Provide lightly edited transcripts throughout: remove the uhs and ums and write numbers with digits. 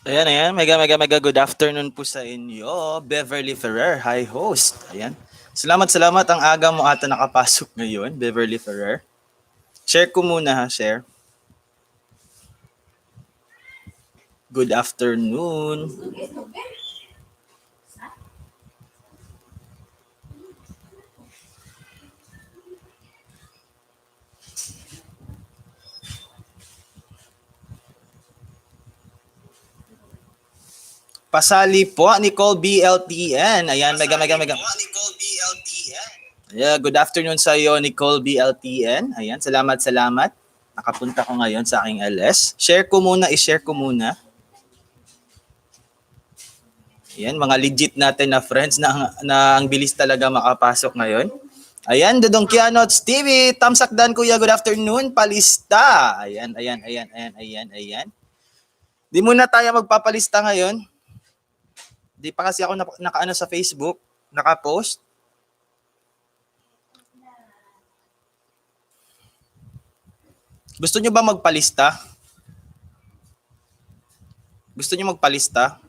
Ayan, ayan. Mega, mega, mega good afternoon po sa inyo. Beverly Ferrer, hi host. Ayan. Salamat, salamat. Ang aga mo ata nakapasok ngayon, Beverly Ferrer. Share ko muna ha, share. Good afternoon. Pasali po, Nicole BLTN. Ayan, mega, mega, mega. Yeah, good afternoon sa iyo, Nicole BLTN. Ayan, salamat, salamat. Nakapunta ko ngayon sa aking LS. Share ko muna, i-share ko muna. Ayan, mga legit natin na friends na ang bilis talaga makapasok ngayon. Ayan, Dodong Kianots TV, Tamsakdan Kuya, good afternoon, palista. Ayan, ayan, ayan, ayan, ayan, ayan. Di muna tayo magpapalista ngayon. Di pa kasi ako nakaano sa Facebook, naka-post. Gusto nyo ba magpalista? Gusto nyo magpalista?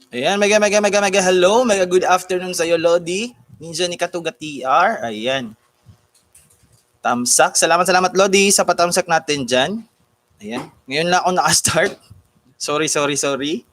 Ayan, mega, mega, mega, mega, hello. Mega good afternoon sa iyo, Lodi. Ninja ni Katuga TR. Ayan. Tamsak. Salamat, salamat, Lodi, sa patamsak natin dyan. Ayan. Ngayon lang ako naka-start. Sorry, sorry, sorry.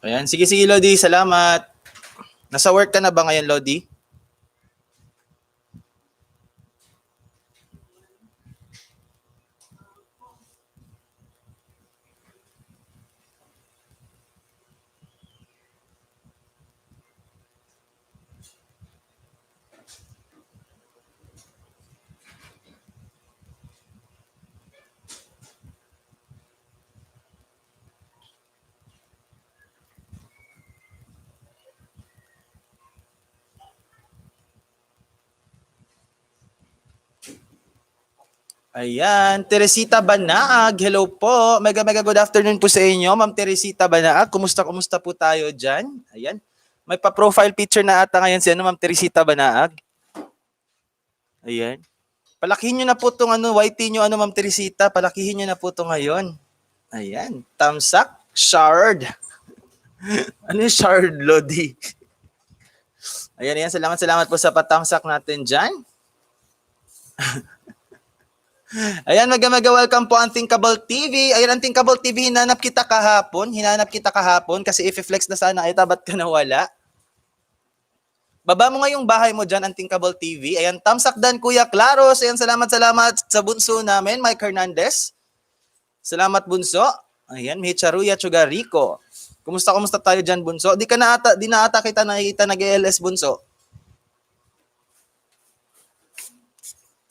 Ayan. Sige, sige, Lodi. Salamat. Nasa work ka na ba ngayon, Lodi? Ayan, Teresita Banaag, hello po. Mega mega good afternoon po sa inyo, Ma'am Teresita Banaag. Kumusta kumusta po tayo diyan? Ayan. May pa-profile picture na ata ngayon si ano, Ma'am Teresita Banaag. Ayan. Palakihin niyo na po tong ano, YT niyo ano, Ma'am Teresita, palakihin niyo na po to ngayon. Ayan, tamsak, shard. Ano yung shard, Lodi? Ayan, ayan, salamat salamat po sa patamsak natin diyan. Ayan, mega welcome po ang Thinkable TV. Ayan, ang Thinkable TV, hinanap kita kahapon kasi i-flex na sana ay tabat ka nawala. Baba mo nga yung bahay mo dyan, ang Thinkable TV. Ayan, tamsakdan Kuya Claros. Ayan, salamat sa bunso namin, Mike Hernandez. Salamat bunso. Ayan, Micharuya Chugarico. Kumusta tayo dyan, bunso? Di na ata kita nakikita nag-ELS, bunso.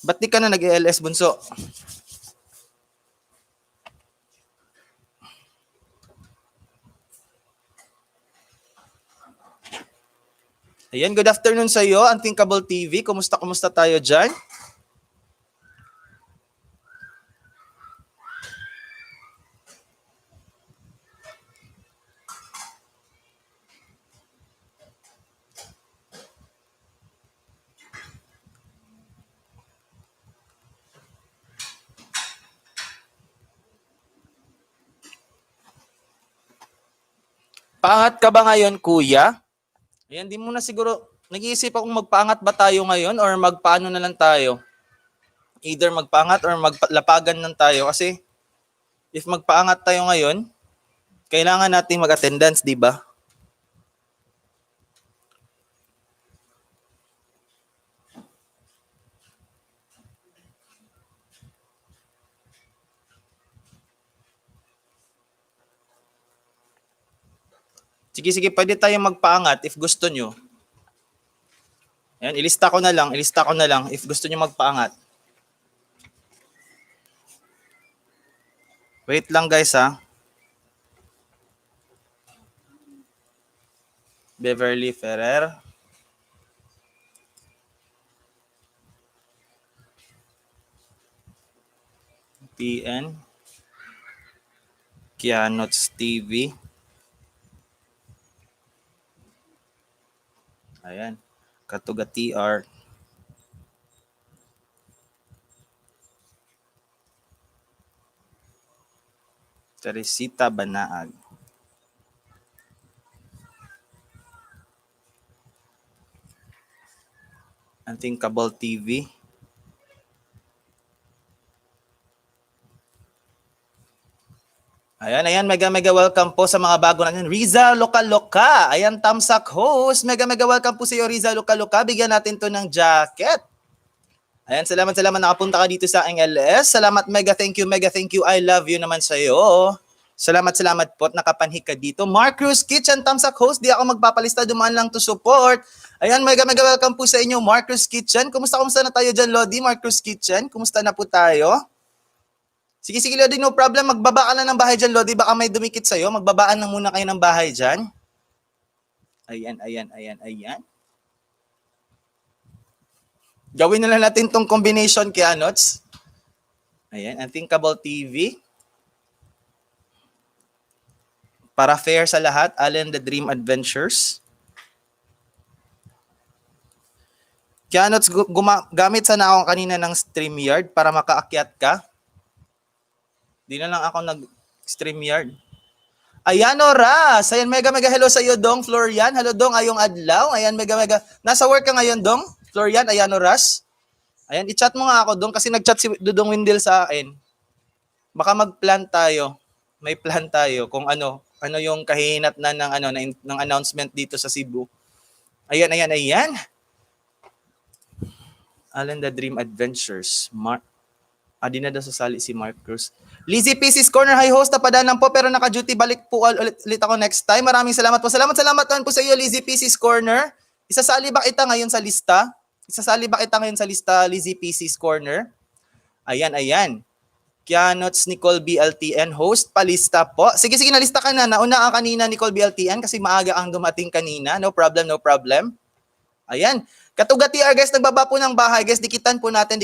Ba't di ka na nag-ELS, bunso? Ayan, good afternoon sa iyo, Unthinkable TV. Kumusta tayo dyan? Paangat ka ba ngayon, kuya? Ayan, di mo na siguro, nag-iisip akong magpaangat ba tayo ngayon or magpaano na lang tayo? Either magpaangat or maglapagan lang tayo kasi if magpaangat tayo ngayon, kailangan natin mag-attendance, di ba? Sige, pwede tayo magpaangat if gusto nyo. Ayan, ilista ko na lang if gusto nyo magpaangat. Wait lang guys ha. Beverly Ferrer. PN. Kianots TV. Ayan. Katuga TR. Teresita Banaag. Unthinkable TV. Ayan, mega welcome po sa mga bago natin. Riza Loka. Ayan, Tamsak host. Mega welcome po sa iyo, Riza Loka. Bigyan natin to ng jacket. Ayan, salamat nakapunta ka dito sa aking LS. Salamat, mega thank you. I love you naman sa iyo. Salamat po at nakapanhik ka dito. Mark Cruz Kitchen, Tamsak host. Di ako magpapalista, dumaan lang to support. Ayan, mega welcome po sa inyo, Mark Cruz Kitchen. Kumusta na tayo dyan, Lodi? Mark Cruz Kitchen, kumusta na po tayo? Sige, Lodi, no problem. Magbaba ka na ng bahay dyan, Lodi. Baka may dumikit sa'yo. Magbabaan lang muna kayo ng bahay dyan. Ayan. Gawin na lang natin tong combination, Kianots. Ayan, Unthinkable TV. Para fair sa lahat, Allen the Dream Adventures. Kianots, gamit sana ako kanina ng StreamYard para makaakyat ka. Di na lang ako nag-StreamYard. Ayan, Ras. Ayan, mega hello sa iyo, Dong Florian. Hello, Dong, ayong adlaw. Ayan, mega. Nasa work ka ngayon, Dong Florian. Ayan, Ras. Ayan, i-chat mo nga ako, Dong, kasi nag-chat si Dudong Windel sa akin. Baka mag-plan tayo. May plan tayo kung ano yung kahinat na ng announcement dito sa Cebu. Ayan. Allen the Dream Adventures. Di na daw sasali si Mark Cruz. Lizzie Pieces Corner, hi host, napadanan po pero naka-duty, balik po ulit ako next time. Maraming salamat po. Salamat naman po sa iyo, Lizzie Pieces Corner. Isasali ba kita ngayon sa lista? Lizzie Pieces Corner? Ayan. Kianots Nicole BLTN, host, palista po. Sige, nalista ka na. Nauna ka kanina, Nicole BLTN, kasi maaga ang dumating kanina. No problem. Ayan. Katuga TR guys, nagbaba po ng bahay guys, dikitan po natin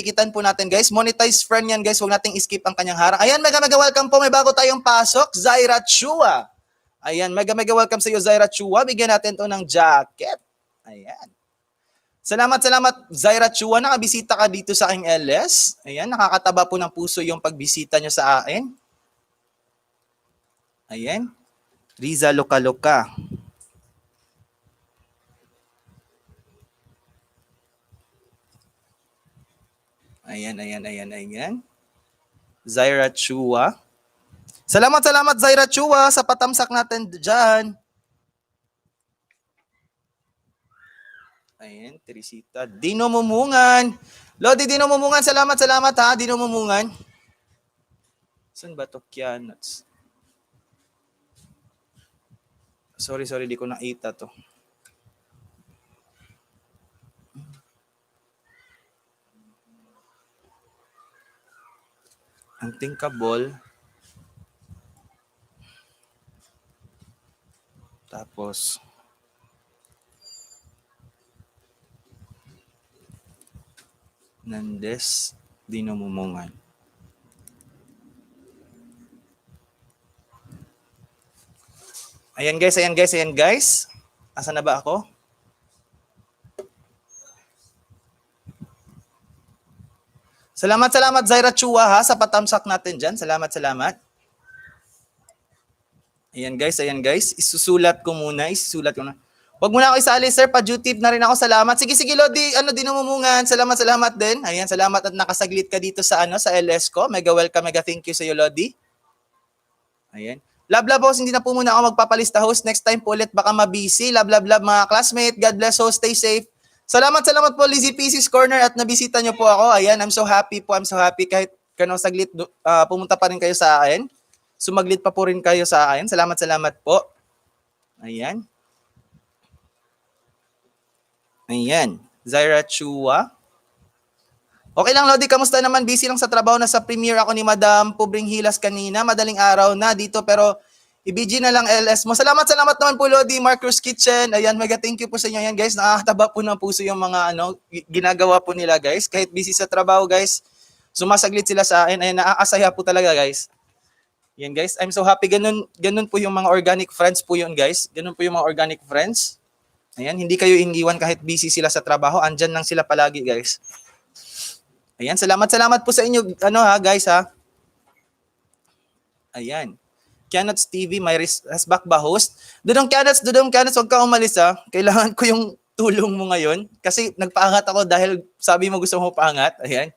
guys. Monetize friend yan guys, huwag nating skip ang kanyang harang. Ayan, mega welcome po, may bago tayong pasok, Zaira Chua. Ayan, mega welcome sa iyo, Zaira Chua. Bigyan natin to ng jacket. Ayan. Salamat Zaira Chua, nakabisita ka dito sa aking LS. Ayan, nakakataba po ng puso yung pagbisita nyo sa akin. Ayan. Riza Loka. Ayan. Zaira Chua. Salamat Zaira Chua sa patamsak natin dyan. Ayan, Teresita. Dino Mumungan. Lodi, Dino Mumungan. Salamat ha, Dino Mumungan. Saan ba to? Kianots. Sorry, di ko nakita to. Unthinkable. Tapos Nandes, Dino Mumungan. Ayan guys. Asa na ba ako? Salamat Zaira Chua ha sa patamsak natin dyan. Salamat. Ayan guys. Isusulat ko muna. Wag mo na ako isali, sir. Pa-duty na rin ako. Salamat. Sige, sige, Lodi. Dinumumungan. Salamat din. Ayan, salamat at nakasaglit ka dito sa sa LS ko. Mega welcome, mega thank you sa iyo, Lodi. Ayan. Love, host. Hindi na po muna ako magpapalista, host. Next time po ulit, baka mabisi. Love, mga classmate. God bless, host. Stay safe. Salamat po, Lizzie PC's Corner, at nabisita niyo po ako. Ayan, I'm so happy po. I'm so happy kahit kanong saglit pumunta pa rin kayo sa akin. Sumaglit pa po rin kayo sa akin. Salamat po. Ayan. Zaira Chua. Okay lang, Lodi. Kamusta naman? Busy lang sa trabaho. Nasa premiere ako ni Madam Pubring Hilas kanina. Madaling araw na dito pero i-BG na lang LS mo. Salamat naman po, Lodi. Marcus Kitchen. Ayan, mega thank you po sa inyo. Ayan, guys. Nakakataba po ng puso yung mga ginagawa po nila, guys. Kahit busy sa trabaho, guys. Sumasaglit sila sa akin. Ayan, nakakasaya po talaga, guys. Yan, guys. I'm so happy. Ganun po yung mga organic friends po yun, guys. Ganun po yung mga organic friends. Ayan, hindi kayo iniwan kahit busy sila sa trabaho. Andyan lang sila palagi, guys. Ayan, salamat po sa inyo, guys, ha. Ayan. Kianots TV, may back ba, host? Dudong Kianots, huwag ka umalis, ha. Kailangan ko yung tulong mo ngayon. Kasi nagpaangat ako dahil sabi mo gusto mo paangat. Ayan.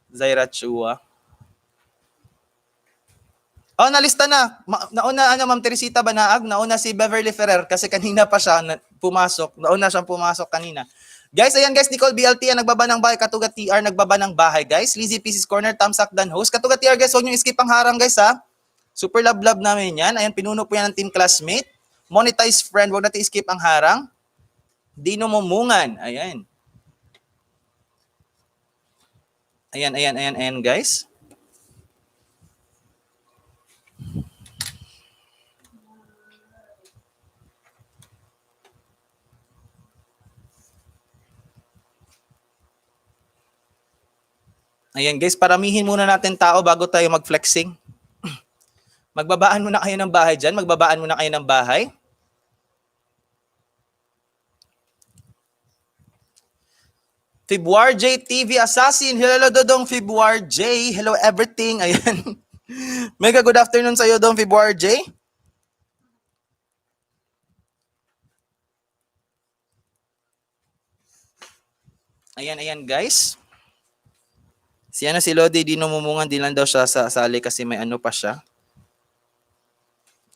Zaira Chua. Oh, nalista na. Nauna Ma'am Teresita Banaag, nauna si Beverly Ferrer kasi kanina pa siya pumasok. Nauna siyang pumasok kanina. Guys, ayan guys, Nicole BLT, nagbaba ng bahay. Katugat TR, nagbaba ng bahay, guys. Lizzie PC's Corner, Tamsak Dan Host. Katugat TR, guys, huwag nyo skip ang harang, guys, ha. Super love namin yan. Ayan, pinuno po yan ng team classmate. Monetized friend, huwag natin skip ang harang. Dino Mumungan, ayan. Ayan, guys. Ayan guys, paramihin muna natin tao bago tayo mag-flexing. Magbabaan muna kayo ng bahay dyan. Februar J TV Assassin. Hello Dodong Februar J. Hello everything. Ayan. Mega good afternoon sa iyo, Dong Februar J. Ayan guys. Si Lodi, di numumungan, di lang daw siya sa sali kasi may pa siya.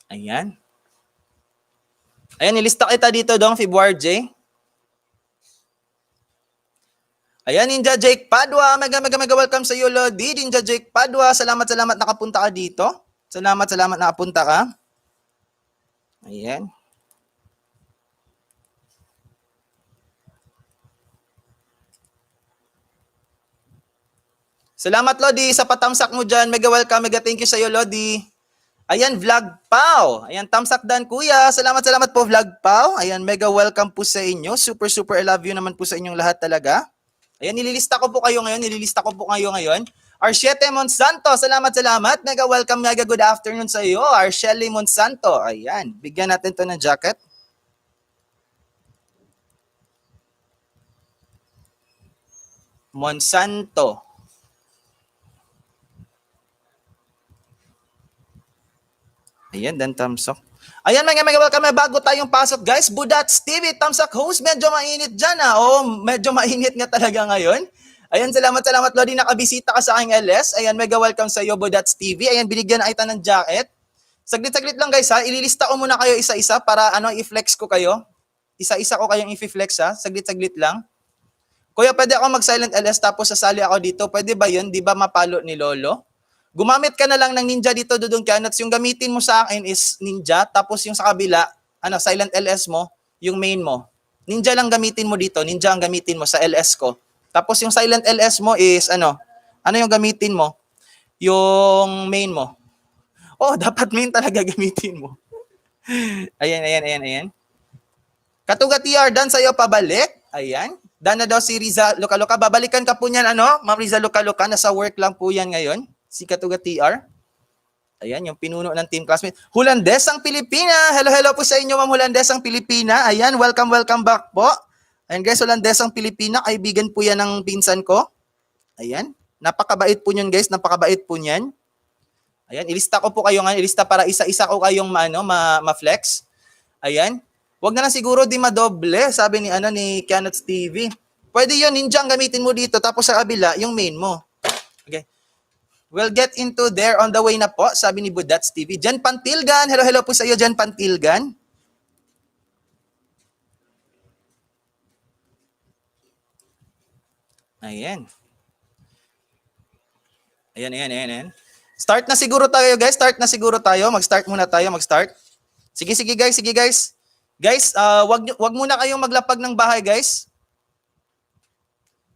Ayan, nilista kita dito, Dong Februar J. Ayan, Ninja Jake Padua. Mega welcome sa iyo, Lodi. Ninja Jake Padua. Salamat nakapunta ka dito. Salamat nakapunta ka. Ayan. Salamat, Lodi, sa patamsak mo dyan. Mega welcome, mega thank you sa iyo, Lodi. Ayan, Vlog Pao. Ayan, tamsak dan, kuya. Salamat po, Vlog Pao. Ayan, mega welcome po sa inyo. Super I love you naman po sa inyong lahat talaga. Ayan, nililista ko po kayo ngayon. Arshete Monsanto, salamat. Mega welcome, mega good afternoon sa iyo. Arsheli Monsanto. Ayan, bigyan natin to ng jacket. Monsanto. Ayan, dan thumbs up. Ayan, mega welcome. Bago tayong pasok, guys. Budats TV, thumbs up host. Medyo mainit dyan, ha. Medyo mainit nga talaga ngayon. Ayan, salamat, Lodi. Nakabisita ka sa aking LS. Ayan, mega welcome sa iyo, Budats TV. Ayan, binigyan na kita ng jacket. Saglit lang, guys, ha. Ililista ko muna kayo isa-isa para i-flex ko kayo. Isa-isa ko kayong i-flex, ha. Saglit lang. Kuya, pwede ako mag-silent LS tapos sasali ako dito. Pwede ba yun? Di ba mapalo ni Lolo? Gumamit ka na lang ng Ninja dito, Dudong Kianots. Yung gamitin mo sa akin is Ninja, tapos yung sa kabila, silent LS mo, yung main mo. Ninja lang gamitin mo dito, Ninja ang gamitin mo sa LS ko. Tapos yung silent LS mo is, ano yung gamitin mo? Yung main mo. Dapat main talaga gamitin mo. Ayan. Katuga TR, dan sa'yo pabalik. Ayan. Dan na daw si Riza Luka-Luka. Babalikan ka po niyan, Ma'am Riza Luka-Luka. Nasa work lang po yan ngayon. Si Katuga TR. Ayan, yung pinuno ng team classmate. Hulandesang Pilipina. Hello po sa inyo, Ma'am Hulandesang Pilipina. Ayan, welcome back po. Ayan guys, Hulandesang Pilipina. Kaibigan po yan ng pinsan ko. Ayan. Napakabait po niyan guys. Napakabait po niyan. Ayan, ilista ko po kayo ngayon, ilista para isa-isa ko kayong ma-flex. Ayan. Wag na lang siguro di madoble, sabi ni Kianots TV. Pwede 'yon, ninja ang gamitin mo dito tapos sa kabila yung main mo. Okay. We'll get into there on the way na po, sabi ni Budats TV. Jan Pantilgan, hello po sa iyo Jan Pantilgan. Ayan. Ayan. Start na siguro tayo guys, Mag-start muna tayo, Sige guys. Guys, wag muna kayong maglapag ng bahay guys.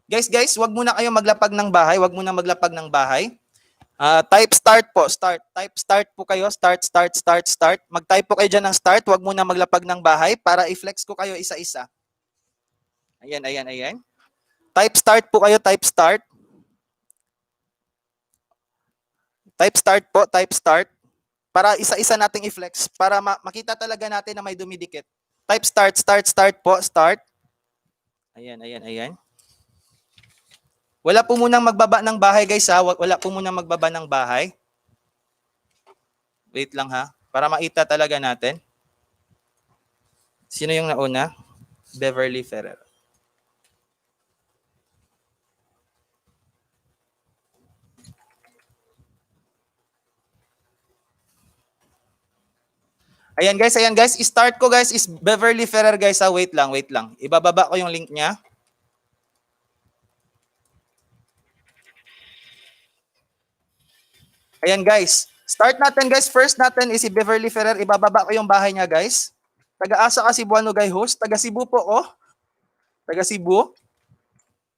Guys, wag muna kayong maglapag ng bahay, type start po, Type start po kayo, start. Mag-type po kayo dyan ng start, wag muna maglapag ng bahay para i-flex ko kayo isa-isa. Ayan. Type start po kayo, type start. Type start. Para isa-isa nating i-flex, para makita talaga natin na may dumidikit. Type start po, start. Ayan. Wala po munang magbaba ng bahay guys ha, wala po munang magbaba ng bahay. Wait lang ha, para makita talaga natin. Sino yung nauna? Beverly Ferrer. Ayan guys, start ko guys is Beverly Ferrer guys ha, wait lang. Ibababa ko yung link niya. Ayan guys, start natin guys, first natin is si Beverly Ferrer, ibababa ko yung bahay niya guys. Taga-asa ka Cebuano guy host, taga Cebu po oh. Taga Cebu.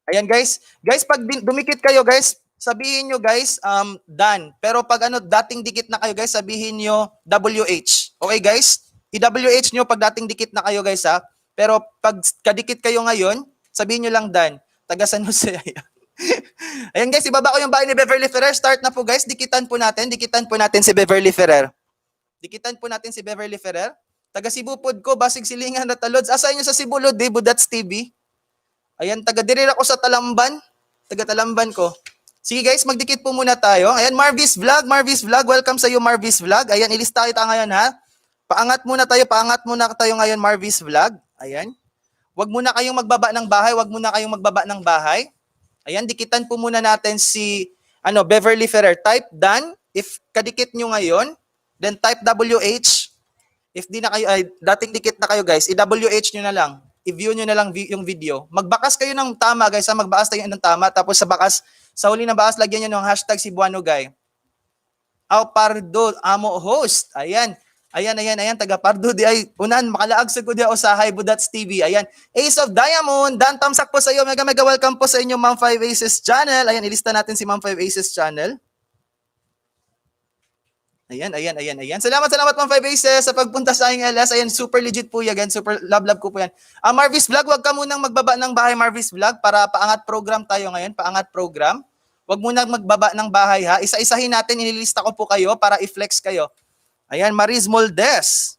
Ayan guys, pag dumikit kayo guys, sabihin nyo guys, done. Pero pag dating dikit na kayo guys, sabihin nyo WH. Okay guys? I-WH nyo pag dating dikit na kayo guys ha. Pero pag kadikit kayo ngayon, sabihin nyo lang done. Taga San Jose. Ayan guys, ibaba ko yung bahay ni Beverly Ferrer. Start na po guys, dikitan po natin si Beverly Ferrer. Taga Cebu pod ko, basig silingan na talods. Asa inyo sa Cebu Lod, Budats TV. Ayan, taga dirira ko sa Talamban. Taga Talamban ko. Sige guys, magdikit po muna tayo. Ayan, Marvis Vlog. Welcome sa iyo Marvis Vlog. Ayan, ilista kita ngayon ha. Paangat muna tayo ngayon Marvis Vlog. Ayan. Wag muna kayong magbaba ng bahay. Ayan, dikitan po muna natin si Beverly Ferrer. Type done if kadikit nyo ngayon, then type WH. If di na kayo dating dikit na kayo guys, i-WH nyo na lang. I-view nyo na lang yung video. Magbakas kayo ng tama guys, magbakas tayo ng tama tapos sa huli ng bakas lagyan nyo ng hashtag Cebuano guy. Aw Pardo amo host. Ayan, taga Pardo di ay unan makalaag sa ko di usahay Budats TV. Ayan, Ace of Diamond, Dan tamsak po sa iyo. Mega welcome po sa inyo Ma'am 5 Aces channel. Ayan, ilista natin si Ma'am 5 Aces channel. Ayan. Salamat Ma'am 5 Aces sa pagpunta sa aking LS. Ayan, super legit po yan. Super love ko po yan. Marvis Vlog, wag ka munang magbaba ng bahay Marvis Vlog para paangat program tayo ngayon. Wag munang magbaba ng bahay ha. Isa-isahin natin, inilista ko po kayo para i-flex kayo. Ayan, Maris Moldes.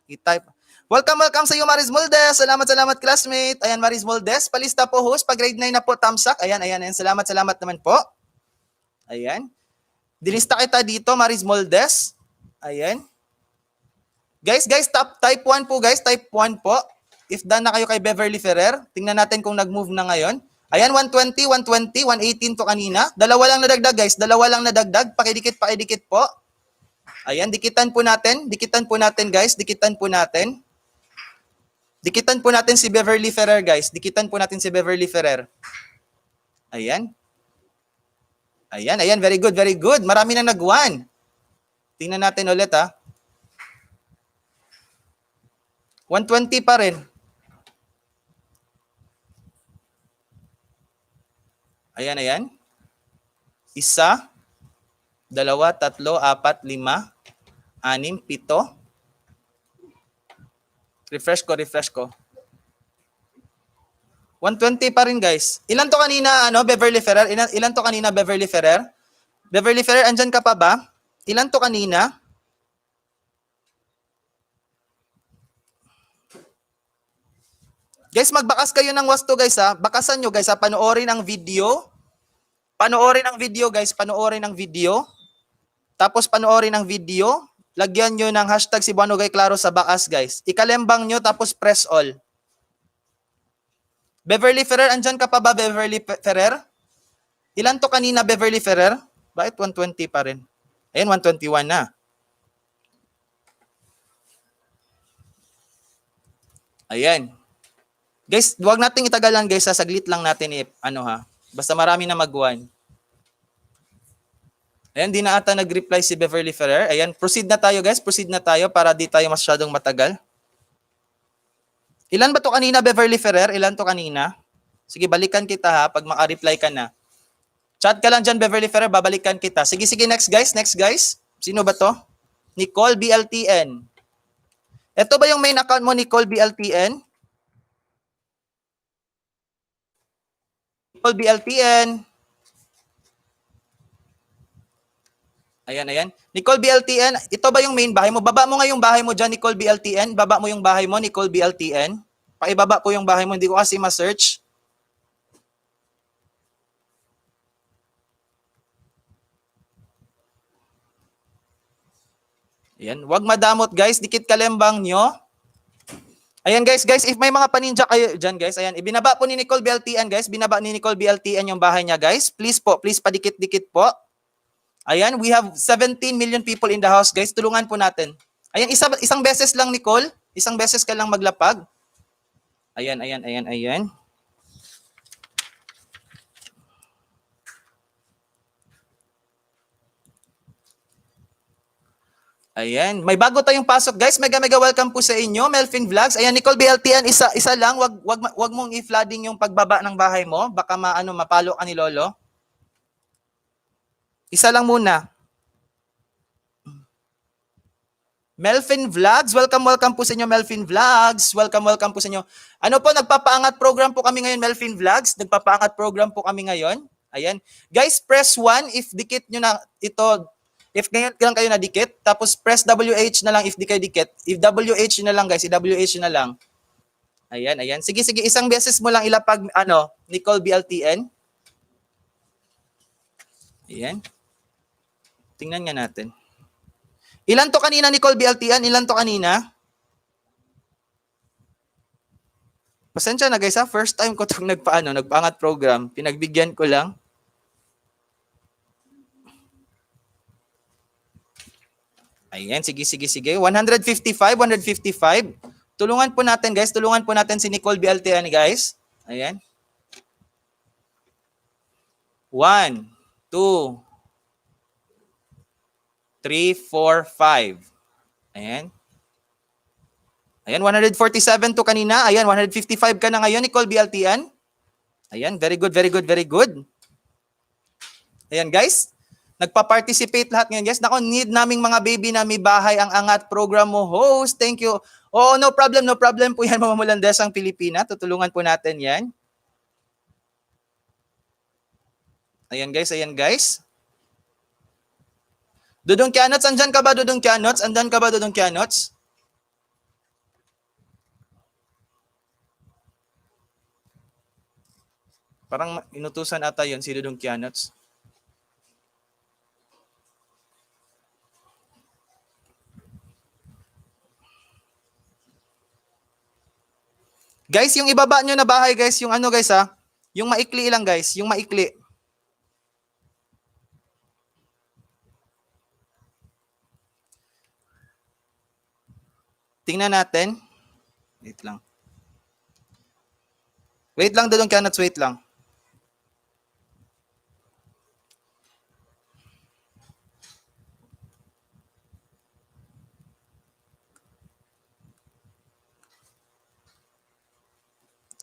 I-type. Welcome sa iyo Maris Moldes. Salamat classmate. Ayan, Maris Moldes. Palista po host. Pag grade 9 na po, tamsak. Ayan. Salamat naman po. Ayan. Dilista kita dito, Maris Moldes. Ayan. Guys, type 1 po guys. Type 1 po. If done na kayo kay Beverly Ferrer, tingnan natin kung nag-move na ngayon. Ayan, 120, 118 to kanina. Dalawa lang nadagdag guys. Pakidikit po. Ayan, dikitan po natin guys. Dikitan po natin si Beverly Ferrer guys. Ayan, very good. Marami na nag-1. Tingnan natin ulit ha. 120 pa rin. Ayan. 1, 2, 3, 4, 5, 6, 7. Refresh ko. 120 pa rin guys. Ilan to kanina Beverly Ferrer? Ilan to kanina Beverly Ferrer? Beverly Ferrer, andyan ka pa ba? Ilan to kanina? Guys, magbakas kayo ng wasto guys ha. Bakasan nyo guys ha. Panoorin ang video guys. tapos panoorin ang video, lagyan nyo ng hashtag Cebuano Guy Claro sa bakas, guys. Ikalembang nyo, tapos press all. Beverly Ferrer, andyan ka pa ba, Beverly Ferrer? Ilan to kanina, Beverly Ferrer? Bakit 120 pa rin? Ayun, 121 na. Ayan. Guys, huwag nating itagalan, guys. Saglit lang natin Basta marami na mag-1. Ayan, di na ata nag-reply si Beverly Ferrer. Ayan, proceed na tayo, guys. Proceed na tayo para di tayo masyadong matagal. Ilan ba to kanina, Beverly Ferrer? Ilan to kanina? Sige, balikan kita ha pag maka-reply ka na. Chat ka lang dyan, Beverly Ferrer. Babalikan kita. Sige, next guys. Next guys. Sino ba to? Nicole BLTN. Ito ba yung main account mo, Nicole BLTN? Nicole BLTN. Ayan. Nicole BLTN, ito ba yung main bahay mo? Baba mo nga yung bahay mo dyan, Nicole BLTN. Baba mo yung bahay mo, Nicole BLTN. Paibaba ko yung bahay mo, hindi ko kasi ma-search. Ayan, wag madamot guys, dikit kalembang nyo. Ayan guys, if may mga paninja kayo dyan guys, ayan, ibinaba po ni Nicole BLTN guys, binaba ni Nicole BLTN yung bahay niya guys. Please padikit-dikit po. Ayan, we have 17 million people in the house, guys. Tulungan po natin. Ayan, isang beses lang, Nicole. Isang beses ka lang maglapag. Ayan. Ayan, may bago tayong pasok, guys. Mega welcome po sa inyo. Melvin Vlogs. Ayan, Nicole BLTN, isa lang. Wag mong i-flooding yung pagbaba ng bahay mo. Baka mapalo ka ni Lolo. Isa lang muna. Melvin Vlogs, welcome po sa inyo, Melvin Vlogs. Welcome po sa inyo. Ano po, nagpapaangat program po kami ngayon, Melvin Vlogs. Nagpapaangat program po kami ngayon. Ayan. Guys, press 1 if dikit nyo na ito. If ngayon lang kayo na dikit, tapos press WH na lang if di kayo dikit. If WH na lang, guys, WH na lang. Ayan. Sige, isang beses mo lang ilapag, Nicole BLTN. Ayan. Tingnan nga natin. Ilan to kanina, Nicole BLTN? Ilan to kanina? Pasensya na guys ha, first time ko itong nagpaangat program. Pinagbigyan ko lang. Ayan, sige. 155. Tulungan po natin guys, tulungan po natin si Nicole BLTN guys. Ayan. 1, 2, 3, 4, 5. Ayan. Ayan, 147 to kanina. Ayan, 155 ka na ngayon, Nicole BLTN. Ayan, very good. Ayan, guys. Nagpa-participate lahat ngayon, guys. Nako, need naming mga baby na may bahay ang angat program mo, host. Thank you. Oh, no problem po yan, Mamamulandesang Pilipina. Tutulungan po natin yan. Ayan, guys. Dudong Kianots, andyan ka ba, Dudong Kianots? Parang inutusan ata yun si Dudong Kianots. Guys, yung ibaba nyo na bahay, guys, yung guys ha, yung maikli lang guys, yung maikli. Tingnan natin. Wait lang, Dudong Kianots, wait lang.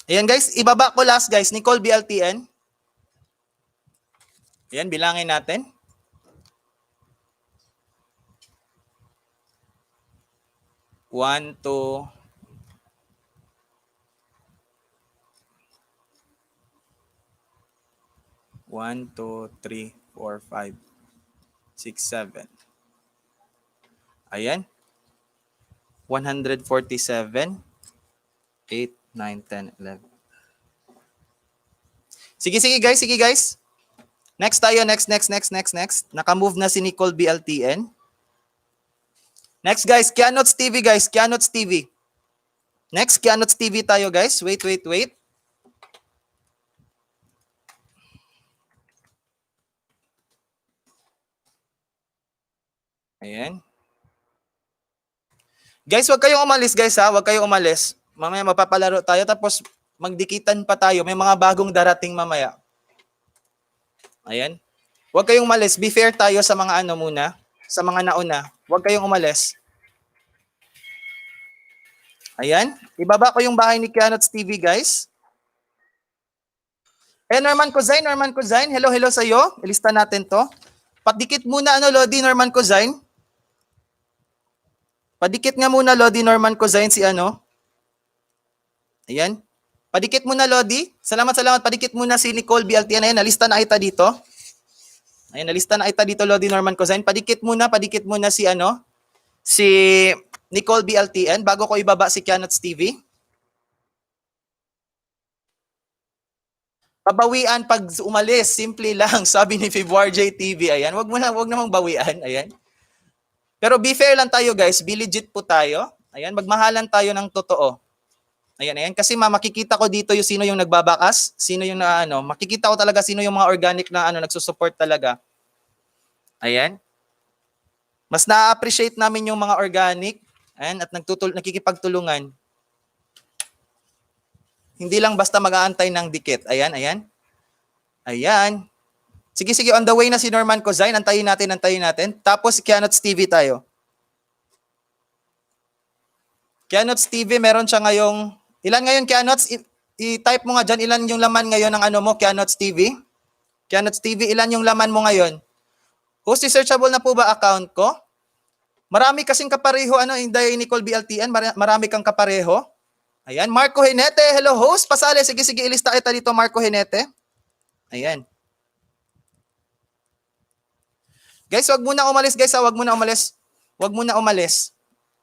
Ayan guys, ibaba ko last guys, Nicole BLTN. Ayan, bilangin natin. 1, 2, 1, 2, 3, 4, 5, 6, 7. Ayan. 147, 8, 9, 10, 11. Sige guys. Next tayo, next. Naka-move na si Nicole BLTN. Next guys, Kianots TV guys, Kianots TV. Next, Kianots TV tayo guys. Wait. Ayan. Guys, wag kayong umalis guys ha, wag kayong umalis. Mamaya mapapalaro tayo tapos magdikitan pa tayo. May mga bagong darating mamaya. Ayan. Wag kayong umalis. Be fair tayo sa mga ano muna, sa mga nauna. Wag kayong umalis. Ayan. Ibaba ko yung bahay ni Kianots TV guys. Norman Cozain. Hello sa iyo. Ilista natin to. Padikit muna Lodi Norman Cozain. Padikit nga muna Lodi Norman Cozain si ano. Ayan. Padikit muna Lodi. Salamat. Padikit muna si Nicole BLTN. Ayan, nalista na kita dito. Ayan, nalista na kita dito Lodi Norman Cozain. Padikit muna si ano. Si Nicole BLTN bago ko ibaba si Kianots TV. Pabawian pag umalis, simple lang, sabi ni February TV. Ayan, wag namang bawian. Ayan. Pero be fair lang tayo guys, be legit po tayo. Ayan, magmahalan tayo ng totoo. Ayan. Kasi makikita ko dito yung sino yung nagbabakas, sino yung makikita ko talaga sino yung mga organic na nagsusupport talaga. Ayan. Mas na-appreciate namin yung mga organic at nakikipagtulungan. Hindi lang basta mag-aantay ng dikit. Ayan. Sige, on the way na si Norman Cozain. Antayin natin. Tapos Kianots TV tayo. Kianots TV, meron siya ngayong... Ilan ngayon, Kianots? I-type mo nga dyan, ilan yung laman ngayon ng ano mo, Kianots TV? Kianots TV, ilan yung laman mo ngayon? Host, searchable na po ba account ko? Marami kasing kapareho, Inday Nicole BLTN, marami kang kapareho. Ayan, Marco Hinete, hello host, pasali, sige, ilista kita dito, Marco Hinete. Ayan. Guys, wag muna umalis, guys, wag muna umalis.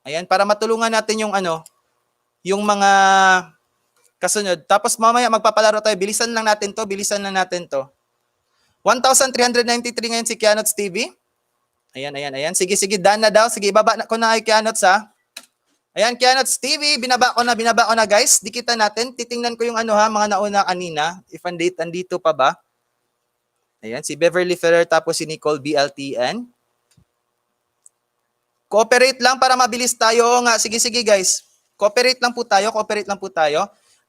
Ayan, para matulungan natin yung yung mga kasunod. Tapos mamaya magpapalaro tayo, bilisan lang natin to. 1,393 ngayon si Kianots TV. Ayan. Sige, daan na daw. Sige, ibaba ko na kay Kianots ha. Ayan, Kianots TV, binaba ko na guys. Dikitan natin. Titingnan ko yung mga nauna kanina. If andito pa ba? Ayan, si Beverly Ferrer tapos si Nicole BLTN. Cooperate lang para mabilis tayo. Nga, sige guys. Cooperate lang po tayo.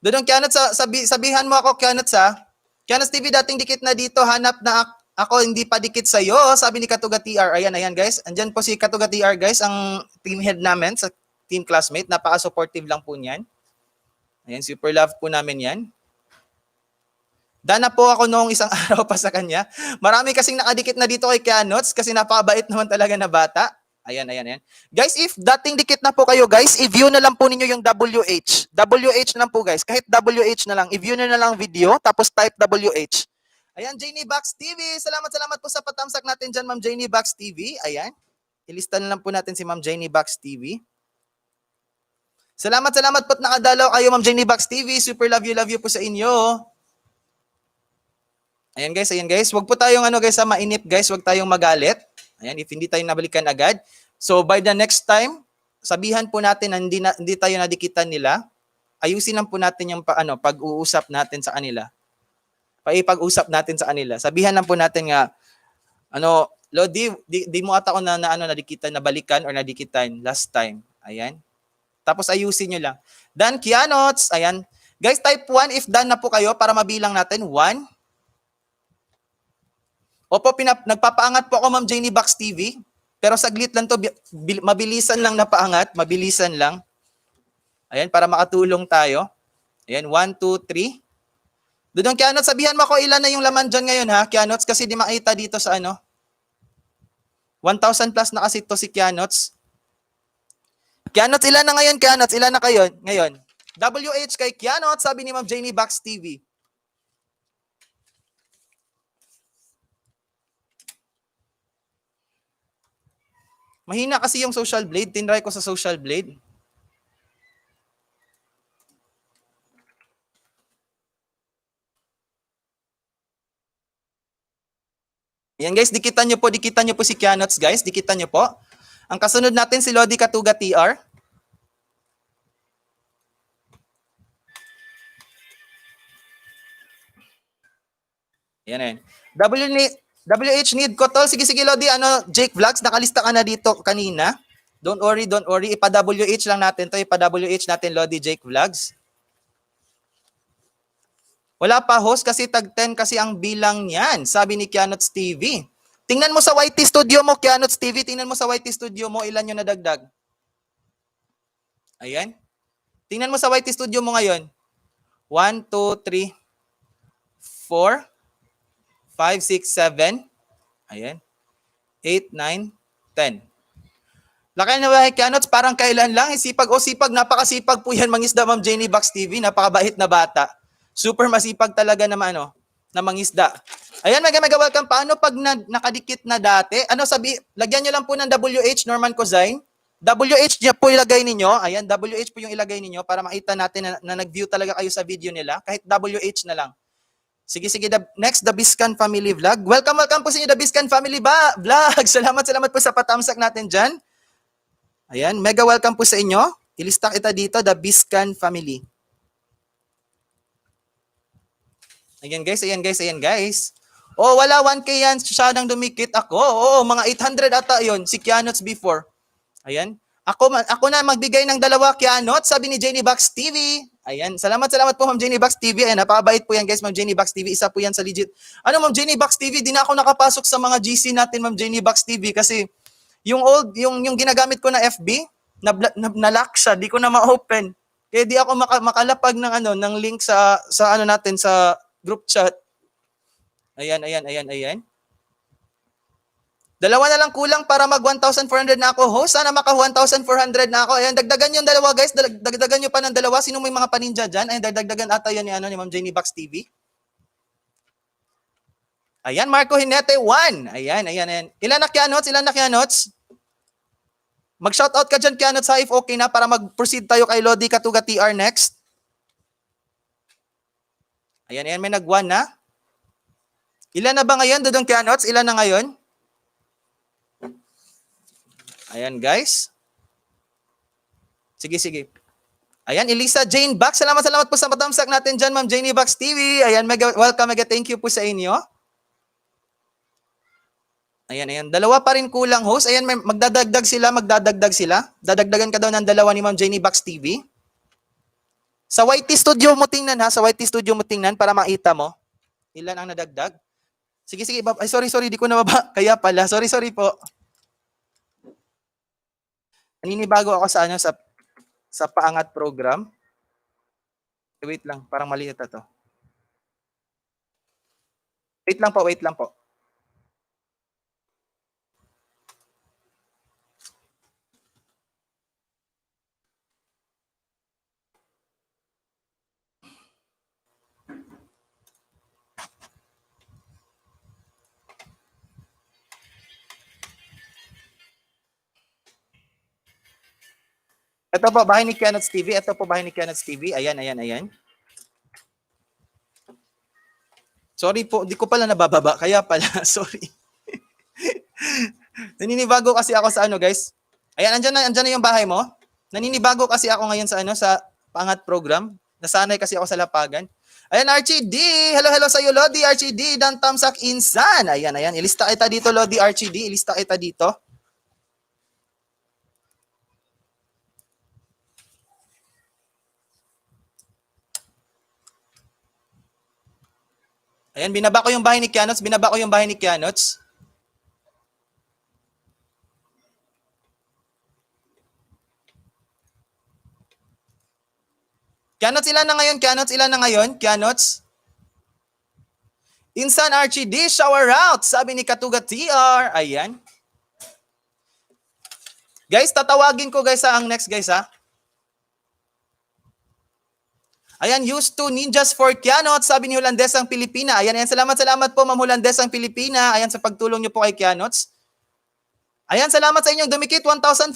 Doon Kianots, sabihan mo ako Kianots ha. Kianots TV, dating dikit na dito. Hanap na ako, hindi pa dikit sa'yo. Sabi ni Katuga TR. Ayan guys. Andyan po si Katuga TR guys, ang team head namin sa team classmate, napaka-supportive lang po niyan. Ayan, super love po namin yan. Dana po ako noong isang araw pa sa kanya. Marami kasing nakadikit na dito kay Kianots kasi napakabait naman talaga na bata. Ayan. Guys, if dating dikit na po kayo guys, i-view na lang po ninyo yung WH. WH na lang po guys. Kahit WH na lang. I-view na lang video, tapos type WH. Ayan, Janie Box TV. Salamat po sa patamsak natin dyan, Ma'am Janie Box TV. Ayan. Ilista na lang po natin si Ma'am Janie Box TV. Salamat po't nakadalaw kayo, Ma'am Janie Box TV. Super love you po sa inyo. Ayan guys. Wag po tayong guys, mainip guys. Wag tayong magalit. Ayan, if hindi tayo nabalikan agad. So by the next time, sabihan po natin na hindi tayo nadikitan nila. Ayusin lang po natin yung pag-uusap natin sa kanila. Paipag-usap natin sa kanila. Sabihan lang po natin nga Lodi, di mo ata ako na nadikitan, nabalikan or nadikitan last time. Ayan. Tapos ayusin nyo lang. Dan Kianots, ayan. Guys, type 1 if done na po kayo para mabilang natin. 1. Opo, nagpapaangat po ako, Ma'am Janie Box TV. Pero saglit lang to, mabilisan lang na paangat. Mabilisan lang. Ayan, para makatulong tayo. Ayan, 1, 2, 3. Doon Kianots, sabihan mo ako ilan na yung laman dyan ngayon ha, Kianots, kasi di makita dito sa 1,000 plus na kasi to si Kianots. Kianots, ilan na ngayon, Kianots? Ilan na kayo ngayon? WH kay Kianots, sabi ni Ma'am Janie Box TV. Mahina kasi yung Social Blade. Tinry ko sa Social Blade. Ayan guys, dikitan nyo po si Kianots guys, dikitan nyo po. Ang kasunod natin si Lodi Katuga TR. Ayan. WH need ko tol. Sige Lodi, Jake Vlogs, nakalista ka na dito kanina. Don't worry. Ipa-WH lang natin to, ipa-WH natin Lodi Jake Vlogs. Wala pa host kasi tag 10 kasi ang bilang niyan, sabi ni Kianots TV. Tingnan mo sa YT Studio mo, Kianots TV, tingnan mo sa YT Studio mo, ilan yung nadagdag. Ayan. Tingnan mo sa YT Studio mo ngayon. 1, 2, 3, 4, 5, 6, 7. Ayan. 8, 9, 10. Laki na ba, Kianots? Parang kailan lang. Sipag, napakasipag po yan, mangisda, Ma'am Jenny Box TV. Napakabait na bata. Super masipag talaga naman, na mangisda. Ayan, mega welcome. Paano pag nakadikit na dati? Lagyan nyo lang po ng WH, Norman Cozain. WH niya po ilagay ninyo. Ayan, WH po yung ilagay ninyo para makita natin na nag-view talaga kayo sa video nila. Kahit WH na lang. Sige. Next, The Biscan Family Vlog. Welcome po sa inyo, The Biscan Family Vlog. Salamat po sa patamsak natin dyan. Ayan, mega welcome po sa inyo. Ilista kita dito, The Biscan Family. Ayan guys. Oh, wala 1K yan. Siya nang dumikit ako. Oo, mga 800 ata yon si Kianots before. Ayan. Ako na magbigay ng 2 Kianots, sabi ni Jenny Box TV. Ayan. Salamat po Ma'am Jenny Box TV. Ayan, napakabait po yan guys, Ma'am Jenny Box TV. Isa po yan sa legit. Ma'am Jenny Box TV, di na ako nakapasok sa mga GC natin, Ma'am Jenny Box TV kasi yung ginagamit ko na FB, na-lock siya, di ko na ma-open. Kaya di ako makalapag ng link sa natin sa group chat. Ayan. 2 na lang kulang para mag 1,400 na ako. Host, sana maka 1,400 na ako. Ayan, dagdagan yung 2 guys. Dagdagan nyo pa ng 2. Sino may mga paninja dyan? Ayan, dagdagan ata yan ni Ma'am Jenny Box TV. Ayan, Marco Hinete 1. Ayan. Ilan na Kianots? Mag-shoutout ka dyan, Kianots, if okay na para mag-proceed tayo kay Lodi Katuga TR next. Ayan, may nag-1 na. Ilan na ba ngayon, Dodong Kianots? Ilan na ngayon? Ayan, guys. Sige. Ayan, Elisa Jane Box. Salamat po sa patamsak natin dyan, Ma'am Jenny Box TV. Ayan, welcome, thank you po sa inyo. Ayan. 2 pa rin kulang, host. Ayan, magdadagdag sila. Dadagdagan ka daw ng 2 ni Ma'am Jenny Box TV. Sa YT Studio mo tingnan para makita mo. Ilan ang nadagdag? Sige. Ay, sorry, di ko nababa. Kaya pala. Sorry po. Naninibago ako sa paangat program. Wait lang, parang mali ito to. Wait lang po. Ito po, bahay ni Kianots TV. Ayan. Sorry po, di ko pala nabababa. Kaya pala, sorry. Naninibago kasi ako sa guys. Ayan, andyan na yung bahay mo. Naninibago kasi ako ngayon sa pangat program. Nasanay kasi ako sa lapagan. Ayan, RCD. Hello sa iyo, Lodi. RCD, dan tamsak insan. Ayan. Ilista kita dito, Lodi RCD. Ilista kita dito. Ayan, binaba ko yung bahay ni Kianots. Kianots, ilan na ngayon? Kianots? Insan RCD, shower out, sabi ni Katuga TR. Ayan. Guys, tatawagin ko guys ang next guys ha. Ayan, used to Ninjas for Kianots, sabi ni Holandesang Pilipina. Ayan, salamat po Ma'am Holandesang Pilipina. Ayan, sa pagtulong niyo po kay Kianots. Ayan, salamat sa inyong dumikit. 1,401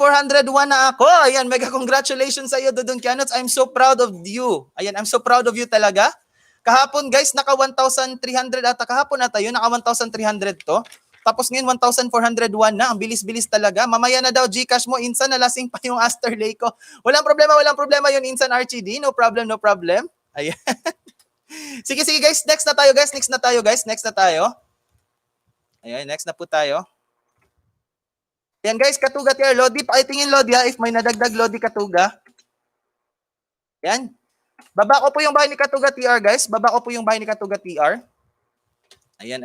na ako. Ayan, mega congratulations sa iyo, Dodong Kianots. I'm so proud of you. Ayan, I'm so proud of you talaga. Kahapon guys, naka 1,300 ata. Kahapon na tayo, naka 1,300 to. Tapos ngayon 1,401 na. Ang bilis-bilis talaga. Mamaya na daw GCash mo. Insan, nalasing pa yung Asterlay ko. Walang problema yun, Insan RCD. No problem, no problem. Ayan. Sige guys. Next na tayo guys. Ayan, next na po tayo. Ayan guys, Katuga TR. Lodi, pakitingin Lodi ha, if may nadagdag Lodi Katuga. Ayan. Baba ko po yung bahay ni Katuga TR guys. Ayan.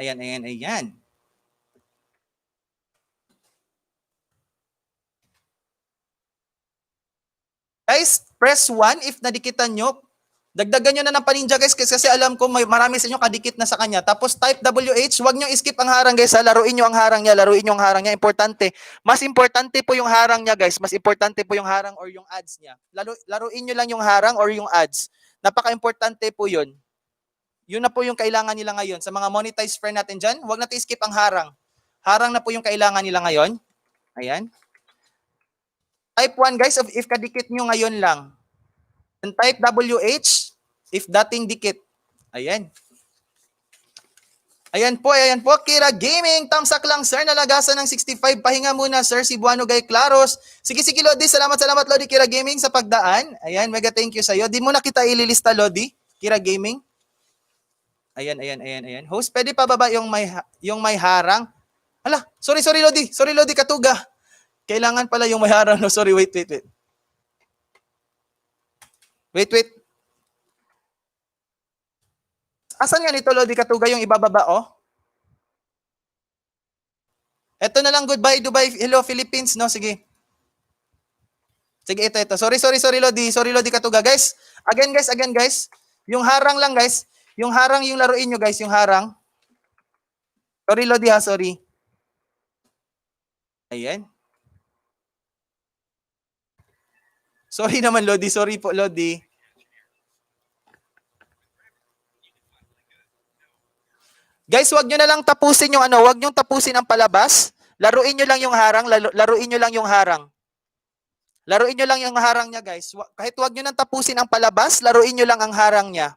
Guys, press 1 if nadikitan nyo. Dagdagan nyo na ng paninja guys kasi alam ko may marami sa inyo kadikit na sa kanya. Tapos type WH, wag nyo skip ang harang guys ha. Laruin nyo ang harang niya. Importante. Mas importante po yung harang niya guys. Mas importante po yung harang or yung ads niya. Laruin nyo lang yung harang or yung ads. Napaka-importante po yun. Yun na po yung kailangan nila ngayon. Sa mga monetized friend natin dyan, wag natin skip ang harang. Harang na po yung kailangan nila ngayon. Ayan. Type 1 guys if kadikit nyo ngayon lang. And type WH if dating dikit. Ayan. Ayan po. Kira Gaming, tamsak lang sir. Nalagasan ng 65. Pahinga muna sir. Si Buano Gay Claros. Sige Lodi. Salamat Lodi Kira Gaming sa pagdaan. Ayan, mega thank you sa'yo. Di mo na kita ililista Lodi. Kira Gaming. Ayan. Host, pwede pa baba yung may harang? Hala, sorry Lodi. Sorry Lodi Katuga. Kailangan pala yung may harang. No, sorry, wait. Wait. Asan nga nito, Lodi Katuga, yung ibababa, oh? Ito na lang, goodbye, Dubai, hello, Philippines, no? Sige, ito. Sorry, Lodi. Sorry, Lodi Katuga. Guys, again, guys. Yung harang lang, guys. Yung harang, yung laruin nyo, guys, yung harang. Sorry, Lodi, ha, sorry. Ayan. Sorry naman, Lodi. Sorry po, Lodi. Guys, wag nyo na lang tapusin yung wag nyo tapusin ang palabas. Laruin nyo lang yung harang, laruin nyo lang yung harang. Laruin nyo lang yung harang niya, guys. Kahit wag nyo nang tapusin ang palabas, laruin nyo lang ang harang niya.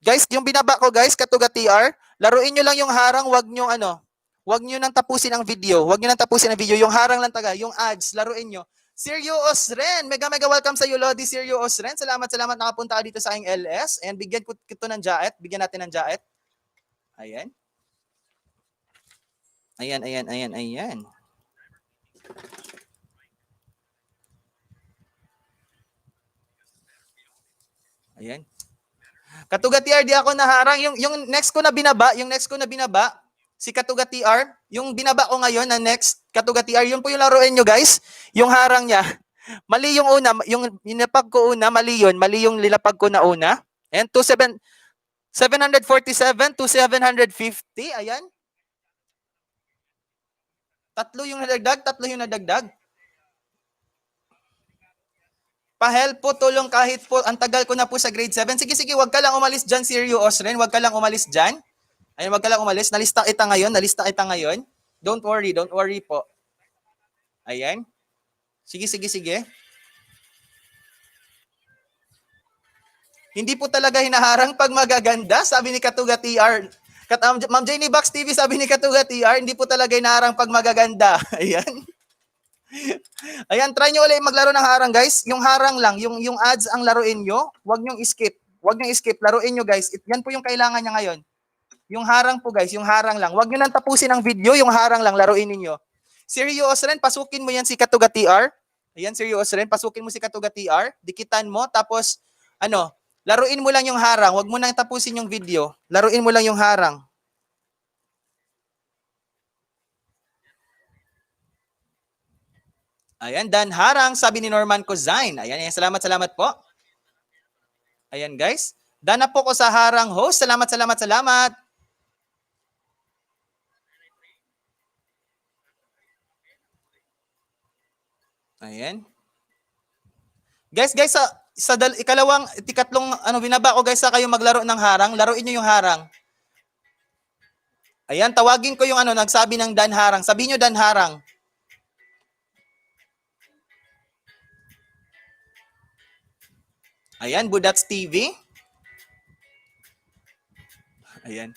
Guys, yung binaba ko, guys, Katuga TR, laruin nyo lang yung harang, wag nyo nang tapusin ang video. Yung harang lang taga, yung ads, laruin nyo. Sergio Osren, mega welcome sa iyo, Lodi Sergio Osren. Salamat nakapunta ka dito sa aking LS. And bigyan ko ito ng jaet. Bigyan natin ng jaet. Ayan. Ayan. Katuga TR, di ako naharang. Yung next ko na binaba, si Katuga TR, yung binaba ko ngayon na next, Katuga TR, yun po yung laruin nyo, guys. Yung harang niya. Mali yung una, yung nilapag ko una, mali yung nilapag ko na una. And 747 to 750, ayan. Tatlo yung nadagdag. Pa-help po, tulong kahit po, ang tagal ko na po sa grade 7. Sige, wag ka lang umalis dyan, Sergio Osren. Wag ka lang umalis dyan. Ayun, wag ka lang umalis. Nalista kita ngayon. Don't worry po. Ayan. Sige. Hindi po talaga hinaharang pag magaganda, sabi ni Katuga TR. Ma'am Jenny Box TV, sabi ni Katuga TR, hindi po talaga hinaharang pag magaganda. Ayan. Ayan, try nyo ulit maglaro ng harang, guys. Yung harang lang, yung ads ang laruin nyo, wag nyo skip. Laruin nyo, guys. Yan po yung kailangan niya ngayon. Yung harang po, guys, yung harang lang. Wag nyo nang tapusin ang video, yung harang lang, laruin niyo. Sergio Osren, pasukin mo yan si Katuga TR. Ayan, Sergio Osren, pasukin mo si Katuga TR. Dikitan mo, tapos, laruin mo lang yung harang. Wag mo nang tapusin yung video. Laruin mo lang yung harang. Ayan, Dan Harang, sabi ni Norman Cozain. Ayan, salamat po. Ayan, guys. Dan na po ko sa harang host. Salamat. Ayan. Guys, sa ikatlong binaba ko, guys, sa kayo maglaro ng harang. Laruin niyo yung harang. Ayan, tawagin ko yung nagsabi ng Dan Harang. Sabihin niyo Dan Harang. Ayan, Budats TV. Ayan.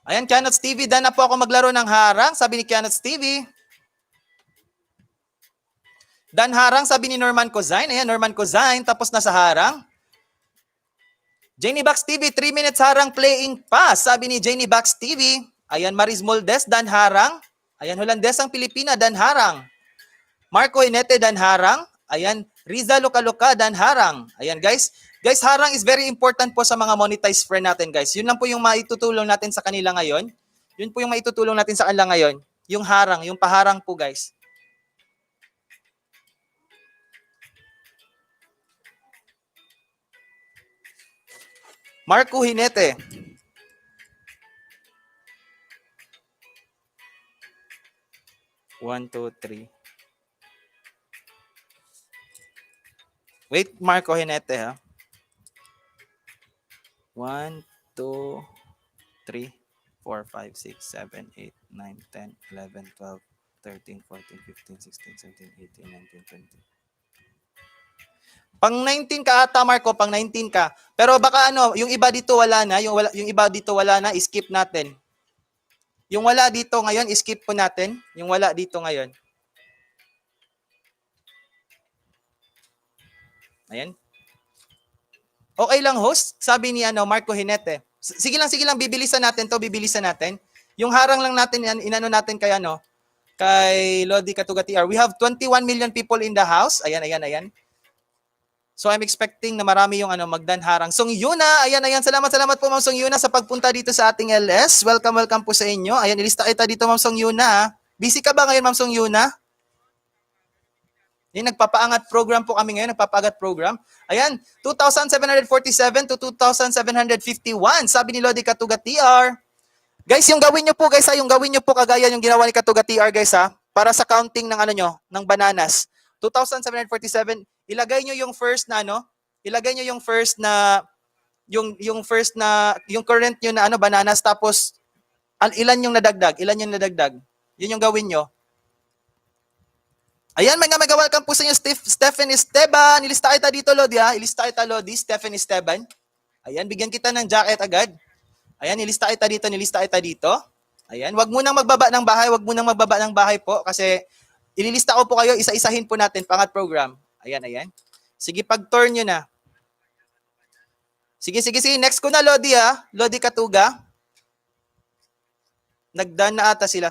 Ayan, Kianots TV, done na po ako maglaro ng harang, sabi ni Kianots TV. Dan harang, sabi ni Norman Cozain. Ayan, Norman Cozain, tapos na sa harang. Jenny Box TV, 3 minutes harang playing pass, sabi ni Jenny Box TV. Ayan, Maris Moldes, dan harang. Ayan, Holandesang Pilipina, dan harang. Marco Hinete, dan harang. Ayan, Riza Luka-Luka, dan harang. Ayan, guys. Guys, harang is very important po sa mga monetized friend natin, guys. Yun lang po yung maitutulong natin sa kanila ngayon. Yun po yung maitutulong natin sa kanila ngayon. Yung harang, yung paharang po, guys. Marco Hinete. One, two, three. Wait, Marco Hinete, ha? 1, 2, 3, 4, 5, 6, 7, 8, 9, 10, 11, 12, 13, 14, 15, 16, 17, 18, 19, 20. Pang 19 ka ata, Marco, pang 19 ka. Pero baka ano, yung iba dito wala na, yung iba dito wala na, skip natin. Yung wala dito ngayon, skip po natin. Yung wala dito ngayon. Ayan. Okay lang, host, sabi ni Marco Hinete. Sige lang, bibilisan natin to, bibilisan natin. Yung harang lang natin, inano natin kay kay Lodi Katuga TR. We have 21 million people in the house. Ayan. So I'm expecting na marami yung magdan harang. Song Yuna, ayan. Salamat po Ma'am Song Yuna sa pagpunta dito sa ating LS. Welcome po sa inyo. Ayan, ilista kita dito Ma'am Song Yuna. Busy ka ba ngayon Ma'am Song Yuna? Yung nagpapaangat program po kami ngayon, nagpapaangat program. Ayan, 2,747 to 2,751, sabi ni Lodi Katuga TR. Guys, yung gawin nyo po guys, yung gawin nyo po kagaya yung ginawa ni Katuga TR guys para sa counting ng ng bananas. 2,747, ilagay nyo yung first na ilagay nyo yung first na yung current nyo na bananas, tapos ilan yung nadagdag, yun yung gawin nyo. Ayan, mega welcome po sa inyo, Stephen Esteban. Ilista kita dito, Lodi, ha? Ilista kita, Lodi, Stephen Esteban. Ayan, bigyan kita ng jacket agad. Ayan, nilista kita dito. Ayan, wag mo nang magbaba ng bahay po kasi ililista ko po kayo, isa-isahin po natin pangat program. Ayan. Sige, pag-turn nyo na. Sige. Next ko na, Lodi, ha? Lodi Katuga. Nagdaan na ata sila.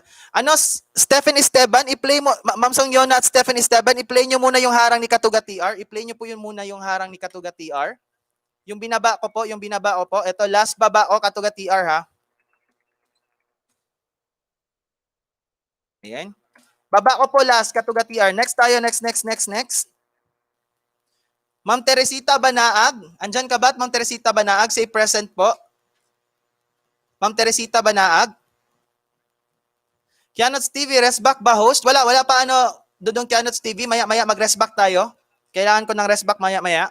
Stephen Esteban, i-play mo, Ma'am Song Yona at Stephen Esteban, i-play nyo muna yung harang ni Katuga TR. I-play nyo po yun muna yung harang ni Katuga TR. Yung binaba ko po. Ito, last baba ko, Katuga TR, ha? Ayan. Baba ko po last, Katuga TR. Next tayo, next. Ma'am Teresita Banaag. Andyan ka ba, Ma'am Teresita Banaag? Say present po. Ma'am Teresita Banaag. Kianots TV, rest back ba host? Wala pa Dudong Kianots TV, maya mag-rest back tayo. Kailangan ko ng rest back maya.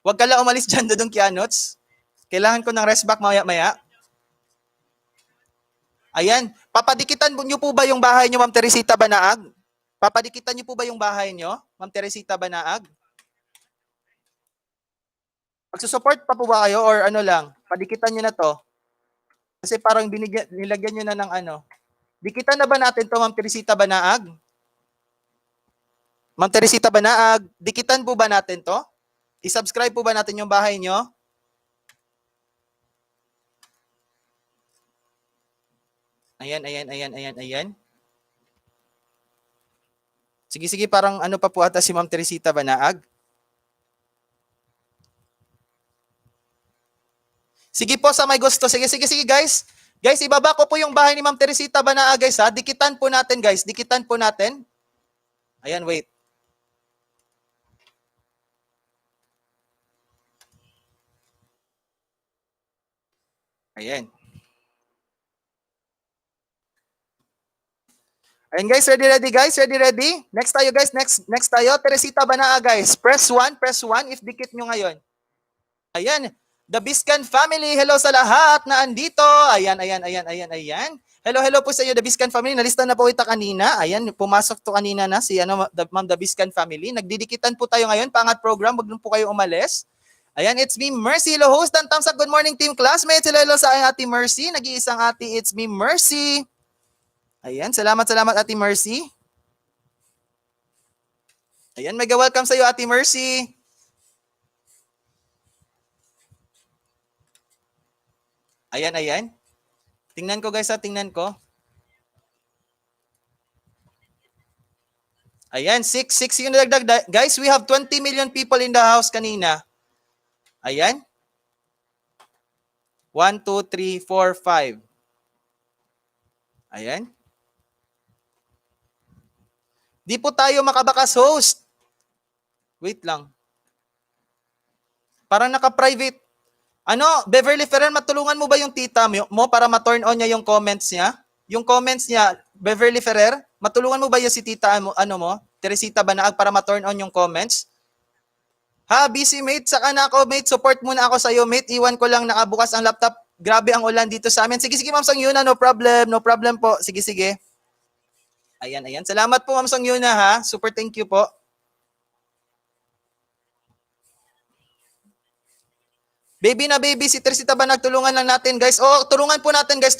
Huwag ka lang umalis dyan, Dudong Kianots. Kailangan ko ng rest back maya. Ayan, papadikitan nyo po ba yung bahay nyo, Ma'am Teresita Banaag? Papadikitan nyo po ba yung bahay nyo, Ma'am Teresita Banaag? Magsusupport pa po ba kayo or lang? Padikitan nyo na to. Kasi parang nilagyan nyo na ng Dikitan na ba natin to, Ma'am Teresita Banaag? Ma'am Teresita Banaag, dikitan po ba natin to? I-subscribe po ba natin yung bahay nyo? Ayan. Sige, parang pa po ata si Ma'am Teresita Banaag. Sige po sa may gusto. Sige guys. Guys, ibaba ko po yung bahay ni Ma'am Teresita Banaag guys ha. Dikitan po natin guys. Ayan, wait. Ayan. Ayan guys, ready guys? Ready? Next tayo guys, next tayo. Teresita Banaag guys. Press 1 if dikit nyo ngayon. Ayan. The Biscan family, hello sa lahat na andito. Ayan. Hello po sa inyo, The Biscan family. Nalista na po kita kanina. Ayan, pumasok to kanina na si Ma'am The Biscan family. Nagdidikitan po tayo ngayon, pangat program. Wag po kayo umalis. Ayan, it's me, Mercy. Hello, host ng Thumbs Up. Good morning, team classmates. Hello sa aking Ate Mercy. Nag-iisang ate, it's me, Mercy. Ayan, salamat Ate Mercy. Ayan, mega welcome sa iyo, Ate Mercy. Ayan. Tingnan ko guys, tingnan ko. Ayan, 6 yung nagdagdag. Guys, we have 20 million people in the house kanina. Ayan. 1, 2, 3, 4, 5. Ayan. Di po tayo makabakas host. Wait lang. Parang naka-private. Ano, Beverly Ferrer, matulungan mo ba yung tita mo para ma-turn on niya yung comments niya? Yung comments niya, Beverly Ferrer, matulungan mo ba yung si tita mo, Teresita Banaag para ma-turn on yung comments? Ha, busy mate, saka na ako mate, support muna ako sa iyo mate, iwan ko lang nakabukas ang laptop. Grabe ang ulan dito sa amin. Sige Ma'am Sangyuna, no problem po. Sige. Ayan. Salamat po Ma'am Sangyuna ha. Super thank you po. Baby na baby, si Teresita Banaag, tulungan lang natin guys. Oh, tulungan po natin guys.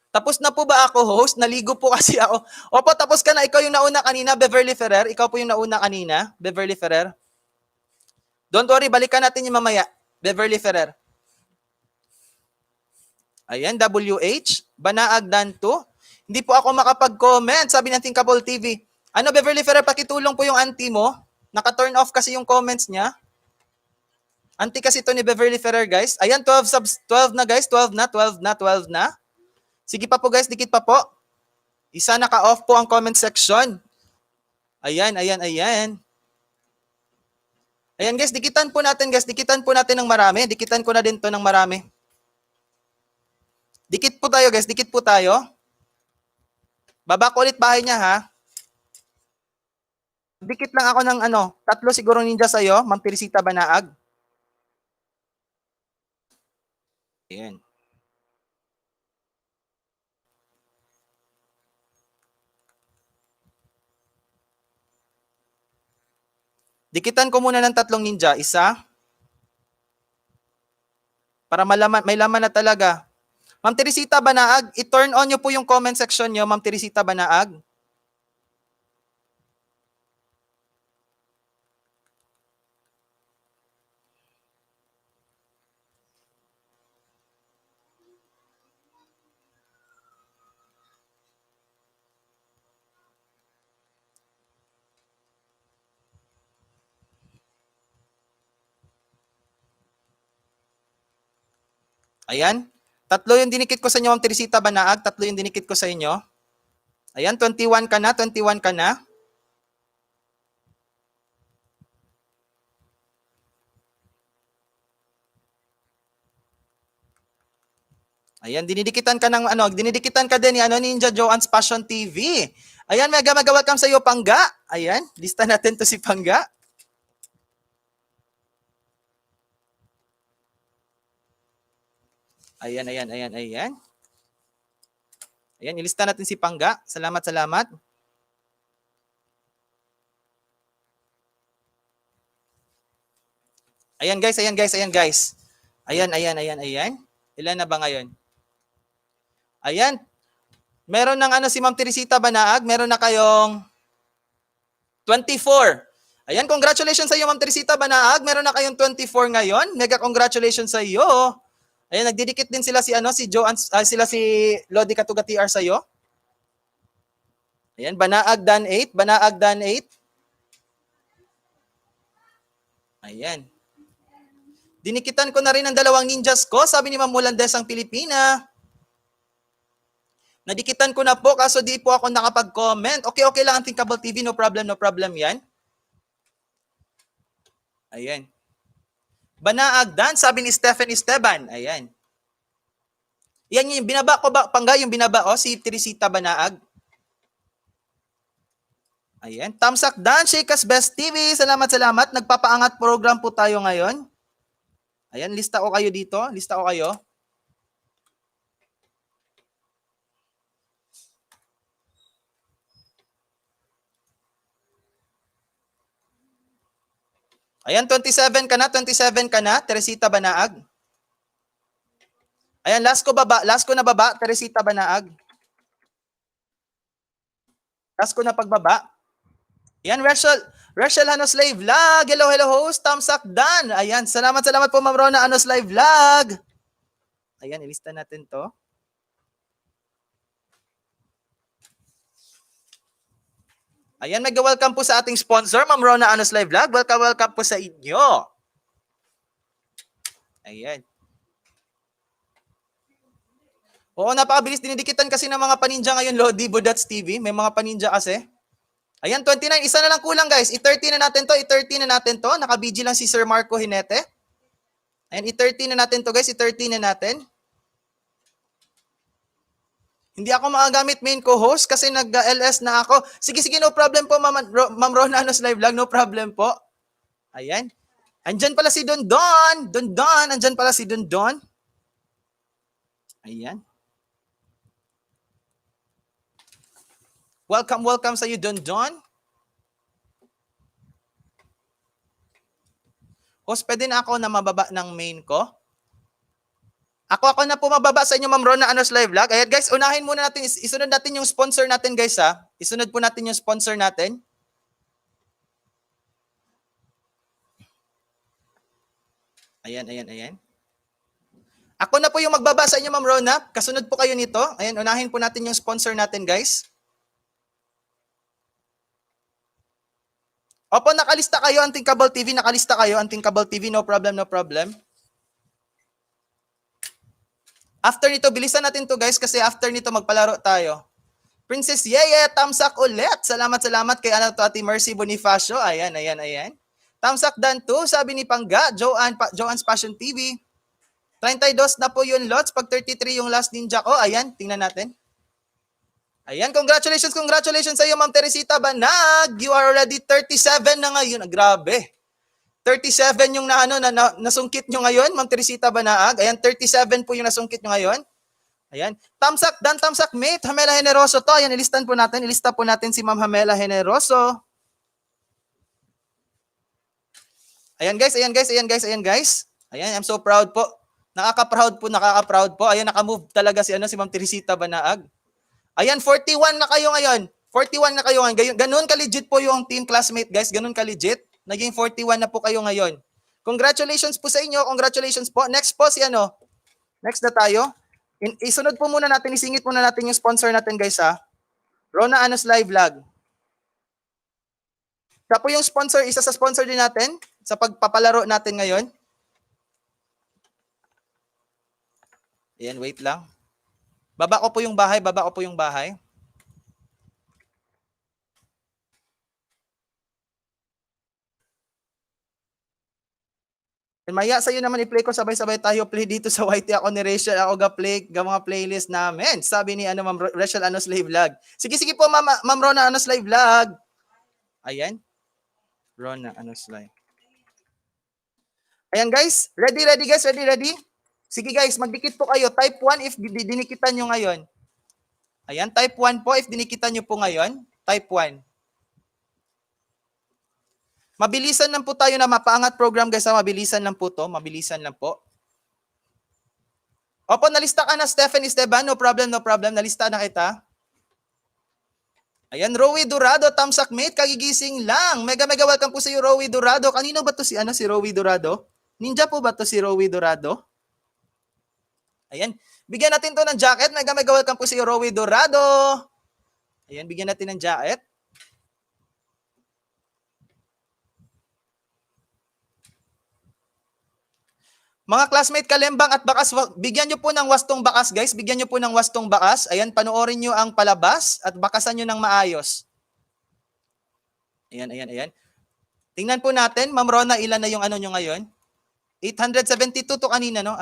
Tapos na po ba ako, host? Naligo po kasi ako. Opo, tapos ka na. Ikaw yung nauna kanina, Beverly Ferrer. Ikaw po yung nauna kanina, Beverly Ferrer. Don't worry, balikan natin yung mamaya, Beverly Ferrer. Ayan, WH. Banaag Dan 2. Hindi po ako makapag-comment, sabi ng Thinkable TV. Ano, Beverly Ferrer, pakitulong po yung auntie mo. Naka-turn off kasi yung comments niya. Auntie kasi to ni Beverly Ferrer, guys. Ayan, 12 na, guys. 12 na. Sige pa po, guys. Dikit pa po. Isa naka-off po ang comment section. Ayan. Ayan guys, dikitan po natin ng marami. Dikitan ko na din to ng marami. Dikit po tayo guys, Baba ko ulit bahay niya ha. Dikit lang ako ng 3 siguro ninja sa'yo, Ma'am Teresita Banaag. Ayan. Dikitan ko muna ng 3 ninja. Isa. Para may laman na talaga. Ma'am Teresita Banaag, i-turn on nyo po yung comment section nyo, Ma'am Teresita Banaag. Ayan. 3 yung dinikit ko sa inyo, Ma'am Teresita Banaag. 3 yung dinikit ko sa inyo. Ayan, 21 ka na. Ayan, dinidikitan ka din ni Ninja Joan's Passion TV. Ayan, mega welcome sa iyo, Pangga. Ayan, lista natin to si Pangga. Ayan. Ayan, ilista natin si Pangga. Salamat. Ayan guys. Ayan. Ilan na ba ngayon? Ayan. Meron ng si Ma'am Teresita Banaag, meron na kayong 24. Ayan, congratulations sa iyo Ma'am Teresita Banaag. Meron na kayong 24 ngayon. Mega congratulations sa iyo. Ayan, nagdidikit din sila si Joanne, sila si Lodi Katuga TR sa iyo. Ayan, Banaag Dan 8. Ayan. Dinikitan ko na rin ang 2 ninjas ko, sabi ni Ma'am Mulandesang Pilipina. Nadikitan ko na po kaso di po ako nakapag-comment. Okay lang ang Thinkable TV, no problem yan. Ayan. Banaag Dan, sabi ni Stephen Esteban. Ayan. Yan yung binaba ko ba, Pangga, yung binaba si Teresita Banaag. Ayan. Tamsak Dan, Shakas Best TV. Salamat. Nagpapaangat program po tayo ngayon. Ayan, lista ko kayo dito. Ayan, 27 ka na, 27 ka na, Teresita Banaag. Ayan, last ko na baba, Teresita Banaag. Last ko na pagbaba. Ayan, Rachel Anos Live Vlog. Hello, host. Thumbs up, done. Ayan, salamat po, Ma'am Rona Anos Live Vlog. Ayan, ilista natin to. Ayan, welcome po sa ating sponsor, Ma'am Rona Anos Live Vlog. Welcome po sa inyo. Ayan. Oo, napakabilis. Dinidikitan kasi ng mga paninja ngayon, Lodi Budats TV. May mga paninja kasi. Ayan, 29. Isa na lang kulang, guys. I-30 na natin to. Naka-BG lang si Sir Marco Hinete. Ayan, i-30 na natin to, guys. I-30 na natin. Hindi ako makagamit main co-host kasi nag-LS na ako. Sige, no problem po, Ma'am Rona Anos Live Vlog. No problem po. Ayan. Andyan pala si Don. Andyan pala si Don. Ayan. Welcome sa iyo, Don. Host, pwede na ako na mababa ng main ko? Ako na po mababa sa inyo, Ma'am Rona Anos Live Vlog. Ayan, guys, unahin muna natin, isunod natin yung sponsor natin, guys, ha? Isunod po natin yung sponsor natin. Ayan. Ako na po yung magbaba sa inyo, Ma'am Rona. Kasunod po kayo nito. Ayan, unahin po natin yung sponsor natin, guys. Opo, nakalista kayo, Unthinkable TV. Unthinkable TV. No problem. After nito, bilisan natin to, guys, kasi after nito magpalaro tayo. Princess Yeye, thumbs up ulit. Salamat kay Ate Mercy Bonifacio. Ayan. Thumbs up dan to, sabi ni Pangga, Joanne's Passion TV. 32 na po yun, lots. Pag 33 yung last ninja ko. Ayan, tingnan natin. Ayan, congratulations sa iyo, Ma'am Teresita Banag. You are already 37 na ngayon. Grabe. 37 yung nasungkit nyo ngayon, Ma'am Teresita Banag. Ayan, 37 po yung nasungkit nyo ngayon. Ayan. Thumbs up, mate. Hamela Generoso to. Ayan, ilista po natin si Ma'am Hamela Generoso. Ayan, guys. Ayan, I'm so proud po. Nakaka-proud po. Ayan, naka-move talaga si Ma'am Teresita Banag. Ayan, 41 na kayo ngayon. Ganun ka-legit po yung team classmate, guys. Ganun ka-legit. Naging 41 na po kayo ngayon. Congratulations po sa inyo. Congratulations po. Next po si Next na tayo. Isunod po muna natin, isingit muna natin yung sponsor natin, guys, ha. Rona Anos Live Vlog. Siya po yung sponsor, isa sa sponsor din natin sa pagpapalaro natin ngayon. Ayan, wait lang. Baba ko po yung bahay. Maya sa'yo naman i-play ko, sabay-sabay tayo play dito sa YT ako ni Rachel. Ako ga-play mga playlist namin. Sabi ni Ma'am Rachel Anos Live Vlog. Sige po, Ma'am Rona Anos Live Vlog. Ayan. Rona Anos Live. Ayan, guys. Ready, guys? Ready? Sige, guys. Magdikit po kayo. Type 1 if dinikitan nyo ngayon. Ayan, type 1 po if dinikitan nyo po ngayon. Type 1. Mabilisan lang po tayo na mapaangat program, guys. Mabilisan lang po to. Opo, nalista ka na, Stephen Esteban. No problem. Nalista na kita. Ayan, Rowie Dorado, thumbs up, mate. Kagigising lang. Mega welcome po sa iyo, Rowie Dorado. Kanino ba to si Rowie Dorado? Ninja po ba to si Rowie Dorado? Ayan. Bigyan natin to ng jacket. Mega welcome po sa iyo, Rowie Dorado. Ayan, bigyan natin ng jacket. Mga classmate Kalembang at Bakas, bigyan nyo po ng wastong bakas, guys. Ayan, panoorin nyo ang palabas at bakasan nyo ng maayos. Ayan. Tingnan po natin, Ma'am Rona, ilan na yung nyo ngayon? 872 to kanina, no?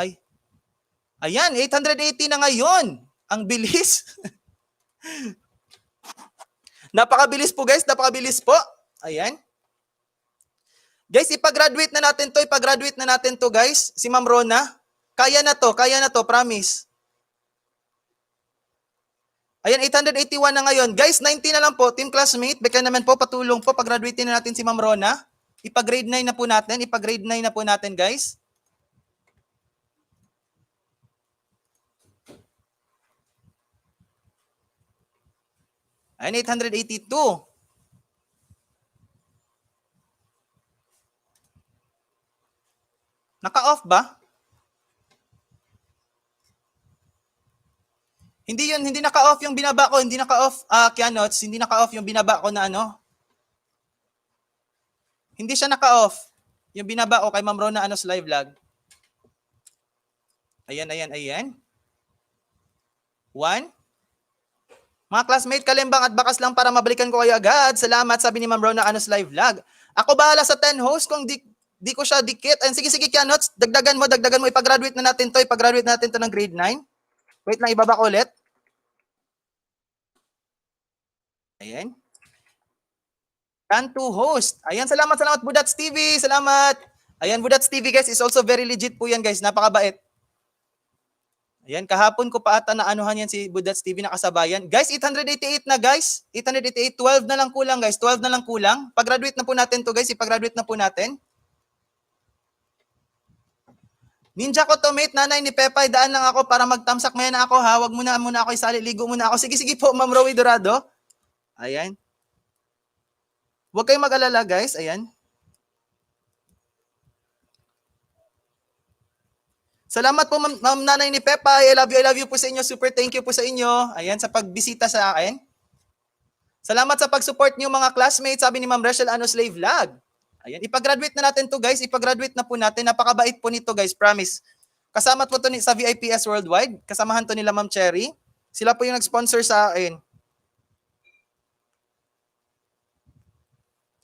Ayan, 880 na ngayon. Ang bilis. Napakabilis po, guys. Ayan. Guys, ipagraduate na natin to, guys. Si Ma'am Rona. Kaya na to, promise. Ayan, 881 na ngayon. Guys, 90 na lang po. Team classmate, baka naman po, patulong po. Pag-graduate na natin si Ma'am Rona. Ipa-grade 9 na po natin. Ipa-grade 9 na po natin, guys. Ayan, 882. Naka-off ba? Hindi yun, hindi naka-off yung binaba ko, hindi naka-off, Kianots, hindi naka-off yung binaba ko na ano. Hindi siya naka-off. Yung binaba ko kay Ma'am Rona Anos live vlog. Ayan, ayan, ayan. 1. Mga classmate, kalimbang at bakas lang para mabalikan ko kayo agad. Salamat, sabi ni Ma'am Rona Anos live vlog. Ako bahala sa 10 host kung di ko siya dikit. And sige, Kianots, dagdagan mo. Ipagraduate na natin to. Ipagraduate natin to ng grade 9. Wait lang, ibaba ko ulit. Ayan. And to host. Ayan, salamat Budats TV. Salamat. Ayan, Budats TV guys is also very legit po yan guys. Napakabait. Ayan, kahapon ko pa ata na anuhan yan si Budats TV na kasabayan. Guys, 888 na guys. 888, 12 na lang kulang guys. 12 na lang kulang. Pag-graduate na po natin to guys. Ipag-graduate na po natin. Ninja ko to mate, nanay ni Pepay, daan lang ako para magtamsak maya na ako ha. Wag muna ako isali, ligo muna ako. Sige po, Ma'am Rowie Dorado. Ayan. Huwag kayong mag-alala guys. Ayan. Salamat po Ma'am Nanay ni Pepay. I love you po sa inyo. Super thank you po sa inyo. Ayan, sa pagbisita sa akin. Salamat sa pag-support niyo mga classmates, sabi ni Ma'am Rachel Anos Slave Vlog. Ayan, ipagraduate na natin to guys. Ipagraduate na po natin. Napakabait po nito guys, promise. Kasama po to sa VIPS Worldwide. Kasamahan to nila Ma'am Cherry. Sila po yung nag-sponsor sa akin.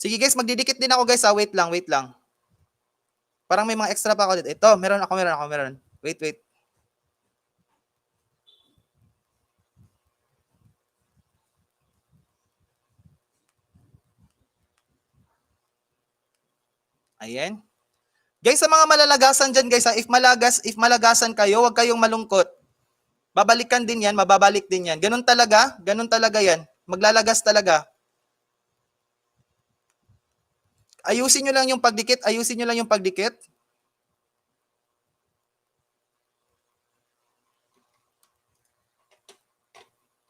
Sige guys, magdidikit din ako guys ha. Wait lang. Parang may mga extra pa ako dito. Ito, meron ako. Wait. Ayan. Guys, sa mga malalagasan dyan guys, if malagasan kayo, huwag kayong malungkot. Babalikan din yan, mababalik din yan. Ganun talaga yan. Maglalagas talaga. Ayusin nyo lang yung pagdikit.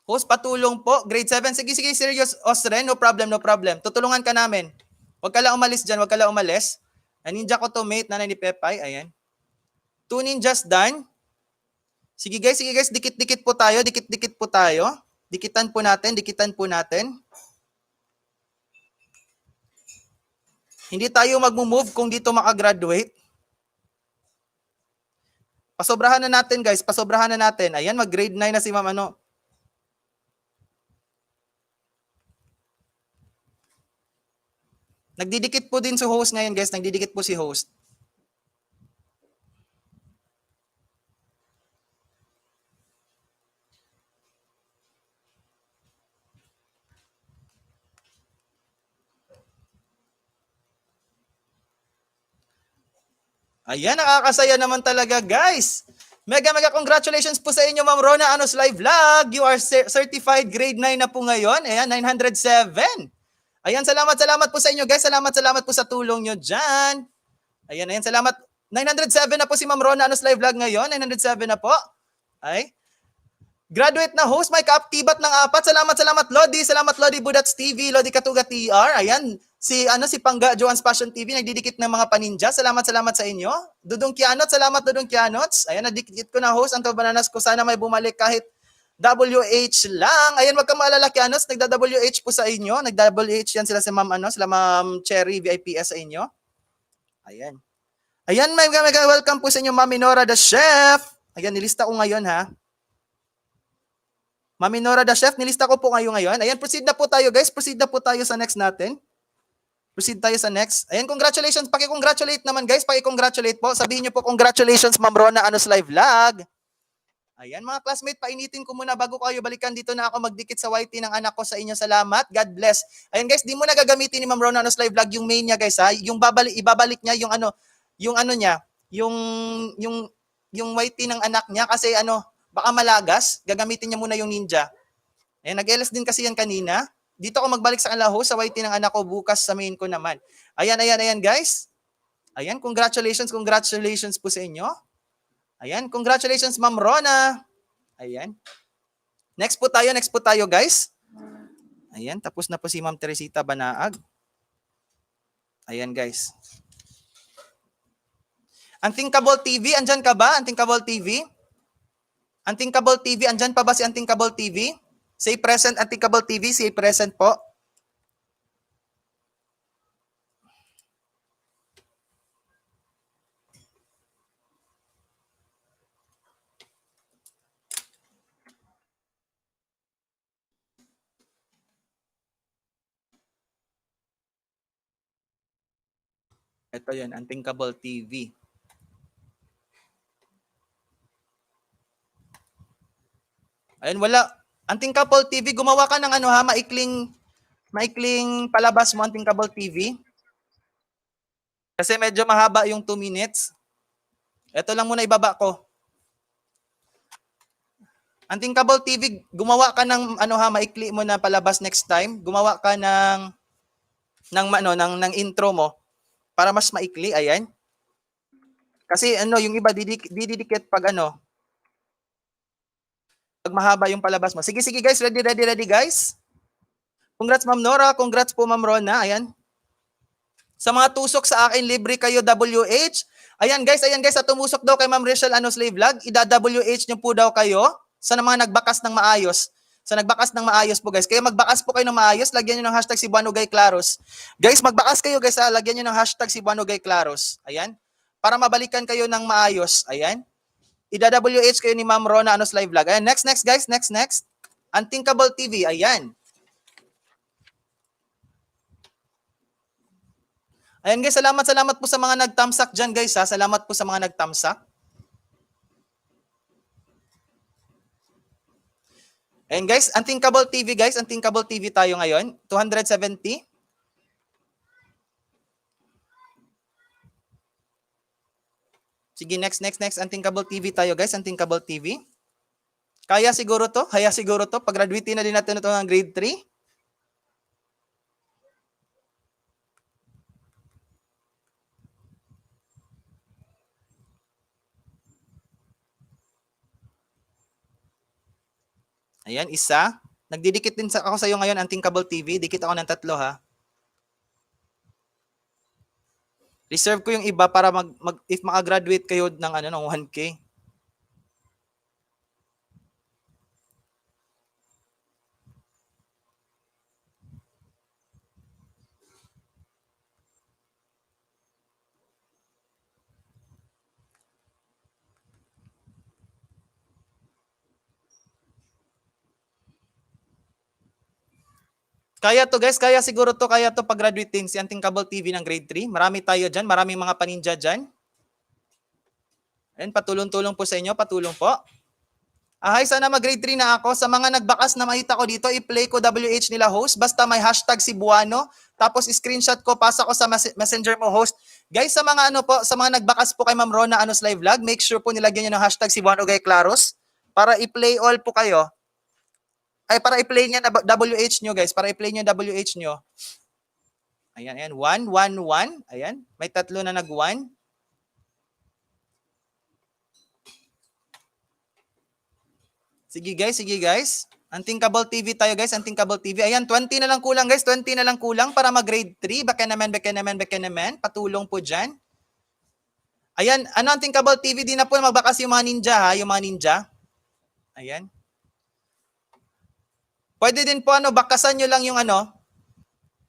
Host, patulong po. Grade 7. Sige, serious, Osren. No problem. Tutulungan ka namin. Huwag ka lang umalis dyan. Ninja ko to, mate. Nanay ni Pepay. Ayan. 2 ninjas done. Sige guys. Dikit-dikit po tayo. Dikitan po natin. Hindi tayo mag-move kung dito makagraduate. Pasobrahan na natin guys. Ayan, mag-grade 9 na si Ma'am ano. Nagdidikit po din si host ngayon guys. Nagdidikit po si host. Ayan, nakakasaya naman talaga guys. Mega congratulations po sa inyo Ma'am Rona Anos Live Vlog. You are certified grade 9 na po ngayon. Ayan, 907. Ayan, salamat po sa inyo guys. Salamat po sa tulong nyo dyan. Ayan, salamat. 907 na po si Ma'am Rona Anos Live Vlog ngayon. 907 na po. Ay. Graduate na host, may kaaktibat ng 4. Salamat Lodi. Salamat Lodi Budats TV, Lodi Katuga TR. Ayan, si Pangga Joan's Passion TV nagdidikit ng mga paninja. Salamat sa inyo. Dudong Kianots, salamat Dudong Kianots. Ayan, nadikit ko na host ang Bananas ko. Sana may bumalik kahit WH lang. Ayan, wag kang maalala Kianots, nagda-WH po sa inyo. Nag-WH yan sila sila Ma'am Cherry VIPS sa inyo. Ayan. Ayan, mega welcome po sa inyo Ma'am Nora the Chef. Ayan, nilista ko ngayon ha. Ma'am Nora the Chef, nilista ko po ngayon. Ayan, proceed na po tayo guys. Proceed na po tayo sa next natin. Proceed tayo sa next. Ayan, congratulations. Paki-congratulate naman guys. Paki-congratulate po. Sabihin niyo po congratulations Ma'am Rona Anos Live Vlog. Ayan mga classmate, painitin ko muna bago kayo balikan. Dito na ako magdikit sa YT ng anak ko sa inyo. Salamat. God bless. Ayan guys, di mo na gagamitin ni Ma'am Rona Anos Live Vlog yung main niya guys ha. Yung ibabalik niya yung yung YT ng anak niya kasi baka malagas. Gagamitin niya muna yung ninja. Ayan, nag-LS din kasi yan kanina. dito ako magbalik sa kanila host sa YT ng anak ko bukas sa main ko naman. Ayan guys. Ayan, congratulations po sa inyo. Ayan, congratulations Ma'am Rona. Ayan. Next po tayo guys. Ayan, tapos na po si Ma'am Teresita Banaag. Ayan guys. Unthinkable TV, andyan ka ba? Unthinkable TV? Unthinkable TV, andyan pa ba si Unthinkable TV? Say present, Unthinkable TV, say present po. Ito yun, Unthinkable TV. Ayun, wala. Unthinkable TV, gumawa ka ng ano ha, maikling palabas mo, Unthinkable TV. Kasi medyo mahaba yung 2 minutes. Ito lang muna ibaba ko. Unthinkable TV, gumawa ka ng ano ha, maikli mo na palabas next time. Gumawa ka ng intro mo para mas maikli, ayan. Kasi ano, yung iba didikit pag ano, pag mahaba yung palabas mo. Sige guys, ready guys. Congrats Ma'am Nora, congrats po Ma'am Rona, ayan. Sa mga tusok sa akin, libre kayo WH. Ayan guys, sa tumusok daw kay Ma'am Rachel Slave Vlog, ida-WH niyo po daw kayo sa mga nagbakas ng maayos. Sa nagbakas ng maayos po guys. Kaya magbakas po kayo ng maayos, lagyan niyo ng hashtag si Buanogay Claros. Guys, magbakas kayo guys, lagyan niyo ng hashtag si Buanogay Claros. Ayan. Para mabalikan kayo ng maayos. Ayan. Ida-WH kayo ni Ma'am Rona Slave Vlog. Ayan, next guys, next. Unthinkable TV, ayan. Ayan guys, salamat po sa mga nagtamsak dyan guys ha. Salamat po sa mga nagtamsak. Ayan guys, Unthinkable TV guys, Unthinkable TV tayo ngayon. 270. Sige, next. Unthinkable TV tayo guys, Unthinkable TV. Kaya siguro to, pag-graduate na din natin ito ng grade 3. Ayan, isa. Nagdidikit din ako sa iyo ngayon, Unthinkable TV. Dikit ako ng 3 ha. Reserve ko yung iba para if maka-graduate kayo ng 1K. Kaya to guys, kaya to pag-graduate din si Unthinkable TV ng grade 3. Marami tayo dyan, maraming mga paninja dyan. Ayan, patulong-tulong po sa inyo, patulong po. Ahay, sana mag-grade 3 na ako. Sa mga nagbakas na makita ko dito, i-play ko WH nila host. Basta may hashtag si Buano. Tapos screenshot ko, pasa ko sa messenger mo host. Guys, sa mga sa mga nagbakas po kay Ma'am Rona Live Vlog, make sure po nilagyan nyo ng hashtag si Buanogay Claros para i-play all po kayo. Ay, para i-play niya na WH nyo guys. Para i-play nyo WH nyo. Ayan. 1, 1, 1. Ayan. May 3 na nag-1. Sige guys. Unthinkable TV tayo guys. Unthinkable TV. Ayan, 20 na lang kulang guys. 20 na lang kulang para mag-grade 3. Baka naman. Patulong po dyan. Ayan, Unthinkable TV din na po magbakas yung mga ninja ha. Yung mga ninja. Ayan. Pwede din po bakasan nyo lang yung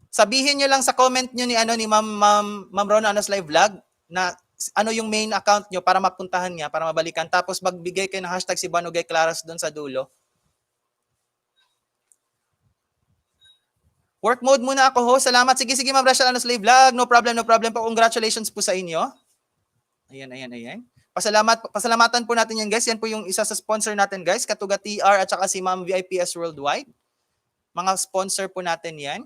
sabihin nyo lang sa comment nyo ni Ma'am Rona Live Vlog na yung main account nyo para mapuntahan niya, para mabalikan. Tapos magbigay kayo ng hashtag si Buanogay Claros doon sa dulo. Work mode muna ako ho. Salamat. Sige Ma'am Rachel Slave Vlog. No problem po. Congratulations po sa inyo. Ayan. Pasalamatan po natin yan guys. Yan po yung isa sa sponsor natin guys. Katuga TR at saka si Ma'am VIPS Worldwide. Mga sponsor po natin yan.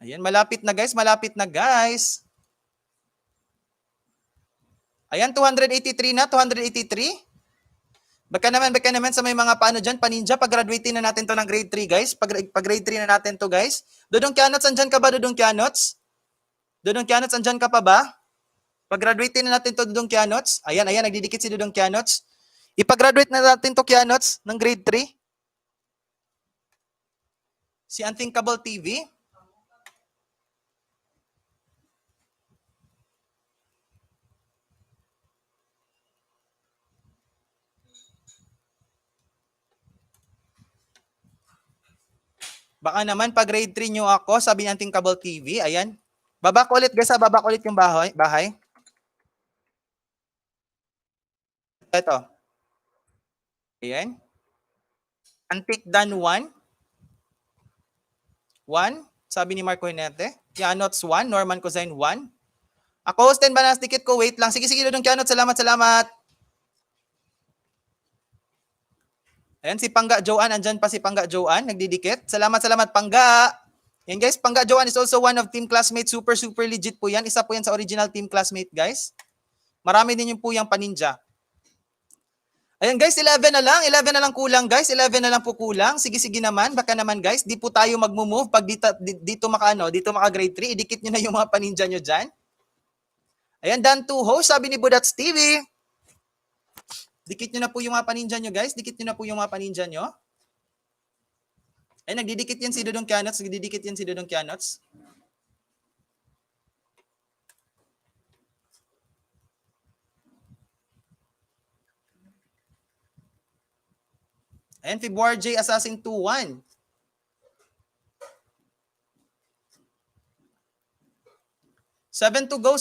Ayan, malapit na guys. Ayan, 283 na. 283. Baka naman sa may mga paano dyan, paninja, pag-graduating na natin to ng grade 3, guys. Pag grade 3 na natin to, guys. Dodong Kianots, andyan ka ba, Dodong Kianots? Dodong Kianots, andyan ka pa ba? Pag-graduating na natin to, Dodong Kianots. Ayan, nagdidikit si Dodong Kianots. Ipag-graduate na natin to, Kianots, ng grade 3. Si Unthinkable TV. Baka naman pag grade 3 nyo ako, sabi ni Unthinkable TV, ayan. Baba ko ulit, guys, baba ko ulit yung bahay. Ito. Ayan. Antique Dan 1. 1. Sabi ni Marco Hinete. Kianots 1. Norman Cosine 1. Ako, host and balance ticket ko. Wait lang. Sige, Dodong Kianots. Salamat. Ayan, si Pangga Joanne. Andyan pa si Pangga Joanne. Nagdidikit. Salamat, Pangga. Yan, guys. Pangga Joanne is also one of team classmate. Super legit po yan. Isa po yan sa original team classmate, guys. Marami din yung po yung paninja. Ayan, guys. 11 na lang. 11 na lang kulang, guys. 11 na lang po kulang. Sige naman. Baka naman, guys. Di po tayo mag-move. Pag dito maka grade 3, idikit nyo na yung mga paninja nyo dyan. Ayan, Dan 2 host. Sabi ni Budats TV. Dikit nyo na po yung mga paninja nyo, guys. Dikit nyo na po yung mga paninja nyo. Ay, nagdidikit yan si Dodong Kianots. Ayan, February J Assassin 2-1. Seven to go.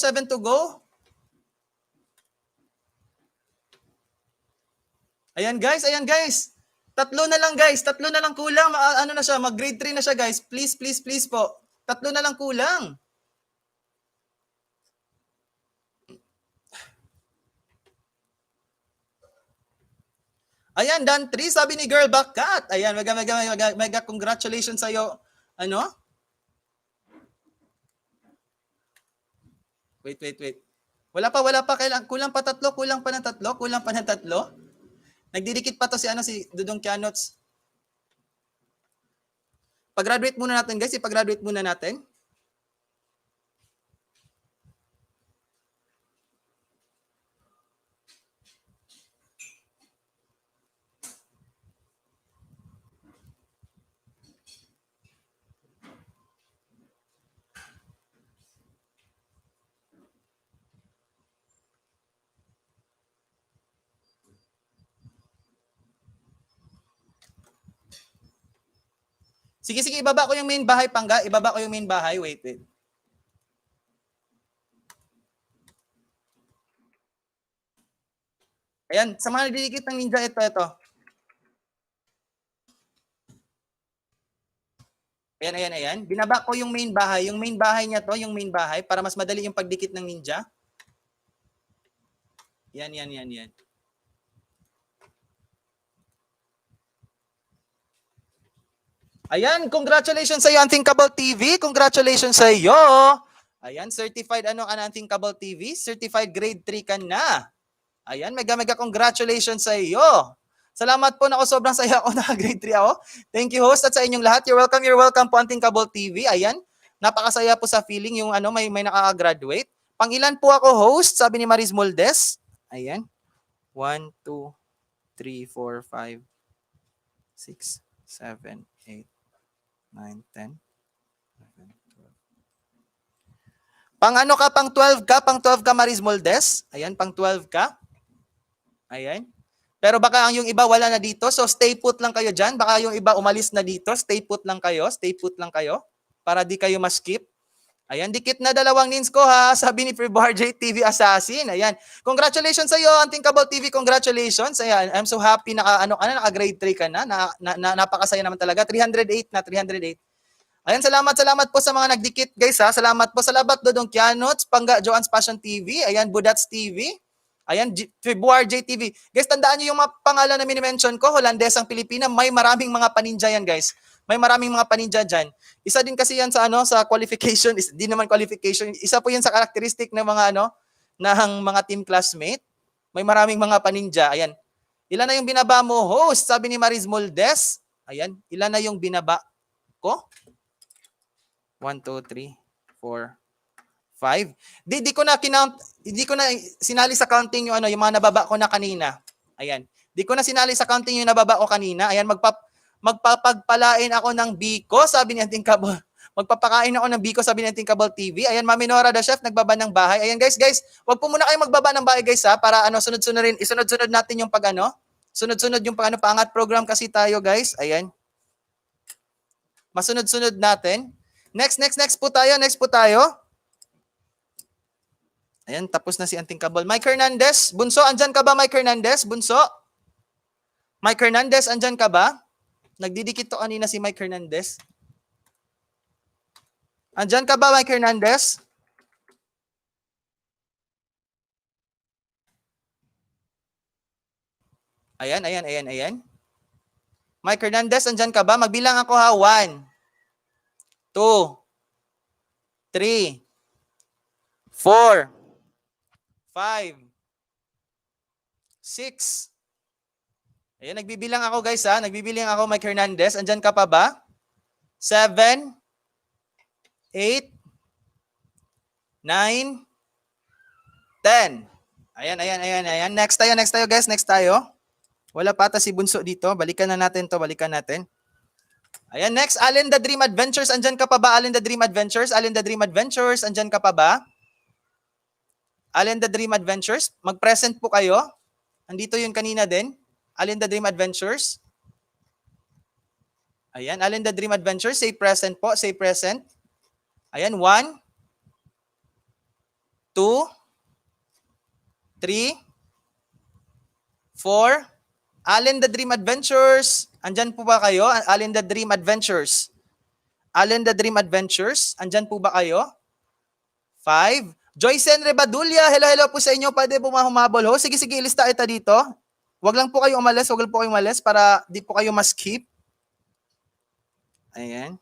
Ayan guys. Tatlo na lang kulang. Ano na siya, mag-grade 3 na siya, guys. Please po. Tatlo na lang kulang. Ayan, Dan 3, sabi ni Girl Backcat. Ayan, mega congratulations sa'yo. Ano? Wait. Wala pa. Kulang pa ng tatlo. Nagdidikit pa to si Dodong Kianots. Pag-graduate muna natin, guys. Ipag-graduate muna natin. Sige, ibaba ko yung main bahay, Pangga. Wait. Ayan, sa mga nagdidikit ng ninja, ito. Ayan. Binaba ko yung main bahay. Yung main bahay niya to, para mas madali yung pagdikit ng ninja. Yan. Ayan, congratulations sa iyo, Unthinkable TV. Congratulations sa iyo. Ayan, certified Unthinkable TV? Certified grade 3 ka na. Ayan, mega congratulations sa iyo. Salamat po, sobrang saya ako na grade 3 ako. Thank you, host, at sa inyong lahat. You're welcome po, Unthinkable TV. Ayan, napakasaya po sa feeling yung may nakaka-graduate. Pangilan po ako, host, sabi ni Maris Moldes. Ayan. 1, 2, 3, 4, 5, 6, 7, 8, 9, 10, 11, 12. Pang 12 ka, Maris Moldes. Ayan, pang 12 ka. Ayan. Pero baka yung iba wala na dito, so stay put lang kayo dyan. Baka yung iba umalis na dito, stay put lang kayo. Para di kayo ma-skip. Ayan, dikit na 2 nins ko, ha, sabi ni February J TV Assassin. Ayan, congratulations sa iyo, Unthinkable TV, congratulations. Ayan, I'm so happy naka-grade 3 ka na. Napakasaya naman talaga. 308 na. Ayan, salamat po sa mga nagdikit, guys, ha. Salamat po. Salamat Dodong Kianots, Pangga Joanne's Passion TV, ayan, Budats TV. Ayan, February J TV. Guys, tandaan niyo yung mga pangalan na mini-mention ko, Holandesang Pilipina, may maraming mga paninja yan, guys. May maraming mga paninja dyan. Isa din kasi yan sa sa qualification, di naman qualification. Isa po yan sa karakteristik ng mga ng mga team classmate. May maraming mga paninja. Ayan. Ilan na yung binaba mo, host? Sabi ni Mariz Moldes. Ayan, ilan na yung binaba ko? 1, 2, 3, 4, 5. Di ko na kinount, hindi ko na sinali sa counting yung yung mga nababa ko na kanina. Ayan. Di ko na sinali sa counting yung nababa ko kanina. Ayan, magpapagpalain ako ng biko, sabi ni Anting Kabal. Magpapakain ako ng biko, sabi ni Anting Kabal TV. Ayan, Mami Nora the chef, nagbaba ng bahay. Ayan guys, wag po muna kayo magbaba ng bahay guys ha, para isunod-sunod natin yung sunod-sunod yung paangat program kasi tayo guys. Ayan. Masunod-sunod natin. Next po tayo. Ayan, tapos na si Anting Kabal. Mike Hernandez, Bunso, andyan ka ba Mike Hernandez? Bunso? Mike Hernandez, andyan ka ba? Nagdidikit to kanina si Mike Hernandez. Andyan ka ba Mike Hernandez? Ayan. Mike Hernandez, andyan ka ba? Magbilang ako ha. 1, 2, 3, 4, 5, 6. Ayan, nagbibilang ako guys ha. Nagbibilang ako Mike Hernandez. Andyan ka pa ba? 7, 8, 9, 10. Ayan. Next tayo guys. Wala pa ata si Bunso dito. Balikan natin. Ayan, next, Allen the Dream Adventures. Andyan ka pa ba, Allen the Dream Adventures? Andyan ka pa ba? Allen the Dream Adventures, mag-present po kayo. Andito yun kanina din. Allen the Dream Adventures. Ayan, Allen the Dream Adventures, say present po, say present. Ayan, 1, 2, 3, 4. Allen the Dream Adventures, andyan po ba kayo? Allen the Dream Adventures. Andyan po ba kayo? 5. Joycen Rebadulia, hello po sa inyo. Pwede po humabol ho. Sige, ilista kita dito. Wag lang po kayo umalis para di po kayo ma-skip. Ayan,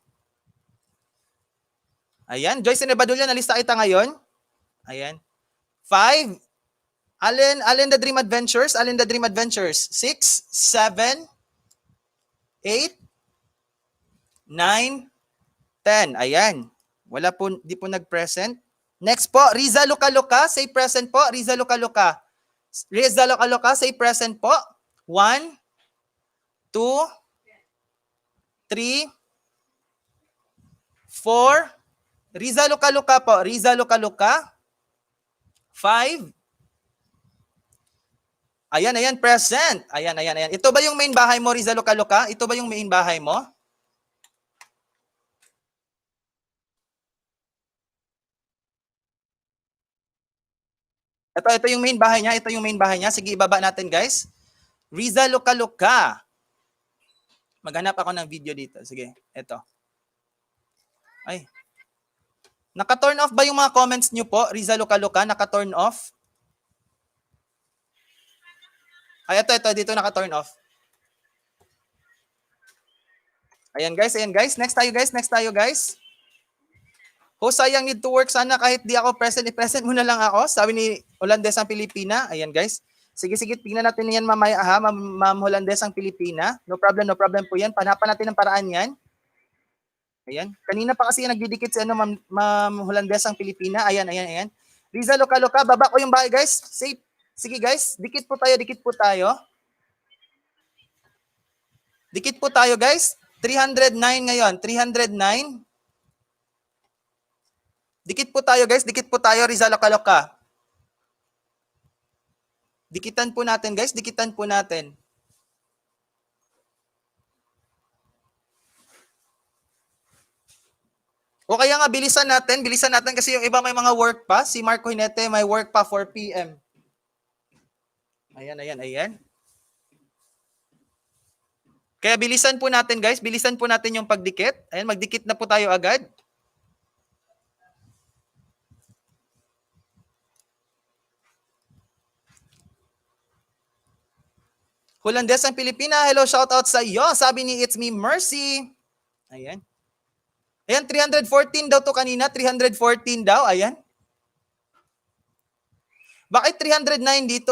Joycen Rebadulia, nalista kita ngayon. Ayan. 5. Allen the Dream Adventures. 6, 7, 8, 9, 10. Ayan. Wala po, di po nag-present. Next po, Riza Luka, say present po. Riza Luka, say present po. 1, 2, 3, 4. Riza Luka po. 5. Ayan, present. Ayan. Ito ba yung main bahay mo, Riza Luka? Ito ba yung main bahay mo? Ito yung main bahay niya. Sige, ibaba natin, guys. Riza Luka. Maghanap ako ng video dito. Sige, ito. Ay. Naka-turn off ba yung mga comments niyo po, Riza Luka? Naka-turn off? Ay, ito, dito naka-turn off. Ayan guys. Next tayo guys. Sayang, need to work sana kahit di ako present. I-present muna lang ako. Sabi ni Holandesang Pilipina. Ayan guys. Sige, tingnan natin yan mamaya ha. Ma'am Holandesang Pilipina. No problem po yan. Panapan natin ang paraan yan. Ayan. Kanina pa kasi nagdidikit si Ma'am Holandesang Pilipina. Ayan. Riza Luka, baba ko yung bahay guys. Safe. Sige guys, dikit po tayo. Dikit po tayo guys. 309 ngayon. 309. Dikit po tayo guys. Riza Luka. Dikitan po natin guys. O kaya nga bilisan natin kasi yung iba may mga work pa. Si Marco Hinete may work pa 4 PM. Ayan. Kaya bilisan po natin guys, yung pagdikit. Ayan, magdikit na po tayo agad. Holandesang Pilipina, hello, shout out sa iyo. Sabi ni It's Me Mercy. Ayan, 314 daw to kanina, 314 daw, ayan. Bakit 309 dito?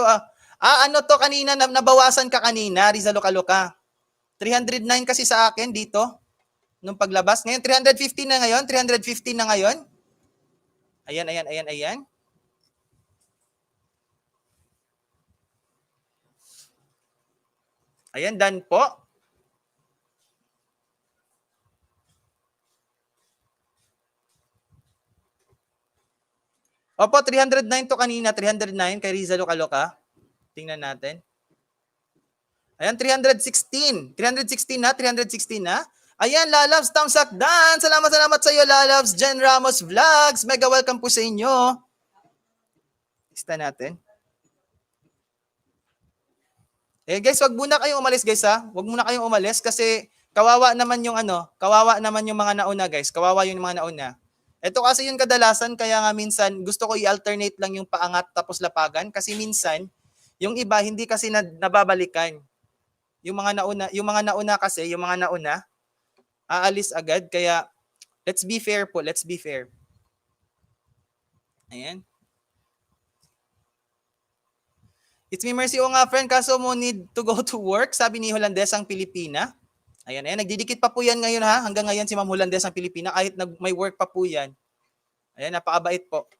Ano to kanina, nabawasan ka kanina, Riza Loka-Loka. 309 kasi sa akin dito, nung paglabas. Ngayon, 315 na ngayon, 315 na ngayon. Ayan, ayan, ayan, ayan. Ayan, done po. Opo, 309 to kanina, 309 kay Riza Loka-Loka. Tingnan natin. Ayan, 316. 316 na, 316 na. Ayan, Lalabs, thumbs up dan. Salamat, salamat sa iyo, Lalabs. Jen Ramos Vlogs. Mega welcome po sa inyo. Lista natin. Eh guys, wag muna kayong umalis guys ha. Wag muna kayong umalis kasi kawawa naman yung kawawa naman yung mga nauna guys. Kawawa yung mga nauna. Ito kasi yung kadalasan kaya nga minsan gusto ko i-alternate lang yung paangat tapos lapagan kasi minsan yung iba hindi kasi nababalikan. Yung mga nauna kasi, yung mga nauna aalis agad kaya let's be fair po, let's be fair. Ayan. It's me Mercy o nga friend, kaso mo need to go to work, sabi ni Holandesang Pilipina. Ayan, ayan, nagdidikit pa po yan ngayon ha, hanggang ngayon si Ma'am Holandesang Pilipina, kahit may work pa po yan. Ayan, napakabait po.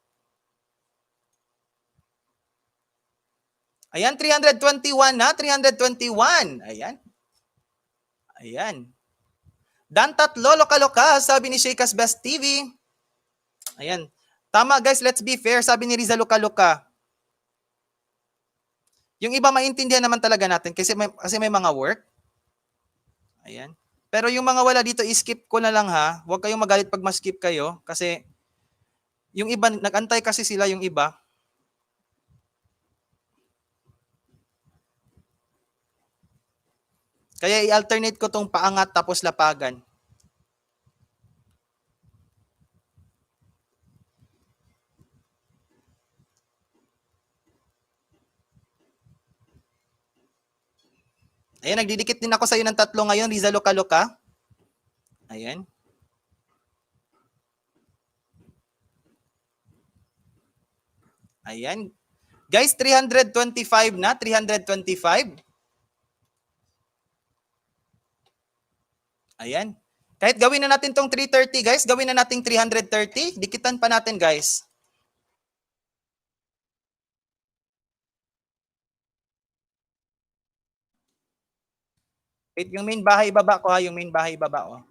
Ayan, 321 na, 321. Ayan. Ayan. Dan tatlo, Loka-Loka, sabi ni Sheika's Best TV. Ayan. Tama guys, let's be fair, sabi ni Riza Loka-Loka. Yung iba maintindihan naman talaga natin kasi may mga work. Ayan. Pero yung mga wala dito, i-skip ko na lang ha. Huwag kayong magalit pag ma-skip kayo kasi yung iba, nag-antay kasi sila yung iba. Kaya i-alternate ko tong paangat tapos lapagan. Ayan, nagdidikit din ako sa iyo ng tatlo ngayon, Riza Loka-Loka. Ayan. Ayan. Guys, 325 na, 325. Ayan. Kahit gawin na natin tong 330 guys, gawin na natin 330. Dikitan pa natin guys. Wait, yung main bahay baba ko ha, yung main bahay baba ko.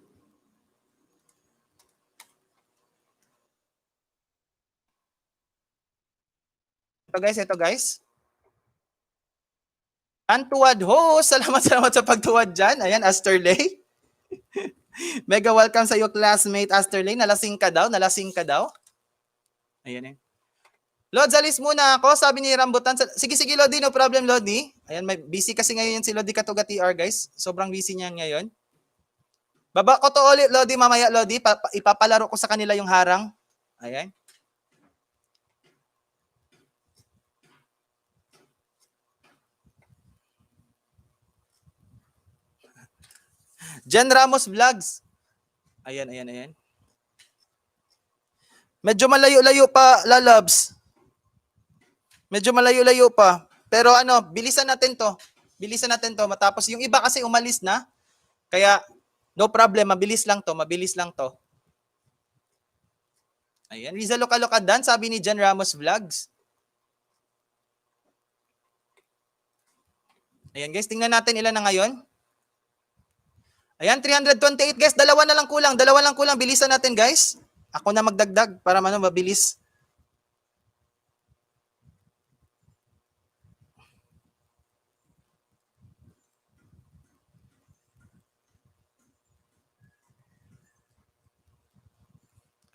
Ito guys. Antuwad host, salamat sa pagtuwad dyan. Ayan, Asterley. Mega welcome sa iyo, classmate Asterley. Nalasing ka daw. Ayan eh. Lod, alis muna ako. Sabi ni Rambutan. Sige, Lodi. No problem, Lodi. Ayan, may busy kasi ngayon si Lodi Katuga TR, guys. Sobrang busy niya ngayon. Baba ko to ulit, Lodi. Mamaya, Lodi. Ipapalaro ko sa kanila yung harang. Ayan. Jen Ramos Vlogs. Ayan. Medyo malayo-layo pa, Lalabs. Medyo malayo-layo pa. Pero bilisan natin to. Matapos yung iba kasi umalis na. Kaya no problem, mabilis lang to. Ayan, Riza Loka-Loka Dan, sabi ni Jen Ramos Vlogs. Ayan guys, tingnan natin ilan na ngayon. Ayan, 328 guys, dalawa lang kulang, bilisan natin guys. Ako na magdagdag para mabilis.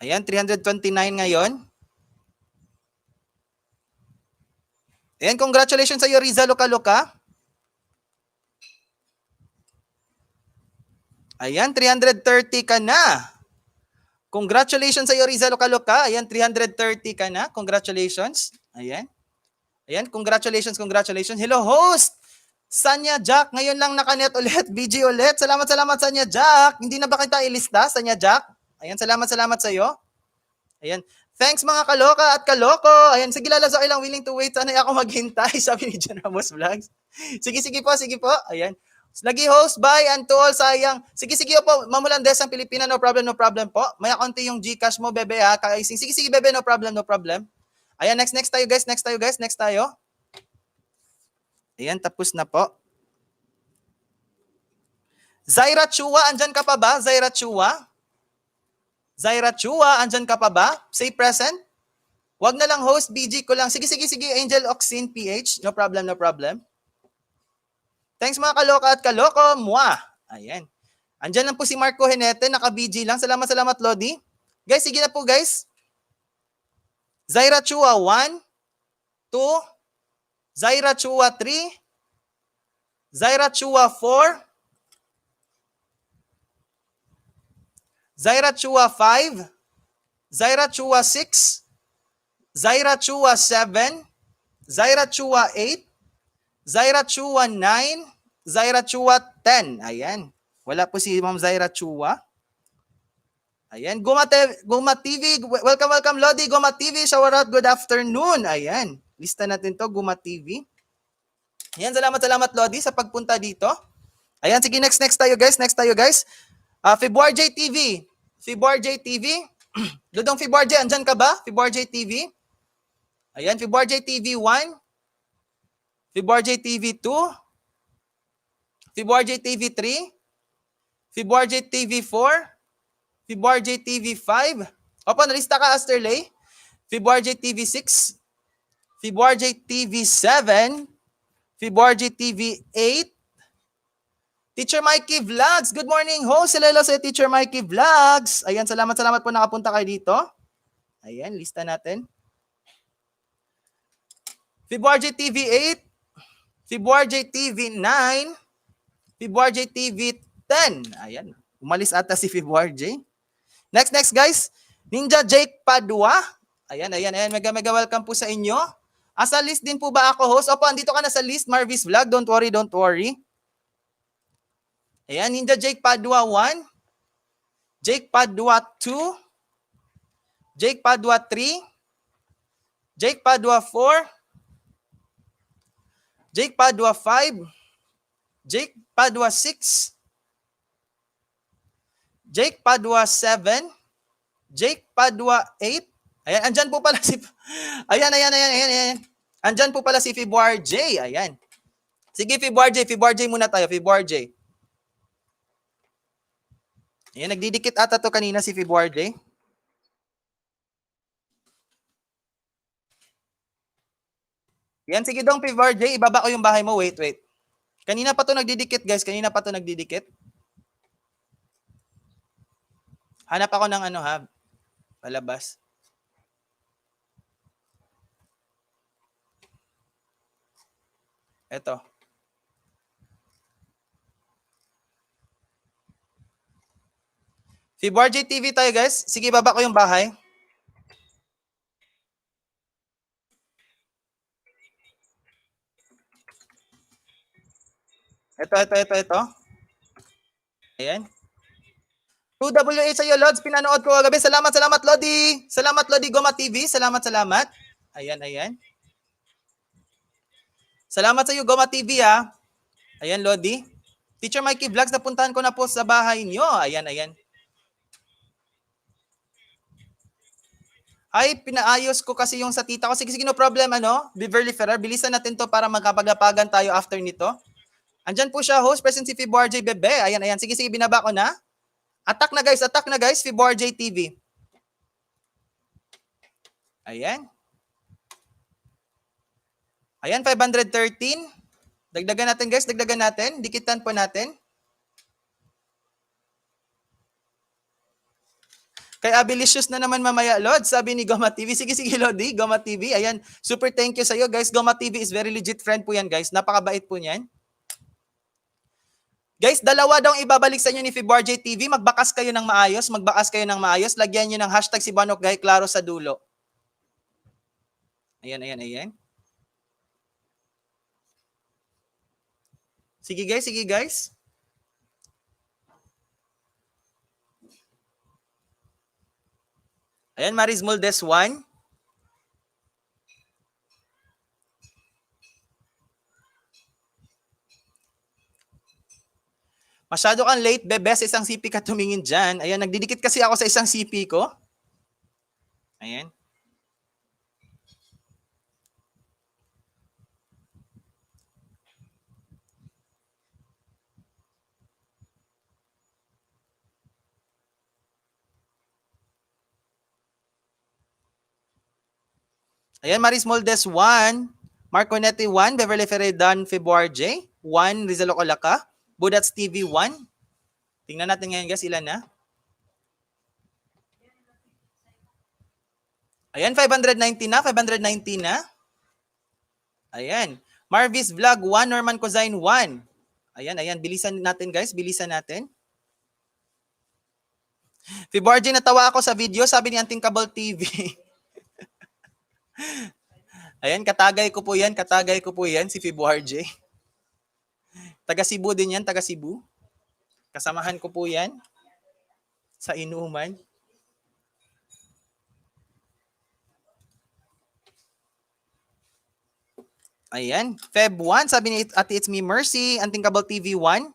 Ayan, 329 ngayon. Ayan, congratulations sa iyo, Riza Loka-Loka. Ayan, 330 ka na. Congratulations sa iyo, Riza Loka-Loka. Ayan, 330 ka na. Congratulations. Ayan. Ayan, congratulations. Hello, host! Sanya Jack, ngayon lang nakanet ulit. BG ulit. Salamat, Sanya Jack. Hindi na ba kita ilista, Sanya Jack? Ayan, salamat sa iyo. Ayan. Thanks mga kaloka at kaloko. Ayan, sige Lala, okay lang, willing to wait. Sana'y ako maghintay, sabi ni John Ramos Vlogs. Sige po. Ayan. Lagi host by Antol, sayang. Sige po, Mamulandes ang Pilipina, no problem po. Maya konti yung Gcash mo, bebe ha. Kaising. Sige bebe, no problem. Ayan, next tayo guys, next tayo. Ayan, tapos na po. Zaira Chua, andyan ka pa ba? Zaira Chua, andyan ka pa ba? Say present. Wag na lang host, BG ko lang. Sige, Angel Oxin PH. No problem. Thanks mga kaloka at kaloko. Mwah. Ayan. Andyan lang po si Marco Henete, naka-BG lang. Salamat, Lodi. Guys, sige na po guys. Zaira Chua 1, 2, Zaira Chua 3, Zaira Chua 4, Zaira Chua 5, Zaira Chua 6, Zaira Chua 7, Zaira Chua 8, Zaira Chua 9, Zaira Chua 10. Ayan. Wala po si Ma'am Zaira Chua. Ayan. Guma TV. Welcome, Lodi. Guma TV. Shower out. Good afternoon. Ayan. Lista natin to, Guma TV. Ayan. Salamat, Lodi, sa pagpunta dito. Ayan. Sige, next tayo, guys. Fiborj TV. Dudong Fiborj, andyan ka ba? Fiborj TV. Ayan. Fiborj TV 1. Fiborj TV 2, Fiborj TV 3, Fiborj TV 4, Fiborj TV 5. Opo, nalista ka, Asterley. Fiborj TV 6, Fiborj TV 7, Fiborj TV 8, Teacher Mikey Vlogs. Good morning, host. Hello sa Teacher Mikey Vlogs. Ayan, salamat po nakapunta kayo dito. Ayan, lista natin. Fiborj TV 8, Fiborj TV 9, Fiborj TV 10. Ayan. Umalis ata si Fiborj. Next guys. Ninja Jake Padua. Ayan. Mega welcome po sa inyo. Sa list din po ba ako, host? Opo, andito ka na sa list, Marvis Vlog. Don't worry. Ayan, Ninja Jake Padua 1. Jake Padua 2. Jake Padua 3. Jake Padua 4. Jake Padua 5, Jake Padua 6, Jake Padua 7, Jake Padua 8. Ayan, andyan po pala si Ayan. Andyan po pala si Fiborj. Ayan. Sige, Fiborj muna tayo, Fiborj. Ayan, nagdidikit ata to kanina si Fiborj. Yan, sige dong, Fiborj, ibaba ko yung bahay mo. Wait. Kanina pa to nagdidikit, guys. Hanap ako ng palabas. Eto. Fiborj TV tayo, guys. Sige, ibaba ko yung bahay. Ito. Ayan. 2WH sa'yo, Lods. Pinanood ko kagabi. Salamat, Lodi. Salamat, Lodi Goma TV. Salamat. Ayan. Salamat sa'yo, Goma TV, ha. Ayan, Lodi. Teacher Mikey Vlogs, napuntahan ko na po sa bahay niyo. Ayan. Ay, pinaayos ko kasi yung sa tita ko. Sige, no problem, Beverly Ferrer. Bilisan natin to para magkapagapagan tayo after nito. Andyan po siya, host, present si Fiborj Bebe. Ayan. Sige, binaba ko na. Attack na guys, Fiborj TV. Ayan, 513. Dagdagan natin, guys, Dikitan po natin. Kay Abilicious na naman mamaya, Lord, sabi ni Goma TV. Sige, Lodi, Goma TV. Ayan, super thank you sa'yo, guys. Goma TV is very legit friend po yan, guys. Napakabait po niyan. Guys, dalawa daw ibabalik sa inyo ni Fiborj TV. Magbakas kayo ng maayos. Lagyan nyo ng hashtag si Banok Gay Claro sa dulo. Ayan. Sige guys. Ayan, Maris Moldes 1. Masyado kang late, bebes. Isang CP ka tumingin dyan. Ayan, nagdidikit kasi ako sa isang CP ko. Ayan. Ayan, Maris Moldes 1. Mark Conetti 1. Beverly Ferredan February J. 1. Rizal Ocolaca. Budats TV 1. Tingnan natin ngayon guys, ilan na? Ayan, 590 na. 590 na. Ayan. Marvis Vlog 1. Norman Cosine 1. Ayan. Bilisan natin guys. Bilisan natin. February J, natawa ako sa video. Sabi ni Anting Cable TV. Ayan, katagay ko po yan. Katagay ko po yan, si February J. Taga Cebu din yan. Taga Cebu. Kasamahan ko po yan. Sa inuman. Ayan. Feb 1, sabi ni Ate It's Me Mercy, Anting Cable TV 1.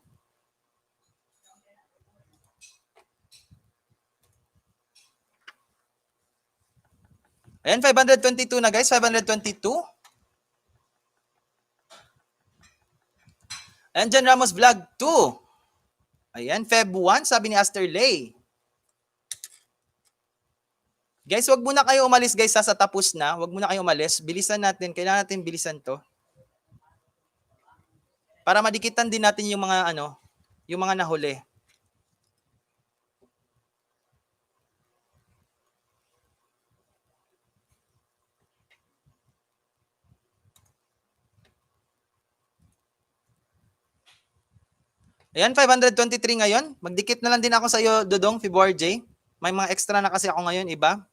Ayan, 522 na guys, 522. Ayan, Jan Ramos Vlog 2. Ayan, Feb 1, sabi ni Aster Lay. Guys, wag muna kayo umalis guys, tapos na. Wag muna kayo umalis. Bilisan natin. Kailangan natin bilisan to. Para madikitan din natin yung mga yung mga nahuli. Ayan, 523 ngayon. Magdikit na lang din ako sa iyo, Dodong, February J. May mga extra na kasi ako ngayon, iba.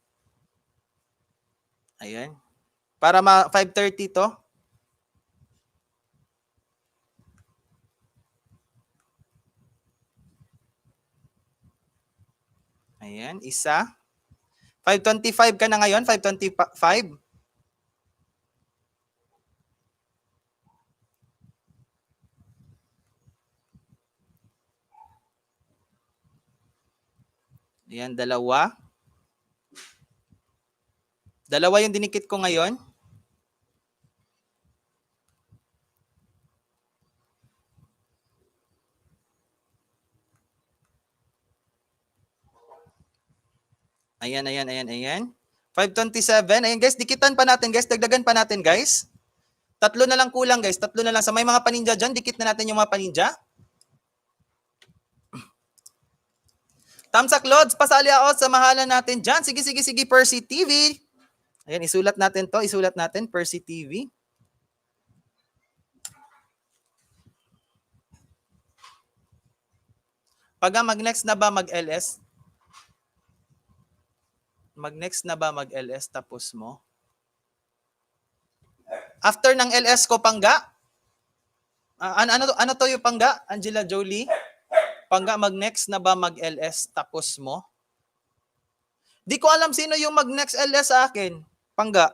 Ayan. Para 530 to. Ayan, isa. 525 ka na ngayon, 525. Ayan, dalawa. Dalawa yung dinikit ko ngayon. Ayan. 527. Ayan guys, dikitan pa natin guys. Dagdagan pa natin guys. Tatlo na lang kulang guys. Tatlo na lang. Sa may mga paninja dyan, dikit na natin yung mga paninja. Tamsak Lods, pasali ako sa mahalan natin dyan. Sige, Percy TV. Ayan, isulat natin to. Isulat natin, Percy TV. Pag mag-next na ba mag-LS? Mag-next na ba mag-LS tapos mo? After ng LS ko, Pangga? Ano to yung Pangga? Angela Jolie? Pangga, mag-next na ba mag-LS tapos mo? Di ko alam sino yung mag-next LS sa akin. Pangga.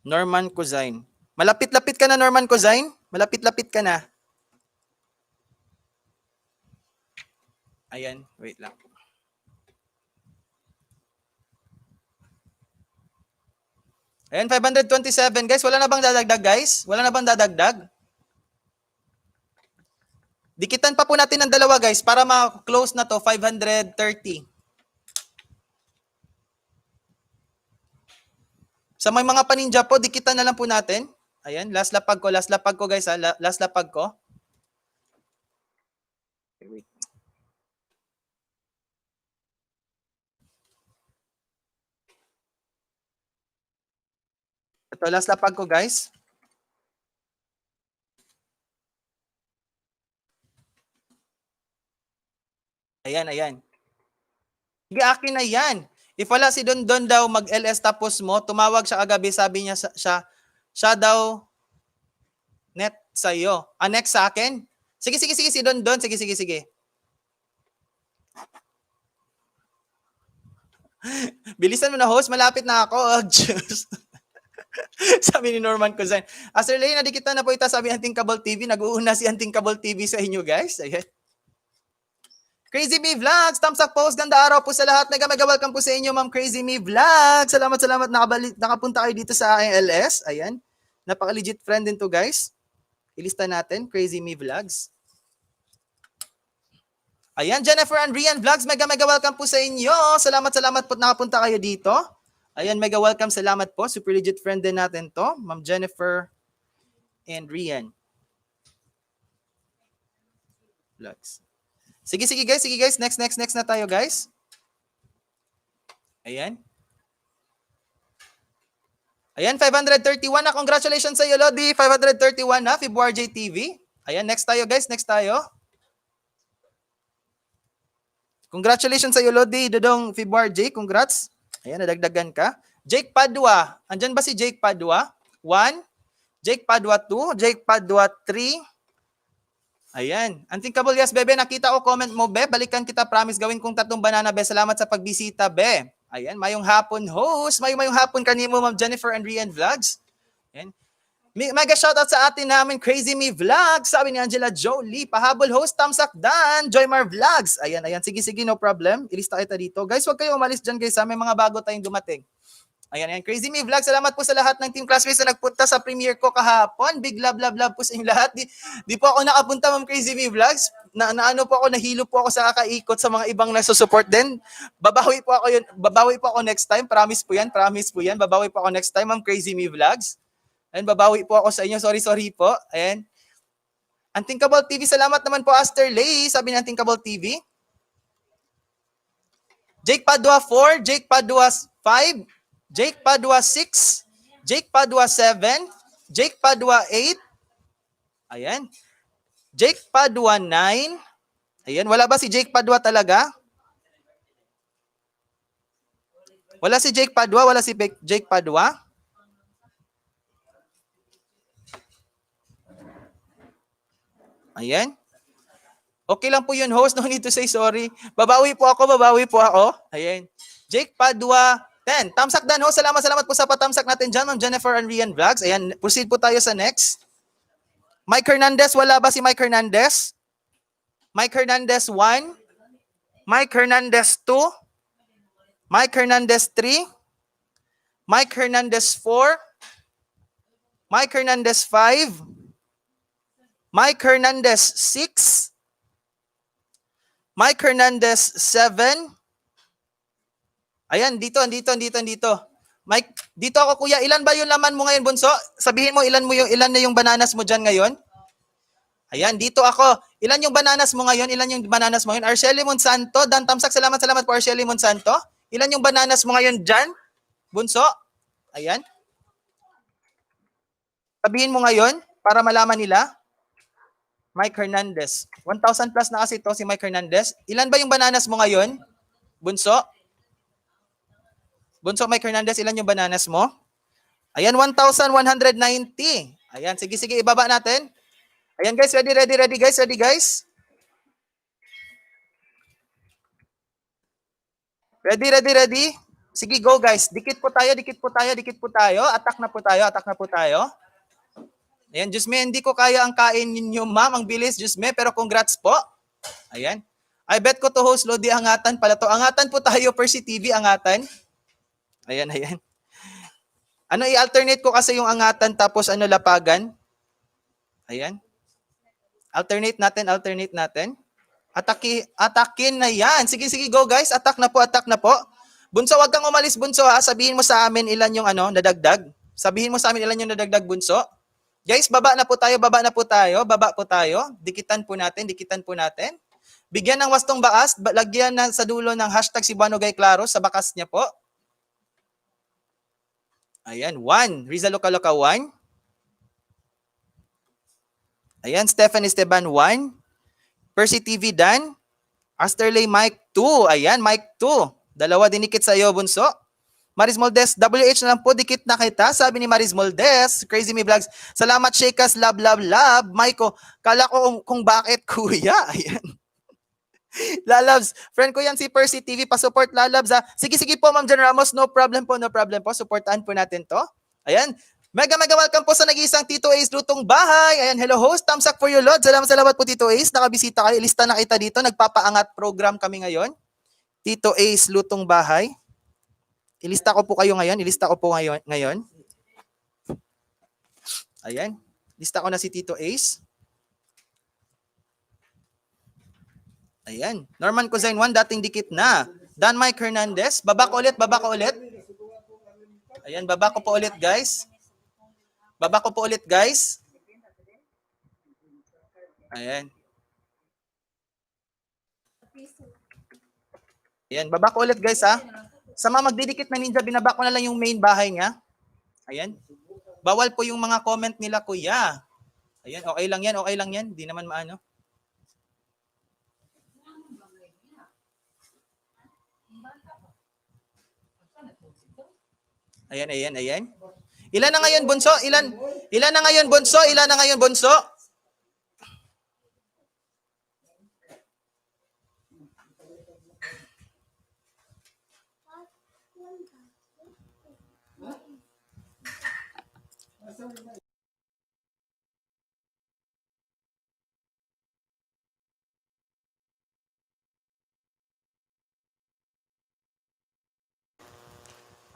Norman Cosine. Malapit-lapit ka na, Norman Cosine? Malapit-lapit ka na. Ayan, wait lang. Ayan, 527 guys. Wala na bang dadagdag guys? Wala na bang dadagdag? Dikitan pa po natin ng dalawa guys para ma-close na to, 530. Sa may mga paninja po, dikitan na lang po natin. Ayan, last lapag ko guys ha. Last lapag ko. Wait. Ito, last lapag ko guys. Ayan. Sige, akin na yan. If wala si Don daw mag-LS tapos mo, tumawag siya kagabi, sabi niya siya daw net sa iyo. Next sa akin. Sige, si Don. Sige. Bilisan mo na, host. Malapit na ako. Oh, Diyos. Sabi ni Norman Cousin. Sir Lay, nadikit na po ita sabi Anting Cable TV. Nag-uuna si Anting Cable TV sa inyo, guys. Ayan. Crazy Me Vlogs, thumbs up post, ganda araw po sa lahat. Mega welcome po sa inyo, Ma'am Crazy Me Vlogs. Salamat, nakapunta kayo dito sa aking LS. Ayan. Napaka-legit friend din to, guys. Ilista natin, Crazy Me Vlogs. Ayan, Jennifer and Rian Vlogs, mega welcome po sa inyo. Salamat po nakapunta kayo dito. Ayan, mega welcome, salamat po. Super legit friend din natin to, Ma'am Jennifer and Rian Vlogs. Sige guys. Next na tayo, guys. Ayan, 531 na. Congratulations sa iyo, Lodi. 531 na, February JTV. Ayan, next tayo, guys. Congratulations sa iyo, Lodi. Dodong February J, congrats. Ayan, nadagdagan ka. Jake Padua. Andyan ba si Jake Padua? 1. Jake Padua 2. Jake Padua 3. Ayan. Anting Kabulyas, bebe, nakita ko comment mo, be. Balikan kita, promise. Gawin kong 3 banana, be. Salamat sa pagbisita, be. Ayan, mayong hapon, host. Mayong hapon kanimo, Ma'am Jennifer and Rian Vlogs. Ayan. Mega shoutout sa atin namin, Crazy Me Vlogs. Sabi ni Angela Jolie, pahabol host, thumbs up dan. Joymar Vlogs. Ayan. Sige, no problem. Ilista kita dito. Guys, huwag kayo umalis dyan, guys. May mga bago tayong dumating. Ayan. Crazy Me Vlog. Salamat po sa lahat ng team classmates na nagpunta sa premiere ko kahapon. Big love po sa inyo lahat. Di po ako nakapunta, Ma'am Crazy Me Vlogs. Nahilo po ako sa kakaikot sa mga ibang nasusupport din. Babawi po ako next time. Promise po yan. Babawi po ako next time, Ma'am Crazy Me Vlogs. And babawi po ako sa inyo. Sorry po. Ayan. Anting Cable TV. Salamat naman po, Aster Lay. Sabi ng Anting Cable TV. Jake Padua 4. Jake Padua 5. Jake Padua 6, Jake Padua 7, Jake Padua 8, ayan. Jake Padua 9, ayan. Wala ba si Jake Padua talaga? Wala si Jake Padua, Jake Padua. Ayan. Okay lang po yun, host. No need to say sorry. Babawi po ako. Ayan. Jake Padua 10. Tamsak dan, ho. Salamat po sa patamsak natin dyan, Ma'am Jennifer and Rian Vlogs. Ayan, proceed po tayo sa next. Mike Hernandez, wala ba si Mike Hernandez? Mike Hernandez 1. Mike Hernandez 2. Mike Hernandez 3. Mike Hernandez 4. Mike Hernandez 5. Mike Hernandez 6. Mike Hernandez 7. Ayan, dito. Mike, dito ako, kuya. Ilan ba yung laman mo ngayon, bunso? Sabihin mo, ilan na yung bananas mo dyan ngayon? Ayan, dito ako. Ilan yung bananas mo ngayon? Arceli Monsanto, Dan Tamsak, salamat po, Arceli Monsanto. Ilan yung bananas mo ngayon dyan, bunso? Ayan. Sabihin mo ngayon, para malaman nila. Mike Hernandez. 1,000 plus na kasi ito, si Mike Hernandez. Ilan ba yung bananas mo ngayon, bunso? Bunso Mike Hernandez, ilan yung bananas mo? Ayan, 1,190. Ayan, sige, ibaba natin. Ayan guys, ready guys. Ready. Sige, go guys. Dikit po tayo. Attack na po tayo. Ayan, Diyos me, hindi ko kaya ang kain ninyo, ma'am. Ang bilis, Diyos me, pero congrats po. Ayan. I bet ko to host, Lodi, angatan pala to. Angatan po tayo, Percy TV, angatan. Ayan. I-alternate ko kasi yung angatan tapos lapagan. Ayan. Alternate natin. Atakin na yan. Sige, go guys. Attack na po. Bunso, wag kang umalis, bunso, ha. Sabihin mo sa amin ilan yung nadagdag. Bunso. Guys, baba po tayo. Dikitan po natin. Bigyan ng wastong bakas. Lagyan sa dulo ng hashtag si Buano Gay Claro sa bakas niya po. Ayan, 1. Riza Loca 1. Ayan, Stephen Esteban 1. Percy TV Dan. Asterley Mike 2. Ayan, Mike 2. 2 dinikit sa iyo, bunso. Maris Moldes, WH na lang po, dikit na kita. Sabi ni Maris Moldes, Crazy Me Vlogs. Salamat, Shekas, love, love, love. Maiko, kala ko kung bakit, kuya. Ayan. Lalabs, friend ko yan si Percy TV, pa-support Lalabs ha. Sige, sige po, Ma'am Jan Ramos, no problem po, no problem po. Supportahan po natin to. Ayan. Mega welcome po sa nag-iisang Tito Ace Lutong Bahay. Ayan, hello host, thumbs up for you, Lord. Salamat po Tito Ace, nakabisita kayo. Ilista na kita dito, nagpapaangat program kami ngayon. Tito Ace Lutong Bahay. Ilista ko po kayo ngayon, ngayon. Ayan, lista ko na si Tito Ace. Ayan, Norman Cozain 1, dating dikit na. Dan Mike Hernandez, baba ko ulit. Ayan, baba ko po ulit guys. Ayan. Ayan, baba ko ulit guys ha. Sa mga magdidikit na ninja, binaba ko na lang yung main bahay niya. Ayan. Bawal po yung mga comment nila, kuya. Ayan, okay lang yan. Di naman maano. Ayan. Ilan na ngayon, Bunso? Ilan na ngayon, Bunso?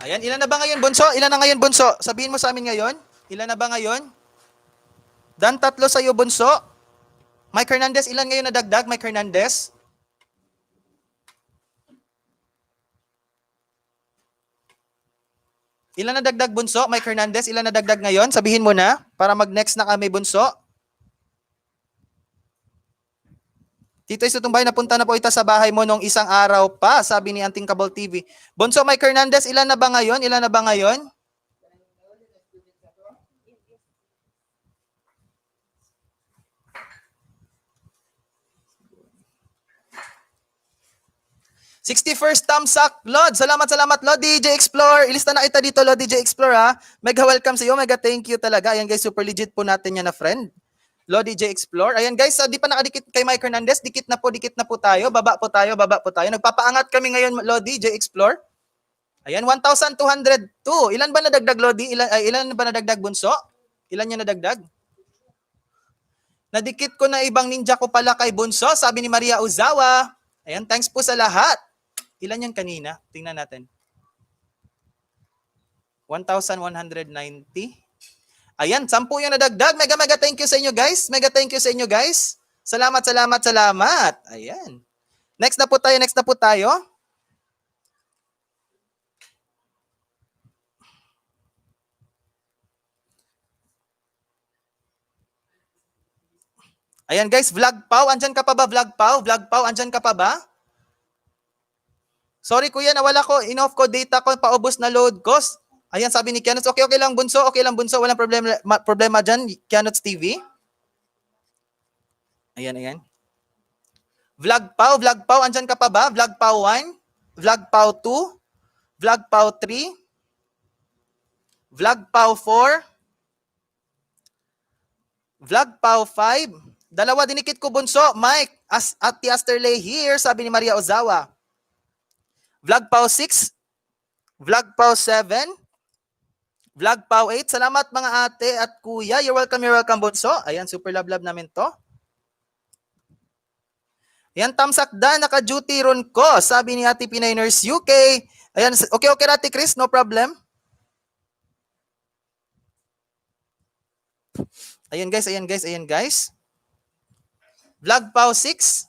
Ayan, ilan na ba ngayon, Bunso? Sabihin mo sa amin ngayon. Ilan na ba ngayon? Dan, 3 sa'yo, Bunso. Mike Hernandez, ilan ngayon nadagdag, Mike Hernandez? Ilan nadagdag, Bunso? Mike Hernandez, ilan nadagdag ngayon? Sabihin mo na, para mag-next na kami, Bunso. Tito Ace Lutong Bahay, napunta na po ita sa bahay mo nung isang araw pa, sabi ni Anting Cable TV. Bunso, Mike Hernandez, ilan na ba ngayon? 61st thumbs up, Lord. Salamat, Lord DJ Explore. Ilista na kita dito, Lord DJ Explore ha. Mega welcome sa iyo, mega thank you talaga. Ayan guys, super legit po natin yan na friend. Lord DJ Explore. Ayan guys, di pa nakadikit kay Mike Hernandez. Dikit na po tayo. Baba po tayo. Nagpapaangat kami ngayon, Lord DJ Explore. Ayan, 1,202. Ilan ba nadagdag, Lodi? Ilan ba nadagdag, Bunso? Ilan yung nadagdag? Nadikit ko na ibang ninja ko pala kay Bunso, sabi ni Maria Uzawa. Ayan, thanks po sa lahat. Ilan yan kanina? Tingnan natin. 1,190. Ayan, 10 yung nadagdag. Mega thank you sa inyo guys. Salamat. Ayan. Next na po tayo. Ayan guys, Vlog Pau, andyan ka pa ba, Vlog Pau, andyan ka pa ba? Sorry kuya, nawala ko, in-off ko data ko, paubos na load cost. Ayan, sabi ni Kianots, okay lang Bunso, walang problema dyan, Kianots TV. Ayan. Vlog Pau, andyan ka pa ba? Vlog Pau 1, Vlog Pau 2, Vlog Pau 3, Vlog Pau 4, Vlog Pau 5, dalawa dinikit ko Bunso, Mike, at Asterley here, sabi ni Maria Ozawa. Vlog Pau 6, Vlog Pau 7, Vlog Pau 8. Salamat mga ate at kuya. You're welcome, Bunso. Ayan, super love namin to. Ayan, tamsakda, naka-duty ron ko. Sabi ni Ate Pinay Nurse UK. Ayan, okay, Ate Chris, no problem. Ayan guys. Vlog Pau 6,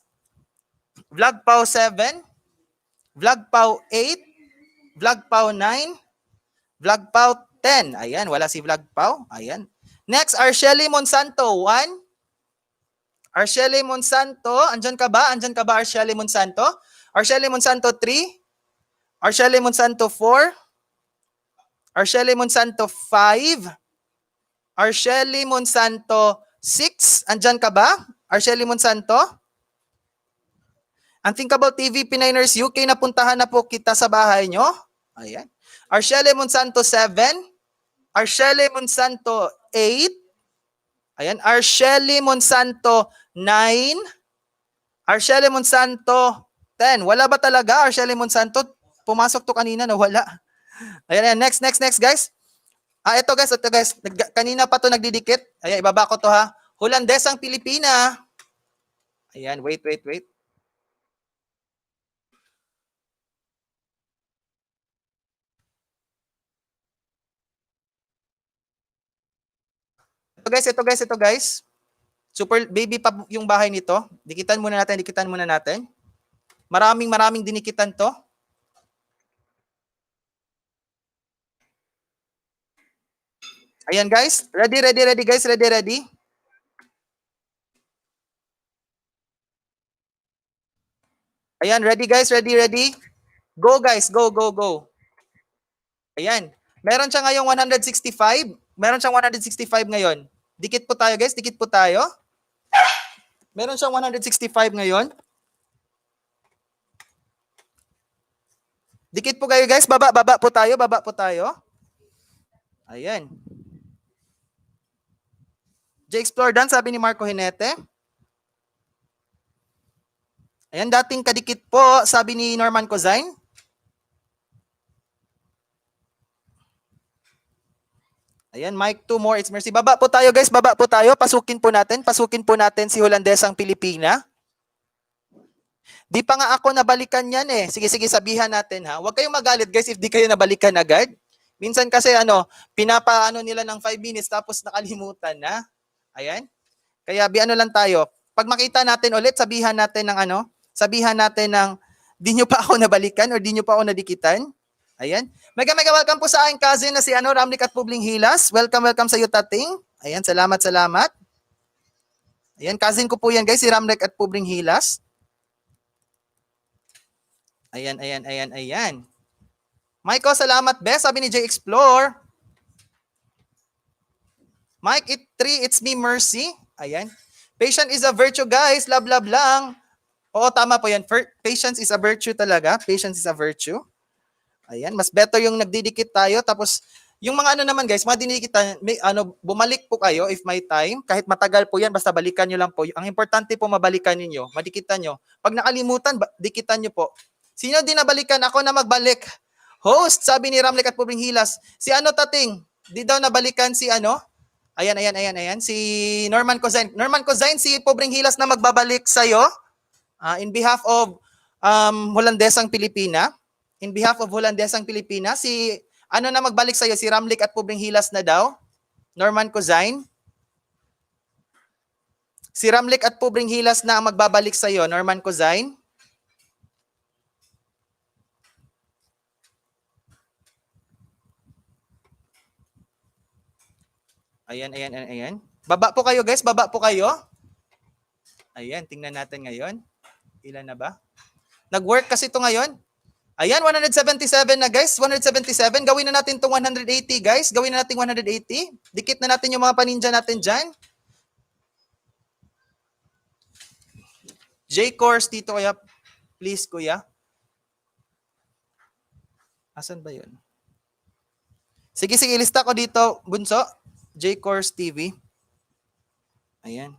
Vlog Pau 7, Vlog Pau 8, Vlog Pau 9, Vlog Pau 10. Ayan, wala si Vlog Pau. Ayan. Next, Arsheli Monsanto 1. Arsheli Monsanto, andyan ka ba, Arsheli Monsanto? Arsheli Monsanto 3, Arsheli Monsanto 4, Arsheli Monsanto 5, Arsheli Monsanto 6, andyan ka ba? Arsheli Monsanto? Unthinkable TV, Pinay Nurse UK, napuntahan na po kita sa bahay nyo. Ayan. Arshele Monsanto 7. Arshele Monsanto 8. Ayan, Arshele Monsanto 9. Arshele Monsanto 10. Wala ba talaga Arshele Monsanto? Pumasok to kanina na wala. Ayan, next guys. Ito guys. Kanina pa to nagdidikit. Ayan, ibaba ko to ha. Holandesang Pilipina. Ayan, wait. Ito guys. Super baby pa yung bahay nito. Dikitan muna natin. Maraming dinikitan to. Ayan guys, ready guys, ready. Ayan, ready guys, ready. Go guys, go. Ayan. Meron siya ngayong 165. Meron siyang 165 ngayon. Dikit po tayo guys, dikit po tayo. Meron siyang 165 ngayon. Dikit po kayo guys, baba po tayo. Ayan. J-Explore done, sabi ni Marco Hinete. Ayan, dating kadikit po, sabi ni Norman Cozain. Ayan, Mike 2 more, it's mercy. Baba po tayo guys, Pasukin po natin si Holandesang Pilipina. Di pa nga ako nabalikan yan eh. Sige, sabihan natin ha. Huwag kayong magalit guys if di kayo nabalikan agad. Minsan kasi pinapaano nila ng 5 minutes tapos nakalimutan na. Ayan. Kaya lang tayo. Pag makita natin ulit, sabihan natin ng di nyo pa ako nabalikan or di nyo pa ako nadikitan. Ayan. Mega welcome po sa aking cousin na si Ramlik at Publing Hilas. Welcome sa iyo, Tating. Ayan, salamat. Ayan, cousin ko po yan guys, si Ramlik at Publing Hilas. Ayan. Mike, salamat best, sabi ni J-Explore. Mike, 3, it's me, Mercy. Ayan. Patience is a virtue, guys. Love lang. Oo, tama po yan. Patience is a virtue talaga. Patience is a virtue. Ayan, mas better yung nagdidikit tayo. Tapos, yung mga naman guys, mga dinidikitan, bumalik po kayo if may time. Kahit matagal po yan, basta balikan nyo lang po. Ang importante po, mabalikan ninyo, madikitan nyo. Pag nakalimutan, dikitan nyo po. Sino din nabalikan? Ako na magbalik. Host, sabi ni Ramlik at Publing Hilas. Si Tating? Di daw nabalikan si Ayan. Si Norman Cozain. Norman Cozain, si Publing Hilas na magbabalik sa'yo. In behalf of Holandesang Pilipina. Si na magbalik sa'yo? Si Ramlik at Publing Hilas na daw. Norman Cozain. Si Ramlik at Publing Hilas na ang magbabalik sa'yo. Norman Cozain. Ayan. Baba po kayo guys, Ayan, tingnan natin ngayon. Ilan na ba? Nag-work kasi ito ngayon. Ayan, 177 na guys. 177. Gawin na natin itong 180 guys. Gawin na natin 180. Dikit na natin yung mga paninja natin dyan. J-Course dito kaya. Please kuya. Asan ba yun? Sige, ilista ko dito, Bunso. J-Course TV. Ayan.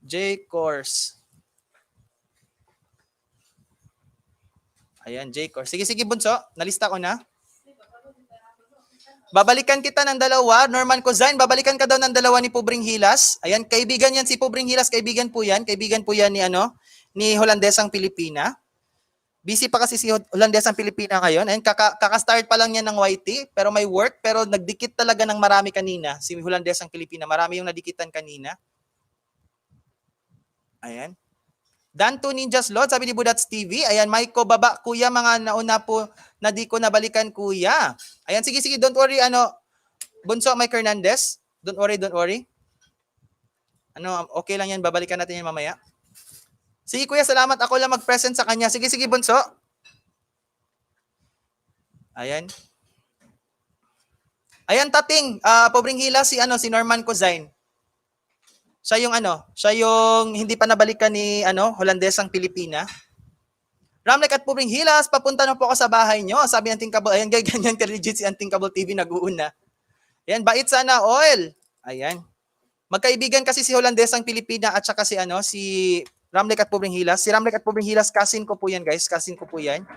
J-Course. Ayan, J-Course. Sige, Bunso. Nalista ko na. Babalikan kita ng dalawa. Norman Cozain, babalikan ka daw ng dalawa ni Publing Hilas. Ayan, kaibigan yan si Publing Hilas. Kaibigan po yan ni Holandesang Pilipina. Busy pa kasi si Holandesang Pilipina ngayon. Ayan, kaka-start pa lang yan ng YT, pero may work, pero nagdikit talaga ng marami kanina. Si Holandesang Pilipina, marami yung nadikitan kanina. Ayan. Dan2 Ninjas Lord, sabi ni Budats TV. Ayan, Maiko, baba, kuya, mga nauna po na di ko nabalikan, kuya. Ayan, sige, don't worry, Bunso, Mike Hernandez. Don't worry. Okay lang yan, babalikan natin yan mamaya. Sige kuya, salamat. Ako lang mag-present sa kanya. Sige, Bunso. Ayan. Ayan, Tating. Publing Hilas, si Norman Cozain. Siya yung hindi pa nabalikan ni Holandesang Pilipina. Ramlek at Pubring Hilas, papunta na po ako sa bahay nyo. Sabi ng Thinkable, ayan, ganyan ka-legit si Thinkable TV, nag-uuna. Ayan, bait sana, oil. Ayan. Magkaibigan kasi si Holandesang Pilipina at saka si Ramlek at Pubring Hilas. Si Ramlek at Pubring Hilas, cousin ko po yan, guys. Cousin ko po yan.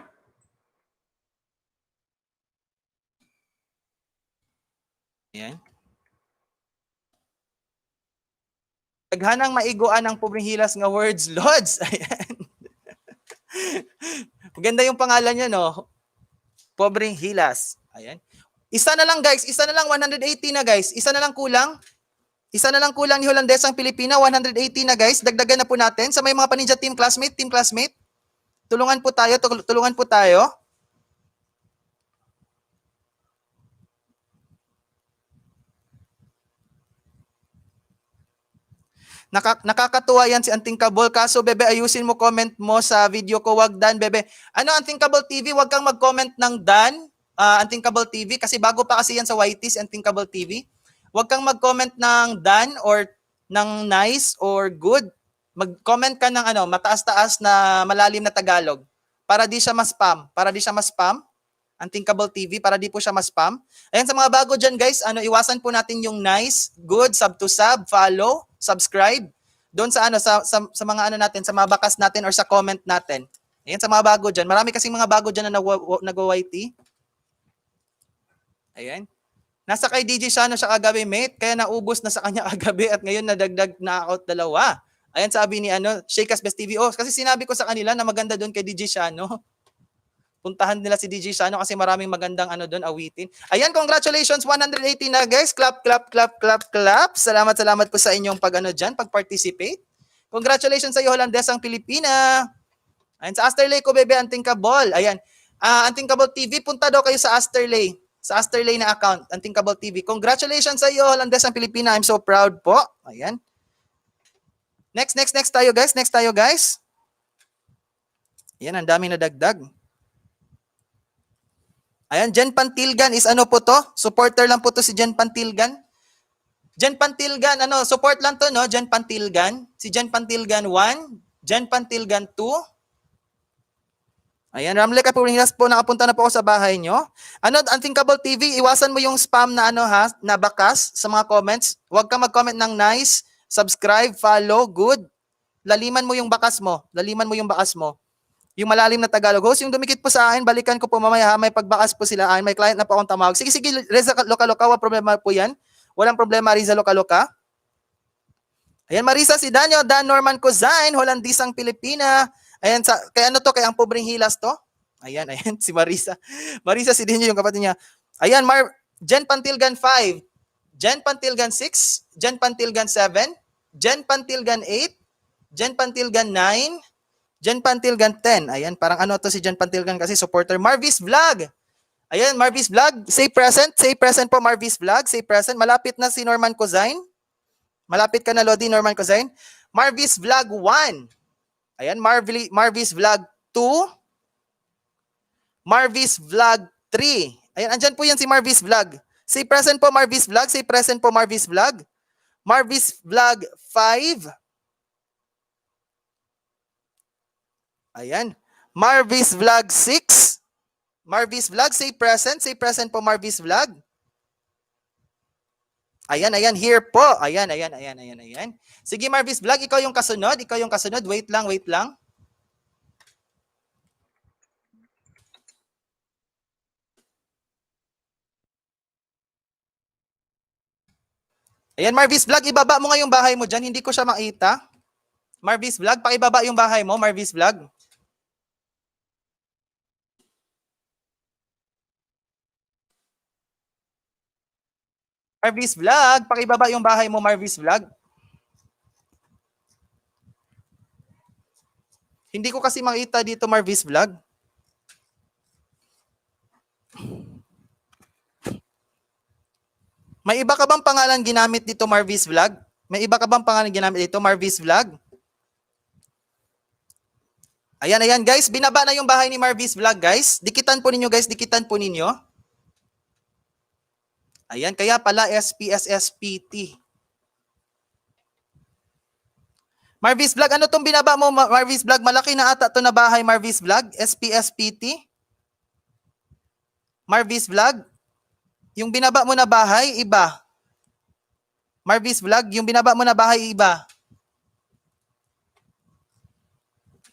Ayan. Taghanang maiguan ang Pubring Hilas nga words, Lods. Ayan. Maganda yung pangalan niya, no? Pubring Hilas. Ayan. Isa na lang, guys. Isa na lang, 180 na, guys. Isa na lang kulang. Isa na lang kulang ni Holandesang Pilipina, 180 na, guys. Dagdagan na po natin. Sa may mga paninja team classmate. Tulungan po tayo, tulungan po tayo. Nakakatuwa yan si Unthinkable. Kaso, bebe, ayusin mo comment mo sa video ko. Wag Dan, bebe. Ano, Unthinkable TV, wag kang mag-comment ng Dan, Unthinkable TV, kasi bago pa kasi yan sa YT, si Unthinkable TV. Wag kang mag-comment ng Dan or ng nice or good. Mag-comment ka ng mataas-taas na malalim na Tagalog para di siya ma-spam. Unthinkable TV, para di po siya ma-spam. Ayan, sa mga bago dyan, guys, iwasan po natin yung nice, good, sub to sub, follow, subscribe. Doon sa sa mga natin, sa mga bakas natin or sa comment natin. Ayan, sa mga bago dyan. Marami kasing mga bago dyan na nag-YT. Ayan. Nasa kay DJ Shano siya kagabi, mate. Kaya naubos na sa kanya kagabi at ngayon nadagdag na out dalawa. Ayan, sabi ni Shakas Best TV. Oh, kasi sinabi ko sa kanila na maganda doon kay DJ Shano. Puntahan nila si DJ Shano kasi maraming magandang doon awitin. Ayan, congratulations, 180 na, guys. Clap. Salamat po sa inyong pag-participate. Congratulations sa iyo, Holandesang Pilipina. Ayan, sa Asterlay ko, bebe, Unthinkable. Ayan, Unthinkable TV, punta daw kayo sa Asterlay. Sa Asterlay na account, Unthinkable TV. Congratulations sa iyo, Holandesang Pilipina. I'm so proud po. Ayan. Next tayo, guys. Ayan, ang daming nadagdag. Ayan, Jen Pantilgan is po to? Supporter lang po to si Jen Pantilgan. Jen Pantilgan, support lang to, no? Jen Pantilgan. Si Jen Pantilgan 1, Jen Pantilgan 2. Ayan, Ramlek at Pubring Hilas po, nakapunta na po ako sa bahay nyo. Unthinkable TV, iwasan mo yung spam na na bakas sa mga comments. Huwag kang mag-comment ng nice, subscribe, follow, good. Laliman mo yung bakas mo. Yung malalim na Tagalog. Host, yung dumikit po sa akin, balikan ko po mamaya. May pagbakas po sila. May client na po akong tamawag. Sige, Reza Loka-Loka, wala problema po yan. Walang problema, Reza Loka-Loka. Ayan, Marisa si Dan Norman Cozain, Holandisang Pilipina. Ayan, kay kay ang Pubring Hilas to. Ayan, si Marisa. Marisa si Dinyo, yung kapatid niya. Ayan, Jen Pantilgan 5, Jen Pantilgan 6, Jen Pantilgan 7, Jen Pantilgan 8, Jen Pantilgan 9, Jen Pantilgan 10. Ayan, parang to si Jen Pantilgan kasi supporter. Marvis Vlog. Ayan, Marvis Vlog. Say present. Say present po, Marvis Vlog. Say present. Malapit na si Norman Cozain. Malapit ka na, Lodi, Norman Cozain. Marvis Vlog 1. Ayan, Marvis Vlog 2. Marvis Vlog 3. Ayan, andyan po yan si Marvis Vlog. Say present po, Marvis Vlog. Say present po, Marvis Vlog. Marvis Vlog 5. Ayan. Marvis Vlog 6. Marvis Vlog, say present. Say present po, Marvis Vlog. Ayan, here po. Ayan. Sige, Marvis Vlog, ikaw yung kasunod. Wait lang. Ayan, Marvis Vlog, ibaba mo nga yung bahay mo dyan. Hindi ko siya makita. Marvis Vlog, pakibaba yung bahay mo, Marvis Vlog. Marvis Vlog, pakibaba yung bahay mo, Marvis Vlog. Hindi ko kasi makita dito, Marvis Vlog. May iba ka bang pangalan ginamit dito, Marvis Vlog? May iba ka bang pangalan ginamit dito, Marvis Vlog? Ayan, guys. Binaba na yung bahay ni Marvis Vlog, guys. Dikitan po ninyo, guys. Ayan, kaya pala SPSSPT. Marvis Vlog, ano tong binaba mo, Marvis Vlog? Malaki na ata to na bahay, Marvis Vlog. SPSPT. Marvis Vlog. Yung binaba mo na bahay, iba. Marvis Vlog, yung binaba mo na bahay, iba.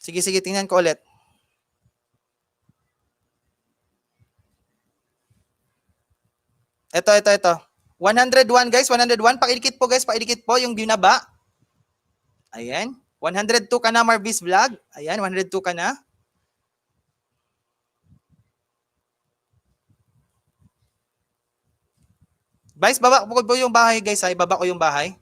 Sige, tingnan ko ulit. Ito. 101 guys, 101. Pakidikit po guys, pakidikit po yung binaba. Ayan. 102 ka na, Marvis Vlog. Ayan, 102 ka na. Guys, baba ko yung bahay guys. Ay, baba ko yung bahay.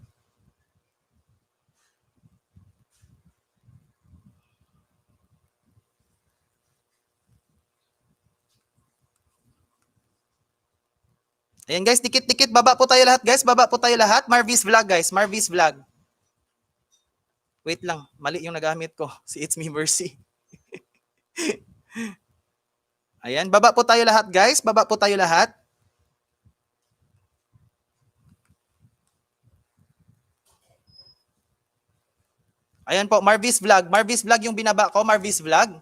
Ayan guys, dikit-dikit. Baba po tayo lahat guys. Baba po tayo lahat. Marvis Vlog guys. Marvis Vlog. Wait lang. Mali yung nagamit ko. Si It's Me Mercy. Ayan. Baba po tayo lahat guys. Baba po tayo lahat. Ayan po. Marvis Vlog. Marvis Vlog yung binaba ko. Marvis Vlog.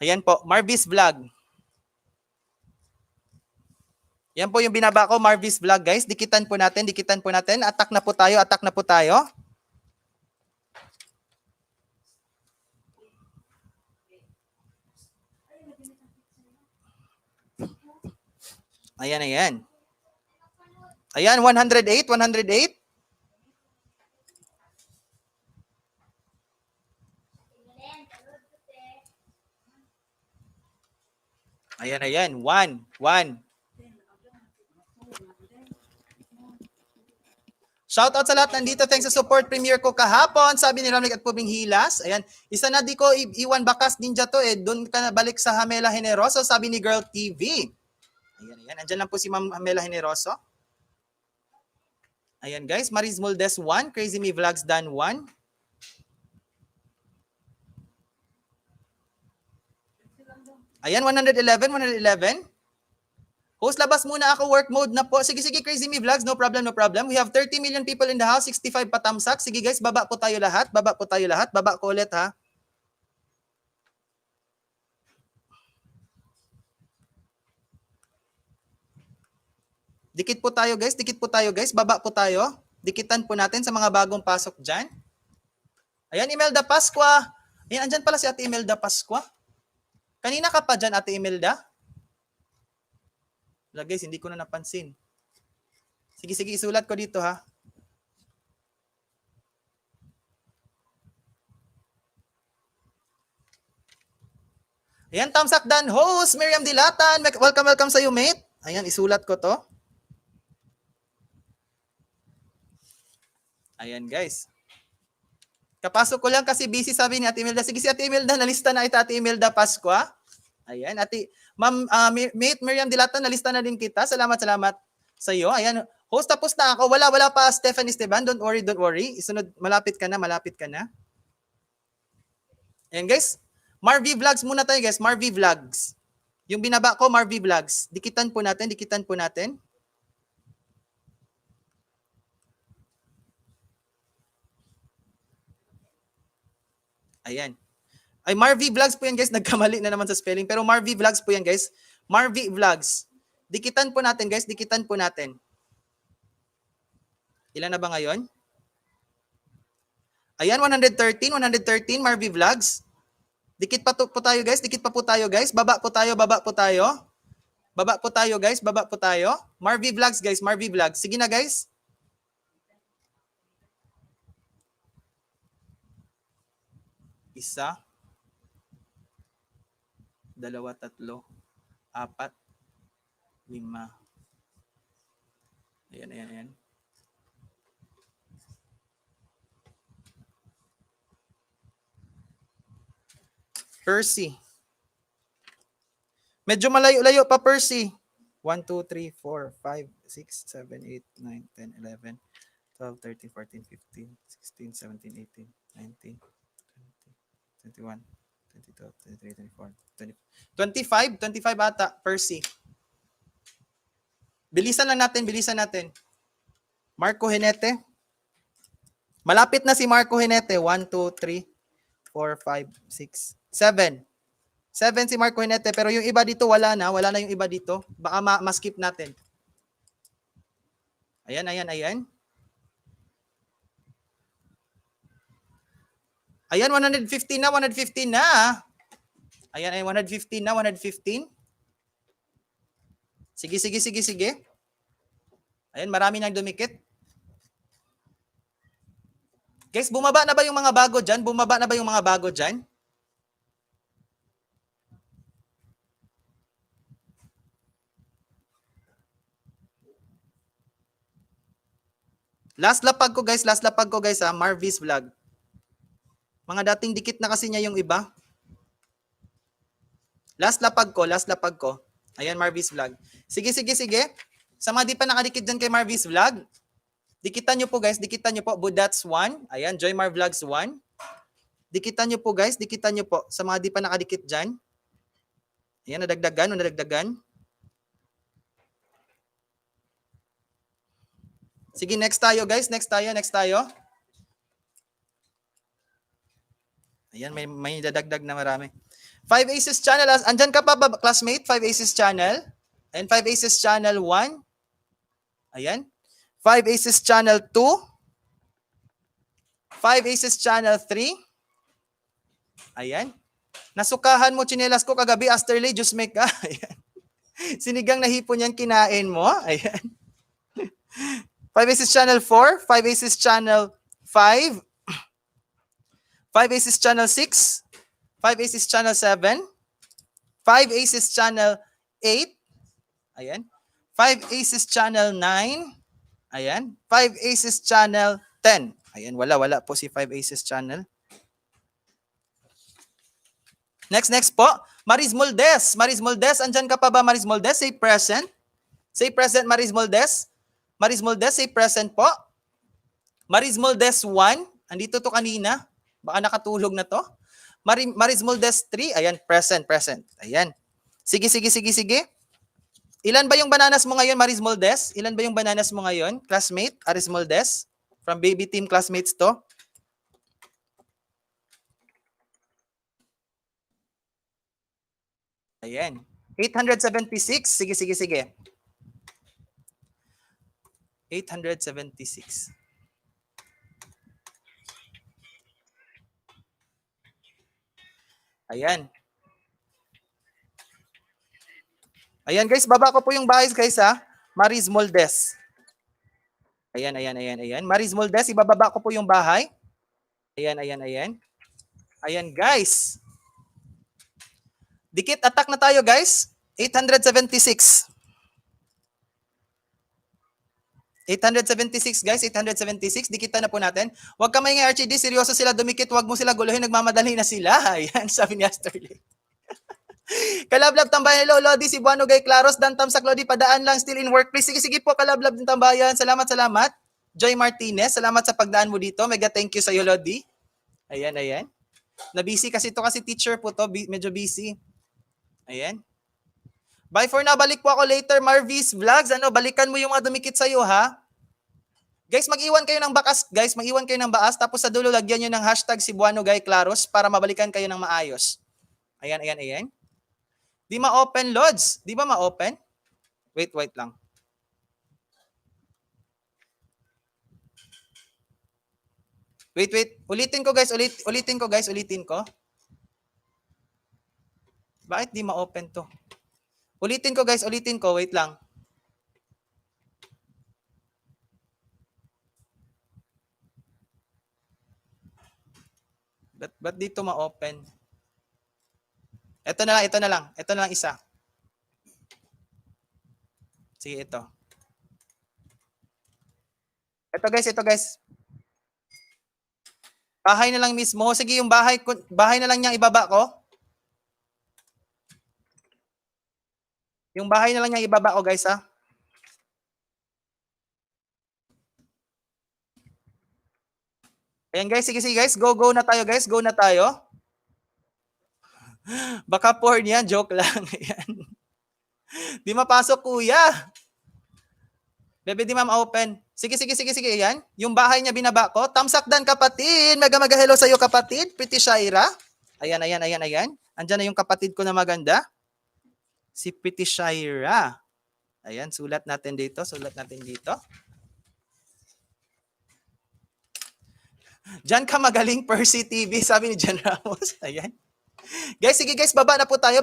Ayan po. Marvis Vlog. Yan po yung binaba ko, Marvis Vlog guys. Dikitan po natin. Attack na po tayo. Ayan. Ayan, 108. Ayan. 1. Shoutout sa lahat nandito. Thanks sa support premiere ko kahapon. Sabi ni Ramlik at Pubing Hilas. Ayan. Isa na di ko iwan bakas ninja to eh. Doon ka na balik sa Hamela Generoso. Sabi ni Girl TV. Ayan. Andyan lang po si Ma'am Hamela Generoso. Ayan guys. Maris Moldes 1. Crazy Me Vlogs Dan 1. Ayan, 111. Host, labas muna ako, work mode na po. Sige, Crazy Me Vlogs, no problem. We have 30 million people in the house, 65 patamsak. Sige guys, baba po tayo lahat. Baba ko ulit ha. Dikit po tayo guys. Baba po tayo. Dikitan po natin sa mga bagong pasok dyan. Ayan, Imelda Pasqua. Ayan, andyan pala si Ate Imelda Pasqua. Kanina ka pa dyan, Ate Imelda? Guys, hindi ko na napansin. Sige, isulat ko dito ha. Ayan, Tamsak Dan host, Miriam Dilatan. Welcome sa iyo, mate. Ayan, isulat ko to. Ayan, guys. Kapasok ko lang kasi busy, sabi ni Ate Imelda. Sige, si Ate Imelda, nalista na ito, Ate Imelda Pasqua. Ayan, Ma'am mate Miriam Dilatan, nalista na din kita. Salamat sa iyo. Ayan, host, tapos na ako. Wala pa Stefan Esteban. Don't worry. Isunod, malapit ka na. Ayan guys, Marvi Vlogs muna tayo guys. Marvi Vlogs. Yung binaba ko, Marvi Vlogs. Dikitan po natin. Ayan. Ay, Marvi Vlogs po yan guys. Nagkamali na naman sa spelling. Pero Marvi Vlogs po yan guys. Marvi Vlogs. Dikitan po natin guys. Ilan na ba ngayon? Ayan, 113 Marvi Vlogs. Dikit pa po tayo guys. Baba po tayo. Marvi Vlogs guys. Sige na guys. Isa. 2, 3, 4, 5. Ayan. Percy. Medyo malayo-layo pa, Percy. 1, 2, 3, 4, 5, 6, 7, 8, 9, 10, 11, 12, 13, 14, 15, 16, 17, 18, 19, 20, 21, 22, 23, 24, 25 ata, Percy. Bilisan natin. Marco Henete. Malapit na si Marco Hinete. 1, 2, 3, 4, 5, 6, 7. 7 si Marco Hinete. Pero yung iba dito, wala na. Wala na yung iba dito. Baka ma-skip natin. Ayan, ayan, ayan. Ayan, 115 na, 115 na. Ayan, ayan, 115 na, 115. Sige, sige, sige, sige. Ayan, marami nang dumikit. Guys, bumaba na ba yung mga bago dyan? Bumaba na ba yung mga bago dyan? Last lapag ko guys ha, Marvis Vlog. Mga dating dikit na kasi niya yung iba. Last lapag ko. Ayan, Marvis Vlog. Sige, sige, sige. Sa mga di pa nakadikit dyan kay Marvis Vlog, dikitan nyo po guys, dikitan nyo po. Budats 1. Ayan, Joymar Vlogs 1. Dikitan nyo po guys, dikitan nyo po. Sa mga di pa nakadikit dyan. Ayan, nadagdagan. Sige, next tayo guys, next tayo. Ayan, may dadagdag na marami. 5 Aces Channel, andyan ka pa ba, classmate? 5 Aces Channel. And 5 Aces Channel 1. Ayan. 5 Aces Channel 2. 5 Aces Channel 3. Ayan. Nasukahan mo chinelas ko kagabi, Asterley, just make ka. Ayan. Sinigang na hipon yan, kinain mo. Ayan. 5 Aces Channel 4. 5 Aces Channel 5. 5 Aces Channel 6. 5 Aces Channel 7. 5 Aces Channel 8. Ayan. 5 Aces Channel 9. Ayan. 5 Aces Channel 10. Ayan, wala po si 5 Aces Channel. Next po. Maris Moldes. Maris Moldes, andyan ka pa ba, Maris Moldes? Say present. Say present, Maris Moldes. Maris Moldes, say present po. Maris Moldes 1. Andito to kanina. Baka nakatulog na to. Maris Moldes 3. Ayan, present. Ayan. Sige. Ilan ba yung bananas mo ngayon, Maris Moldes? Ilan ba yung bananas mo ngayon, classmate, Aris Moldes? From baby team classmates to. Ayan. 876. Sige. 876. Ayan. Ayan guys, baba ko po yung bahay guys ha. Maris Moldes. Ayan. Maris Moldes, ibababa ko po yung bahay. Ayan. Ayan guys. Dikit attack na tayo guys. 876. 876 guys, 876. Dikitan na po natin. Huwag ka maingay RCD, seryoso sila dumikit. Huwag mo sila guluhin, nagmamadali na sila. Ayan, sabi ni Asterley. Kalablab tambayan, hello, Lodi, si Buano Gay Claros, Dantam sa Lodi, padaan lang, still in work. Please, sige po, kalablab ng tambayan. Salamat. Joy Martinez, salamat sa pagdaan mo dito. Mega thank you sa iyo, Lodi. Ayan. Na-busy kasi to, kasi teacher po to, medyo busy. Ayan. Bye for now. Balik po ako later, Marvis Vlogs. Balikan mo yung mga dumikit sa'yo, ha? Guys, mag-iwan kayo ng bakas. Guys, mag-iwan kayo ng baas. Tapos sa dulo, lagyan nyo ng hashtag si Buano Gay Claros para mabalikan kayo ng maayos. Ayan. Di ma-open, Lods. Di ba ma-open? Wait lang. Wait. Ulitin ko, guys. Ulitin ko. Bakit di ma-open to? Ulitin ko guys, wait lang. Ba't dito ma-open? Ito na lang isa. Sige, ito. Ito guys. Bahay na lang mismo. Sige, yung bahay na lang niyang ibaba ko. Yung bahay na lang niyang ibaba ko, guys, ha? Ayan, guys. Sige, guys. Go na tayo, guys. Go na tayo. Baka porn yan. Joke lang. Ayan. Di mapasok, kuya. Bebe, di ma'am open. Sige. Ayan. Yung bahay niya binaba ko. Tamsakdan kapatid. Mega hello sa iyo kapatid. Pretty Shaira. Ayan. Andiyan na yung kapatid ko na maganda. Si Pretty Shaira. Ayan, sulat natin dito. Diyan ka magaling, Percy TV, sabi ni Jan Ramos. Ayan. Guys, sige guys, baba na po tayo.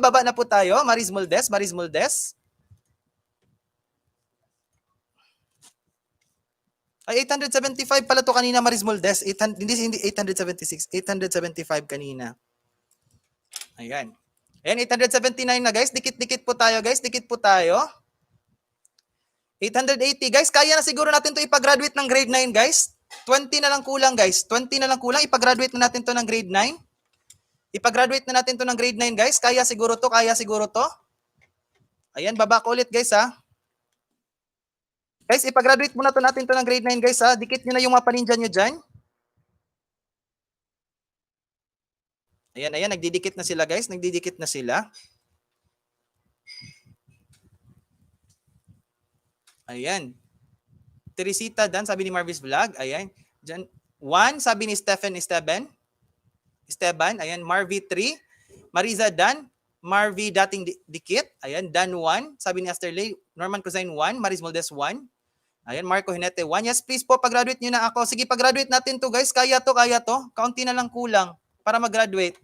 Maris Moldes. Ay, 875 pala to kanina, Maris Moldes. Hindi 876, 875 kanina. Ayan. Ayan, 879 na guys. Dikit-dikit po tayo guys. 880 guys. Kaya na siguro natin to ipagraduate ng grade 9 guys. 20 na lang kulang guys. Ipagraduate na natin to ng grade 9. Guys. Kaya siguro to. Ayan, baba ko ulit guys ha. Guys, ipagraduate muna natin to ng grade 9 guys ha. Dikit nyo na yung mga paninja nyo dyan. Ayan, nagdidikit na sila guys. Ayan. Teresita Dan, sabi ni Marvis Vlog. Ayan. Diyan, 1, sabi ni Esteban. Ayan, Marvi 3. Mariza Dan. Marvi dating dikit. Ayan, Dan 1. Sabi ni Asterley. Norman Cosine 1. Maris Moldes 1. Ayan, Marco Hinete 1. Yes, please po, pag-graduate nyo na ako. Sige, pag-graduate natin to guys. Kaya to. Kaunti na lang kulang para mag-graduate.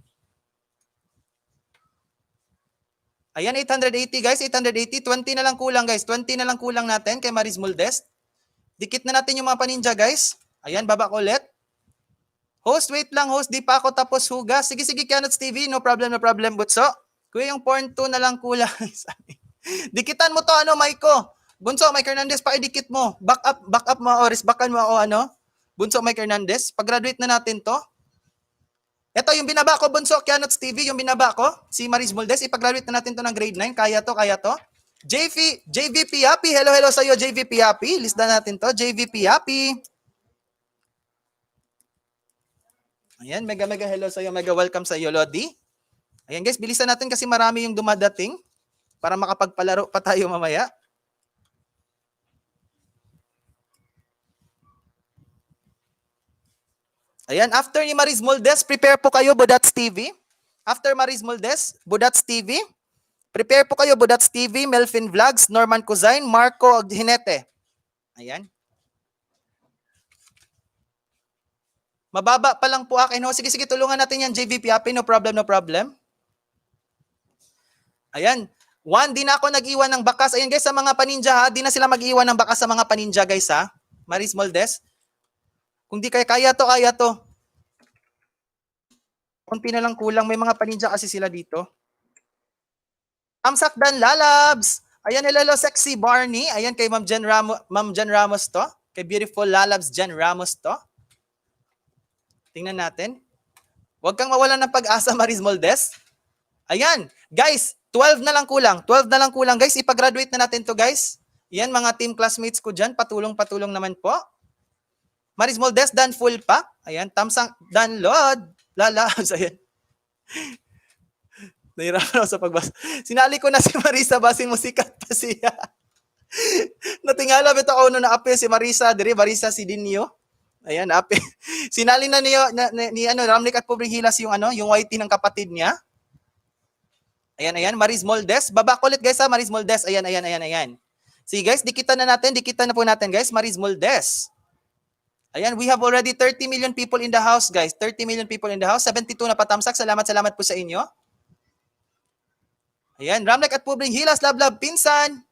Ayan, 880 guys. 20 na lang kulang guys. 20 na lang kulang natin kay Maris Moldes. Dikit na natin yung mga paninja guys. Ayan, baba ko ulit. Host, wait lang host. Di pa ako tapos hugas. Sige, Kianots TV. No problem, Butso. Kuya, yung porn 2 na lang kulang. Dikitan mo to, Maiko. Bunso, Mike Hernandez, pakidikit mo. Back up mo, Oris. Backan mo, Bunso, Mike Hernandez. Pag-graduate na natin to. Ito, yung binaba ko, Bunso, Kianots TV, yung binaba ko. Si Maris Moldes, ipag-graduate na natin to ng grade 9. Kaya to. JVP Happy. Hello sa iyo, JVP Happy. Lista natin to. JVP Happy. Ayan, mega hello sa iyo. Mega welcome sa iyo, Lodi. Ayan guys, bilisan natin kasi marami yung dumadating para makapagpalaro pa tayo mamaya. Ayan, after ni Maris Moldes, prepare po kayo, Budats TV. After Maris Moldes, Budats TV. Prepare po kayo, Budats TV, Melvin Vlogs, Norman Cosine, Marco Hinete. Ayan. Mababa pa lang po akin. Sige, tulungan natin yan, JVP Happy. No problem. Ayan. 1, di na ako nag-iwan ng bakas. Ayan guys, sa mga paninja ha, di na sila mag-iwan ng bakas sa mga paninja guys ha. Maris Moldes. Kung di kaya to. Kunti na lang kulang. May mga paninja kasi sila dito. Tamsakdan Lalabs. Ayan, hello, sexy Barney. Ayan, kay Ma'am Jen Ramos to. Kay beautiful Lalabs Jen Ramos to. Tingnan natin. Huwag kang mawalan ng pag-asa, Maris Moldes. Ayan, guys, 12 na lang kulang, guys. Ipagraduate na natin to, guys. Yan, mga team classmates ko dyan. Patulong naman po. Maris Moldes, done full pack. Ayan, Tamsang, done load. Lalabs, ayan. Nahirapan ako sa pagbasa. Sinali ko na si Marisa, basin mo sikat pa siya. Natingala bito ako no na-appeal si Marisa, Marisa Sidinio. Ayan, appeal. Sinali na ni Ramnik at Pobring Hilas yung yung whitey ng kapatid niya. Ayan, Maris Moldes. Baba ko ulit guys ha, Maris Moldes. Ayan. Sige guys, dikitan na po natin guys, Maris Moldes. Ayan, we have already 30 million people in the house guys. 30 million people in the house. 72 na patamsak. Salamat po sa inyo. Ayan, Ramnek at Pobring Hilas, love, pinsan.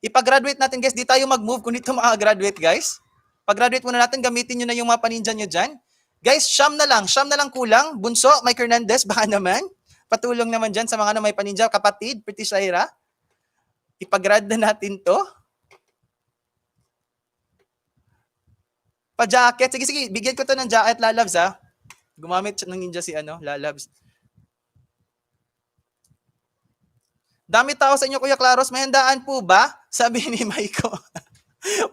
Ipagraduate natin guys, di tayo mag-move kung dito makagraduate guys. Pag-graduate muna natin, gamitin nyo na yung mga paninja nyo dyan. Guys, siyam na lang kulang. Bunso, Mike Hernandez, baka naman. Patulong naman dyan sa mga may paninja, kapatid, Pretty Shaira. Ipag-grad na natin to. Pa-jacket, sige, bigyan ko to ng jacket, Lalabs ha. Gumamit ng ninja si Lalabs. Dami tao sa inyo, Kuya Claros. May handaan po ba? Sabi ni Maiko.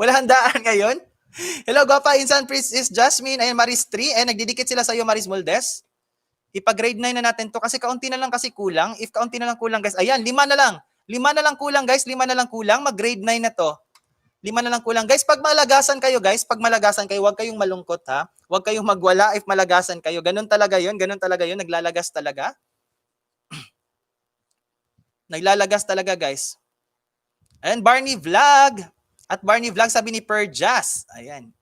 Wala handaan ngayon? Hello, Gopa, Insan Princess Jasmine. Ayan, Maris 3. Ayan, nagdidikit sila sa iyo, Maris Moldes. Ipa-grade 9 na natin to kasi kaunti na lang kasi kulang. If kaunti na lang kulang, guys. Ayan, 5 na lang. 5 na lang kulang, guys. 5 na lang kulang. Mag-grade 9 na to. 5 na lang kulang. Guys, pag malagasan kayo, huwag kayong malungkot ha. Huwag kayong magwala if malagasan kayo. Ganun talaga yun, naglalagas talaga. Naglalagas talaga, guys. Ayan, Barney Vlog. At Barney Vlog, sabi ni Perjas. Ayan.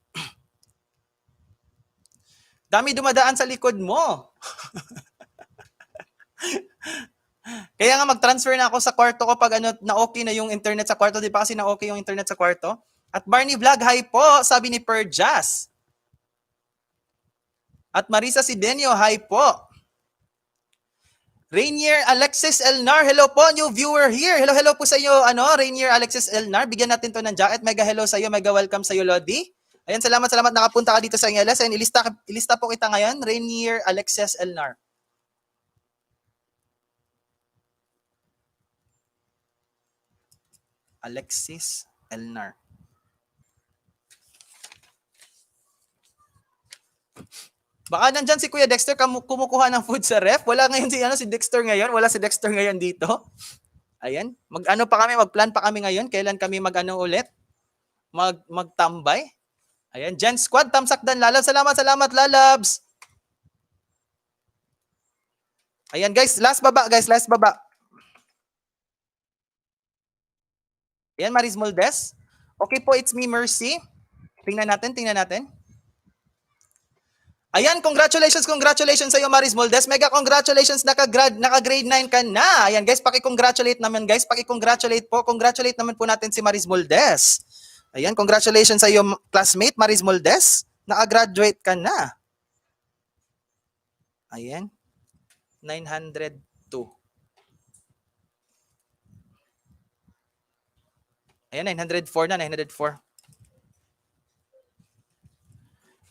Dami dumadaan sa likod mo. Kaya nga mag-transfer na ako sa kwarto ko pag na okay na yung internet sa kwarto. Di ba kasi na okay yung internet sa kwarto? At Barney Vlog, hi po, sabi ni Perjas. At Marisa Sidenio, hi po. Rainier Alexis Elnar, hello po, new viewer here. Hello po sa iyo, Rainier Alexis Elnar. Bigyan natin to ng jacket. Mega hello sa iyo, mega welcome sa iyo, Lodi. Ayan, salamat nakapunta ka dito sa Angeles. Ayan, ilista po kita ngayon, Rainier Alexis Elnar. Alexis Elnar. Baka nandyan si Kuya Dexter kumukuha ng food sa ref. Wala ngayon si Dexter ngayon. Wala si Dexter ngayon dito. Ayan. Mag-plan pa kami ngayon. Kailan kami ulit? Magtambay. Ayan. Gen Squad, Tamsakdan, Lalabs. Salamat, Lalabs. Ayan, guys. Last baba. Ayan, Maris Moldes. Okay po, it's me, Mercy. Tingnan natin. Ayan, congratulations sa iyo, Maris Moldes. Mega congratulations, naka-grade 9 ka na. Ayan guys, paki-congratulate naman guys. Paki-congratulate po. Congratulate naman po natin si Maris Moldes. Ayan, congratulations sa iyo, classmate Maris Moldes. Naka-graduate ka na. Ayan. 902. Ayan, 904 na, 904.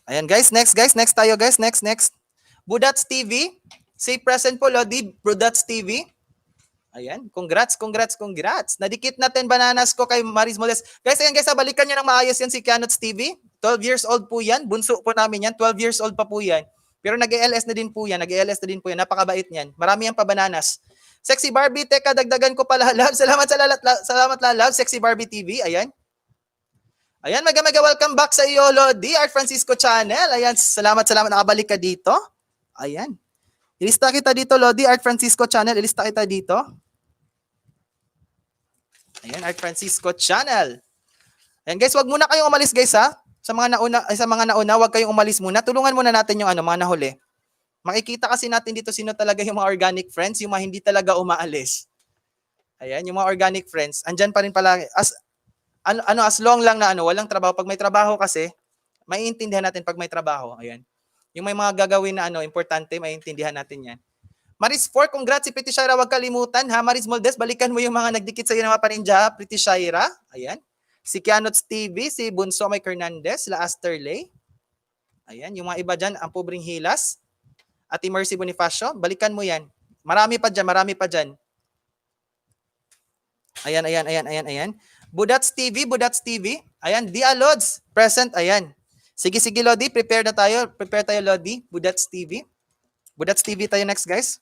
Ayan guys, next tayo guys, next. Budats TV, say present po Lodi, Budats TV. Ayan, congrats. Nadikit natin bananas ko kay Maris Moldes. Guys, ayan guys, balikan nyo ng maayos yan si Kianots TV. 12 years old po yan, bunso po namin yan, 12 years old pa po yan. Pero nag-ELS na din po yan, napakabait niyan. Marami yan pa bananas. Sexy Barbie, teka, dagdagan ko pala, love. Salamat love, Sexy Barbie TV, ayan. Ayan, mega welcome back sa iyo, Lodi, Art Francisco Channel. Ayan, salamat, nakabalik ka dito. Ayan. Ilista kita dito, Lodi, Art Francisco Channel. Ilista kita dito. Ayan, Art Francisco Channel. Ayan, guys, wag muna kayong umalis, guys, ha? Sa mga nauna, wag kayong umalis muna. Tulungan muna natin yung mga nahuli. Makikita kasi natin dito sino talaga yung mga organic friends, yung mga hindi talaga umaalis. Ayan, yung mga organic friends, andyan pa rin pala. As long lang na walang trabaho. Pag may trabaho kasi, maiintindihan natin pag may trabaho. Ayan. Yung may mga gagawin na importante, maiintindihan natin yan. Maris 4, congrats si Pretty Shaira. Huwag kalimutan ha. Maris Moldes, balikan mo yung mga nagdikit sa iyo ng mga paninja. Pretty Shaira. Ayan. Si Kianots TV, si Bunso Mike Hernandez, La Asterley. Ayan. Yung mga iba dyan, ang pobreng hilas. At Mercy Bonifacio, balikan mo yan. Marami pa dyan. Ayan. Budats TV. Ayan, Dia Lods, present. Ayan. Sige, Lodi. Prepare tayo, Lodi. Budats TV tayo next, guys.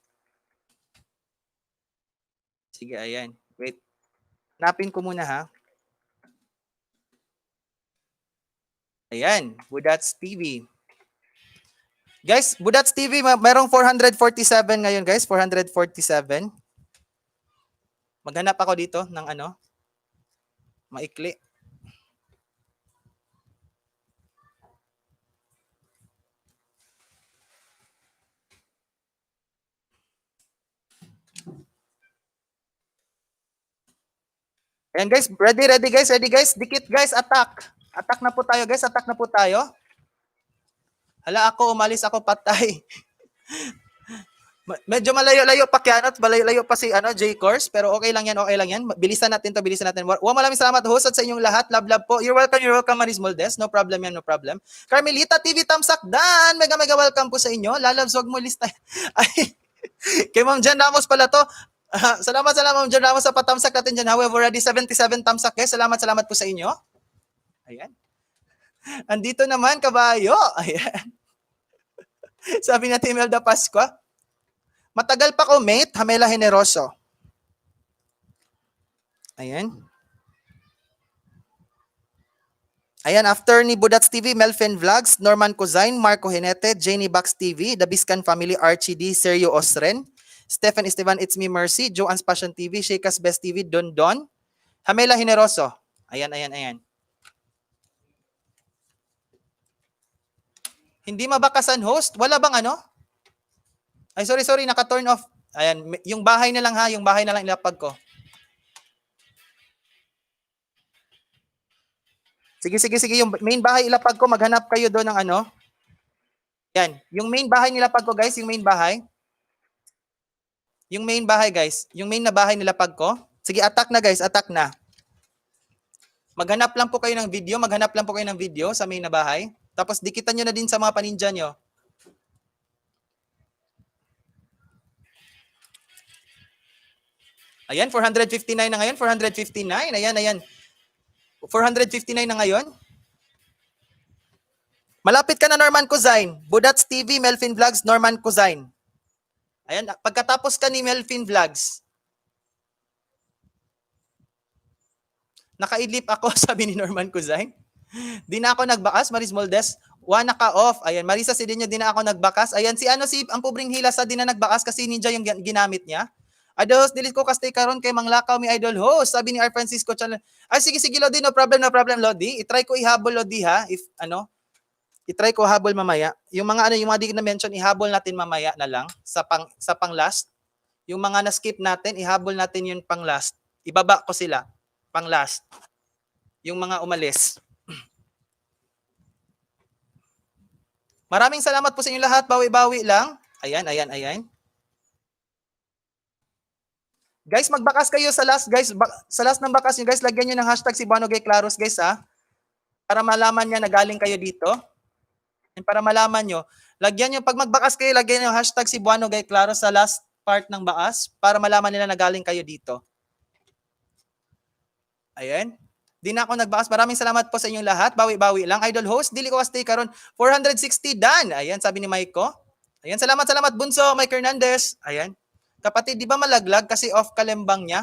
Sige, ayan. Wait. Napin ko muna, ha. Ayan, Budats TV. Guys, Budats TV, merong 447 ngayon, guys. 447. Maghanap ako dito ng maikli. Ayan guys, ready guys. Dikit guys, attack. Attack na po tayo. Hala ako, umalis ako patay. Medyo malayo-layo pa Kianot, malayo-layo pa si J-Course, pero okay lang yan. Bilisan natin to. Maraming salamat host at sa inyong lahat. Love po. You're welcome Maris Moldes. No problem yan, no problem. Carmelita TV Tamsakdan, mega welcome po sa inyo. Lalabs, wag mo lista. Ay, kay Ma'am Jan Ramos pala to. Salamat Ma'am Jan Ramos sa patamsak natin dyan. We have already 77 tamsak guys. Salamat po sa inyo. Ayan. Andito naman, kabayo. Ayan. Sabi natin Imelda Pascua. Matagal pa ko, mate. Hamela Generoso. Ayan. Ayan, after ni Budats TV, Melfin Vlogs, Norman Cusain, Marco Hinete, Jenny Box TV, The Biscan Family, Archie D, Sergio Osren, Stephen Esteban, It's Me Mercy, Joanne's Passion TV, Sheika's Best TV, Don Don, Hamela Generoso. Ayan, ayan, ayan. Hindi mabakasan host? Wala bang ano? Ay, sorry, naka-turn off. Ayan, yung bahay na lang ha, yung bahay na lang ilapag ko. Sige, yung main bahay ilapag ko, maghanap kayo doon ng ano. Yan, yung main bahay nilapag ko guys, yung main bahay. Yung main bahay guys, yung main na bahay nilapag ko. Sige, attack na guys, attack na. Maghanap lang po kayo ng video, sa main na bahay. Tapos dikitan nyo na din sa mga paninja nyo. Ayan, 459 na ngayon, 459. Ayan. 459 na ngayon. Malapit ka na, Norman Cusain. Budats TV, Melfin Vlogs, Norman Cusain. Ayan, pagkatapos ka ni Melfin Vlogs, nakaidlip ako, sabi ni Norman Cusain. Di na ako nagbakas, Maris Moldes. Naka-off. Ayan, Marisa Sidinyo, di na ako nagbakas. Ayan, si ang Pubring Hilas, di na nagbakas kasi Ninja yung ginamit niya. Idol host, dilis ko kastay karon kay Manglakaw mi idol host. Sabi ni R. Francisco Channel. Ay, sige, Lodi, no problem, Lodi. I-try ko ihabol, Lodi, ha? If, i-try ko habol mamaya. Yung mga di na mention, ihabol natin mamaya na lang sa pang last. Yung mga na-skip natin, ihabol natin yun pang last. Ibaba ko sila pang last. Yung mga umalis. Maraming salamat po sa inyo lahat. Bawi-bawi lang. Ayan. Guys, magbakas kayo sa last, guys. Sa last ng bakas nyo, guys, lagyan nyo ng hashtag si Buano Gay Claros, guys, ha? Para malaman niya na galing kayo dito. And para malaman nyo, lagyan nyo, pag magbakas kayo, lagyan nyo hashtag si Buano Gay Claros sa last part ng baas para malaman nila na galing kayo dito. Ayan. Di na ako nagbakas. Maraming salamat po sa inyong lahat. Bawi-bawi lang. Idol host, dili ko stay karon. 460 done. Ayan, sabi ni Maiko. Ayan, salamat Bunso, Mike Hernandez. Ayan. Kapatid, di ba malaglag kasi off kalembang niya?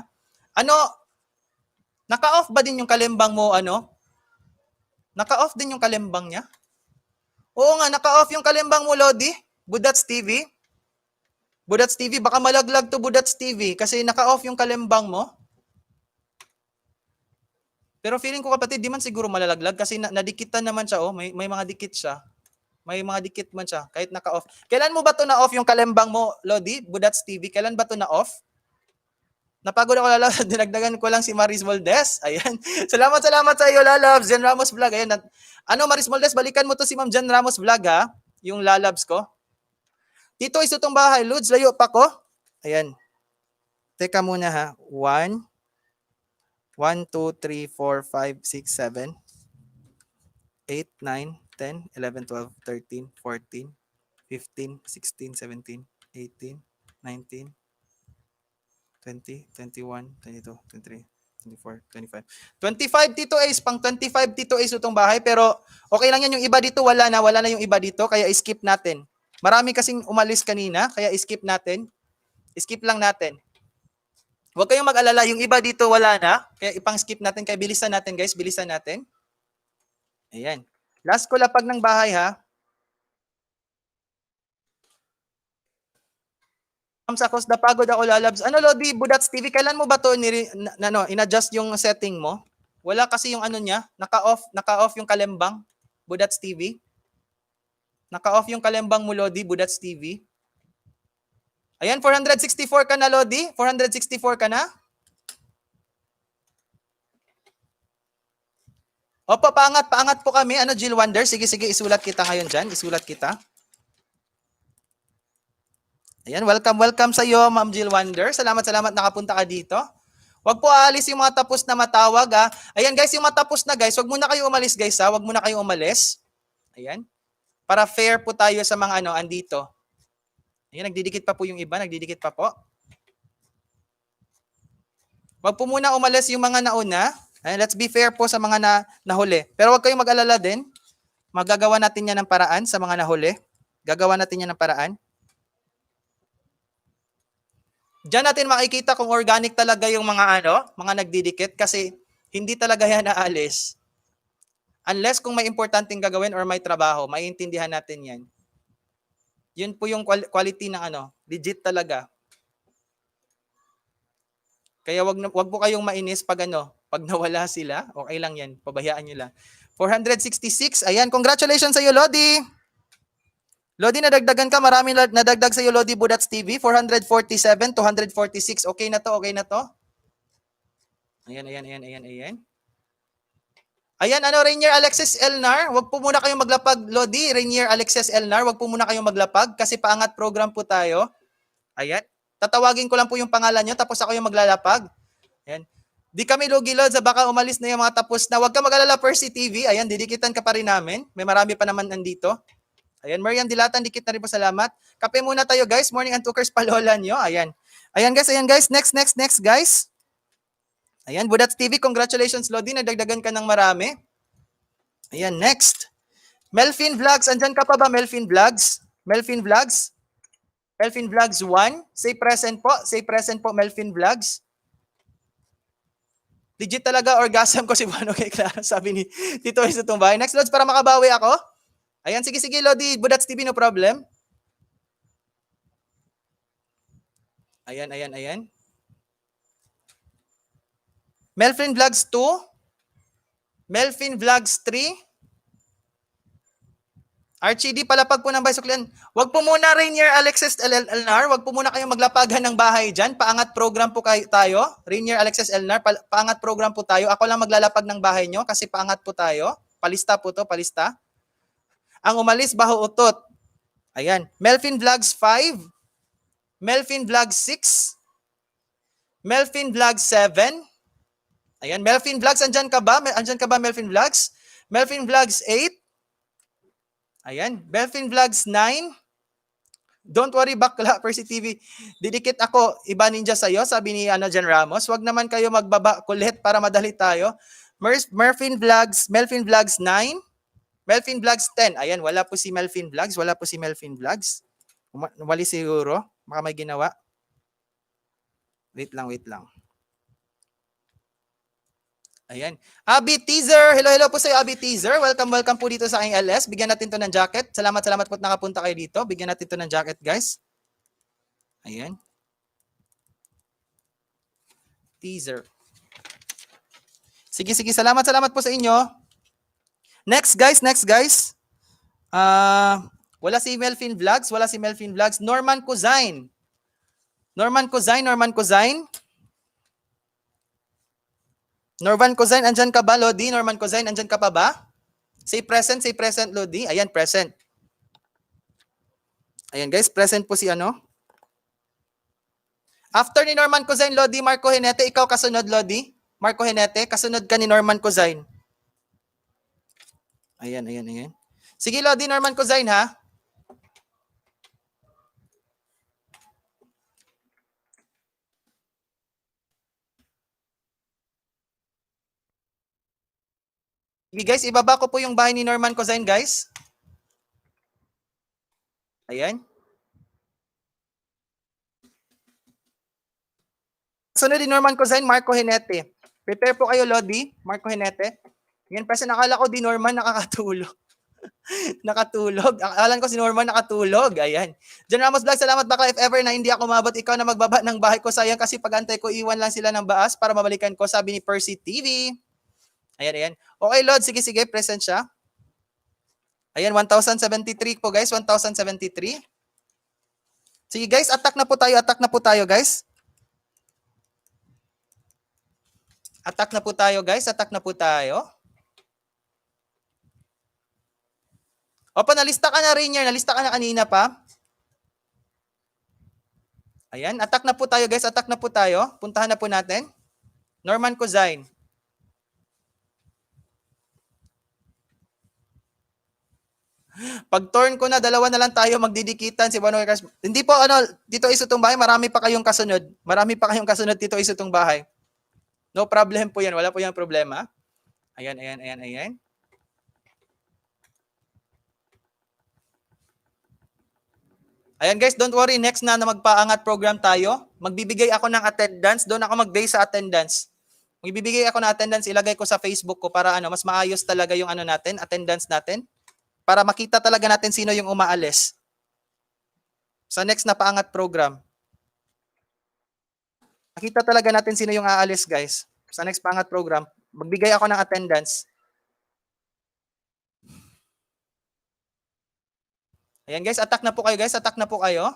Naka-off ba din yung kalembang mo, Naka-off din yung kalembang niya? Oo nga, naka-off yung kalembang mo, Lodi. Budats TV. Baka malaglag to Budats TV kasi naka-off yung kalembang mo. Pero feeling ko kapatid, di man siguro malalaglag kasi nadikitan naman siya, may mga dikit siya. May mga dikit man siya, kahit naka-off. Kailan mo ba to na-off yung kalembang mo, Lodi? Budats TV, kailan ba to na-off? Napagod ako, lalabs. Dinagdagan ko lang si Maris Moldes. Ayan. Salamat sa iyo, lalabs. Jen Ramos Vlog. Ayan. Maris Moldes, balikan mo to si Ma'am Jen Ramos Vlog, ha? Yung lalabs ko. Dito is itong bahay, Lods. Layo pa ko. Ayan. Teka muna, ha? 1, 2, 3, 4, 5, 6, 7, 8, 9, 10, 11, 12, 13, 14, 15, 16, 17, 18, 19, 20, 21, 22, 23, 24, 25. 25 Tito Ace, pang 25 Tito Ace itong bahay, pero okay lang yan. Yung iba dito, wala na yung iba dito, kaya skip natin. Marami kasing umalis kanina, kaya skip natin. Skip lang natin. Huwag kayong mag-alala, yung iba dito wala na, kaya ipang-skip natin, kaya bilisan natin guys, bilisan natin. Ayan. Last ko lapag ng bahay, ha. Sakos, napagod ako, lalabs. Lodi, Budats TV, kailan mo ba to in-adjust yung setting mo? Wala kasi yung niya, naka-off yung kalembang, Budats TV. Naka-off yung kalembang mo, Lodi, Budats TV. Ayan, 464 ka na, Lodi. 464 ka na. Opo, paangat po kami. Jill Wonder? Sige, isulat kita ngayon dyan. Isulat kita. Ayan, welcome sa iyo, Ma'am Jill Wonder. Salamat nakapunta ka dito. Huwag po aalis yung mga tapos na matawag, ha. Ayan guys, yung mga tapos na guys, huwag muna kayo umalis guys, ha. Huwag muna kayo umalis. Ayan. Para fair po tayo sa mga andito. Ayan, nagdidikit pa po yung iba, nagdidikit pa po. Huwag po muna umalis yung mga nauna. Ayan, let's be fair po sa mga nahuli. Pero huwag kayong mag-alala din. Magagawa natin yan ng paraan sa mga nahuli. Gagawa natin yan ng paraan. Diyan natin makikita kung organic talaga yung mga mga nagdidikit kasi hindi talaga yan aalis. Unless kung may importanteng gagawin or may trabaho, maiintindihan natin yan. Yun po yung quality ng legit talaga. Kaya wag po kayong mainis pag pag nawala sila, okay lang yan, pabayaan niyo lang. 466, ayan, congratulations sa iyo, Lodi. Lodi, nadagdagan ka, marami nadagdag sa iyo, Lodi Budats TV, 447, 246, okay na to, okay na to. Ayan. Ayan, Rainier Alexis Elnar, wag po muna kayong maglapag, Lodi, Rainier Alexis Elnar, wag po muna kayong maglapag kasi paangat program po tayo. Ayan, tatawagin ko lang po yung pangalan nyo, tapos ako yung maglalapag. Ayan. Di kami lugi, Lods, baka umalis na yung mga tapos na. Huwag ka mag-alala, Percy TV. Ayan, didikitan ka pa rin namin. May marami pa naman nandito. Ayan, Marian Dilatan, dikit na rin po, salamat. Kape muna tayo, guys. Morning Antukers, palola nyo. Ayan. Ayan, guys. Next, guys. Ayan, Budats TV, congratulations, Lodi. Nadagdagan ka ng marami. Ayan, next. Melvin Vlogs, andyan ka pa ba, Melvin Vlogs? Melvin Vlogs 1. Say present po, Melvin Vlogs. Legit talaga, orgasm ko si Bono kay Clara, sabi ni Tito Iso Tumbay. Next, Lods, para makabawi ako. Ayan, sige, Lodi, Budats TV, no problem. Ayan. Melvin Vlogs 2. Melvin Vlogs 3. RCD, palapag po ng Baysuklian. Wag po muna, Rainier Alexis Elnar, wag po muna kayong maglapagan ng bahay dyan. Paangat program po tayo. Rainier Alexis Elnar, paangat program po tayo. Ako lang maglalapag ng bahay nyo kasi paangat po tayo. Palista po to, palista. Ang umalis, baho utot. Ayan. Melvin Vlogs 5. Melvin Vlogs 6. Melvin Vlogs 7. Ayan. Melvin Vlogs, andyan ka ba? Andyan ka ba, Melvin Vlogs? Melvin Vlogs 8. Ayan, Melvin Vlogs 9. Don't worry, bakla, Percy TV. Didikit ako, iba ninja sa'yo, sabi ni Jan Ramos. Wag naman kayo magbaba kulit para madali tayo. Melvin Vlogs 9. Melvin Vlogs 10. Ayan, wala po si Melvin Vlogs. Wali siguro. Baka may ginawa. Wait lang. Ayan. Abby Teaser. Hello po sa iyo, Abby Teaser. Welcome po dito sa aking LS. Bigyan natin to ng jacket. Salamat po at nakapunta kayo dito. Bigyan natin to ng jacket, guys. Ayan. Teaser. Sige. Salamat po sa inyo. Next, guys. Wala si Melvin Vlogs. Norman Cozain. Norman Cozain, andyan ka ba, Lodi? Norman Cozain, andyan ka pa ba? Say present, Lodi. Ayan, present. Ayan, guys, present po si After ni Norman Cozain, Lodi, Marco Henete, ikaw kasunod, Lodi. Marco Henete, kasunod ka ni Norman Cozain. Ayan. Sige, Lodi, Norman Cozain, ha? Sige, guys, ibaba ko po yung bahay ni Norman Cozain, guys. Ayan. Sunod ni Norman Cozain, Marco Henete. Prepare po kayo, Lodi, Marco Henete. Yan, kasi nakala ko di Norman nakakatulog. Nakatulog. Alam ko si Norman nakatulog. Ayan. John Ramos Vlog, salamat baka if ever na hindi ako mabot, ikaw na magbaba ng bahay ko. Sayang kasi pag-antay ko, iwan lang sila ng baas para mabalikan ko, sabi ni Percy TV. Ayan. Okay, Lord. Sige. Present siya. Ayan, 1073 po, guys. 1073. Sige, guys. Attack na po tayo, guys. Attack na po tayo. Opa, nalista ka na rin yan. Nalista ka na kanina pa. Ayan, attack na po tayo, guys. Puntahan na po natin. Norman Cozain. Pag turn ko na, dalawa na lang tayo magdidikitan si Bono. Hindi po, dito Iso Tumbay, marami pa kayong kasunod. Dito Iso Tumbay. No problem po yan. Wala po yung problema. Ayan. Ayan, guys, don't worry. Next na magpaangat program tayo. Magbibigay ako ng attendance. Doon ako mag-base sa attendance. Kung ibibigay ako ng attendance, ilagay ko sa Facebook ko para mas maayos talaga yung natin, attendance natin. Para makita talaga natin sino yung umaalis. Sa next na paangat program. Makita talaga natin sino yung aalis, guys. Sa next paangat program, magbigay ako ng attendance. Ayan guys, attack na po kayo guys, attack na po kayo.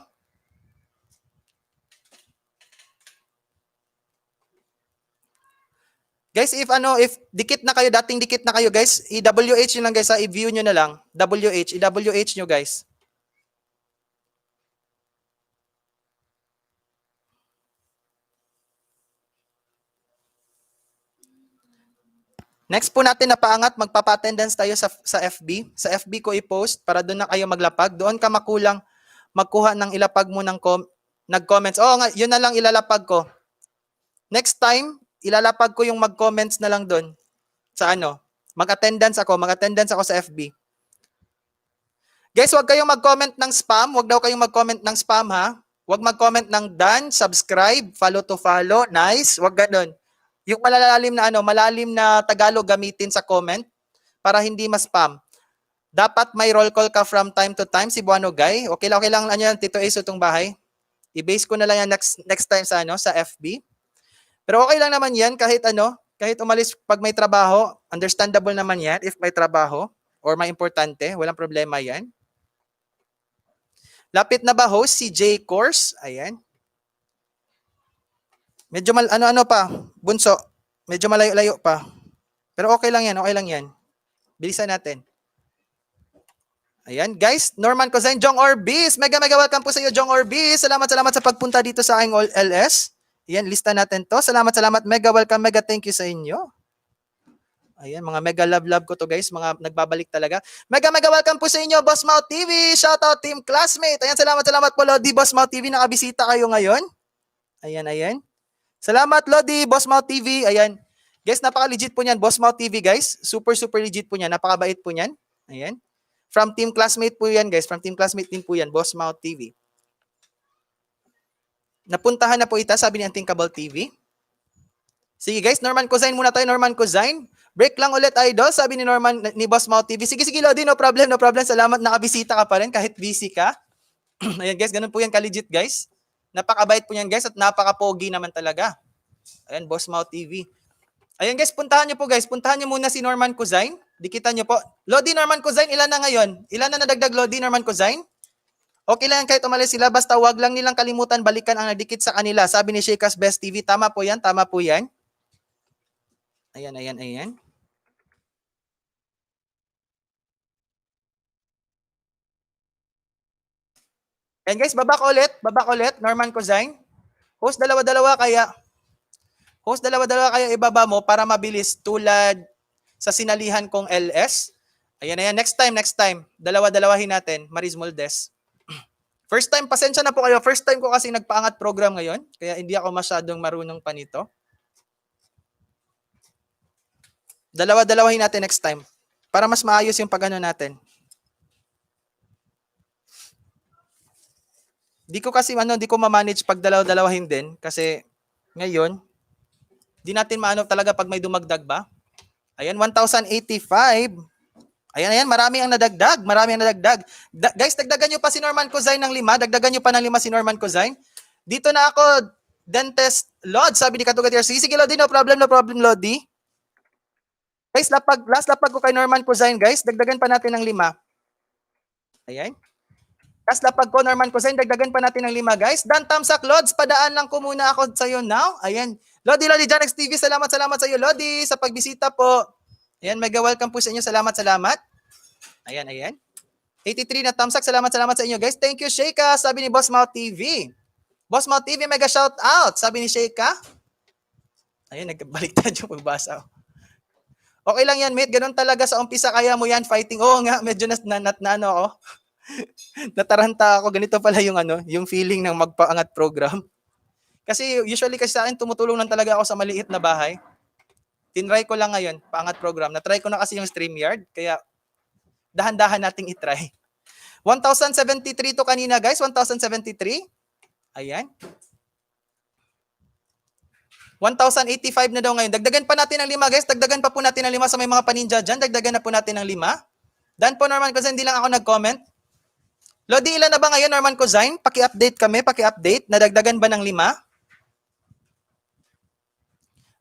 Guys, if dikit na kayo, dating dikit na kayo guys, i-WH nyo lang guys, i-view nyo na lang. i-WH nyo guys. Next po natin na paangat, magpapa-attendance tayo sa FB. Sa FB ko i-post para doon na kayo maglapag. Doon ka magkuha ng ilapag mo ng nag-comments. Oo nga, yun na lang ilalapag ko. Next time, ilalapag ko yung mag-comments na lang doon. Sa mag-attendance ako sa FB. Guys, huwag kayong mag-comment ng spam. Huwag daw kayong mag-comment ng spam ha. Huwag mag-comment ng done, subscribe, follow to follow, nice. Huwag ganun. Yung malalim na Tagalog gamitin sa comment para hindi ma-spam. Dapat may roll call ka from time to time, si Buano Guy. Okay lang yan, Tito Ace itong bahay. I-base ko na lang yan next time sa FB. Pero okay lang naman yan kahit kahit umalis pag may trabaho, understandable naman yan if may trabaho or may importante, walang problema yan. Lapit na ba host si J Course? Ayan. Medyo pa, bunso. Medyo malayo-layo pa. Pero okay lang yan. Bilisan natin. Ayan, guys, Norman Cozain, Jong Orbis. Mega welcome po sa iyo, Jong Orbis. Salamat sa pagpunta dito sa aking LS. Ayan, lista natin to. Salamat. Mega welcome, mega thank you sa inyo. Ayan, mga mega love ko to guys. Mga nagbabalik talaga. Mega welcome po sa inyo, Boss Mau TV. Shoutout team classmate. Ayan, salamat po, Lodi, Boss Mau TV. Nakabisita kayo ngayon. Ayan. Salamat, Lodi, Boss Mau TV. Ayan. Guys, napaka-legit po niyan, Boss Mau TV, guys. Super legit po niyan. Napakabait po niyan. Ayan. From Team Classmate po yan, guys. From Team Classmate din po yan, Boss Mau TV. Napuntahan na po ita, sabi ni Unthinkable TV. Sige, guys. Norman Cozain muna tayo. Norman Cozain. Break lang ulit, idol. Sabi ni Boss Mau TV. Sige, Lodi. No problem. Salamat. Nakabisita ka pa rin kahit busy ka. Ayan, guys. Ganun po yan ka-legit, guys. Napakabait po yan guys at napaka-pogi naman talaga. Ayan, Boss Mau TV. Ayan guys, puntahan nyo po guys. Puntahan nyo muna si Norman Cozain. Dikitan nyo po. Lodi, Norman Cozain, ilan na ngayon? Ilan na nadagdag, Lodi, Norman Cozain? Okay lang kahit umalis sila. Basta wag lang nilang kalimutan balikan ang nagdikit sa kanila. Sabi ni Sheikah's Best TV. Tama po yan. Ayan. And guys, baba ko ulit, Norman Cozain. Host dalawa-dalawa kaya ibaba mo para mabilis tulad sa sinalihan kong LS. Ayan. Next time. Dalawa-dalawahin natin, Maris Moldes. First time, pasensya na po kayo. First time ko kasi nagpaangat program ngayon. Kaya hindi ako masyadong marunong pa nito. Dalawa-dalawahin natin next time. Para mas maayos yung pag-ano natin. Di ko ma-manage pag dalaw-dalawahin din kasi ngayon di natin maano talaga pag may dumagdag ba. Ayan, 1,085. Ayan, marami ang nadagdag. Guys, dagdagan nyo pa si Norman Cozain ng 5. Dagdagan nyo pa ng 5 si Norman Cozain. Dito na ako, Dentist Lod, sabi ni Katugat RC. Sige, Lodi, no problem, Lodi. Guys, last lapag ko kay Norman Cozain, guys. Dagdagan pa natin ng 5. Ayan. Last lapag ko, Norman Cozain, dagdagan pa natin ng 5, guys. Dan Tamsak, Lods, padaan lang ko muna ako sa iyo now. Ayan. Lodi, Janex TV, salamat sa iyo, Lodi, sa pagbisita po. Ayan, mega welcome po sa inyo. Salamat. Ayan. 83 na Tamsak, salamat sa inyo, guys. Thank you, Sheikah, sabi ni Boss Mau TV. Boss Mau TV, mega shout out, sabi ni Sheikah. Ayan, nagbaliktad yung pagbasa. Okay lang yan, mate. Ganun talaga sa umpisa, kaya mo yan, fighting. Oo nga, medyo ako. Nataranta ako, ganito pala yung feeling ng magpaangat program. Kasi usually sa akin, tumutulong lang talaga ako sa maliit na bahay. Tinry ko lang ngayon, paangat program. Natry ko na kasi yung StreamYard, kaya dahan-dahan nating itry. 1,073 to kanina, guys. 1,073. Ayan. 1,085 na daw ngayon. Dagdagan pa natin ng 5 guys. Dagdagan pa po natin ng 5 sa may mga paninja dyan. Dagdagan na po natin ng 5. Dan po Norman Cozain, hindi lang ako nag-comment. Lodi, ilan na ba ngayon Norman Cozain? Paki-update kami, paki-update. Nadagdagan ba ng 5?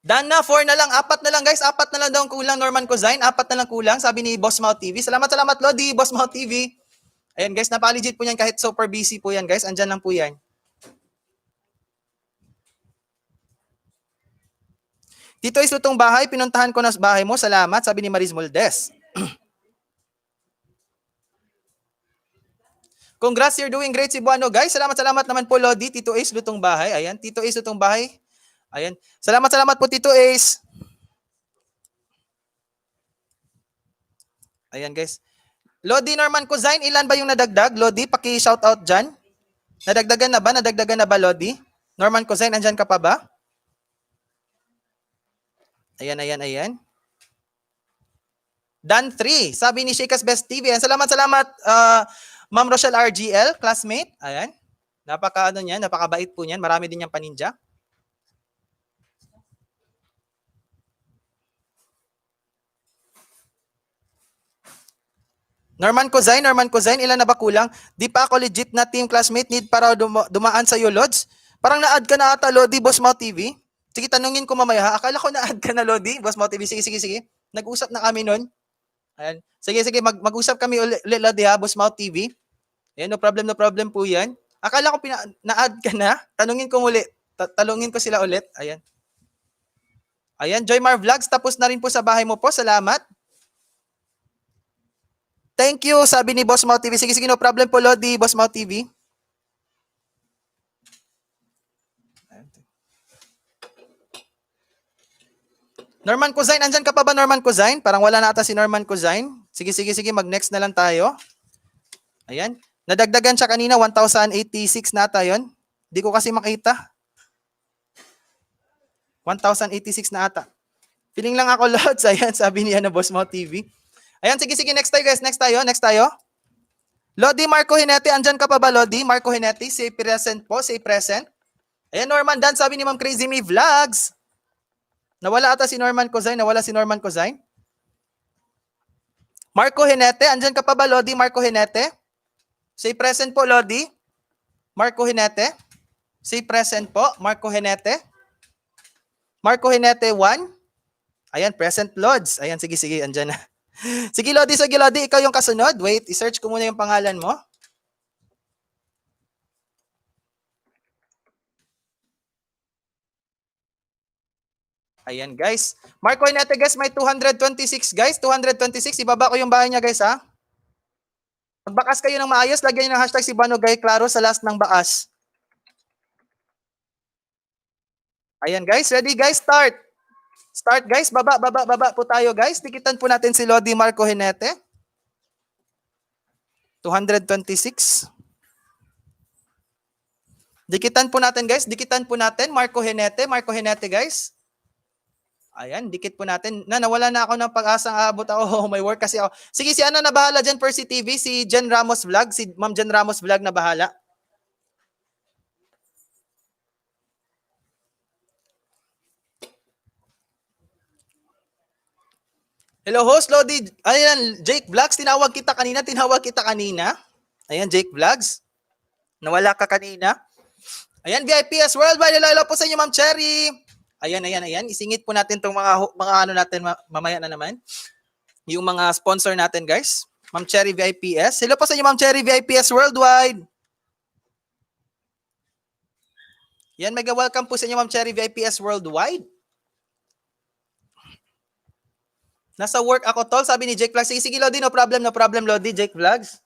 Dan na, 4 na lang, 4 na lang guys. 4 na lang daw kulang Norman Cozain. 4 na lang kulang, sabi ni Boss Mau TV. Salamat Lodi, Boss Mau TV. Ayan guys, napaka-legit po yan kahit super busy po yan guys. Andyan lang po yan. Tito is lutong bahay, pinuntahan ko na sa bahay mo. Salamat, sabi ni Maris Moldes. Congrats, you're doing great, Cebuano. Guys, salamat naman po, Lodi. Tito Ace, lutong bahay. Ayan, Tito Ace, lutong bahay. Ayan. Salamat po, Tito Ace. Ayan, guys. Lodi Norman Cozain, ilan ba yung nadagdag? Lodi, paki-shoutout dyan. Nadagdagan na ba? Nadagdagan na ba, Lodi? Norman Cozain, andyan ka pa ba? Ayan. Dan 3, sabi ni Shekas Best TV. Ayan, salamat, Ma'am Rochelle RGL, classmate. Ayan. Napakabait po niyan. Marami din niyang paninja. Norman Cozain, ilan na ba kulang? Di pa ako legit na team classmate. Need para dumaan sa iyo, Lods. Parang na-add ka na ata, Lodi, Boss Mau TV. Sige, tanungin ko mamaya ha. Akala ko na-add ka na, Lodi, Boss Mau TV. Sige. Nag-usap na kami nun. Ayan. Sige, mag-usap kami ulit, Lodi ha, Boss Mau TV. Ayan, no problem po yan. Akala ko na-add ka na. Tanungin ko ulit. Talungin ko sila ulit. Ayan, Joymar Vlogs. Tapos na rin po sa bahay mo po. Salamat. Thank you, sabi ni Boss Mau TV. Sige, no problem po, Lodi, Boss Mau TV. Norman Cozain, andyan ka pa ba, Norman Cozain? Parang wala na ata si Norman Cozain. Sige, mag-next na lang tayo. Ayan. Nadagdagan siya kanina, 1,086 na ata yun. Di ko kasi makita. 1,086 na ata. Feeling lang ako, Lods. Ayan, sabi niya na Boss Mau TV. Ayan, sige, next tayo guys. Next tayo. Lodi Marco Hinete, andyan ka pa ba, Lodi? Marco Hinete, say present po, say present. Ayan, Norman Dan, sabi ni Ma'am Crazy Me Vlogs. Nawala ata si Norman Cozain. Marco Hinete, andyan ka pa ba, Lodi? Marco Hinete? Say present po, Lodi. Marco Hinete. Say present po, Marco Hinete. Marco Hinete 1. Ayan, present, Lods. Ayan, sige, andyan na. Sige, Lodi, ikaw yung kasunod. Wait, i-search ko muna yung pangalan mo. Ayan, guys. Marco Hinete, guys, may 226, guys. 226. Ibaba ko yung bahay niya, guys, ha? Magbakas kayo ng maayos. Lagyan niyo ng hashtag Cebuano Guy Claro sa last ng baas. Ayan, guys. Ready, guys? Start. Start, guys. Baba po tayo, guys. Dikitan po natin si Lodi Marco Hinete. 226. Dikitan po natin, guys. Marco Hinete, guys. Ayan, dikit po natin. Nawala na ako ng pag-asang aabot ako. May work kasi ako. Sige, si ano na bahala dyan, Percy TV? Si Jen Ramos Vlog? Si Ma'am Jen Ramos Vlog na bahala? Hello, host Lodi. Ayan, Jake Vlogs. Tinawag kita kanina. Ayan, Jake Vlogs. Nawala ka kanina. Ayan, VIPS Worldwide. Hello po sa inyo, Ma'am Cherry. Ayan. Isingit po natin itong mga ano natin mamaya na naman. Yung mga sponsor natin, guys. Ma'am Cherry VIPS. Hello po sa inyo, Ma'am Cherry VIPS Worldwide. Yan, mega welcome po sa inyo, Ma'am Cherry VIPS Worldwide. Nasa work ako, tol. Sabi ni Jake Vlogs. Sige, Lodi. No problem, Lodi. Jake Vlogs.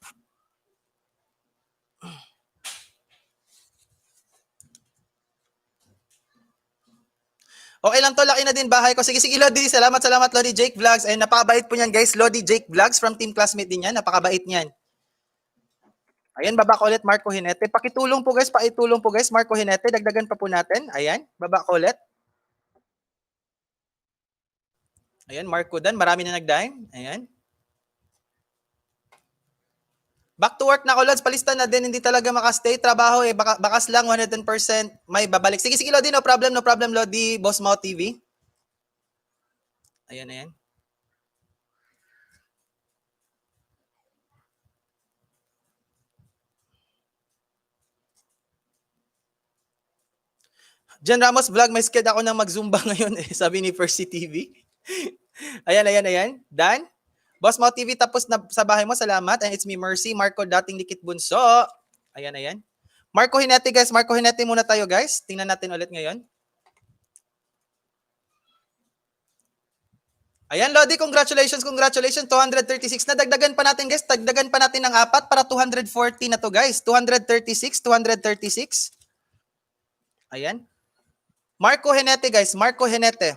Okay lang to, laki na din bahay ko. Sige, Lodi. Salamat, Lodi Jake Vlogs. Ay, napakabait po niyan, guys. Lodi Jake Vlogs from Team Classmate din yan. Napakabait niyan. Ayan, baba ko ulit, Marco Hinete. Pakitulong po, guys. Marco Hinete. Dagdagan pa po natin. Ayan, baba ko ulit. Ayan, Marco Dan. Marami na nag-dime. Ayan. Back to work na ako, Lods. Palista na din. Hindi talaga makastay. Trabaho eh. Bakas lang 110%. May babalik. Sige, sige, Lodi. No problem, Lodi. Boss Mau TV. Ayan, ayan. Jan Ramos Vlog, may sked ako ng mag-zumba ngayon eh. Sabi ni Percy TV. Ayan, ayan, ayan. Dan? Boss Mau TV, tapos na sa bahay mo. Salamat. And it's me, Mercy. Marco, dating Dikit Bunso. Ayan, ayan. Marco Hinete, guys. Marco Hinete muna tayo, guys. Tingnan natin ulit ngayon. Ayan, Lodi, congratulations, congratulations. 236. Nadagdagan pa natin, guys. Dagdagan pa natin ng 4 para 240 na to, guys. 236, 236. Ayan. Marco Henete, guys. Marco Henete.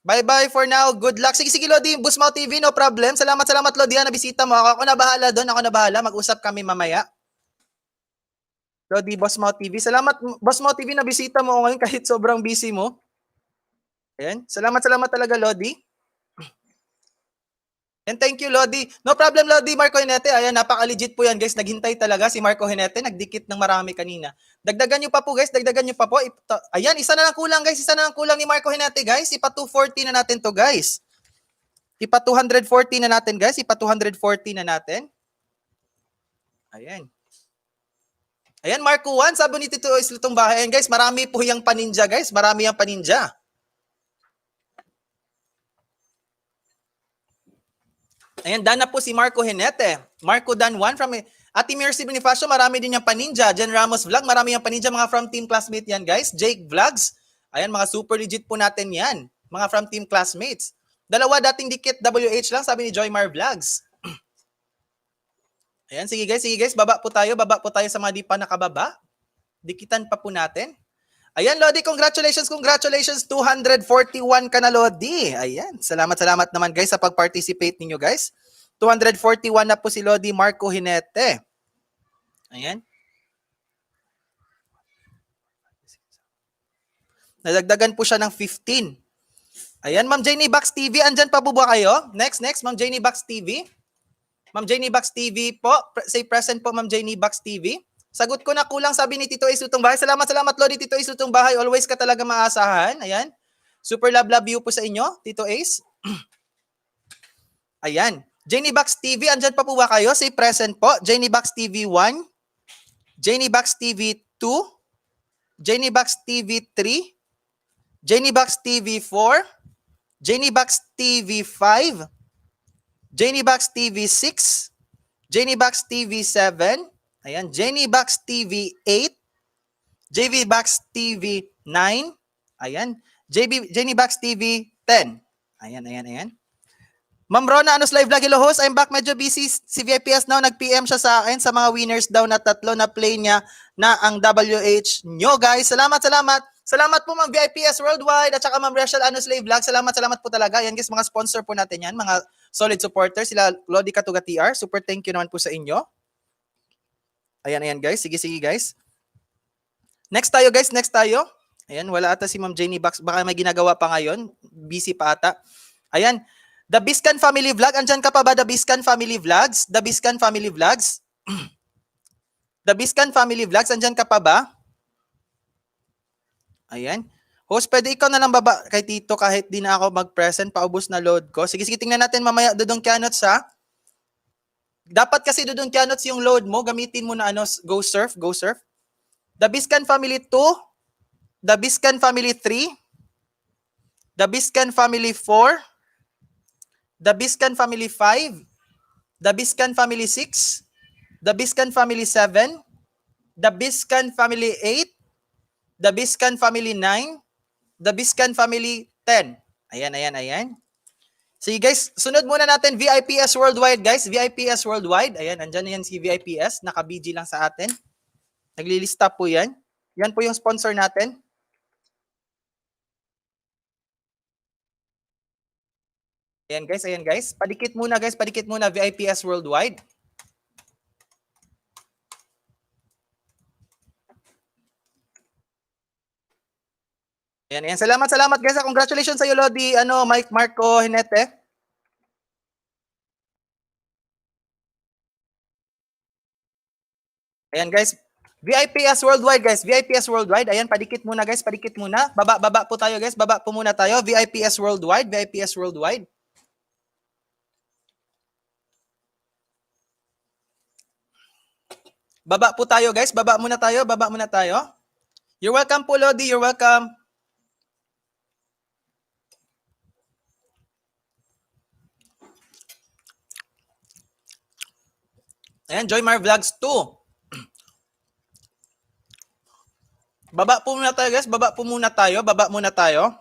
Bye-bye for now. Good luck. Sige, sige, Lodi. Boss Mau TV, no problem. Salamat, salamat, Lodi. Nabisita mo. Ako na bahala doon. Ako na bahala. Mag-usap kami mamaya. Lodi, Boss Mau TV. Salamat, Boss Mau TV. Nabisita mo ngayon kahit sobrang busy mo. Ayan. Salamat, salamat talaga, Lodi. And thank you, Lodi. No problem, Lodi. Marco Hinete. Ayan, napaka-legit po yan, guys. Naghintay talaga si Marco Hinete. Nagdikit ng marami kanina. Dagdagan nyo pa po, guys. Dagdagan nyo pa po. Ayan, isa na lang kulang, guys. Isa na lang kulang ni Marco Hinete, guys. Ipa 240 na natin to, guys. Ipa 240 na natin, guys. Ipa 240 na natin. Ayan. Ayan, Marco 1. Sabi ni Tito is lutong bahay. Ayan, guys. Marami po yung paninja, guys. Marami yung paninja. Ayan, dan na po si Marco Hinete. Marco Dan 1 from Ate Mercy Bonifacio, marami din yung paninja. Jen Ramos Vlog, marami yung paninja. Mga from team classmate yan, guys. Jake Vlogs. Ayan, mga super legit po natin yan. Mga from team classmates. Dalawa dating dikit WH lang, sabi ni Joymar Vlogs. Ayan, sige guys. Baba po tayo sa mga di pa nakababa. Dikitan pa po natin. Ayan, Lodi, congratulations. 241 ka na, Lodi. Ayan, salamat naman, guys, sa pag-participate ninyo, guys. 241 na po si Lodi Marco Hinete. Ayan. Nadagdagan po siya ng 15. Ayan, Ma'am Jenny Box TV, andyan pa po ba kayo? Next, Ma'am Jenny Box TV. Ma'am Jenny Box TV po. Say present po, Ma'am Jenny Box TV. Sagot ko na kulang, sabi ni Tito Ace Lutong Bahay. Salamat, Lodi, Tito Ace Lutong Bahay. Always ka talaga maasahan. Ayan. Super love you po sa inyo, Tito Ace. Ayan. Jenny Box TV, andyan pa po ba kayo? Say present po. Jenny Box TV 1. Jenny Box TV 2. Jenny Box TV 3. Jenny Box TV 4. Jenny Box TV 5. Jenny Box TV 6. Jenny Box TV 7. Ayan, Jenny Box TV 8, JV Box TV 9, ayan, Jenny Box TV 10. Ayan. Ma'am Rona, Anos Live Vlog, hello host, I'm back, medyo busy si VIPS now, nag-PM siya sa akin sa mga winners daw na 3 na play niya na ang WH nyo, guys. Salamat. Salamat po, Ma'am VIPS Worldwide at saka Ma'am Rachel Anos Live Vlog. Salamat po talaga. Yan, guys, mga sponsor po natin yan, mga solid supporters, sila Lodi Katuga TR. Super thank you naman po sa inyo. Ayan, guys. Sige, guys. Next tayo, guys. Ayan, wala ata si Ma'am Jenny Box. Baka may ginagawa pa ngayon. Busy pa ata. Ayan. The Biscan Family Vlog. Andyan ka pa ba, The Biscan Family Vlogs? The Biscan Family Vlogs. The Biscan Family Vlogs. Andyan ka pa ba? Ayan. Host, pwede ikaw na lang baba kay Tito kahit di na ako mag-present. Paubos na load ko. Sige, tingnan natin mamaya. Dudong Kianots, ha? Dapat kasi Dudong Kianots yung load mo, gamitin mo na Go Surf. The Biscan Family 2, The Biscan Family 3, The Biscan Family 4, The Biscan Family 5, The Biscan Family 6, The Biscan Family 7, The Biscan Family 8, The Biscan Family 9, The Biscan Family 10. Ayan. Sige, guys, sunod muna natin VIPS Worldwide, guys. VIPS Worldwide. Ayan, andyan na yan si VIPS. Naka-BG lang sa atin. Naglilista po yan. Yan po yung sponsor natin. Ayan, guys. Padikit muna, guys. VIPS Worldwide. Ayan. Salamat, guys. Congratulations sa iyo, Lodi. Mike Marco Hinete. Ayan guys, VIPS Worldwide guys, VIPS Worldwide. Ayan, padikit muna guys, padikit muna. Baba po tayo guys, baba po muna tayo. VIPS Worldwide, VIPS Worldwide. Baba po tayo guys, baba muna tayo, baba muna tayo. You're welcome po Lodi, you're welcome. Ayan, Joymar Vlogs 2. Baba po muna tayo guys, baba po muna tayo, baba muna tayo.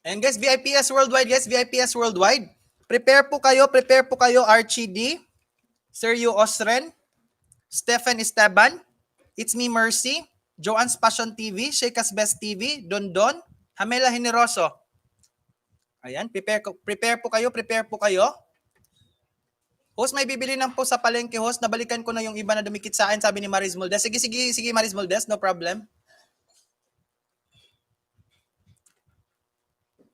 Ayan guys, VIPS Worldwide guys, VIPS Worldwide. Prepare po kayo, Archie D, Sergio Osren, Stephen Esteban, It's Me Mercy, Joanne's Passion TV, Sheika's Best TV, Don Don, Hamela Generoso. Ayan, prepare po kayo. Host, may bibili ng po sa palengke, host. Nabalikan ko na yung iba na dumikit sa akin, sabi ni Maris Moldes. Sige, Maris Moldes, no problem.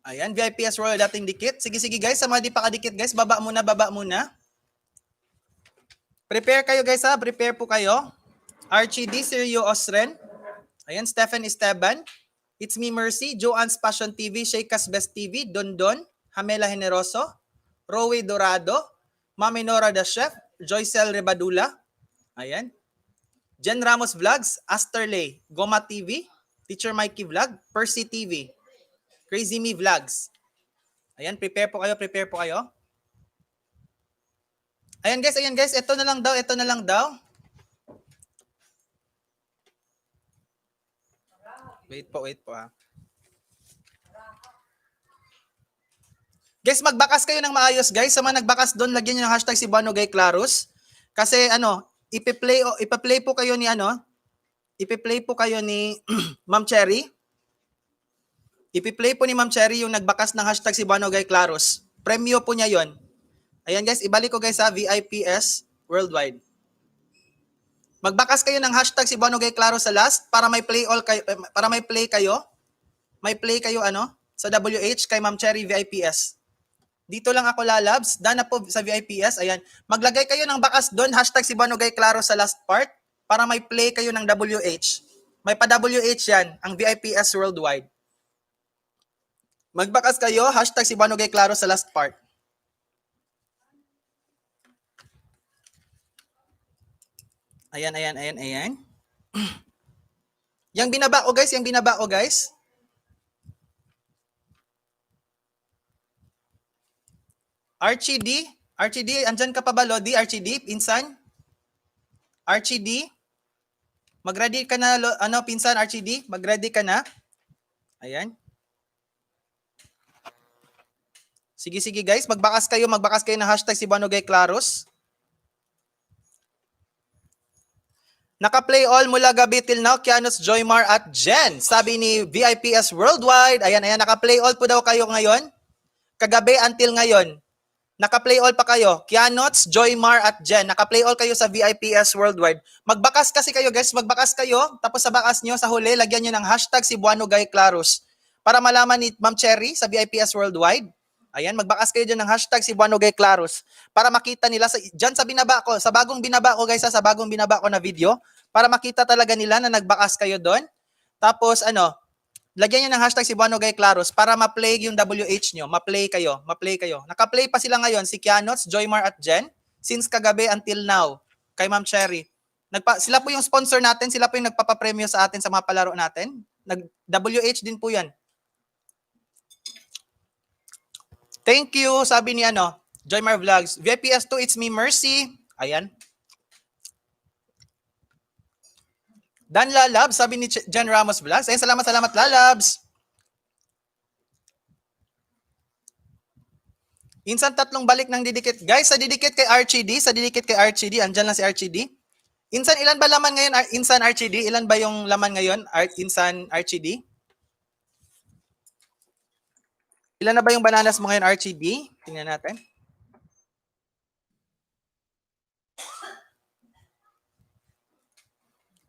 Ayan, VIPS Royal dating dikit. Sige guys, sa mga di pa kadikit guys, baba muna. Prepare kayo guys ha, prepare po kayo. Archie D, Sergio Osren. Ayan, Stephen Esteban. It's Me Mercy, Joanne's Passion TV, Sheika's Best TV, Don Don, Hamela Generoso, Rowe Dorado, Mami Nora the Chef, Joycel Rebadula. Ayan. Jen Ramos Vlogs, Asterley, Goma TV, Teacher Mikey Vlog, Percy TV, Crazy Me Vlogs. Ayan, prepare po kayo. Ayan guys, ito na lang daw. Wait po ha. Guys, magbakas kayo ng maayos guys. Sa mga nagbakas doon, lagyan niyo ng hashtag si Bono Gay Clarus. Kasi ipi-play po kayo ni Ma'am Cherry. Ipi-play po ni Ma'am Cherry yung nagbakas ng hashtag si Bono Gay Clarus. Premyo po niya yon. Ayan guys, ibalik ko guys sa VIPS Worldwide. Magbakas kayo ng hashtag si Bono Gay Clarus sa last para may play kayo. May play kayo sa WH kay Ma'am Cherry VIPS. Dito lang ako lalabs, dana po sa VIPS. Ayan, maglagay kayo ng bakas doon, hashtag si Bono Gay Clarus sa last part para may play kayo ng WH. May pa-WH yan, ang VIPS Worldwide. Magbakas kayo, hashtag si Bono Gay Clarus sa last part. Ayan. Yung binaba ko guys. Archie D, andyan ka pa ba Lodi? Archie D, pinsan? Archie D, mag-ready ka na, pinsan Archie D? Mag-ready ka na? Ayan. Sige guys, magbakas kayo ng hashtag si Bono Gay Clarus. Naka-play all mula gabi till now, Kianos, Joymar at Jen. Sabi ni VIPS Worldwide. Ayan, naka-play all po daw kayo ngayon. Kagabi until ngayon. Naka-play all pa kayo. Kianots, Joymar at Jen. Naka-play all kayo sa VIPS Worldwide. Magbakas kasi kayo guys, tapos sa bakas nyo, sa huli, lagyan nyo ng hashtag si Bono Gay Clarus. Para malaman ni Ma'am Cherry sa VIPS Worldwide. Ayan, magbakas kayo dyan ng hashtag si Bono Gay Clarus. Para makita nila, dyan sa binaba ko, sa bagong binaba ko guys, sa bagong binaba ko na video, para makita talaga nila na nagbakas kayo doon. Tapos lagyan nyo ng hashtag si Bono Gay Clarus para ma-play yung WH nyo. Ma-play kayo. Naka-play pa sila ngayon, si Kianots, Joymar at Jen, since kagabi until now, kay Ma'am Cherry. Sila po yung sponsor natin, sila po yung nagpapapremyo sa atin sa mga palaro natin. Nag-WH din po yan. Thank you, sabi ni Joymar Vlogs. VIPS 2, It's Me Mercy. Ayan. Dan Lalabs, sabi ni Jen Ramos Vlogs. Ayan, salamat Lalabs. Insan 3 balik ng didikit. Guys, sa didikit kay Archie D, andyan lang si Archie D. Insan, ilan ba laman ngayon, Insan Archie D? Ilan ba yung laman ngayon, Insan Archie D? Ilan na ba yung bananas mo ngayon, Archie D? Tingnan natin.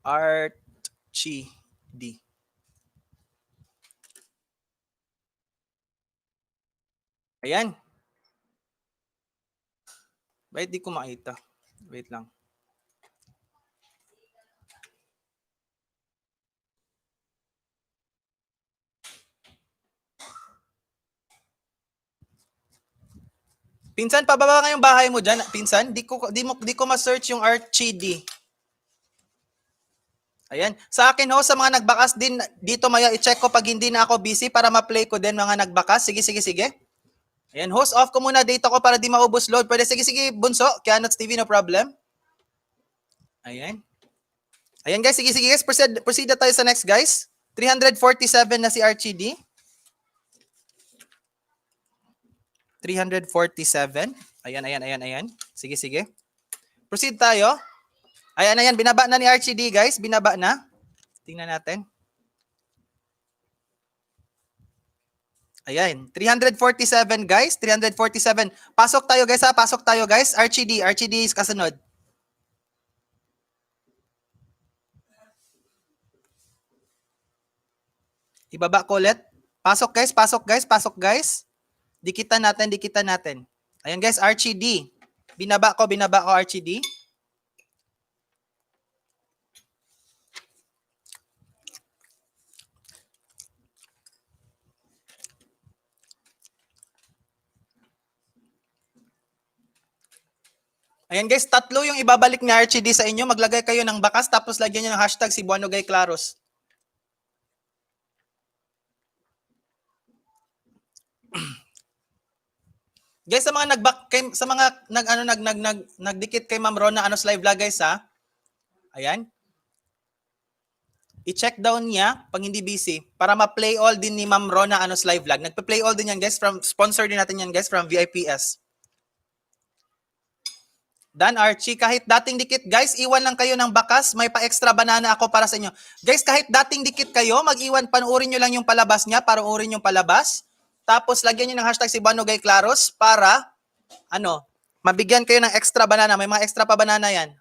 Archie D. Ayan. Wait, di ko makita. Wait lang. Pinsan, pababa nga yung bahay mo dyan. Pinsan, di ko ma-search yung RCD. Ayan. Sa akin ho, sa mga nagbakas din, dito maya i-check ko pag hindi na ako busy para ma-play ko din mga nagbakas. Sige, sige, sige. Ayan, host off ko muna data ko para di maubos load. Pwede, sige, sige, bunso. Kianots TV, no problem. Ayan. Ayan guys, sige, sige guys. Proceed na tayo sa next guys. 347 na si RCD. 347. Ayan, ayan, ayan, ayan. Sige, sige. Proceed tayo. Ayan, ayan. Binaba na ni RCD guys. Binaba na. Tingnan natin. Ayan, 347 guys, 347. Pasok tayo guys ha, pasok tayo guys. RCD is kasunod. Ibaba ko ulit. Pasok guys, pasok guys, pasok guys. Dikitan natin, dikitan natin. Ayan guys, RCD. Binaba ko RCD. Ayan guys, tatlo yung ibabalik ni RCD sa inyo. Maglagay kayo ng bakas tapos lagyan nyo ng hashtag Cebuano Guy Claros. Guys, sa mga nagdikit kay Ma'am Rona Anos Live Vlog guys ha. Ayan. I-check down niya pag hindi busy para ma-play all din ni Ma'am Rona Anos Live Vlog. Nagpe-play all din yan guys from sponsor din natin yan guys from VIPS. Dan Archie, kahit dating dikit guys, iwan lang kayo ng bakas, may pa-extra banana ako para sa inyo. Guys, kahit dating dikit kayo, mag-iwan, panuorin nyo lang yung palabas niya, panuorin yung palabas. Tapos lagyan nyo ng hashtag Cebuano Guy Claros para, mabigyan kayo ng extra banana. May mga extra pa banana yan.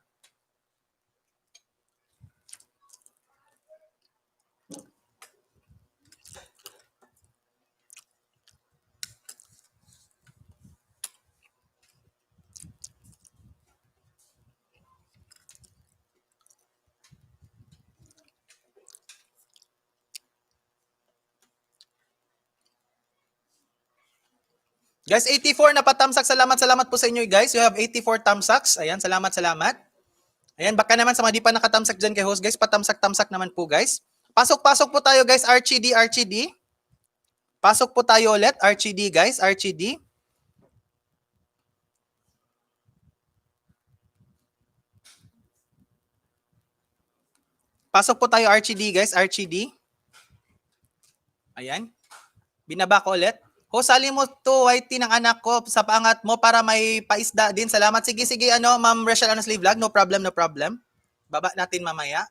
Guys, 84 na patamsak. Salamat po sa inyo guys. You have 84 tamsaks. Ayan, salamat. Ayan, baka naman sa mga di pa nakatamsak dyan kay host guys, patamsak-tamsak naman po guys. Pasok po tayo guys, RCD. Pasok po tayo ulit, RCD guys, RCD. Pasok po tayo RCD guys, RCD. Ayan. Binaba ko ulit. Sali mo to white tea ng anak ko sa paangat mo para may paisda din. Salamat. Sige, Ma'am Rachel Honestly Vlog. No problem. Baba natin mamaya.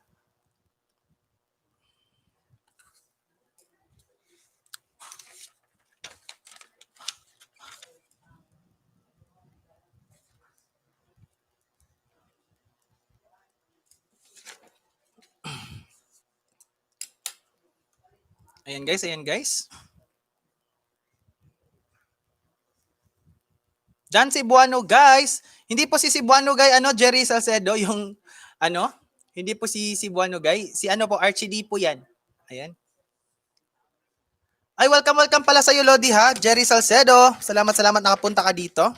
Ayan guys. Jan Cebuano guys. Hindi po si Cebuano guy, Jerry Salcedo, yung, hindi po si Cebuano guy. Si po, RCD po yan. Ayan. Ay, welcome pala sa iyo, Lodi ha. Jerry Salcedo. Salamat nakapunta ka dito.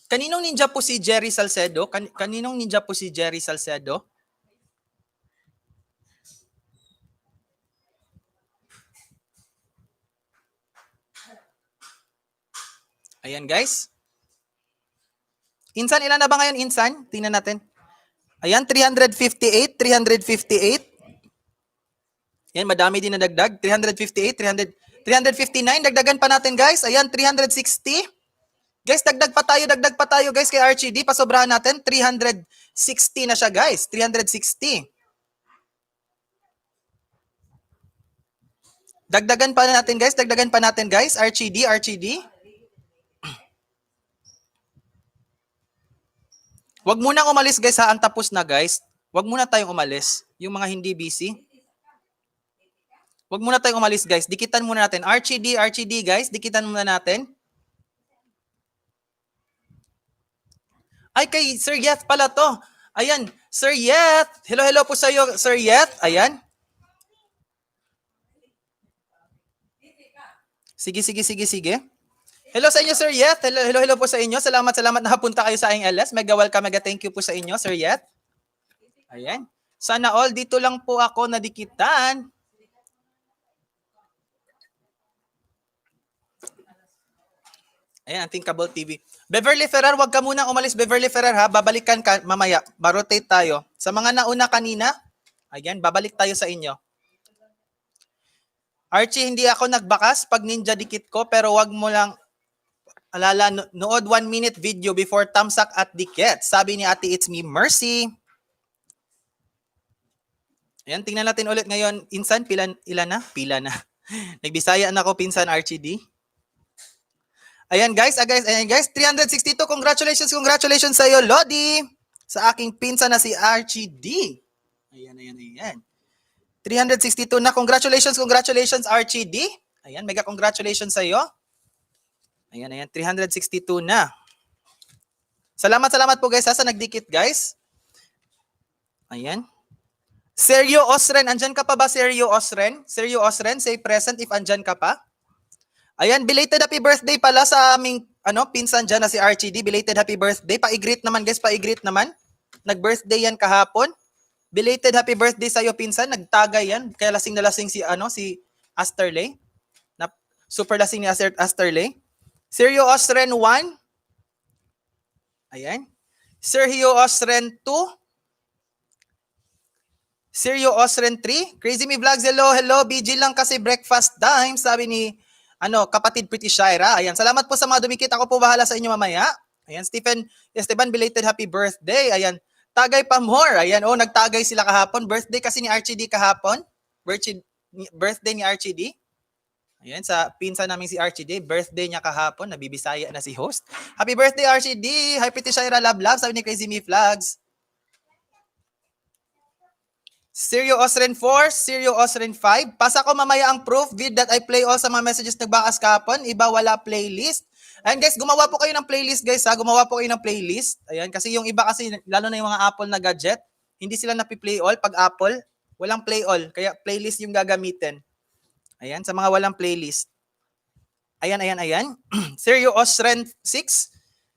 Kaninong ninja po si Jerry Salcedo? Kaninong ninja po si Jerry Salcedo? Ayan guys. Insan, ilan na ba ngayon Insan? Tingnan natin. Ayan, 358. Ayan, madami din na dagdag. 358, 359. Dagdagan pa natin guys. Ayan, 360. Guys, dagdag pa tayo guys kay RCD. Pasobrahan natin. 360 na siya guys. 360. Dagdagan pa natin guys. RCD. Wag muna umalis guys ha. Ang tapos na guys. Wag muna tayong umalis. Yung mga hindi busy. Huwag muna tayong umalis, guys. Dikitan muna natin. RGD, guys. Dikitan muna natin. Ay, kay Sir Yeth pala to. Ayan, Sir Yeth. Hello po sa iyo, Sir Yeth. Ayan. Sige. Hello sa inyo, Sir Yeth. Hello po sa inyo. Salamat nakapunta kayo sa aking LS. Mega welcome, mega thank you po sa inyo, Sir Yeth. Ayan. Sana all, dito lang po ako nadikitan. Ayan, Unthinkable TV. Beverly Ferrer, wag ka munang umalis, Beverly Ferrer ha. Babalikan ka mamaya. Barotate tayo. Sa mga nauna kanina, ayan, babalik tayo sa inyo. Archie, hindi ako nagbakas pag ninja dikit ko, pero wag mo lang alala, nood 1 minute video before tamsak at dikit. Sabi ni Ate It's Me, Mercy. Ayan, tingnan natin ulit ngayon. Insan, pila na? Nagbisaya na ako, Pinsan Archie D. Ayan guys, 362. Congratulations sa iyo, Lodi. Sa aking pinsan na si Archie D. Ayan. 362 na. Congratulations, Archie D. Ayan, mega congratulations sa iyo. Ayan, 362 na. Salamat po guys sa nagdikit guys. Ayan. Sergio Osren, andyan ka pa ba, Sergio Osren? Say present if andyan ka pa. Ayan, belated happy birthday pala sa aming pinsan dyan na si Archie D. Belated happy birthday. Pa-greet naman guys, naman. Nag-birthday yan kahapon. Belated happy birthday sa iyo, pinsan. Nagtagay yan. Kaya lasing na lasing si Asterley. Super lasing ni Asterley. Sergio Osren 1. Ayan. Sergio Osren 2. Sergio Osren 3. Crazy Me Vlogs, hello. BG lang kasi breakfast time. Sabi ni kapatid Pretty Shaira. Ayan, salamat po sa mga dumikit. Ako po bahala sa inyo mamaya. Ayan, Esteban, belated happy birthday. Ayan, tagay pa more. Ayan, nagtagay sila kahapon. Birthday kasi ni Archie D kahapon. Birthday ni Archie D. Ayan, sa pinsan namin si Archie D. Birthday niya kahapon. Nabibisaya na si host. Happy birthday, Archie D. Hi, Pretty Shaira. Love. Sabi ni Crazy Me Vlogs. Sergio Osren 4, Sergio Osren 5. Pasa ko mamaya ang proof vid that I play all sa mga messages nagbakas kahapon. Iba wala playlist. Ayan guys, gumawa po kayo ng playlist guys ha. Gumawa po kayo ng playlist. Ayan, kasi yung iba kasi, lalo na yung mga Apple na gadget, hindi sila napi-play all. Pag Apple, walang play all. Kaya playlist yung gagamitin. Ayan, sa mga walang playlist. Ayan. Sergio Osren 6,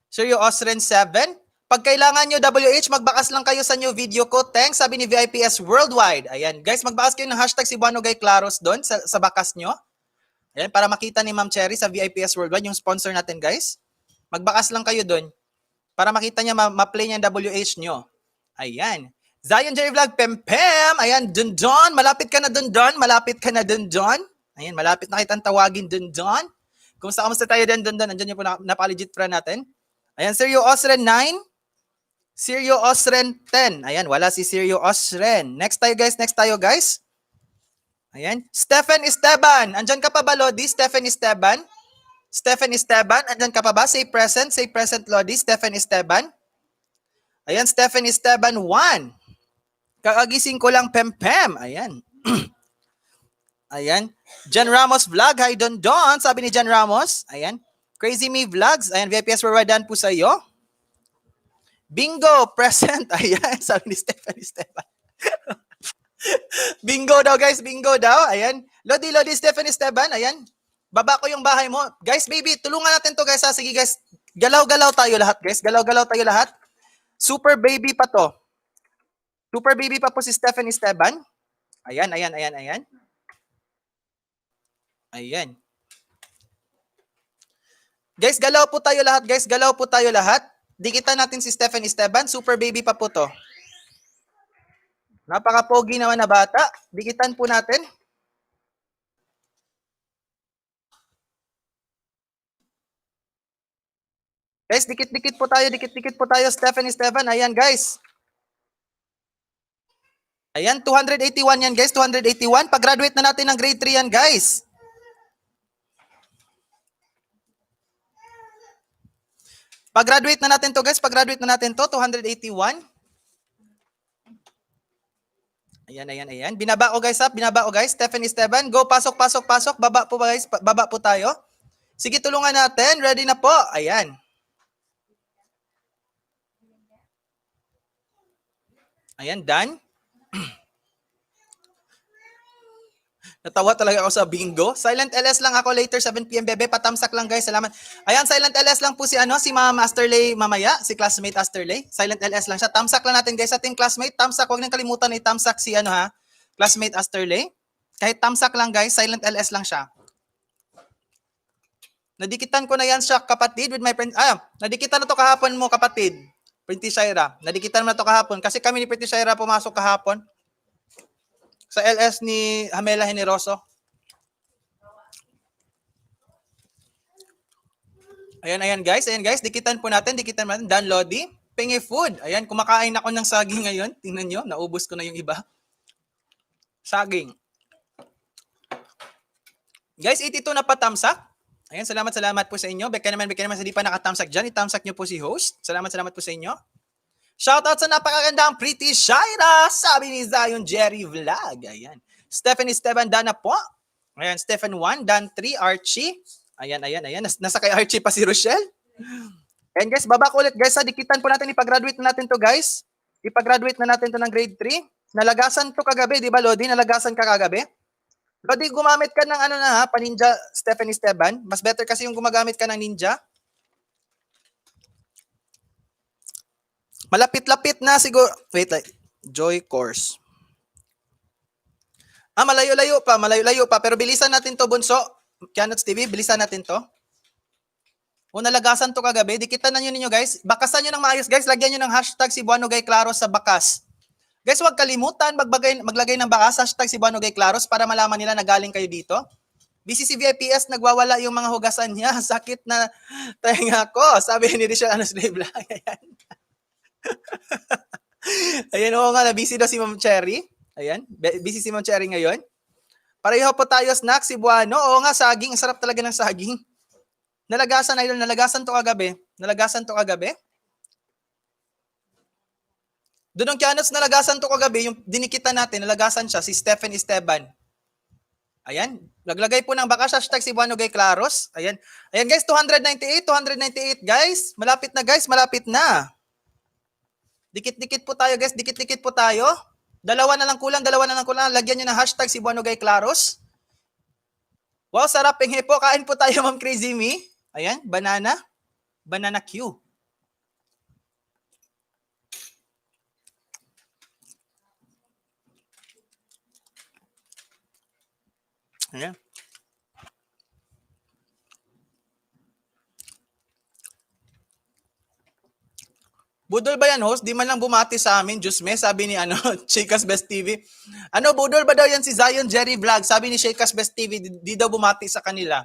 Sergio Osren 7. Pag kailangan nyo WH, magbakas lang kayo sa new video ko. Thanks, sabi ni VIPS Worldwide. Ayan, guys, magbakas kayo ng hashtag Cebuano Guy Claros doon sa bakas nyo. Ayan, para makita ni Ma'am Cherry sa VIPS Worldwide, yung sponsor natin, guys. Magbakas lang kayo doon para makita niya, ma-play niya yung WH nyo. Ayan. Zion Jerry Vlog, Pem. Ayan, Dundon. Malapit ka na, Dundon. Ayan, malapit na kitang tawagin, Dundon. Kamusta tayo din, Dundon? Andyan yung po napaligit friend natin. Ayan, Sergio Osren 9. Sergio Osren 10. Ayan, wala si Sergio Osren. Next tayo guys. Ayan. Stephen Esteban. Andyan ka pa ba, Lodi? Stephen Esteban, andyan ka pa ba? Say present, Lodi. Stephen Esteban. Ayan, Stephen Esteban 1. Kakagising ko lang, Pem. Ayan. Ayan. Jan Ramos Vlog. Hi, Don. Sabi ni Jan Ramos. Ayan. Crazy Me Vlogs. Ayan, VIPS Worldwide po sa iyo. Bingo, present. Ayan, sabi ni Stephen. Bingo daw, guys. Ayan. Lodi, Stephen Esteban. Ayan. Baba ko yung bahay mo. Guys, baby, tulungan natin to, guys. Sige, guys. Galaw-galaw tayo lahat, guys. Super baby pa to. Super baby pa po si Stephen Esteban. Ayan. Guys, galaw po tayo lahat. Dikitan natin si Stephen Esteban. Super baby pa po to. Napaka-pogi naman na bata. Dikitan po natin. Guys, dikit-dikit po tayo. Stephen Esteban. Ayan, guys. Ayan, 281 yan, guys. 281. Pag-graduate na natin ng grade 3 yan, guys. Pag-graduate na natin to, guys. 281. Ayan. Binaba ko guys ha, binaba ko guys. Stephen Esteban, go, pasok. Baba po guys, baba po tayo. Sige, tulungan natin. Ready na po. Ayan. Ayan, done. Natawa talaga ako sa bingo. Silent LS lang ako later, 7 p.m. bebe. Patamsak lang guys, salamat. Ayan, silent LS lang po si si Ma'am Asterley mamaya, si classmate Asterley. Silent LS lang siya. Tamsak lang natin guys sa ating classmate. Tamsak, huwag nang kalimutan i-tamsak si classmate Asterley. Kahit tamsak lang guys, silent LS lang siya. Nadikitan ko na yan siya kapatid with my friend. Nadikitan na to kahapon mo kapatid. Pretty Shaira. Nadikitan mo na to kahapon. Kasi kami ni Pretty Shaira pumasok kahapon. Sa LS ni Hamela Generoso. Ayan guys. Dikitan po natin. Dan Lodi. Pingi food. Ayan, kumakain ako ng saging ngayon. Tingnan nyo, naubos ko na yung iba. Saging. Guys, 82 na patamsak. Ayan, salamat po sa inyo. Beka naman sa di pa nakatamsak dyan. Itamsak nyo po si host. Salamat po sa inyo. Shoutout sa napakagandang Pretty Shaira, sabi ni Zion Jerry Vlog. Ayan. Stephen Esteban, Dana po. Ayan, Stephen 1, Dan 3, Archie. Ayan. Nasa kay Archie pa si Rochelle. And guys, baba ko ulit guys. Dikitan po natin, ipag-graduate na natin to guys. Ipag-graduate na natin to ng grade 3. Nalagasan to kagabi, di ba Lodi? Nalagasan ka kagabi? Lodi, gumamit ka ng paninja Stephen Esteban. Mas better kasi yung gumagamit ka ng ninja. Malapit-lapit na siguro. Wait, Joy Course. Malayo-layo pa. Pero bilisan natin to, Bunso. Kianots TV, bilisan natin to. Nalagasan to kagabi. Dikitan na ninyo guys. Bakasan nyo ng maayos guys. Lagyan nyo ng hashtag Cebuano Gay Claros sa bakas. Guys, huwag kalimutan maglagay ng bakas hashtag Cebuano Gay Claros para malaman nila na galing kayo dito. BCC VIPS, nagwawala yung mga hugasan niya. Sakit na tenga ko. Sabi ni Richard Vlog. Ayan. Ayan, oo nga, busy daw si Ma'am Cherry. Ayan, busy si Ma'am Cherry ngayon. Pareho po tayo, snack, Cebuano. Oo nga, saging. Ang sarap talaga ng saging. Nalagasan to kagabi. Doon ang kianos nalagasan to kagabi, yung dinikitan natin, nalagasan siya, si Stephen Esteban. Ayan, naglagay po ng bakas, hashtag Cebuano Gay Claros. Ayan guys, 298 guys. Malapit na. Dikit-dikit po tayo guys, Dalawa na lang kulang. Lagyan nyo ng hashtag Cebuano Gay Claros. Wow, sarap pinghe po. Kain po tayo, Ma'am Crazy Me. Ayan, banana Q. Ayan. Budol ba yan, host? Di man lang bumati sa amin, Diyos me, sabi ni Sheikas Best TV. Budol ba daw yan si Zion Jerry Vlog? Sabi ni Sheikas Best TV, di daw bumati sa kanila.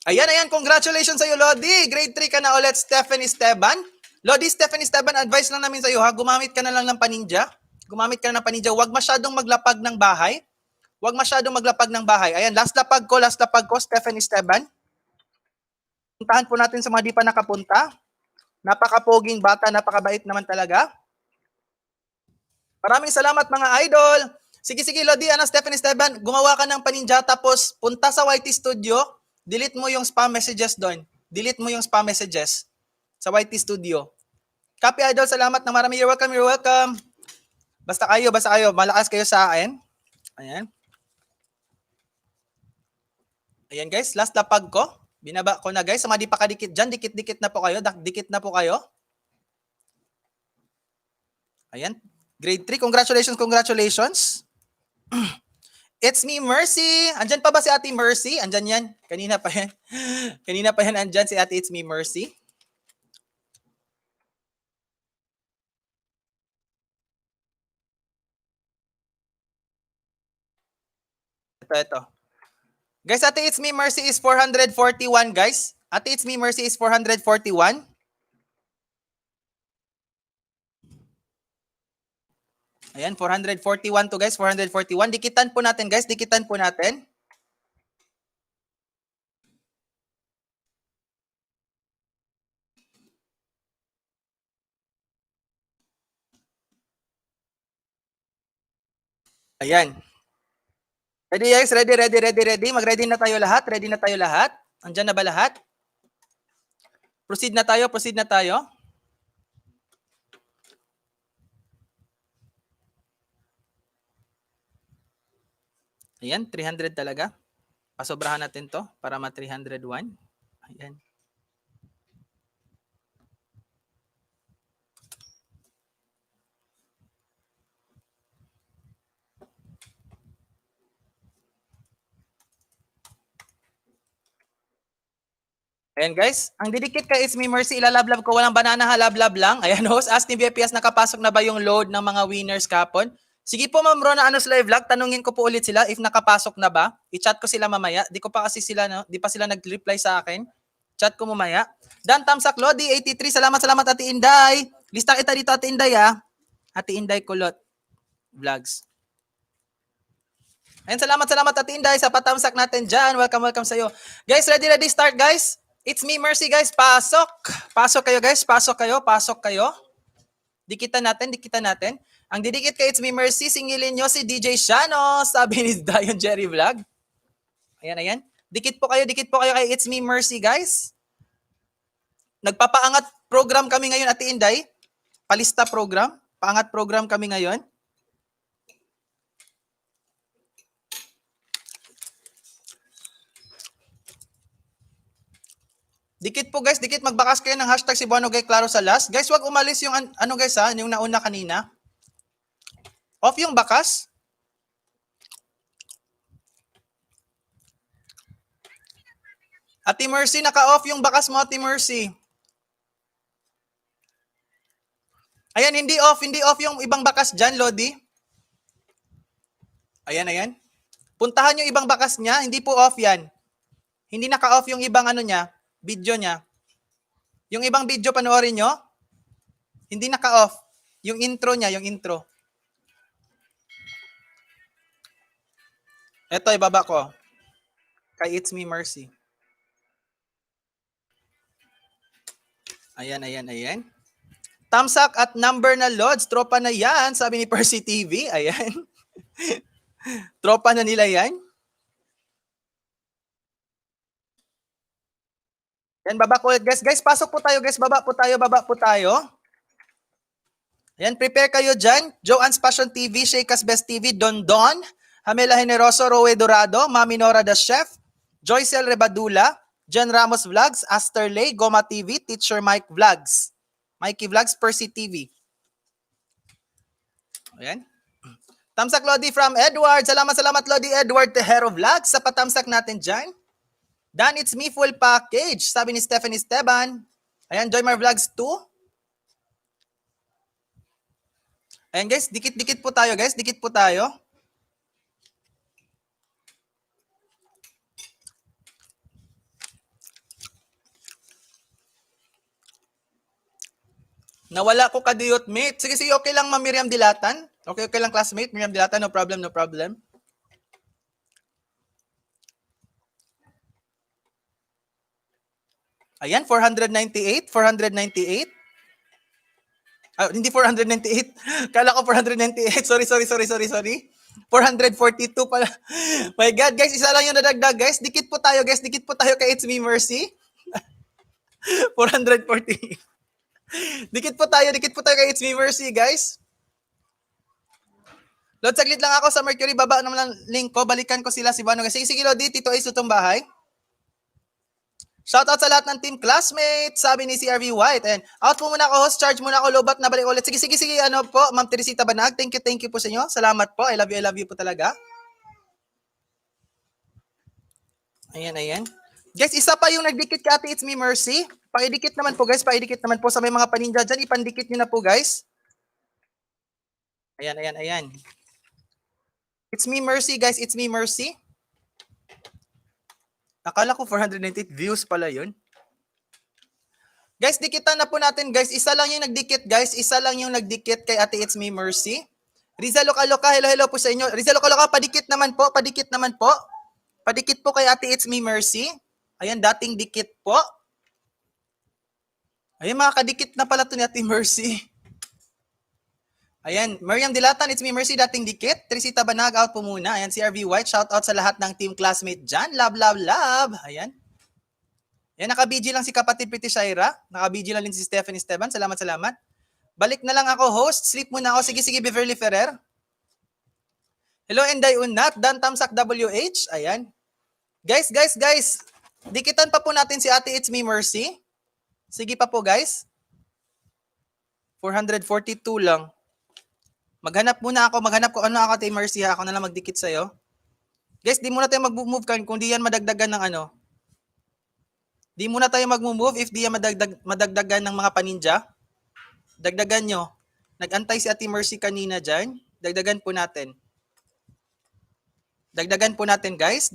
Ayan, congratulations sa iyo, Lodi. Grade 3 ka na ulit, Stephen Esteban. Lodi, Stephen Esteban, advice lang namin sa iyo, ha? Gumamit ka na lang ng paninja. Huwag masyadong maglapag ng bahay. Ayan, last lapag ko, Stephen Esteban. Puntahan po natin sa mga di pa nakapunta. Napakapoging bata, napakabait naman talaga. Maraming salamat mga idol. Sige, Lodi, Stephen Esteban, gumawa ka ng paninja tapos punta sa YT Studio, delete mo yung spam messages doon. Sa YT Studio. Copy idol, salamat na marami. You're welcome. Basta kayo, malakas kayo sa akin. Ayan guys, last lapag ko. Binaba ko na guys. Sa mga di pa kadikit dyan, dikit na po kayo. Ayan. Grade 3, congratulations. It's me, Mercy. Andyan pa ba si Ate Mercy? Andyan yan. Kanina pa yan andyan si Ate It's me, Mercy. Ito. Guys, Ate It's me, Mercy is 441, guys. Ate It's me, Mercy is 441. Ayan, 441 to guys, 441. Dikitan po natin guys, Ayan. Ready guys? Ready. Mag-ready na tayo lahat. Ready na tayo lahat. Andyan na ba lahat? Proceed na tayo. Ayan, 300 talaga. Pasobrahan natin to para ma-301. Ayan. Ayan guys, ang didikit kay It's Me Mercy, ilalablab ko, walang banana, halablab lang. Ayan host, ask ni BFPS, nakapasok na ba yung load ng mga winners kapon? Sige po Ma'am Rona Anos Live Vlog, tanungin ko po ulit sila if nakapasok na ba. I-chat ko sila mamaya. Di ko pa kasi sila, no? Di pa sila nag-reply sa akin. Chat ko mamaya. Dan Tamsak Lodi 83, salamat Ate Inday. Lista kita dito Ate Inday Ate Inday Kulot Vlogs. Ayan, salamat Ate Inday sa patamsak natin dyan. Welcome sa iyo. Guys, ready, start guys. It's Me Mercy guys, pasok. Pasok kayo guys, pasok kayo. Dikitan natin. Ang didikit kay It's Me Mercy, singilin nyo si DJ Shano, sabi ni Dion Jerry Vlog. Ayan. Dikit po kayo kay It's Me Mercy guys. Nagpapaangat program kami ngayon Ate Inday. Palista program. Paangat program kami ngayon. Dikit po guys, magbakas kayo ng hashtag si Buano Gay Claro sa last. Guys, wag umalis yung guys yung nauna kanina. Off yung bakas. Ate Mercy, naka-off yung bakas mo Ate Mercy. Ayan, hindi off yung ibang bakas dyan, Lodi. Ayan. Puntahan yung ibang bakas niya, hindi po off yan. Hindi naka-off yung ibang niya, video niya. Yung ibang video panoorin nyo, hindi naka-off. Yung intro niya, Ito, ibaba ko. Kay It's Me Mercy. Ayan. Tamsak at number na Lods. Tropa na yan, sabi ni Percy TV. Ayan. Tropa na nila yan. Yan, baba ko guys. Guys, pasok po tayo guys. Baba po tayo. Ayan, prepare kayo dyan. Joanne's Passion TV, Sheika's Best TV, Don, Hamela Generoso, Roe Dorado, Mami Nora the Chef, Joycel Rebadula, Jen Ramos Vlogs, Aster Lay, Goma TV, Teacher Mike Vlogs, Mikey Vlogs, Percy TV. Ayan. Tamsak Lodi from Edward. Salamat Lodi Edward Tejero Vlogs sa patamsak natin dyan. Dan, it's me full package. Sabi ni Stephanie Esteban. Ayan, Joymar Vlogs 2. Ayan guys, dikit po tayo guys. Nawala ko kadiyot mate. Sige, okay lang Ma'am Miriam Dilatan. Okay lang classmate, Miriam Dilatan, no problem. Ayan, 498. Hindi 498. Kala ko 498. Sorry. 442 pala. My God, guys, isa lang yung nadagdag, guys. Dikit po tayo kay It's Me Mercy. 440. Dikit po tayo kay It's Me Mercy, guys. Lord, saglit lang ako sa Mercury. Baba naman lang link ko. Balikan ko sila si Bano. Sige, Lord, Tito Ace itong bahay. Shoutout sa lahat ng team classmates, sabi ni CRV White. And out po muna ako, host, charge muna ako, lobat na balik ulit. Sige, po, Ma'am Teresita Banag. Thank you po sa inyo. Salamat po. I love you po talaga. Ayan. Guys, isa pa yung nagdikit ka Ate It's Me Mercy. Paidikit naman po guys, sa may mga paninja dyan. Ipandikit nyo na po guys. Ayan. It's Me Mercy guys, It's Me Mercy. Akala ko 498 views pala yun. Guys, dikitan na po natin guys. Isa lang yung nagdikit kay Ate It's Me Mercy. Rizal Loka, hello po sa inyo. Rizal Loka, padikit naman po. Padikit po kay Ate It's Me Mercy. Ayan, dating dikit po. Ayan, mga kadikit na pala to ni Ate Mercy. Ayan, Miriam Dilatan, it's me, Mercy, dating dikit. Teresita Banag, out po muna. Ayan, si RV White, shout out sa lahat ng team classmate dyan. Love, love, love. Ayan. Ayan, naka-BG lang si kapatid Pretty Shaira. Naka-BG lang din si Stephanie Esteban. Salamat, salamat. Balik na lang ako, host. Sleep muna ako. Sige, sige, Beverly Ferrer. Hello, Enday Unat. Dan Tamsak WH. Ayan. Guys. Dikitan pa po natin si Ate It's Me, Mercy. Sige pa po, guys. 442 lang. Maghanap ko ano ako, Ate Mercy, ha? Ako na lang magdikit sa'yo. Guys, di muna tayo mag-move kung di yan madagdagan ng ano. Di muna tayo mag-move if di yan madagdagan ng mga paninja. Dagdagan nyo. Nag-antay si Ate Mercy kanina dyan. Dagdagan po natin. Dagdagan po natin, guys.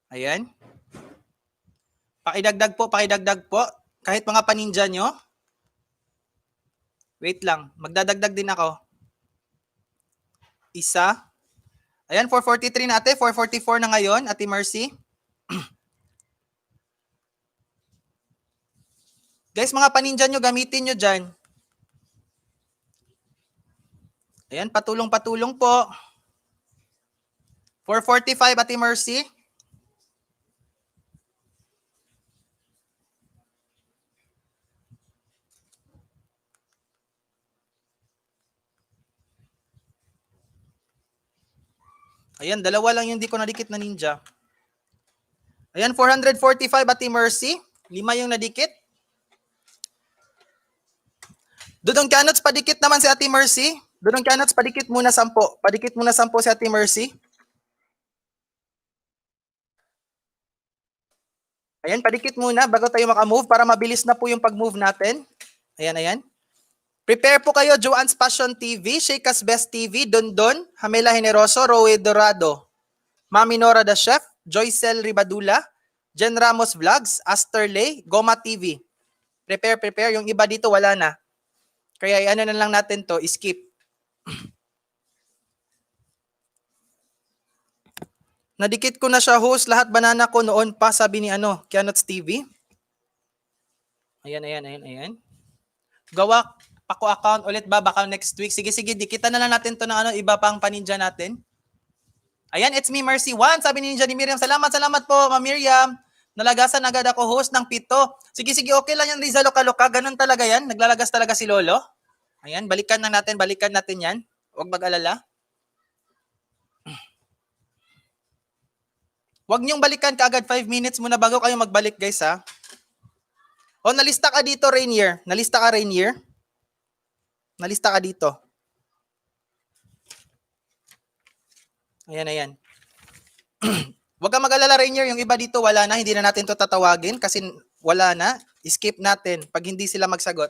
Ayan. Pakidagdag po. Kahit mga paninja nyo. Wait lang. Magdadagdag din ako. Isa. Ayan, 443 na ate. 444 na ngayon, Ate Mercy. Guys, mga paninja nyo, gamitin nyo dyan. Ayan, patulong po. 445, Ate Mercy. Ayan, dalawa lang yung di ko nadikit na ninja. Ayan, 445, Ate Mercy. 5 yung nadikit. Dudong Canots, padikit naman si Ate Mercy. Dudong Canots, padikit muna 10. Padikit muna 10 si Ate Mercy. Ayan, padikit muna bago tayo makamove para mabilis na po yung pag-move natin. Ayan. Prepare po kayo, Joanne's Passion TV, Sheikah's Best TV, Dondon, Hamela Generoso, Roe Dorado, Mami Nora the Chef, Joycel Ribadula, Jen Ramos Vlogs, Aster Lay, Goma TV. Prepare. Yung iba dito wala na. Kaya ano na lang natin to, skip. Nadikit ko na siya, host. Lahat banana ko noon pa, sabi ni Kianots TV. Ayan. Gawa Pako account ulit ba? Baka next week. Sige, dikitan na lang natin to ng iba pang paninja natin. Ayan, it's me, Mercy 1. Sabi ni Ninja ni Miriam, salamat po, Ma Miriam. Nalagasan agad ako, host ng 7. Sige, okay lang yan, Riza Loka-Loka. Ganun talaga yan. Naglalagas talaga si Lolo. Ayan, balikan natin yan. Huwag mag-alala. Huwag niyong balikan kaagad 5 minutes muna bago kayo magbalik, guys, ha. O, nalista ka dito, Rainier. Nalista ka dito. Ayan. Huwag kang mag-alala, Rainier. Yung iba dito wala na. Hindi na natin to tatawagin kasi wala na. Skip natin pag hindi sila magsagot.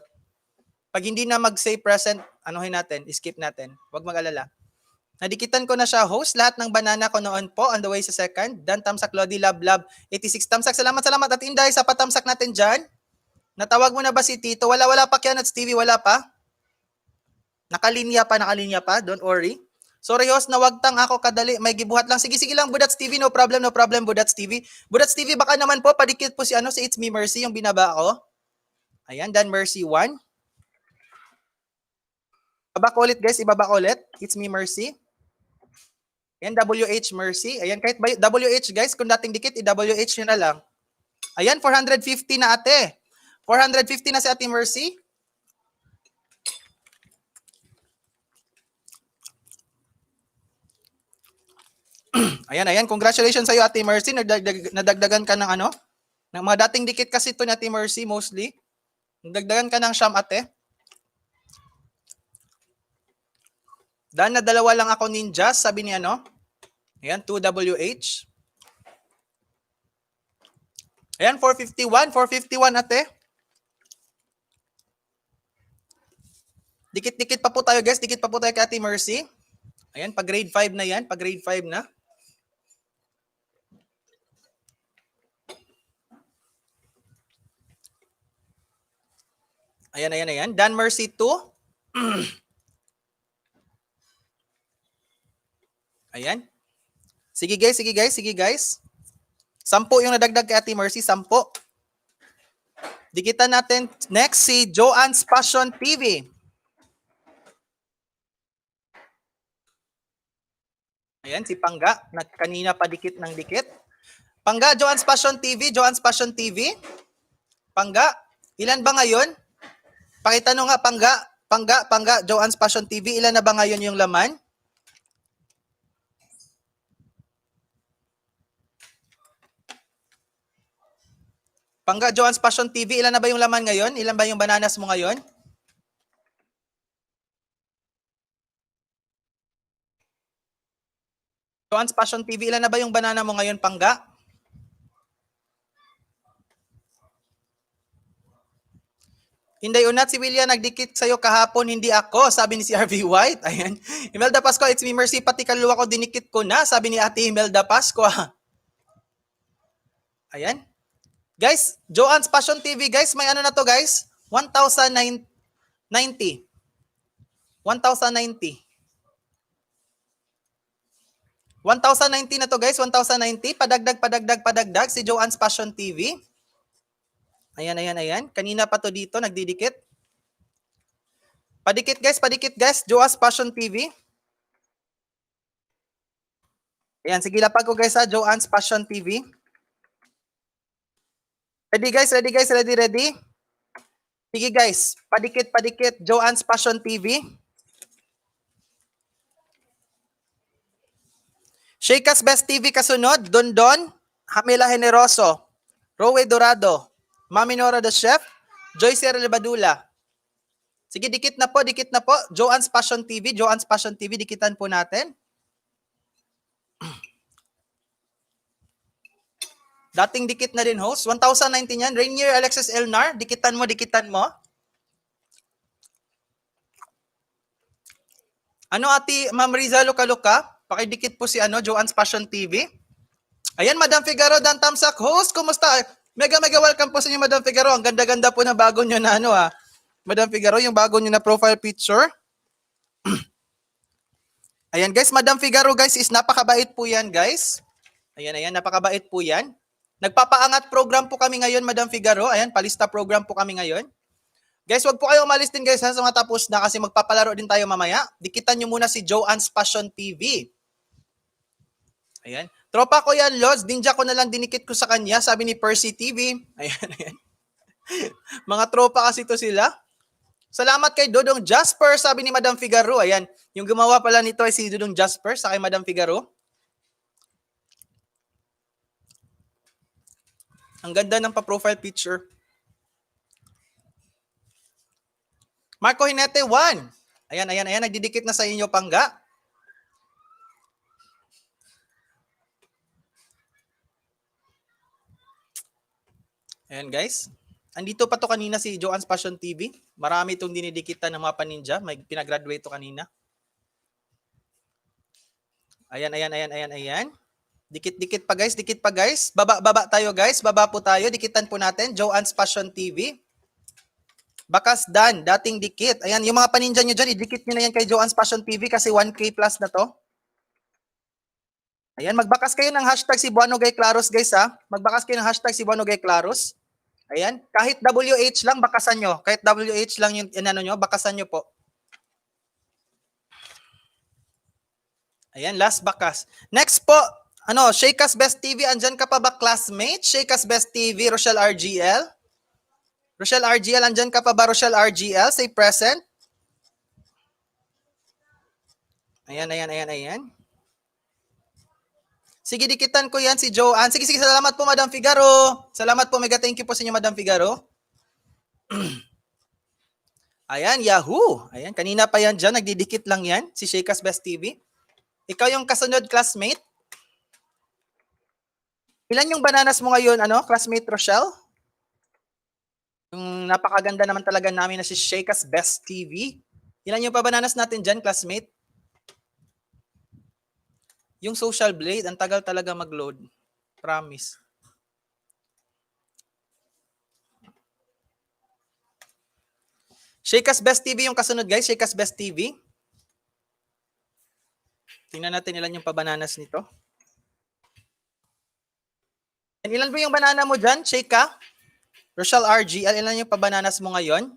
Pag hindi na mag-say present, anuhin natin. Skip natin. Huwag mag-alala. Nadikitan ko na siya, host. Lahat ng banana ko noon po. On the way sa second. Dan Tamsak, Lodi, Love, 86 Tamsak. Salamat. At Inday, sa patamsak natin dyan. Natawag mo na ba si Tito? Wala pa, Kianots TV. Wala pa. Nakalinya pa. Don't worry. Sorry, host, nawagtang ako kadali. May gibuhat lang. Sige lang, Budats TV. No problem, Budats TV. Budats TV, baka naman po, padikit po si It's Me, Mercy, yung binaba ko. Ayan, Dan Mercy 1. Ibaba ko ulit, guys. It's Me, Mercy. Ayan, WH Mercy. Ayan, kahit WH, guys, kung dating dikit, i-WH nyo na lang. Ayan, 450 na ate. 450 na si Ate Mercy. Ayan. Congratulations sa iyo, Ate Mercy. Nadagdagan ka ng ng mga dating dikit kasi ito ni Ate Mercy mostly. Nadagdagan ka ng siyam, ate. Dahil na 2 lang ako ninja, sabi ni Ayan, 2WH. Ayan, 451 ate. Dikit-dikit pa po tayo, guys. Dikit pa po tayo kay Ate Mercy. Ayan, pag grade 5 na yan. Ayan. Dan Mercy 2. Ayan. Sige guys. 10 yung nadagdag kay Ate Mercy, 10. Dikitan natin next si Joanne's Passion TV. Ayan, si Pangga. Kanina pa dikit ng dikit. Pangga, Joanne's Passion TV. Joanne's Passion TV. Pangga, ilan ba ngayon? Pakitanong nga, Pangga, Joanne's Passion TV. Ilan na ba ngayon yung laman? Pangga, Joanne's Passion TV. Ilan na ba yung laman ngayon? Ilan ba yung bananas mo ngayon? Joanne's Passion TV. Ilan na ba yung banana mo ngayon, Pangga? Hinday unat si William nagdikit sa'yo kahapon, hindi ako, sabi ni si RV White. Ayan. Imelda Pasco, it's me Mercy, pati kaluluwa ko dinikit ko na, sabi ni Ate Imelda Pasco. Ayan. Guys, Joanne's Passion TV, guys, may ano na to, guys? 1,090. 1,090. 1,090 na to, guys. 1,090. Padagdag si Joanne's Passion TV. Ayan. Kanina pa to dito, nagdidikit. Padikit, guys. Joanne's Passion TV. Ayan, sige lapag ko, guys, ha. Joanne's Passion TV. Ready, guys. Ready. Sige, guys. Padikit. Joanne's Passion TV. Sheika's Best TV kasunod. Dondon. Hamila Generoso. Rowe Dorado. Mami Nora the Chef. Joyce Relbadula. Sige, dikit na po. Joanne's Passion TV, dikitan po natin. Dating dikit na din, host. 1,019 yan. Rainier Alexis Elnar, dikitan mo. Ano, Ate Ma'am Riza Luka-Luka? Pakidikit po si Joanne's Passion TV. Ayan, Madam Figaro, Dan Tamsak, host, kumusta? Mega welcome po sa inyo, Madam Figaro. Ang ganda-ganda po na bago nyo na Madam Figaro, yung bago nyo na profile picture. Ayan, guys, Madam Figaro, guys, is napakabait po yan, guys. Ayan, napakabait po yan. Nagpapaangat program po kami ngayon, Madam Figaro. Ayan, palista program po kami ngayon. Guys, wag po kayo umalis din, guys, sa matapos na kasi magpapalaro din tayo mamaya. Dikitan nyo muna si Joanne's Passion TV. Ayan. Tropa ko yan, Lods. Ninja ko na lang dinikit ko sa kanya, sabi ni Percy TV. Ayan. Mga tropa kasi to sila. Salamat kay Dodong Jasper, sabi ni Madam Figaro. Ayan. Yung gumawa pala nito ay si Dodong Jasper sa kay Madam Figaro. Ang ganda ng pa-profile picture. Marco Hinete 1. Ayan. Nagdidikit na sa inyo, Pangga. Ayan, guys. Andito pa to kanina si Joanne's Passion TV. Marami itong dinidikitan ng mga paninja. May pinagraduate to kanina. Ayan. Dikit pa, guys. Baba tayo, guys. Baba po tayo. Dikitan po natin. Joanne's Passion TV. Bakas Dan, dating dikit. Ayan, yung mga paninja nyo dyan, idikit nyo na yan kay Joanne's Passion TV kasi 1K plus na to. Ayan, magbakas kayo ng hashtag si Buano Gay Claros, guys, ha. Magbakas kayo ng hashtag si Buano Gay Claros. Ayan, kahit WH lang, bakasan nyo. Kahit WH lang yung nyo, bakasan nyo po. Ayan, last bakas. Next po, Sheika's Best TV, andyan ka pa ba, classmate? Sheika's Best TV, Rochelle RGL. Rochelle RGL, andyan ka pa ba, Rochelle RGL? Say present. Ayan. Sige, dikitan ko yan si Joanne. Sige, salamat po, Madam Figaro. Salamat po, mega thank you po sa inyo, Madam Figaro. Ayan, Yahoo. Ayan, kanina pa yan dyan, nagdidikit lang yan, si Sheika's Best TV. Ikaw yung kasunod, classmate. Ilan yung bananas mo ngayon, classmate Rochelle? Yung napakaganda naman talaga namin na si Sheika's Best TV. Ilan yung pa bananas natin dyan, classmate? Yung Social Blade, ang tagal talaga mag-load. Promise. Sheika's Best TV yung kasunod, guys. Sheika's Best TV. Tingnan natin ilan yung pabananas nito. And ilan po yung banana mo dyan, Sheika? Rochelle RG, ilan yung pabananas mo ngayon?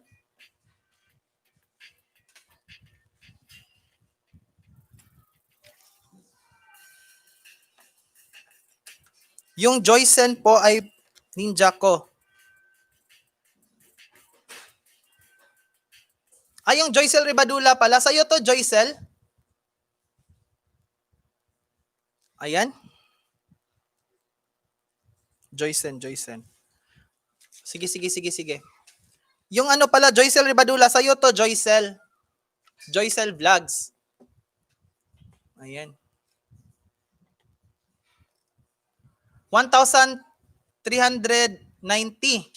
Yung Joycen po ay ninja ko. Ay, yung Joycel Ribadula pala. Sa'yo to, Joycel? Ayan. Joycen. Sige. Yung ano pala, Joycel Ribadula. Sa'yo to, Joycel. Joycel Vlogs. Ayan. 1,390.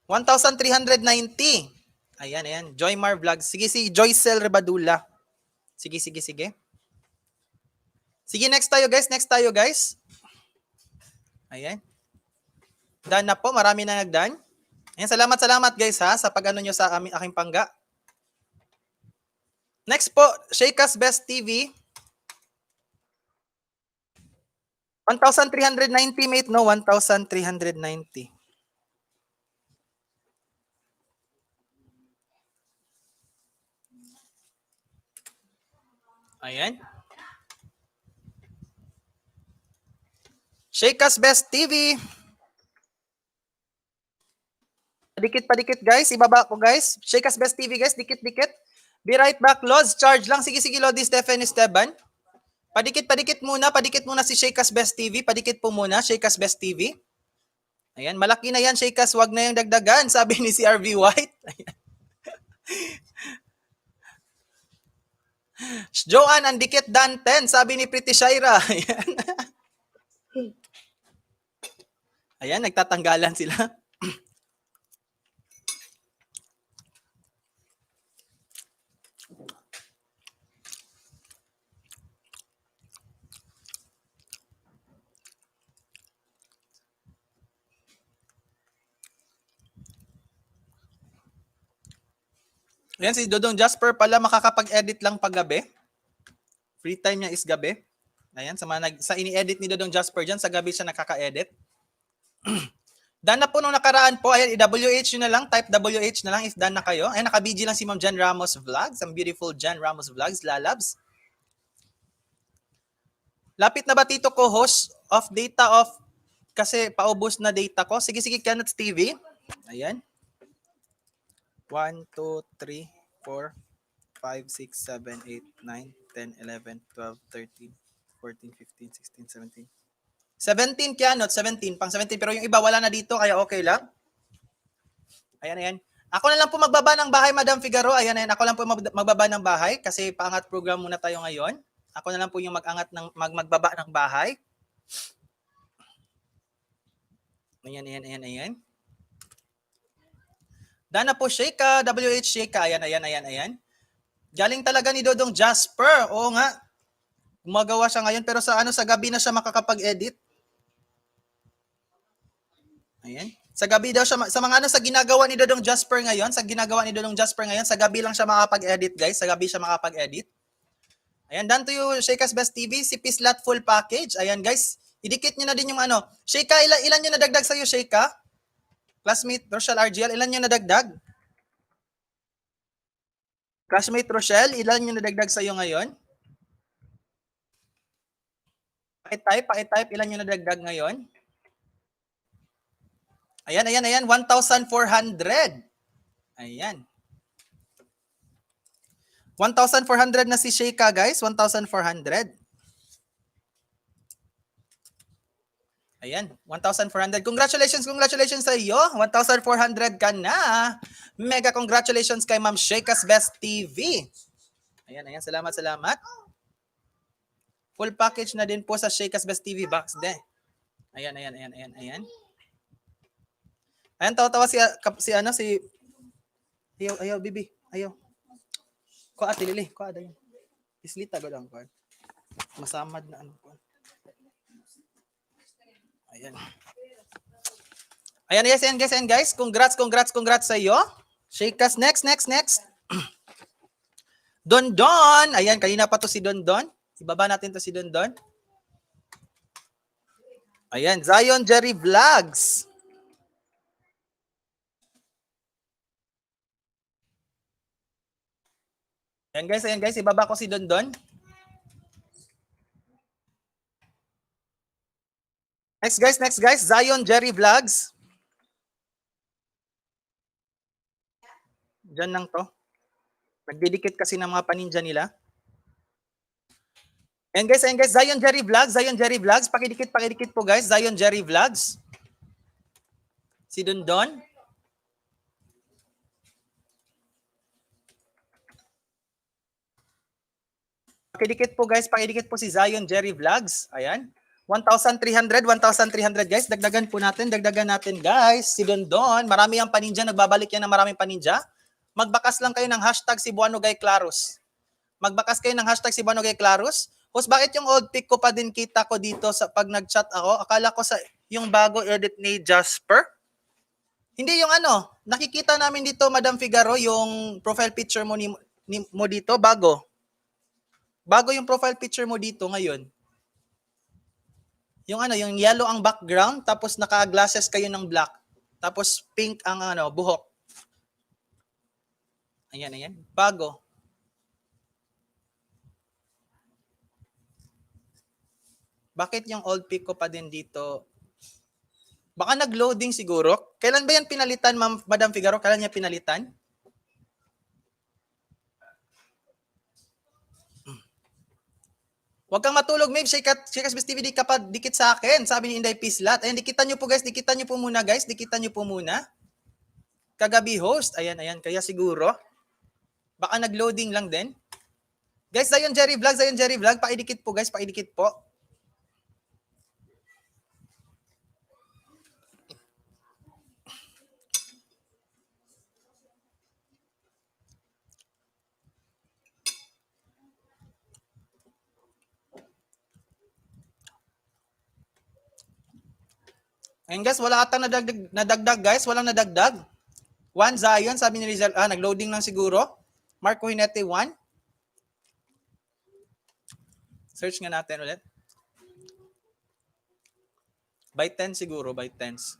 1,390. Ayan. Joymar Vlogs. Sige, si Joycel Ribadula. Sige. Sige, next tayo guys. Ayan. Done na po. Marami na nagdone. Ayan, salamat guys ha sa pag-ano nyo sa aking pangga. Next po, Sheika's Best TV. 1,390 mate, no? 1,390. Ayan. Sheika's Best TV. Padikit guys. Ibaba ko guys. Sheika's Best TV guys. Dikit. Be right back. Lods, charge lang. Sige, Lodi, Stephen, Esteban. Padikit muna si Sheika's Best TV. Padikit po muna, Sheika's Best TV. Ayan, malaki na yan, Sheika's. Wag na yung dagdagan, sabi ni CRV White. Ayan. Joanne, ang dikit dan 10, sabi ni Pretty Shaira. Ayan. Ayan, nagtatanggalan sila. Ayan, si Dodong Jasper pala makakapag-edit lang paggabi. Free time niya is gabi. Ayan, sa ini-edit ni Dodong Jasper dyan, sa gabi siya nakaka-edit. Done na po nung nakaraan po. Ayan, i-WH nyo na lang. Type WH na lang if done na kayo. Ayan, naka-BG lang si Ma'am Jan Ramos Vlogs. Ang beautiful Jan Ramos Vlogs, lalabs. Lapit na ba tito ko, host? Off data off. Kasi paubos na data ko. Sige, Kenneth TV. Ayan. 1, 2, 3, 4, 5, 6, 7, 8, 9, 10, 11, 12, 13, 14, 15, 16, 17. 17 Kianot, 17. Pang 17. Pero yung iba wala na dito, kaya okay lang. Ayan. Ako na lang po magbaba ng bahay, Madam Figaro. Ayan. Ako lang po magbaba ng bahay kasi paangat program muna tayo ngayon. Ako na lang po yung magbaba ng bahay. Ayan. Dana po Sheika, WH Sheika. Ayan. Galing talaga ni Dodong Jasper. Oo nga. Gumagawa siya ngayon pero sa gabi na siya makakapag-edit. Ayan. Sa gabi daw siya sa mga sa ginagawa ni Dodong Jasper ngayon, sa gabi lang siya makakapag-edit, guys. Sa gabi siya makakapag-edit. Ayan, done to you, Sheika's Best TV, si Pislat full package. Ayan, guys. Idikit niyo na din yung Sheika, ilan yung nadagdag sa iyo, Sheika? Classmate Rochelle RGL, ilan yung nadagdag? Classmate Rochelle, ilan yung nadagdag sa iyo ngayon? Pakitype, ilan yung nadagdag ngayon? Ayan, 1,400. Ayan. 1,400 na si Sheika, guys. 1,400. Ayan, 1,400. Congratulations sa iyo. 1,400 ka na. Mega congratulations kay Ma'am Sheika's Best TV. Ayan, salamat. Full package na din po sa Sheika's Best TV box de. Ayan. Ayan, tawa-tawa si Ayaw, bibi. Ayaw. Ko ati lili, ko ada yun. Islita gud ang ko. Masamad na ko. Ayan. Ayan, guys. Congrats sa iyo. Sheika's next. Don. Ayan, kanina pa to si Don. Ibaba natin to si Don. Ayan, Zion Jerry Vlogs. Ayan guys, ibaba ko si Dondon. Next guys, Zion Jerry Vlogs. Diyan lang to. Nagdidikit kasi ng mga paninja nila. Ayan guys, Zion Jerry Vlogs, pakidikit po guys, Zion Jerry Vlogs. Si Dondon. Pakidikit po guys, pakidikit po si Zion Jerry Vlogs. Ayan. 1,300 guys. Dagdagan natin guys. Si Dondon, marami ang paninja, nagbabalik yan ng maraming paninja. Magbakas lang kayo ng hashtag Cebuano Guy Claros. Magbakas kayo ng hashtag Cebuano Guy Claros. Host, bakit yung old pic ko pa din kita ko dito sa pag nag-chat ako? Akala ko sa yung bago edit ni Jasper. Hindi yung ano, nakikita namin dito, Madam Figaro, yung profile picture mo mo dito, bago. Bago yung profile picture mo dito ngayon. Yung ano, yung yellow ang background, tapos naka-glasses kayo ng black. Tapos pink ang ano, buhok. Ayan. Bago. Bakit yung old pic ko pa din dito? Baka nag-loading siguro. Kailan ba yan pinalitan, Madam Figaro? Kailan niya pinalitan? Huwag kang matulog, Maeve. Shekas Best TV, di ka pa dikit sa akin. Sabi ni Inday Pislat. Ayan, dikitan nyo po guys. Dikitan nyo po muna. Kagabi host. Ayan. Kaya siguro. Baka nag-loading lang din. Guys, Zion Jerry Vlog. Paidikit po guys. Paidikit po. Ayan guys, wala atang nadagdag guys. Walang nadagdag. 1 Zion, sabi ni Rizal. Nag-loading lang siguro. Marco Hinete 1. Search nga natin ulit. By 10 siguro, by 10s.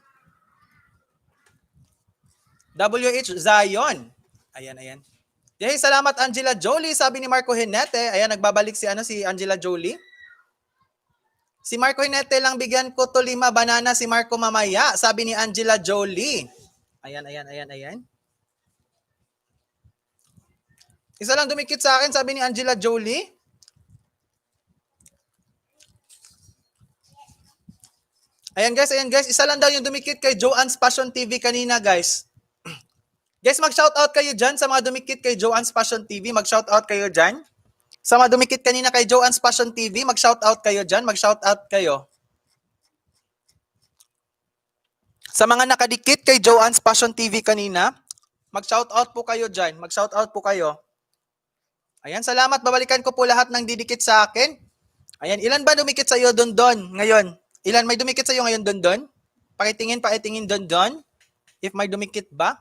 WH Zion. Ayan. Yay, salamat Angela Jolie, sabi ni Marco Hinete. Ayan, nagbabalik si Angela Jolie. Si Marco Hinete lang bigyan ko to 5 banana si Marco mamaya, sabi ni Angela Jolie. Ayan. Isa lang dumikit sa akin, sabi ni Angela Jolie. Ayan guys, isa lang daw yung dumikit kay Joanne's Passion TV kanina guys. Guys, mag-shoutout kayo dyan sa mga dumikit kay Joanne's Passion TV. Mag-shoutout kayo dyan. Sa mga dumikit kanina kay Joanne's Passion TV, mag-shoutout kayo dyan. Mag-shoutout kayo. Sa mga nakadikit kay Joanne's Passion TV kanina, mag-shoutout po kayo dyan. Mag-shoutout po kayo. Ayan, salamat. Babalikan ko po lahat ng didikit sa akin. Ayan, ilan ba dumikit sa iyo Dondon ngayon? Ilan may dumikit sa iyo ngayon Dondon? Pakitingin Dondon. If may dumikit ba?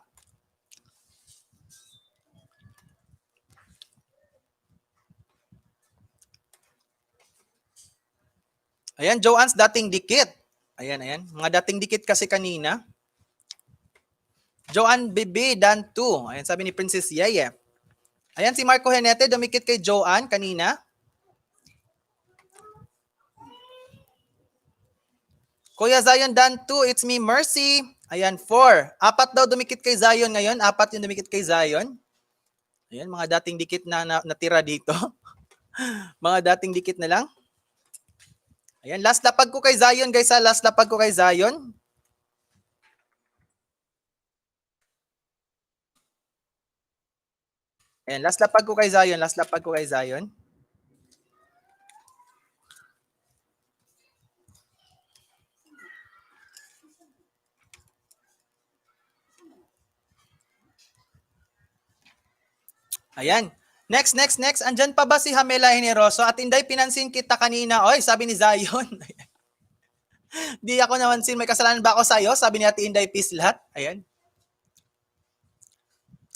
Ayan, Joanne's dating dikit. Ayan. Mga dating dikit kasi kanina. Joanne Bibi Dan 2. Ayan, sabi ni Princess Yeye. Ayan, si Marco Henete, dumikit kay Joanne kanina. Kuya Zion Dan 2, it's me, Mercy. Ayan, 4. 4 daw dumikit kay Zion ngayon. 4 yung dumikit kay Zion. Ayan, mga dating dikit na natira dito. Mga dating dikit na lang. Ayan, last lapag ko kay Zion guys ha. Last lapag ko kay Zion. Ayan, last lapag ko kay Zion. Ayan. Next. Andyan pa ba si Hamela Generoso? At Inday, pinansin kita kanina. Oy, sabi ni Zion. Di ako namansin. May kasalanan ba ako sa'yo? Sabi ni Ate Inday Pislat. Ayan.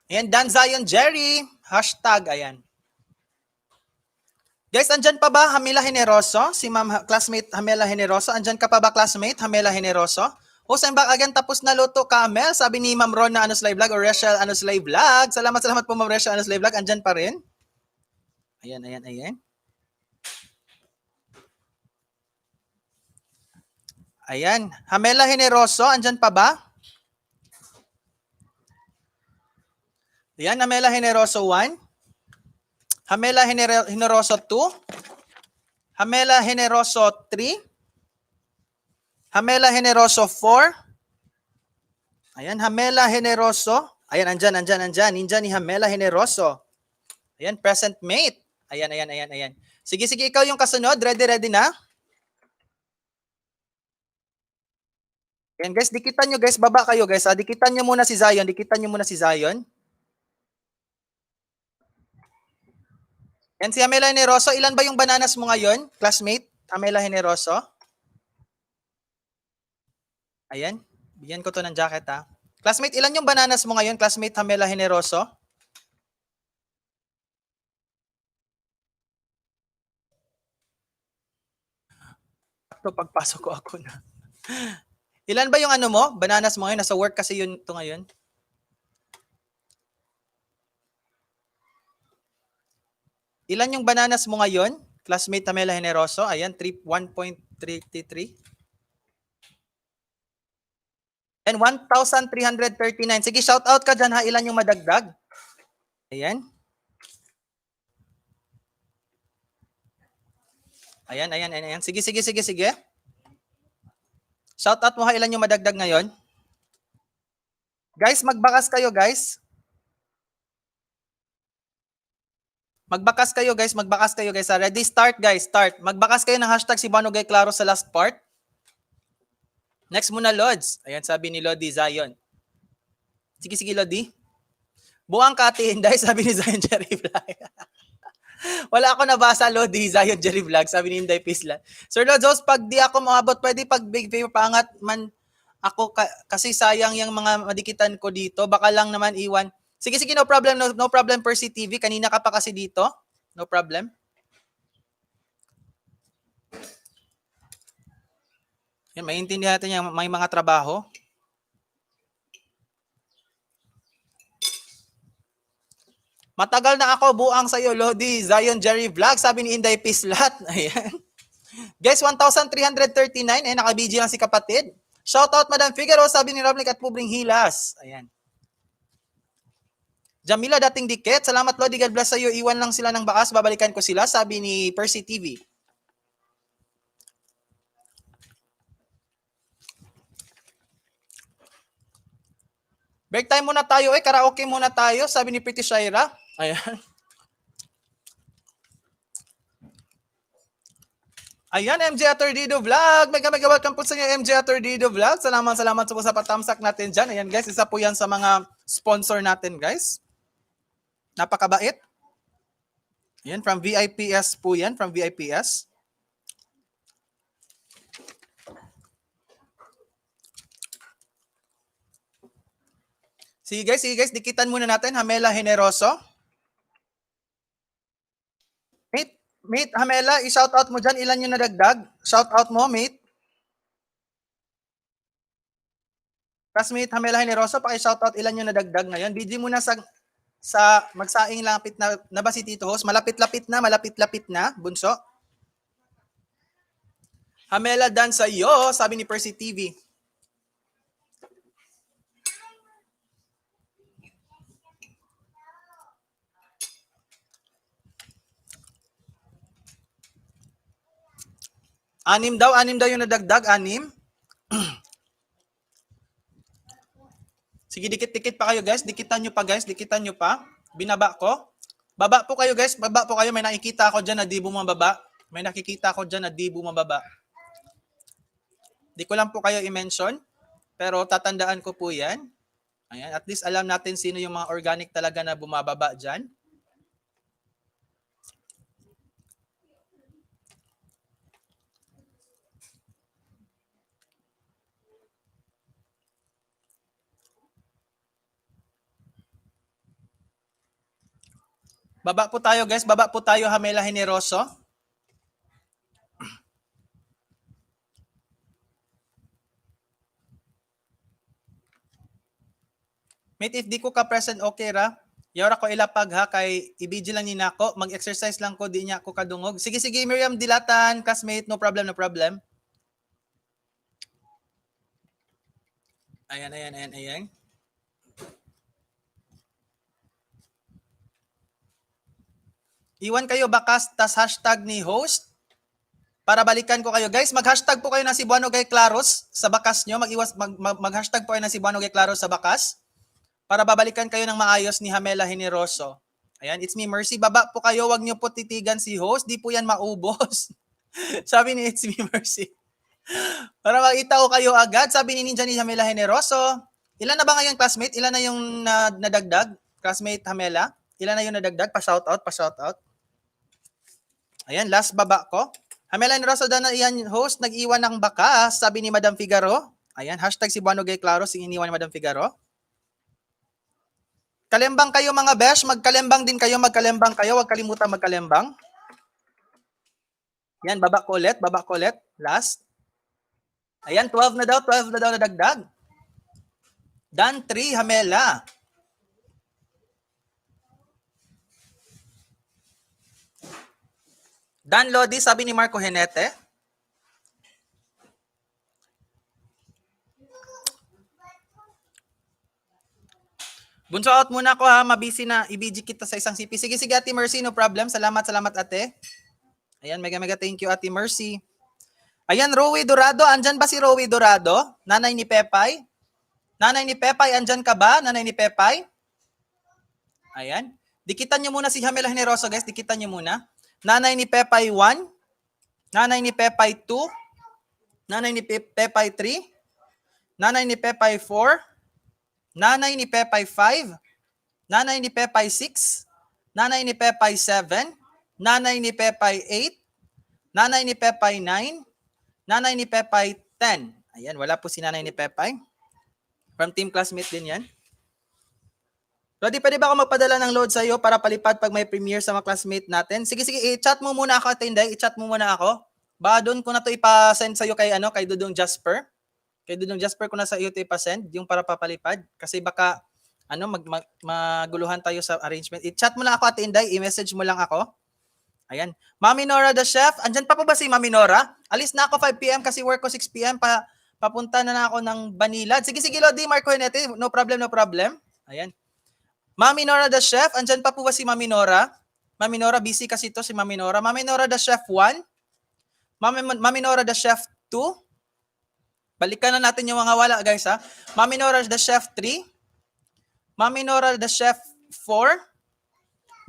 Ayan, Dan Zion Jerry. Hashtag, ayan. Guys, andyan pa ba Hamela Generoso? Si Ma'am classmate Hamela Generoso. Andyan ka pa ba classmate Hamela Generoso? O sa imbak again tapos na luto Camel. Sabi ni Ma'am Ron na Anos Live Vlog or Rachel Anos Live Vlog. Salamat po Ma'am Rachel Anos Live Vlog. Andyan pa rin. Ayan. Ayan. Hamela Generoso, andyan pa ba? Ayan, Hamela Generoso 1. Hamela Generoso 2. Hamela Generoso 3. Hamela Generoso 4. Ayan, Hamela Generoso. Ayan, andyan. Ninja ni Hamela Generoso. Ayan, present mate. Ayan. Sige, ikaw yung kasunod. Ready na? Ayan guys, dikitan nyo guys. Baba kayo guys. Dikitan nyo muna si Zion. And si Hamela Generoso, ilan ba yung bananas mo ngayon, classmate? Hamela Generoso. Ayan, bigyan ko to ng jacket ha. Classmate, ilan yung bananas mo ngayon, classmate Hamela Generoso? Ito, pagpasok ko ako na. Ilan ba yung ano mo, bananas mo ngayon? Nasa work kasi yun to ngayon. Ilan yung bananas mo ngayon, classmate Hamela Generoso? Ayan, 1.33. And 1,339. Sige, shout out ka dyan ha. Ilan yung madagdag? Ayan. Ayan. Sige. Shout out mo ha. Ilan yung madagdag ngayon? Guys, magbakas kayo guys. Magbakas kayo guys. Ready? Start guys. Magbakas kayo ng hashtag si Banogay Claro sa last part. Next muna, Lods. Ayan, sabi ni Lodi Zion. Sige, Lodi. Buang Kati Hinday, sabi ni Zion Jerry Vlog. Wala ako nabasa, Lodi Zion Jerry Vlog, sabi ni Hinday Pisla. Sir Lods, pag di ako maabot, pwede pag big favor pangat man ako kasi sayang yung mga madikitan ko dito. Baka lang naman iwan. Sige, no problem. No problem, Percy TV. Kanina ka pa kasi dito. No problem. Yan, maintindihan natin yung may mga trabaho. Matagal na ako buang sa'yo, Lodi Zion Jerry Vlog, sabi ni Inday Pislat. Ayan. Guys, 1,339. Eh, naka-BG lang si kapatid. Shoutout Madam Figaro, sabi ni Roblick at Pubring Hilas. Ayan. Jamila, dating dikit. Salamat, Lodi. God bless sa'yo. Iwan lang sila ng bakas. Babalikan ko sila, sabi ni Percy TV. Break time muna tayo. Karaoke muna tayo, sabi ni Pretty Shaira. Ayan. Ayan, MJ Atordido Vlog. Mega welcome po sa inyo, MJ Atordido Vlog. Salamat po sa patamsak natin dyan. Ayan guys, isa po yan sa mga sponsor natin guys. Napakabait. Ayan, from VIPS po yan, from VIPS. Sige guys, dikitan muna natin. Hamela Generoso. Mate, Hamela, i-shoutout mo dyan. Ilan yung nadagdag? Shoutout mo, mate. Classmate Hamela Generoso, paki-shoutout ilan yung nadagdag ngayon. BG muna sa magsaing lapit na ba si Tito Host? Malapit-lapit na, bunso. Hamela, dan sa iyo, sabi ni Percy TV. Anim daw yung nadagdag, 6. Sige, dikit-dikit pa kayo guys. Dikitan nyo pa. Binaba ko. Baba po kayo guys. May nakikita ako dyan na di bumababa. Di ko lang po kayo i-mention. Pero tatandaan ko po yan. Ayan. At least alam natin sino yung mga organic talaga na bumababa dyan. Baba po tayo guys. Hamela Generoso. Mate, if di ko ka present, okay ra? Yara ko ilapag ha, kay ibidyo lang ni nako. Mag-exercise lang ko, di niya ako kadungog. Sige, Miriam Dilatan, classmate, no problem, no problem. Ayan. Iwan kayo bakas, tas hashtag ni host. Para balikan ko kayo. Guys, mag-hashtag po kayo ng Cebuano Gay Claros sa bakas nyo. Mag-hashtag po kayo ng Cebuano Gay Claros sa bakas. Para babalikan kayo ng maayos ni Hamela Generoso. Ayan, it's me, Mercy. Baba po kayo, wag nyo po titigan si host. Di po yan maubos. Sabi ni It's me, Mercy. Para makita ko kayo agad. Sabi ni Ninja ni Hamela Generoso. Ilan na ba ngayon, classmate? Ilan na yung nadagdag? Classmate Hamela? Ilan na yung nadagdag? Pa-shoutout. Ayan, last baba ko. Hamela Generoso na iyan, host, nag-iwan ng bakas, sabi ni Madam Figaro. Ayan, hashtag Cebuano Gay Claros, yung iniwan ni Madam Figaro. Kalembang kayo mga besh, magkalembang din kayo, huwag kalimutan magkalembang. Yan, baba ko ulit, last. Ayan, 12 na daw nadagdag. Dan 3, Hamela. Dan Lodi, sabi ni Marco Henete. Bunso out muna ako ha, mabisi na, ibiji kita sa isang CP. Sige, Ate Mercy, no problem. Salamat ate. Ayan, mega thank you Ate Mercy. Ayan, Rowie Dorado, andyan ba si Rowie Dorado? Nanay ni Pepay? Andyan ka ba? Nanay ni Pepay? Ayan. Dikitan nyo muna si Hamela Generoso, guys. Dikitan nyo muna. Nanay ni Pepay 1. Nanay ni Pepay 2. Nanay ni Pepay 3. Nanay ni Pepay 4. Nanay ni Pepay 5. Nanay ni Pepay 6. Nanay ni Pepay 7. Nanay ni Pepay 8. Nanay ni Pepay 9. Nanay ni Pepay 10. Ayan, wala po si Nanay ni Pepay. From team classmate din yan. Lodi, pwede ba ako magpadala ng load sa iyo para palipad pag may premiere sa mga classmate natin? Sige, i-chat mo muna ako, Tinday. I-chat mo muna ako. Ba doon ko na to ipa-send sa iyo kay Dudong Jasper. Kay Dudong Jasper ko na sa iyo to ipa-send yung para papalipad kasi baka maguluhan tayo sa arrangement. I-chat mo lang ako, Tinday. I-message mo lang ako. Ayan. Mami Nora the chef. Andyan pa po ba si Mami Nora? Alis na ako 5 PM kasi work ko 6 PM papunta na ako ng Banilad. Sige, Lodi, Marco Henete. No problem. Ayan. Mami Nora the chef, andyan pa po ba si Mami Nora? Mami Nora, busy kasi ito si Mami Nora. Mami Nora the chef 1. Mami Nora the chef 2. Balikan na natin yung mga wala, guys, ha. Mami Nora the chef 3. Mami Nora the chef 4.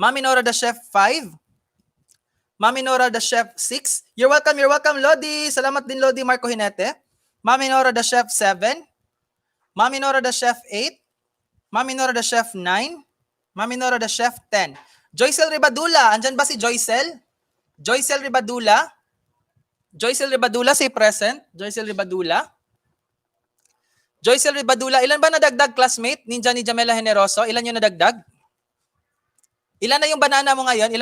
Mami Nora the chef 5. Mami Nora the chef 6. You're welcome, Lodi. Salamat din, Lodi Marco Hinete. Mami Nora the chef 7. Mami Nora the chef 8. Mami Nora the chef 9. Mami Nora the chef 10. Joycel Ribadula. Andyan ba si Joycel? Joycel Ribadula, say present. Joycel Ribadula. Ilan ba nadagdag, classmate? Ninja ni Jamela Generoso. Ilan yung nadagdag? Ilan na yung banana mo ngayon?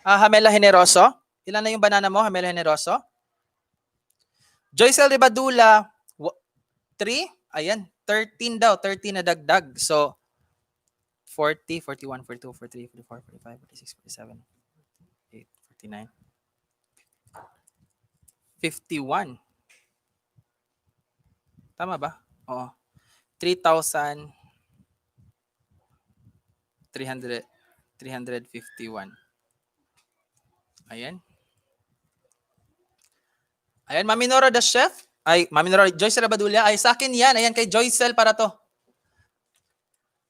Hamela Generoso. Ilan na yung banana mo, Hamela Generoso? Joycel Ribadula, 3. Ayan. 13 daw, 13 na dagdag. So, 40, 41, 42, 43, 44, 45, 46, 47, 48, 49, 51. Tama ba? Oo. 3,351. Ayan. Mami Nora the chef. Mami Nora, Joyce Rabadula. Sa akin yan. Ayan, kay Joycel para to.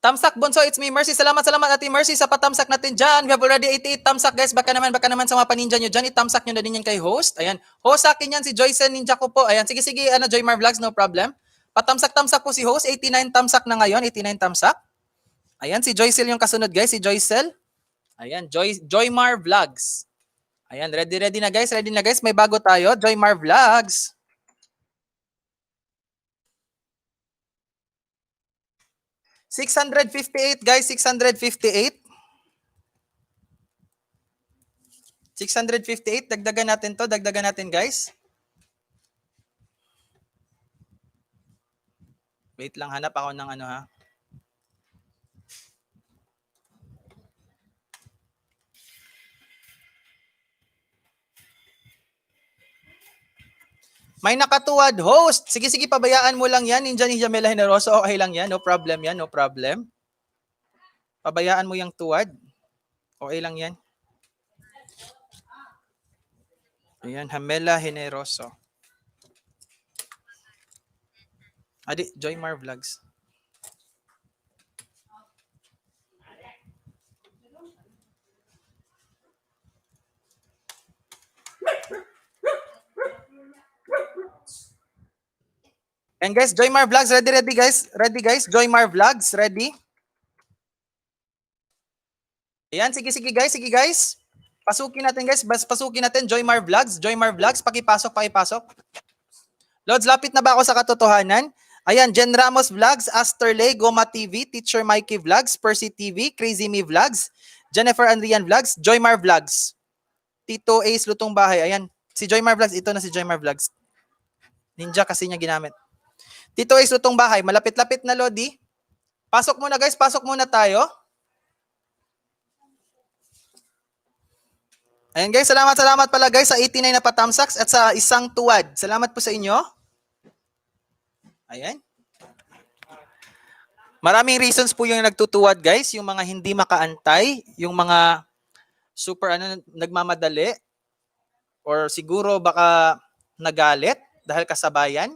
Tamsak Bonso, it's me, Mercy. Salamat, Ate Mercy, sa patamsak natin dyan. We have already 88 tamsak, guys. Baka naman sa mga paninja nyo dyan. Itamsak nyo na din yan kay host. Ayan. Host sa akin yan, si Joycel Ninja ko po. Ayan, sige, Joymar Vlogs, no problem. Patamsak-tamsak po si host. 89 tamsak na ngayon. 89 tamsak. Ayan, si Joycel yung kasunod, guys. Si Joycel. Ayan, Joymar Vlogs. Ayan, ready na guys. May bago tayo. Joymar Vlogs. $658, guys. 658. 658. Dagdagan natin, guys. Wait lang, hanap ako ng ha. May nakatuwad host. Sige, sige, pabayaan mo lang yan. Ninja ni Jamela Generoso. Okay lang yan. No problem yan. No problem. Pabayaan mo yung tuwad. Okay lang yan. Ayan, Jamela Generoso. Adi, Joymar Vlogs. And guys, Joymar Vlogs, ready guys? Ready guys? Joymar Vlogs, ready? Ayan, sige guys. Pasukin natin guys, pasukin natin Joymar Vlogs, pakipasok. Lods, lapit na ba ako sa katotohanan? Ayan, Jen Ramos Vlogs, Asterley, Goma TV, Teacher Mikey Vlogs, Percy TV, Crazy Me Vlogs, Jennifer Andrian Vlogs, Joymar Vlogs, Tito Ace Lutong Bahay. Ayan, si Joymar Vlogs, ito na si Joymar Vlogs. Ninja kasi niya ginamit. Tito Ace Lutong Bahay, malapit-lapit na Lodi. Pasok muna guys, pasok muna tayo. Ayan guys, salamat pala guys sa 89 na patamsaks at sa isang tuwad. Salamat po sa inyo. Ayan. Maraming reasons po yung nagtutuwad guys, yung mga hindi makaantay, yung mga super nagmamadali, or siguro baka nagalit dahil kasabayan,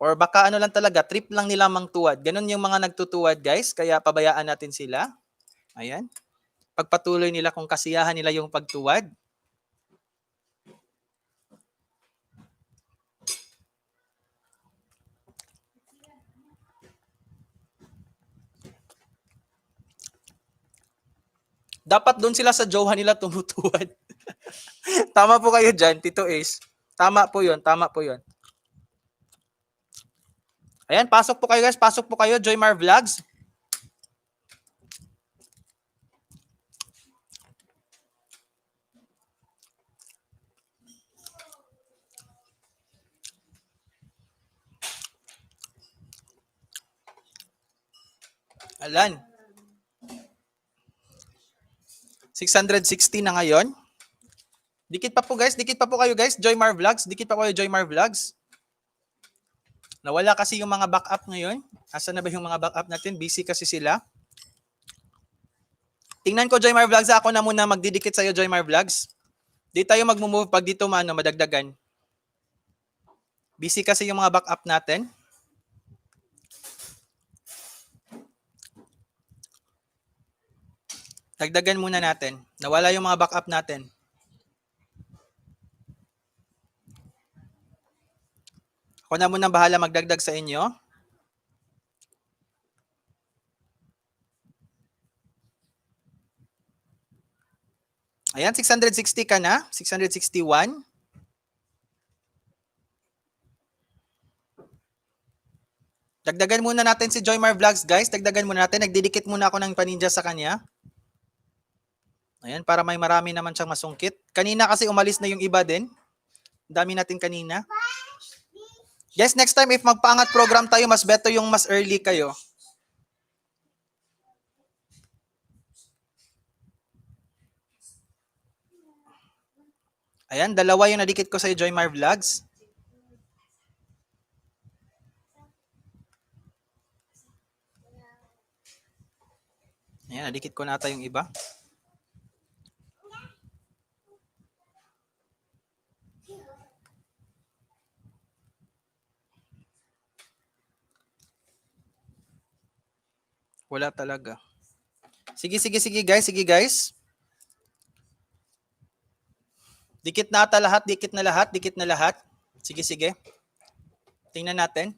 or baka lang talaga, trip lang nila mangtuwad. Ganun yung mga nagtutuwad guys, kaya pabayaan natin sila. Ayan. Pagpatuloy nila kung kasiyahan nila yung pagtuwad. Dapat doon sila sa jowa nila tumutuwad. Tama po kayo dyan, Tito Ace. Tama po yun. Ayan, pasok po kayo guys. Pasok po kayo, Joymar Vlogs. Alan. 660 na ngayon. Dikit pa po kayo guys, Joymar Vlogs. Joymar Vlogs. Nawala kasi yung mga backup ngayon. Asa na ba yung mga backup natin? Busy kasi sila. Tingnan ko Joymar Vlogs, ako na muna magdidikit sa'yo Joymar Vlogs. Di tayo mag-move pag dito madagdagan. Busy kasi yung mga backup natin. Dagdagan muna natin. Nawala yung mga backup natin. Ako na muna bahala magdagdag sa inyo. Ayan, 660 ka na. 661. Dagdagan muna natin si Joymar Vlogs, guys. Dagdagan muna natin. Nagdidikit muna ako ng paninja sa kanya. Ayan, para may marami naman siyang masungkit. Kanina kasi umalis na yung iba din. Dami natin kanina. Guys, next time if magpaangat program tayo, mas better yung mas early kayo. Ayan, dalawa yung nadikit ko sa Joymar Vlogs. Ayan, nadikit ko na ata yung iba. Wala talaga. Sige guys. Dikit na ata lahat, dikit na lahat. Sige. Tingnan natin.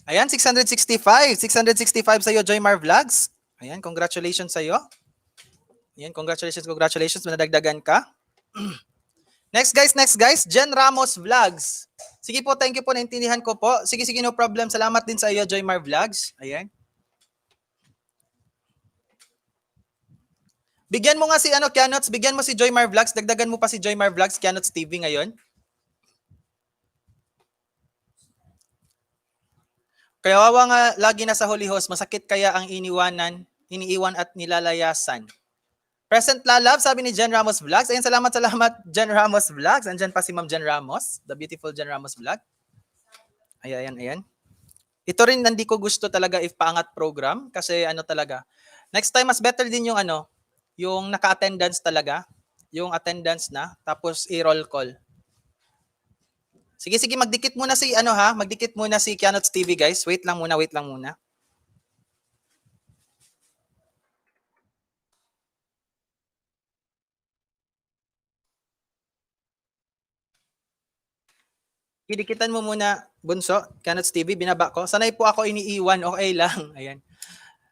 Ayan, 665. 665 sa'yo, Joymar Vlogs. Ayan, congratulations sa'yo. Ayan, congratulations. Manadagdagan ka. Next guys. Jen Ramos Vlogs. Sige po, thank you po. Naintindihan ko po. Sige, no problem. Salamat din sa iyo, Joymar Vlogs. Ayan. Bigyan mo nga si Kianots. Bigyan mo si Joymar Vlogs. Dagdagan mo pa si Joymar Vlogs, Kianots TV ngayon. Kaya wawa nga lagi nasa Holy Host, masakit kaya ang iniiwan at nilalayasan. Present Lalab, sabi ni Jen Ramos Vlogs. Ayun, salamat Jen Ramos Vlogs. Andyan pa si Ma'am Jen Ramos, the beautiful Jen Ramos Vlog. Ayan. Ito rin hindi ko gusto talaga if paangat program kasi ano talaga. Next time mas better din yung yung naka-attendance talaga, yung attendance na tapos i-roll call. Sige, magdikit muna si magdikit muna si Kianots TV guys. Wait lang muna. Dikitan mo muna, Bunso, Kianots TV, binaba ko. Sanay po ako iniiwan, okay lang. Ayan.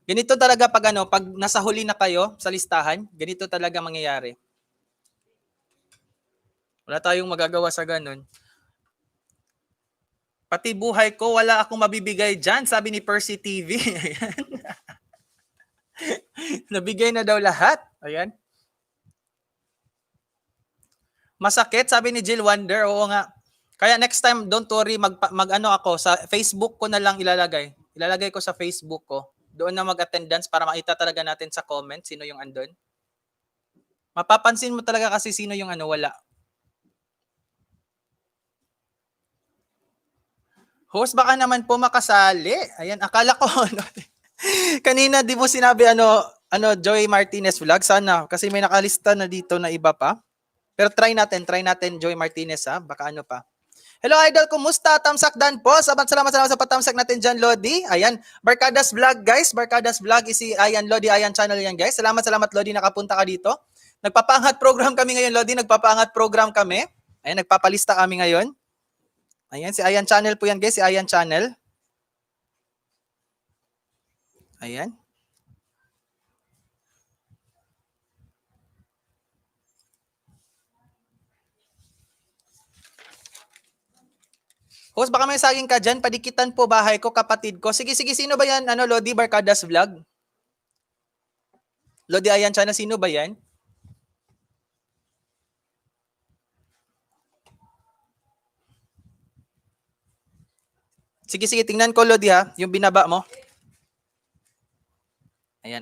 Ganito talaga pag pag nasa huli na kayo sa listahan, ganito talaga mangyayari. Wala tayong magagawa sa ganun. Pati buhay ko, wala akong mabibigay dyan, sabi ni Percy TV. Ayan. Nabigay na daw lahat. Ayan. Masakit, sabi ni Jill Wonder. Oo nga. Kaya next time, don't worry, ako, sa Facebook ko na lang ilalagay. Ilalagay ko sa Facebook ko. Doon na mag-attendance para makita talaga natin sa comment sino yung andun. Mapapansin mo talaga kasi sino yung wala. Host, baka naman po makasali. Ayan, akala ko, kanina di mo sinabi Joey Martinez Vlog. Sana, kasi may nakalista na dito na iba pa. Pero try natin, Joey Martinez ha. Baka pa. Hello Idol, kumusta? Tamsak Dan po. Salamat sa patamsak natin dyan, Lodi. Ayan, Barkadas Vlog guys. Barkadas Vlog is si Ayan Lodi, Ayan channel yan guys. Salamat Lodi, nakapunta ka dito. Nagpapaangat program kami ngayon, Lodi. Nagpapaangat program kami. Ayan, nagpapalista kami ngayon. Ayan, si Ayan channel po yan guys, si Ayan channel. Ayan. Host, baka may saging ka dyan. Padikitan po bahay ko, kapatid ko. Sige, sino ba yan? Lodi Barkadas Vlog? Lodi Ayan channel, sino ba yan? Sige, tingnan ko, Lodi ha. Yung binaba mo. Ayan.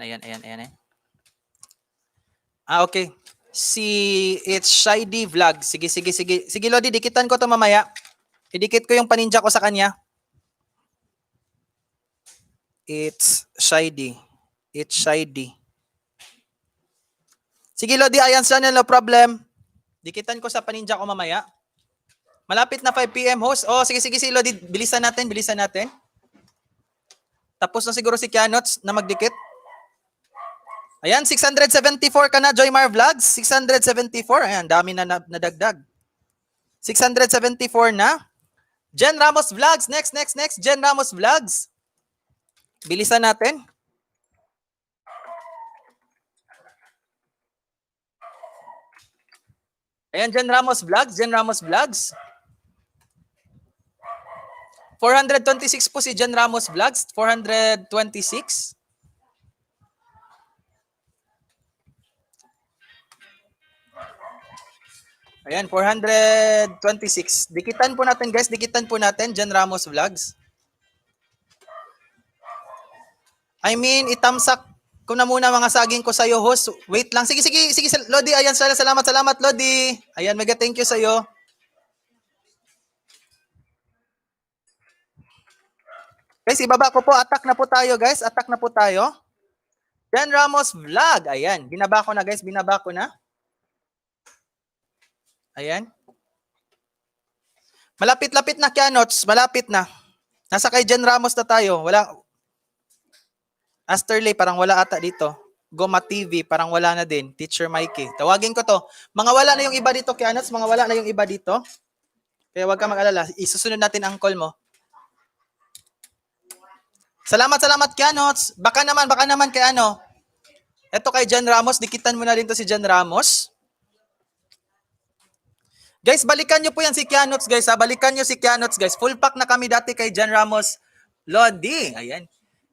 Okay. Si It's Shady Vlog. Sige. Sige, Lodi, dikitan ko to mamaya. Idikit ko yung paninja ko sa kanya. It's Shady. Sige, Lodi, Ayan channel, no problem. Dikitan ko sa paninja ko mamaya. Malapit na 5 PM, host. Oh, sige, si Lodi, bilisan natin. Tapos na siguro si Kianots na magdikit. Ayan, 674 ka na, Joymar Vlogs. 674. Ayan, dami na nadagdag. 674 na. Jen Ramos Vlogs. Next. Jen Ramos Vlogs. Bilisan natin. Ayan, Jen Ramos Vlogs. 426 po si Jen Ramos Vlogs. 426. Ayan, 426. Dikitan po natin guys, Jen Ramos Vlogs. Itamsak ko na muna mga saging ko sa'yo, host. Wait lang. Sige, Lodi. Ayan, salamat, Lodi. Ayan, mega thank you sa'yo. Guys, ibaba ko po. Attack na po tayo, guys. Jen Ramos Vlog. Ayan, binaba ko na, guys. Ayan. Malapit na, Kianots. Malapit na. Nasa kay Jen Ramos na tayo. Wala. Asterley, parang wala ata dito. Goma TV, parang wala na din. Teacher Mikey. Tawagin ko to. Mga wala na yung iba dito, Kianots. Kaya wag ka mag-alala. Isusunod natin ang call mo. Salamat, Kianots. Baka naman kay Ito kay Jen Ramos. Dikitan mo na rin to si Jen Ramos. Guys, balikan nyo po yan si Kianots, guys. Balikan nyo si Kianots, guys. Full pack na kami dati kay Jen Ramos Lodi. Ayan.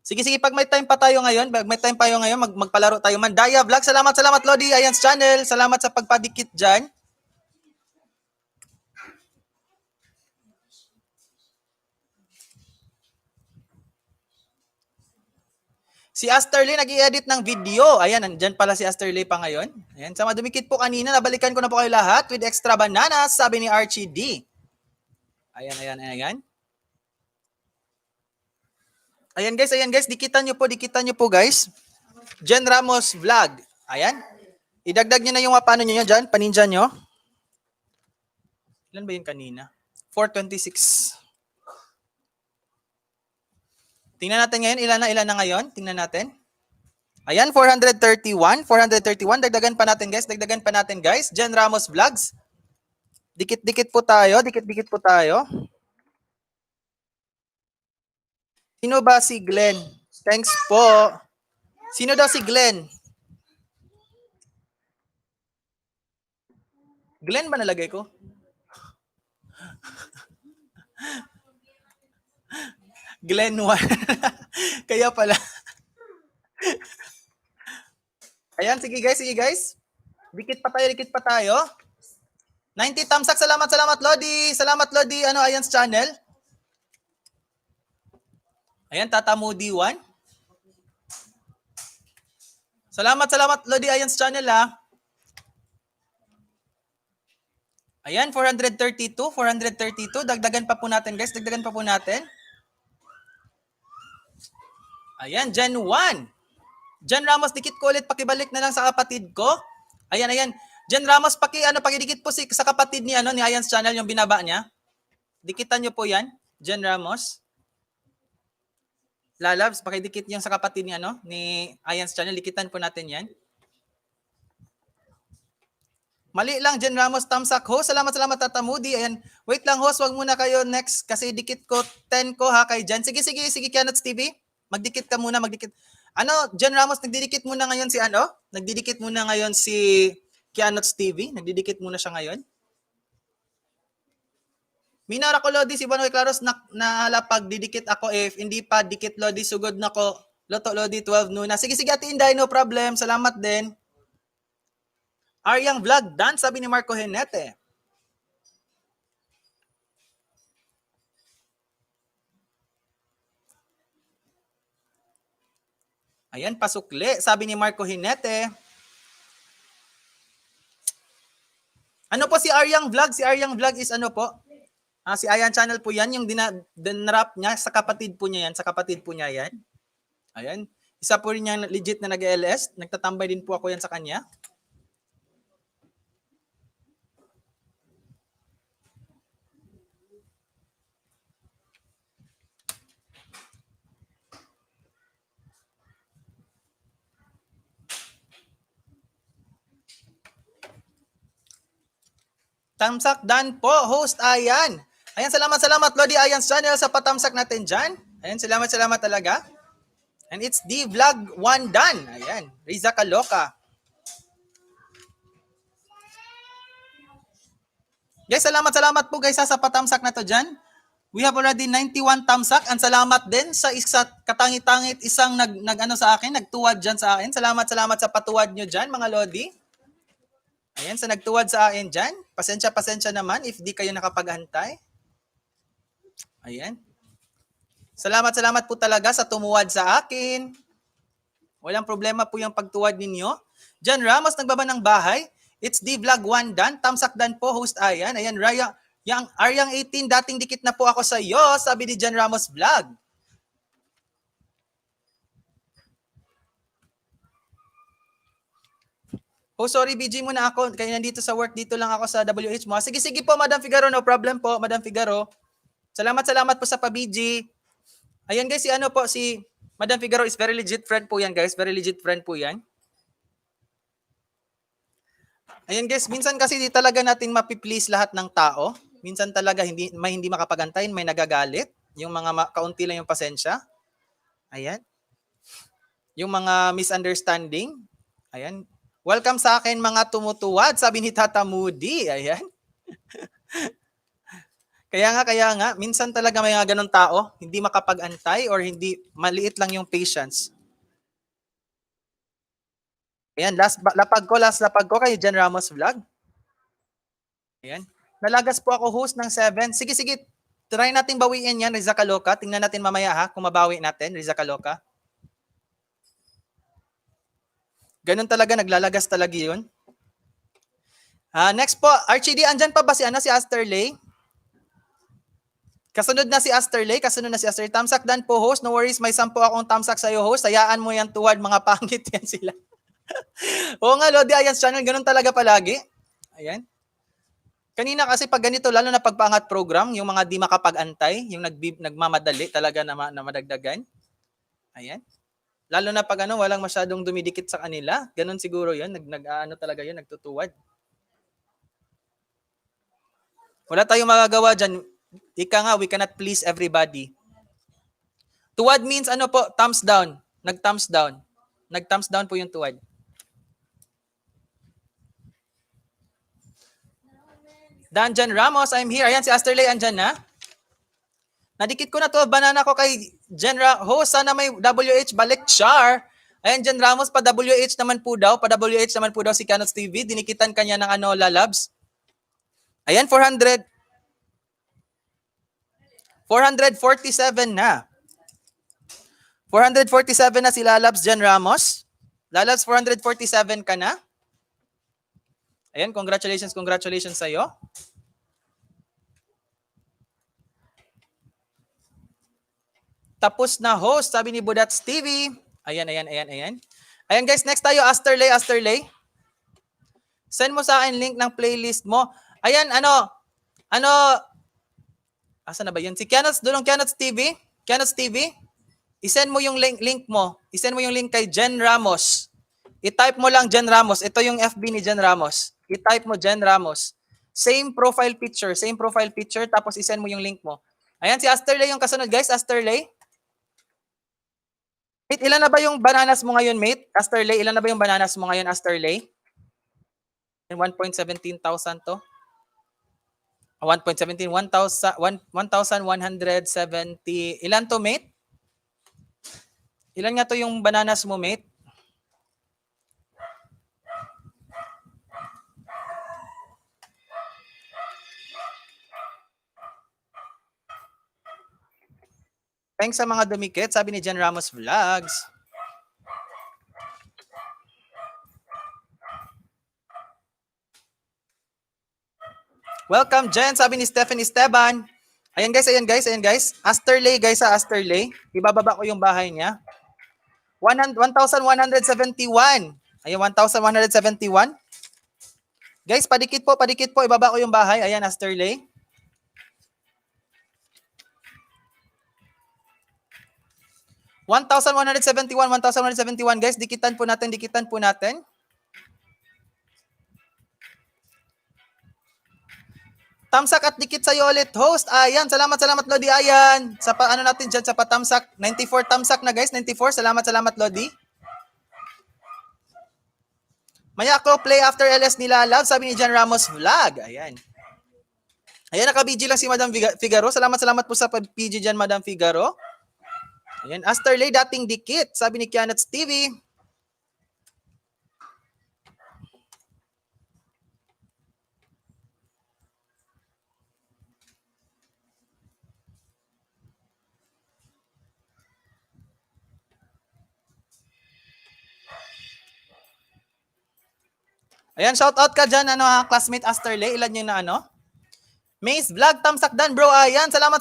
Sige, pag may time pa tayo ngayon, magpalaro tayo. Mandaya Vlog. Salamat, Lodi. Ayan sa channel. Salamat sa pagpadikit dyan. Si Asterly nag-i-edit ng video. Ayan, nandyan pala si Asterly pa ngayon. Ayan, sa madumikit po kanina, nabalikan ko na po kayo lahat with extra bananas, sabi ni Archie D. Ayan, ayan, ayan. Ayan guys, dikitan nyo po guys. Jen Ramos Vlog. Ayan. Idagdag nyo na yung paano nyo dyan, paninja nyo. Ilan ba yun kanina? 426. Tingnan natin ngayon, ilan na ngayon? Tingnan natin. Ayan, 431. Dagdagan pa natin guys. Jen Ramos Vlogs. Dikit-dikit po tayo. Sino ba si Glenn? Thanks po. Sino daw si Glenn? Glenn ba nalagay ko? Glenn 1. Kaya pala. Ayan, sige guys. Dikit pa tayo. 90 thumbs up. Salamat Lodi. Ayan's channel. Ayan, Tata Moody 1. Salamat Lodi Ayan's channel ha. Ayan, 432. Dagdagan pa po natin guys. Ayan, Gen 1. Jen Ramos, dikit ko ulit. Pakibalik na lang sa kapatid ko. Ayan. Jen Ramos, pakidikit po sa kapatid ni Ayan's channel yung binaba niya. Dikitan niyo po yan. Jen Ramos. Lalabs, pakidikit niyo sa kapatid ni Ayan's channel. Dikitan po natin yan. Mali lang, Jen Ramos, thumbs up. Host, salamat Tata Moody. Ayan, wait lang host, wag muna kayo next kasi dikit ko 10 ko ha kay Jen. Sige, Kianots TV. Magdikit ka muna. Jen Ramos, nagdidikit muna ngayon si Kianots TV. Nagdidikit muna siya ngayon. Minara ko Lodi, si Bonoy Claros, nahalapag didikit ako if hindi pa dikit Lodi, sugod na ko. Loto Lodi, 12 noon na. Sige, Ate Inday, no problem. Salamat din. Aryang Vlog, Dan, sabi ni Marco Henete. Ayan, pasukli, sabi ni Marco Henete. Ano po si Aryang Vlog? Si Aryang Vlog is si Ayan Channel po yan, yung dinrap niya, sa kapatid po niya yan. Ayan, isa po rin niya legit na nag-LS, nagtatambay din po ako yan sa kanya. Tamsak Dan po, host Ayan. Ayan, salamat Lodi Ayan's channel sa patamsak natin dyan. Ayan, salamat talaga. And it's the Vlog 1 Dan. Ayan, Riza Kaloka. Guys, salamat po guys sa patamsak na to dyan. We have already 91 thumbsak. Ang salamat din sa katangit-tangit isang nagtuwad dyan sa akin. Salamat sa patuwad nyo dyan mga Lodi. Ayan, sa nagtuwad sa akin dyan. Pasensya naman if di kayo nakapag-antay. Ayan. Salamat po talaga sa tumuwad sa akin. Walang problema po yung pagtuwad ninyo. Jan Ramos, nagbaba ng bahay. It's the Vlog 1 Dan. Tamsak Dan po, host Ayan. Ayan, Aryang 18, dating dikit na po ako sa iyo, sabi ni Jan Ramos Vlog. Oh, sorry, BG muna ako. Kaya nandito sa work, dito lang ako sa WH mo. Sige po, Madam Figaro. No problem po, Madam Figaro. Salamat po sa pa-BG. Ayan guys, si Madam Figaro is very legit friend po yan, guys. Very legit friend po yan. Ayan guys, minsan kasi di talaga natin mapiplease lahat ng tao. Minsan talaga hindi makapag-antayin, may nagagalit. Yung mga kaunti lang yung pasensya. Ayan. Yung mga misunderstanding. Ayan. Welcome sa akin mga tumutuwad, sabi ni Tata Moody. Ayan. Kaya nga, minsan talaga may mga ganun tao, hindi makapag-antay or hindi, maliit lang yung patience. Ayan, last lapag ko kay Jen Ramos Vlog. Ayan. Nalagas po ako host ng 7. Sige, try natin bawiin yan, Riza Kaloka. Tingnan natin mamaya ha, kung mabawi natin, Riza Kaloka. Ganun talaga, naglalagas talaga yun. Next po, RCD, andyan pa ba si Asterley? Kasunod na si Asterley, Tamsak Dan po, host. No worries, may 10 akong tamsak sa'yo, host. Hayaan mo yan tuwad, mga pangit yan sila. Oo nga, Lodi Ayan's channel, ganun talaga palagi. Ayan. Kanina kasi pag ganito, lalo na pagpangat program, yung mga di makapag-antay, yung nagmamadali talaga na madagdagan. Ayan. Lalo na pag walang masyadong dumidikit sa kanila, ganun siguro yun, talaga yun, nagtutuwad. Wala tayong magagawa dyan. Ika nga, we cannot please everybody. Tuwad means po, thumbs down. Nag-thumbs down. Nag-thumbs down po yung tuwad. Danjan Ramos, I'm here. Ayan, si Asterley, andyan na. Nadikit ko na to, banana ko kay Jen host, sana may WH balik, char. Ayan, Jen Ramos, pa-WH naman po daw. Pa-WH naman po daw si Canots TV. Dinikitan kanya ng lalabs. Ayan, 447 na. 447 na si Lalabs Jen Ramos. Lalabs, 447 ka na. Ayan, congratulations sa'yo. Tapos na host, sabi ni Budats TV. Ayan. Ayan guys, next tayo, Asterley. Send mo sa akin link ng playlist mo. Ayan, asa na ba yun? Si Kenots TV. I-send mo yung link mo. I-send mo yung link kay Jen Ramos. I-type mo lang Jen Ramos. Ito yung FB ni Jen Ramos. I-type mo Jen Ramos. Same profile picture. Tapos i-send mo yung link mo. Ayan, si Asterley yung kasunod, guys. Asterley. Mate, ilan na ba yung bananas mo ngayon, mate? Asterley, ilan na ba yung bananas mo ngayon, Asterley? 1.17,000 to. 1.17, 1,170. Ilan to, mate? Ilan nga to yung bananas mo, mate? Thanks sa mga dumikit, sabi ni Jen Ramos Vlogs. Welcome, Jen, sabi ni Stephanie Esteban. Ayan guys. Asterley, guys, Asterley. Ibababa ko yung bahay niya. 1,171. Ayan, 1,171. Guys, padikit po. Ibaba ko yung bahay. Ayan, Asterley. $1,171 guys, dikitan po natin. Tamsak at dikit sa'yo ulit, host. Ayan, salamat Lodi. Ayan, sa natin dyan, sa patamsak. 94 tamsak na guys, 94. Salamat Lodi. Maya ako play after LS nila, love, sabi ni Jan Ramos Vlog. Ayan, naka-BG lang si Madam Figaro. Salamat po sa pag-PG dyan, Madam Figaro. Ayan, Asterley, dating dikit, sabi ni Kianats TV. Ayan, shout out ka dyan, classmate Asterley. Ilan yun na Maze Vlog, tamsak dan bro. Ayan, salamat.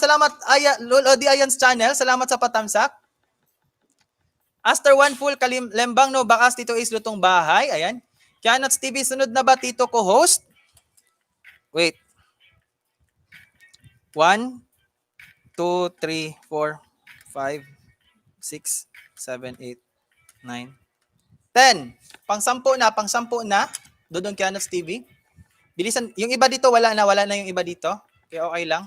Lodi Ayan's channel. Salamat sa patamsak. Aster One Full, Lembang no, bakas Tito Is Lutong Bahay. Ayan. Kianots TV, sunod na ba Tito ko host? Wait. 1, 2, 3, 4, 5, 6, 7, 8, 9, 10. Pang-sampu na. Dodong Kianots TV. Bilisan, yung iba dito wala na yung iba dito. Kaya okay lang.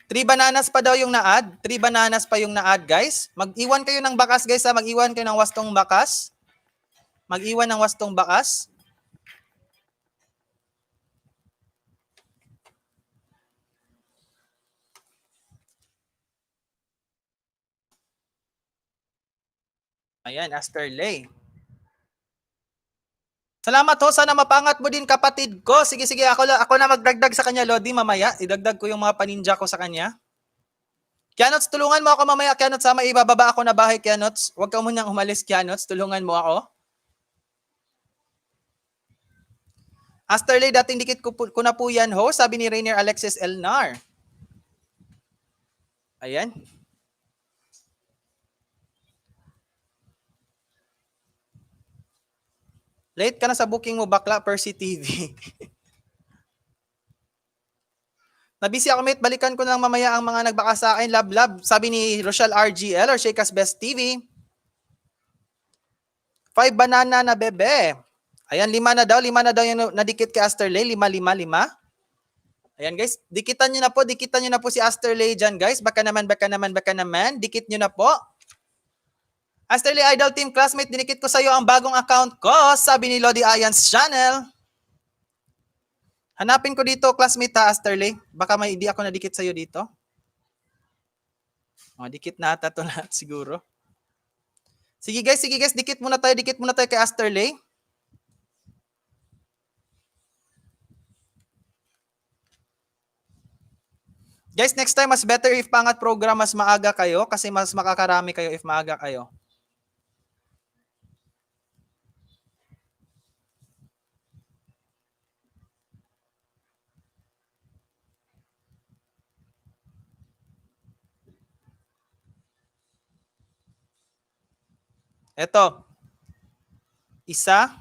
Three bananas pa daw yung na-add. 3 bananas pa yung na-add, guys. Mag-iwan kayo ng bakas, guys. Mag-iwan kayo ng wastong bakas. Ayan, Asterley. Salamat ho, sana mapangat mo din kapatid ko. Sige, ako na magdagdag sa kanya, Lodi, mamaya. Idagdag ko yung mga paninja ko sa kanya. Kianots, tulungan mo ako mamaya, Kianots. Sama ibababa ako na bahay, Kianots. Huwag ka munang umalis, Kianots. Tulungan mo ako. Asterley, dating dikit ko na po yan, ho. Sabi ni Rainier Alexis Elnar. Ayan. Late ka na sa booking mo, bakla, Percy TV. Nabisi ako, mate. Balikan ko na lang mamaya ang mga nagbaka sa akin. Love. Sabi ni Rochelle RGL or Sheikah's Best TV. 5 banana na bebe. Ayan, 5 na daw. 5 na daw yung nadikit kay Asterley. 5. Ayan guys, dikitan nyo na po si Asterley dyan guys. Baka naman. Dikit nyo na po. Asterley Idol Team Classmate, dinikit ko sa iyo ang bagong account ko. Sabi ni Lodi Ayans Channel. Hanapin ko dito, classmate ha, Asterley. Baka may hindi ako nadikit sa iyo dito. Dikit na ata ito lahat siguro. Sige guys, dikit muna tayo kay Asterley. Guys, next time mas better if pangat program mas maaga kayo kasi mas makakarami kayo if maaga kayo. Eto. Isa.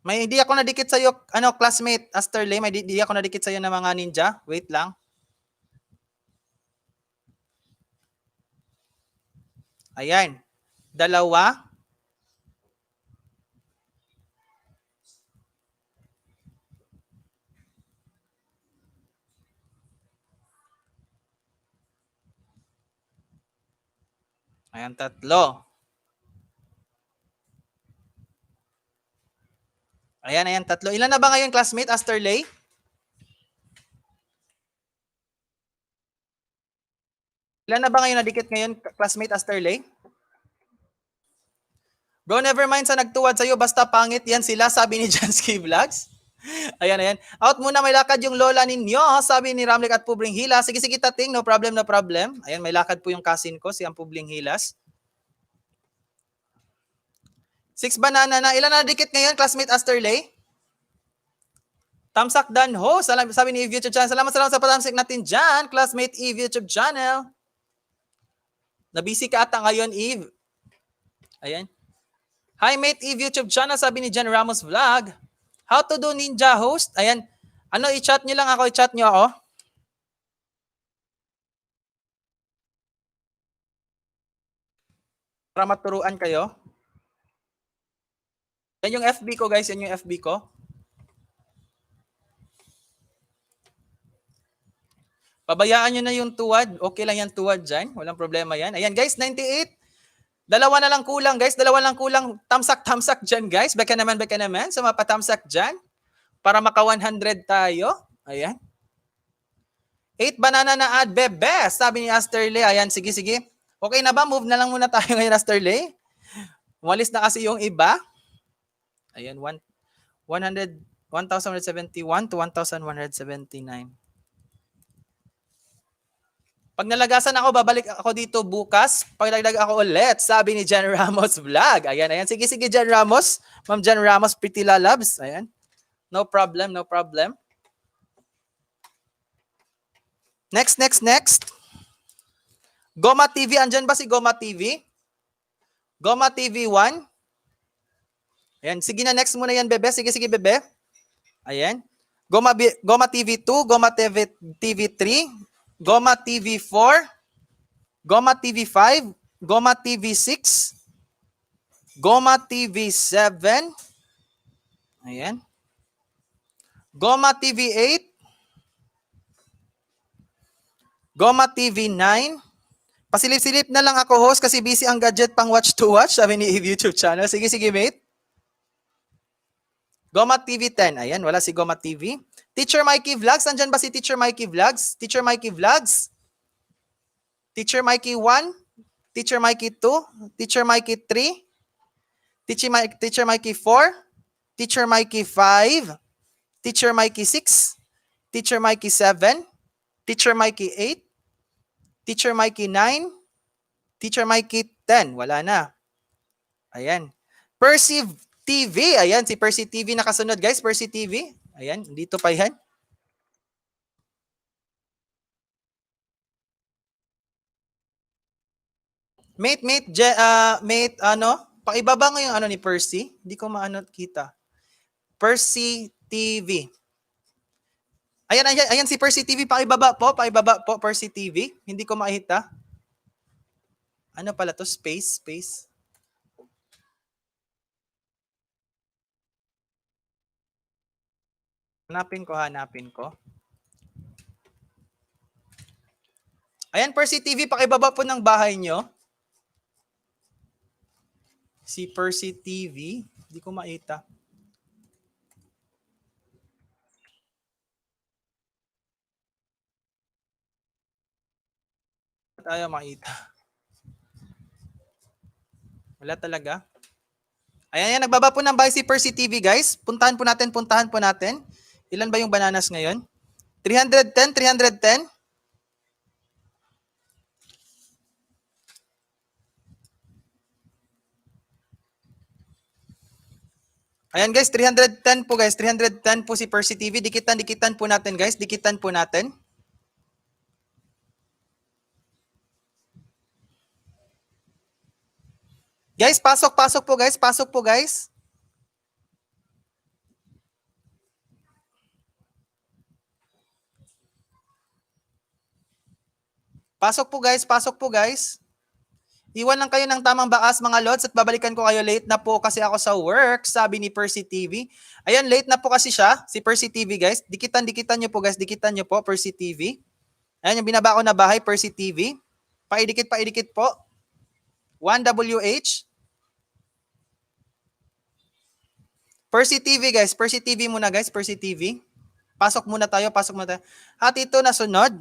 May hindi ako nadikit sa iyo, classmate Asterley, may hindi ako nadikit sa iyo ng mga ninja. Wait lang. Ayan. 2. Ayan, 3. Ayan, 3. Ilan na ba ngayon, classmate Asterley? Ilan na ba ngayon nadikit ngayon, classmate Asterley? Bro, never mind sa nagtuwad sa'yo, basta pangit yan sila, sabi ni Jansky Vlogs. Ayan. Out muna, may lakad yung lola ninyo, sabi ni Ramlik at Publing Hilas. Sige, tating, no problem. Ayan, may lakad po yung cousin ko, si ang Publing Hilas. 6 banana na. Ilan na dikit ngayon, classmate Asterley? Tamsak Dan Ho, sabi ni Eve YouTube Channel. Salamat sa patamsik natin dyan, classmate Eve YouTube Channel. Nabisi ka ata ngayon, Eve. Ayan. Hi, mate Eve YouTube Channel, sabi ni Jan Ramos Vlog. How to do ninja host? Ayan. I-chat nyo lang ako, i-chat nyo ako. Para maturuan kayo. Yan yung FB ko, guys. Yan yung FB ko. Pabayaan nyo na yung tuwad. Okay lang yan tuwad dyan. Walang problema yan. Ayan, guys, 98. 2 na lang kulang, guys. 2 lang kulang. Tamsak dyan, guys. Baka naman. Sa mga patamsak dyan. Para maka 100 tayo. Ayan. 8 banana na ad, bebe. Sabi ni Asterley. Ayan, sige. Okay na ba? Move na lang muna tayo ngayon, Asterley. Umalis na kasi yung iba. Ayan, 1,171 to 1,179. Pag nalagasan ako, babalik ako dito bukas. Pagdagdag ako ulit, sabi ni Jan Ramos Vlog. Ayan. Sige, Jan Ramos. Ma'am Jan Ramos, Pretty Lalabs. Ayan. No problem. Next. Goma TV. Andyan ba si Goma TV? Goma TV 1. Ayan. Sige na, next muna yan, bebe. Sige, bebe. Ayan. Goma TV 2. Goma TV 3. Goma TV 4, Goma TV 5, Goma TV 6, Goma TV 7, ayan, Goma TV 8, Goma TV 9, pasilip-silip na lang ako host kasi busy ang gadget pang watch to watch, sabi ni YouTube channel. Sige, mate. Goma TV 10, ayan, wala si Goma TV. Teacher Mikey Vlogs, nandyan ba si Teacher Mikey Vlogs? Teacher Mikey Vlogs? Teacher Mikey 1? Teacher Mikey 2? Teacher Mikey 3? Teacher Mikey 4? Teacher Mikey 5? Teacher Mikey 6? Teacher Mikey 7? Teacher Mikey 8? Teacher Mikey 9. Teacher Mikey 10. Wala na. Ayan. Percy TV. Ayan, si Percy TV nakasunod, guys. Percy TV. Ayan, dito pa yan. Mate, ano? Pakibaba nga yung ano ni Percy. Hindi ko maano kita. Percy TV. Ayan si Percy TV. Pakibaba po, Percy TV. Hindi ko makita. Ano pala to? Space. Hanapin ko. Ayan, Percy TV, pakibaba po ng bahay nyo. Si Percy TV. Hindi ko makita. Tayo makita. Wala talaga. Ayan, nagbaba po ng bahay si Percy TV, guys. Puntahan po natin. Ilan ba yung bananas ngayon? 310. Ayan guys, 310 po guys. 310 po si Percy TV. Dikitan po natin guys. Dikitan po natin. Guys, pasok po guys. Pasok po guys. Pasok po guys. Iwan lang kayo ng tamang bakas mga lods at babalikan ko kayo. Late na po kasi ako sa work, sabi ni Percy TV. Ayan, late na po kasi siya, si Percy TV guys. Dikitan nyo po guys, dikitan nyo po, Percy TV. Ayan yung binaba ko na bahay, Percy TV. Paidikit po. 1WH. Percy TV guys, Percy TV muna guys, Percy TV. Pasok muna tayo. At ito na sunod.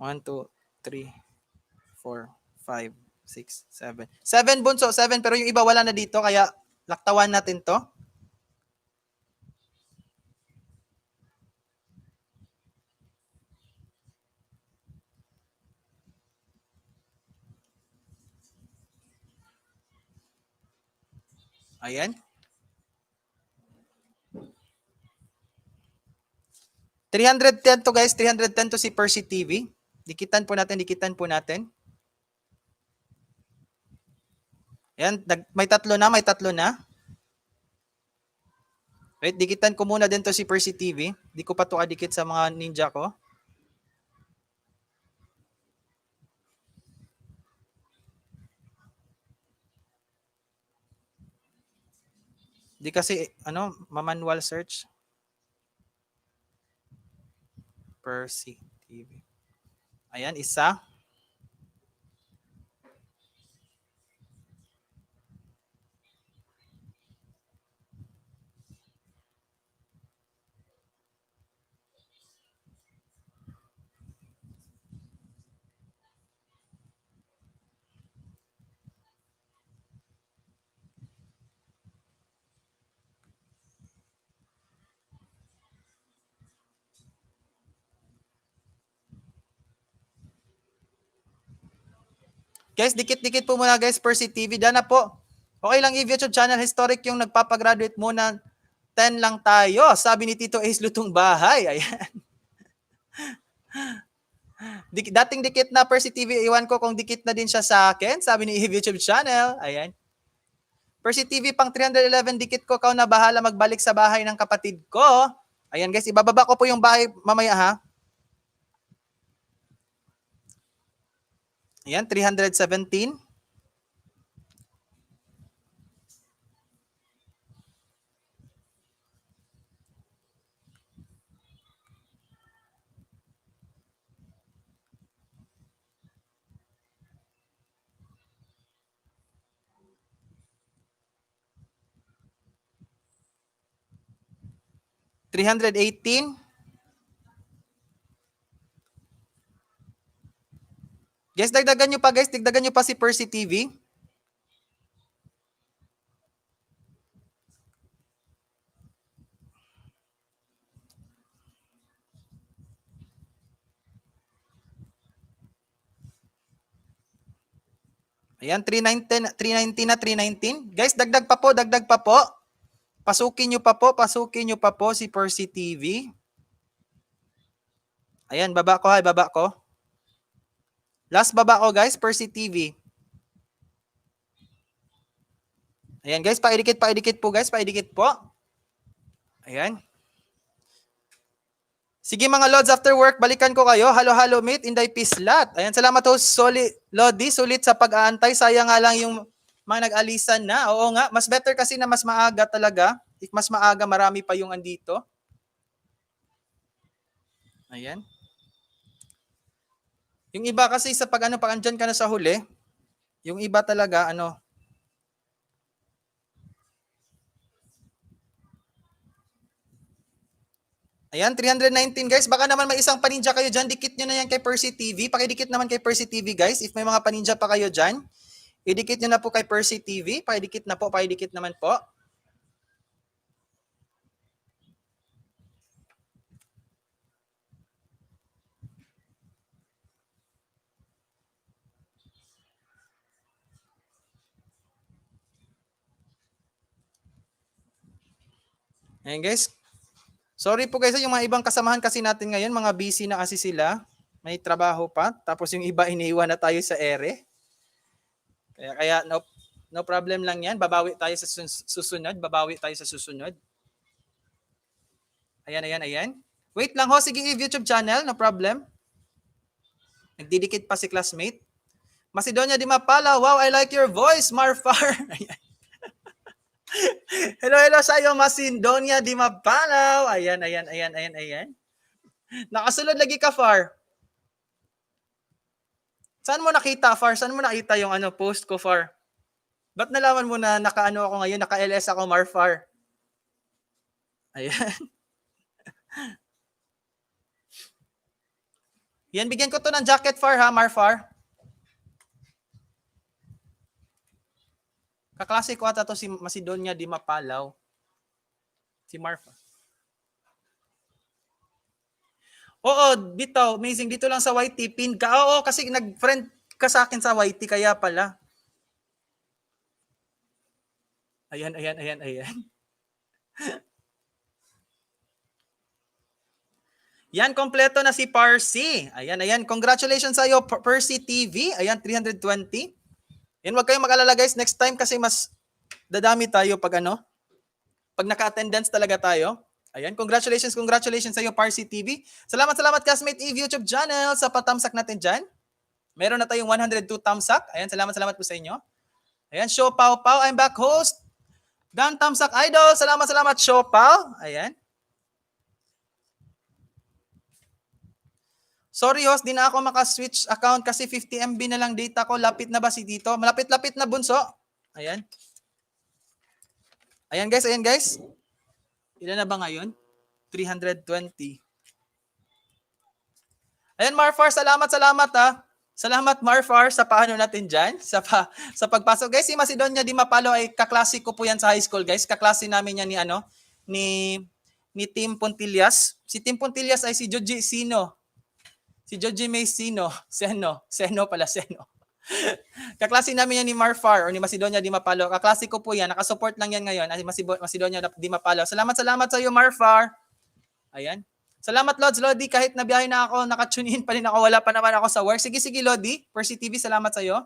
1, 2, 3, 4, 5, 6, 7. 7 bunso, 7 pero yung iba wala na dito kaya laktawan natin to. Ayan. 310 to guys, 310 to si Percy TV. Dikitan po natin. Ayan, may tatlo na. Wait, dikitan ko muna din to si Percy TV. Di ko pa to kadikit sa mga ninja ko. Di kasi, manual search. Percy TV. Ayan, isa. Guys, dikit-dikit po muna guys, Percy TV. Dana po. Okay lang i-YouTube channel, historic yung nagpapagraduate muna. 10 lang tayo. Sabi ni Tito Ace Lutong Bahay. Ayan. Dating dikit na Percy TV. Iwan ko kung dikit na din siya sa akin. Sabi ni YouTube channel. Ayan. Percy TV pang 311 dikit ko. Kau na bahala magbalik sa bahay ng kapatid ko. Ayan guys, ibababa ko po yung bahay mamaya ha. Ayan, 317. $318. Guys, dagdagan nyo pa guys. Dagdagan nyo pa si Percy TV. Ayan, 319, 319 na 319. Guys, dagdag pa po, dagdag pa po. Pasukin nyo pa po si Percy TV. Ayan, baba ko ha, baba ko. Last baba ko guys, Percy TV. Ayan guys, paidikit po guys, paidikit po. Ayan. Sige mga Lods, after work, balikan ko kayo. Halo mate, Inday Pislat. Ayan, salamat ho, Lodi, sulit sa pag-aantay. Sayang nga lang yung mga nag-alisan na. Oo nga, mas better kasi na mas maaga talaga. If mas maaga, marami pa yung andito. Ayan. Yung iba kasi sa pag andyan ka na sa huli, yung iba talaga, Ayan, 319 guys. Baka naman may isang paninja kayo dyan. Dikit nyo na yan kay Percy TV. Pakidikit naman kay Percy TV guys. If may mga paninja pa kayo dyan, idikit nyo na po kay Percy TV. Pakidikit na po, pakidikit naman po. Ayan guys. Sorry po guys, yung mga ibang kasamahan kasi natin ngayon, mga busy na kasi sila. May trabaho pa. Tapos yung iba iniiwan na tayo sa ere. Kaya no problem lang yan. Babawi tayo sa susunod. Ayan. Wait lang ho, sige YouTube channel, no problem. Nagdidikit pa si classmate. Macedonia Di Mapala, wow, I like your voice, Marfar. Ayan. Hello sa iyo, Macedonia Di Mapalaw. Ayan. Nakasulod lagi ka, Far. Saan mo nakita, Far? Saan mo nakita yung post ko, Far? Ba't nalaman mo na naka-ako ngayon, naka-LS ako, Marfar? Ayan. Yan, bigyan ko to ng jacket, Far, ha, Marfar? Kaklase ko ata to si Macedonia Di Mapalaw. Si Marfa. Oo, dito, amazing. Dito lang sa YT, pin ka. Oo, kasi nag-friend ka sa akin sa YT, kaya pala. Ayan. Yan, kompleto na si Percy. Ayan. Congratulations sa iyo, Percy TV. Ayan, 320. Yan, wag kayong mag-alala guys. Next time kasi mas dadami tayo pag naka-attendance talaga tayo. Ayan, congratulations sa iyo, Percy TV. Salamat classmate Eve YouTube channel sa patamsak natin dyan. Meron na tayong 102 tamsak. Ayan, salamat po sa inyo. Ayan, Show Pau, I'm back host. Dan Tamsak Idol, salamat Show Pau. Ayan. Sorry host, di na ako maka-switch account kasi 50 MB na lang data ko. Lapit na ba si Tito? Malapit-lapit na bunso. Ayan. Ayan guys. Ilan na ba ngayon? 320. Ayan Marfar, salamat ha. Salamat Marfar sa paano natin dyan. Sa pagpasok. Guys, si Macedonia Di Mapalaw ay kaklase ko po yan sa high school guys. Kaklase namin yan ni Tim Pontillas. Si Tim Pontillas ay si Joji Sino. Si Joji May Sino. Seno pala. Kaklase namin yan ni Marfar or ni Macedonia Di Mapalaw. Kaklase ko po yan. Nakasupport lang yan ngayon. Macedonia Di Mapalaw. Salamat sa iyo, Marfar. Ayan. Salamat, Lodi. Kahit nabiyahe na ako, nakatune in pa rin ako. Wala pa naman ako sa work. Sige, Lodi. Percy TV, salamat sa iyo.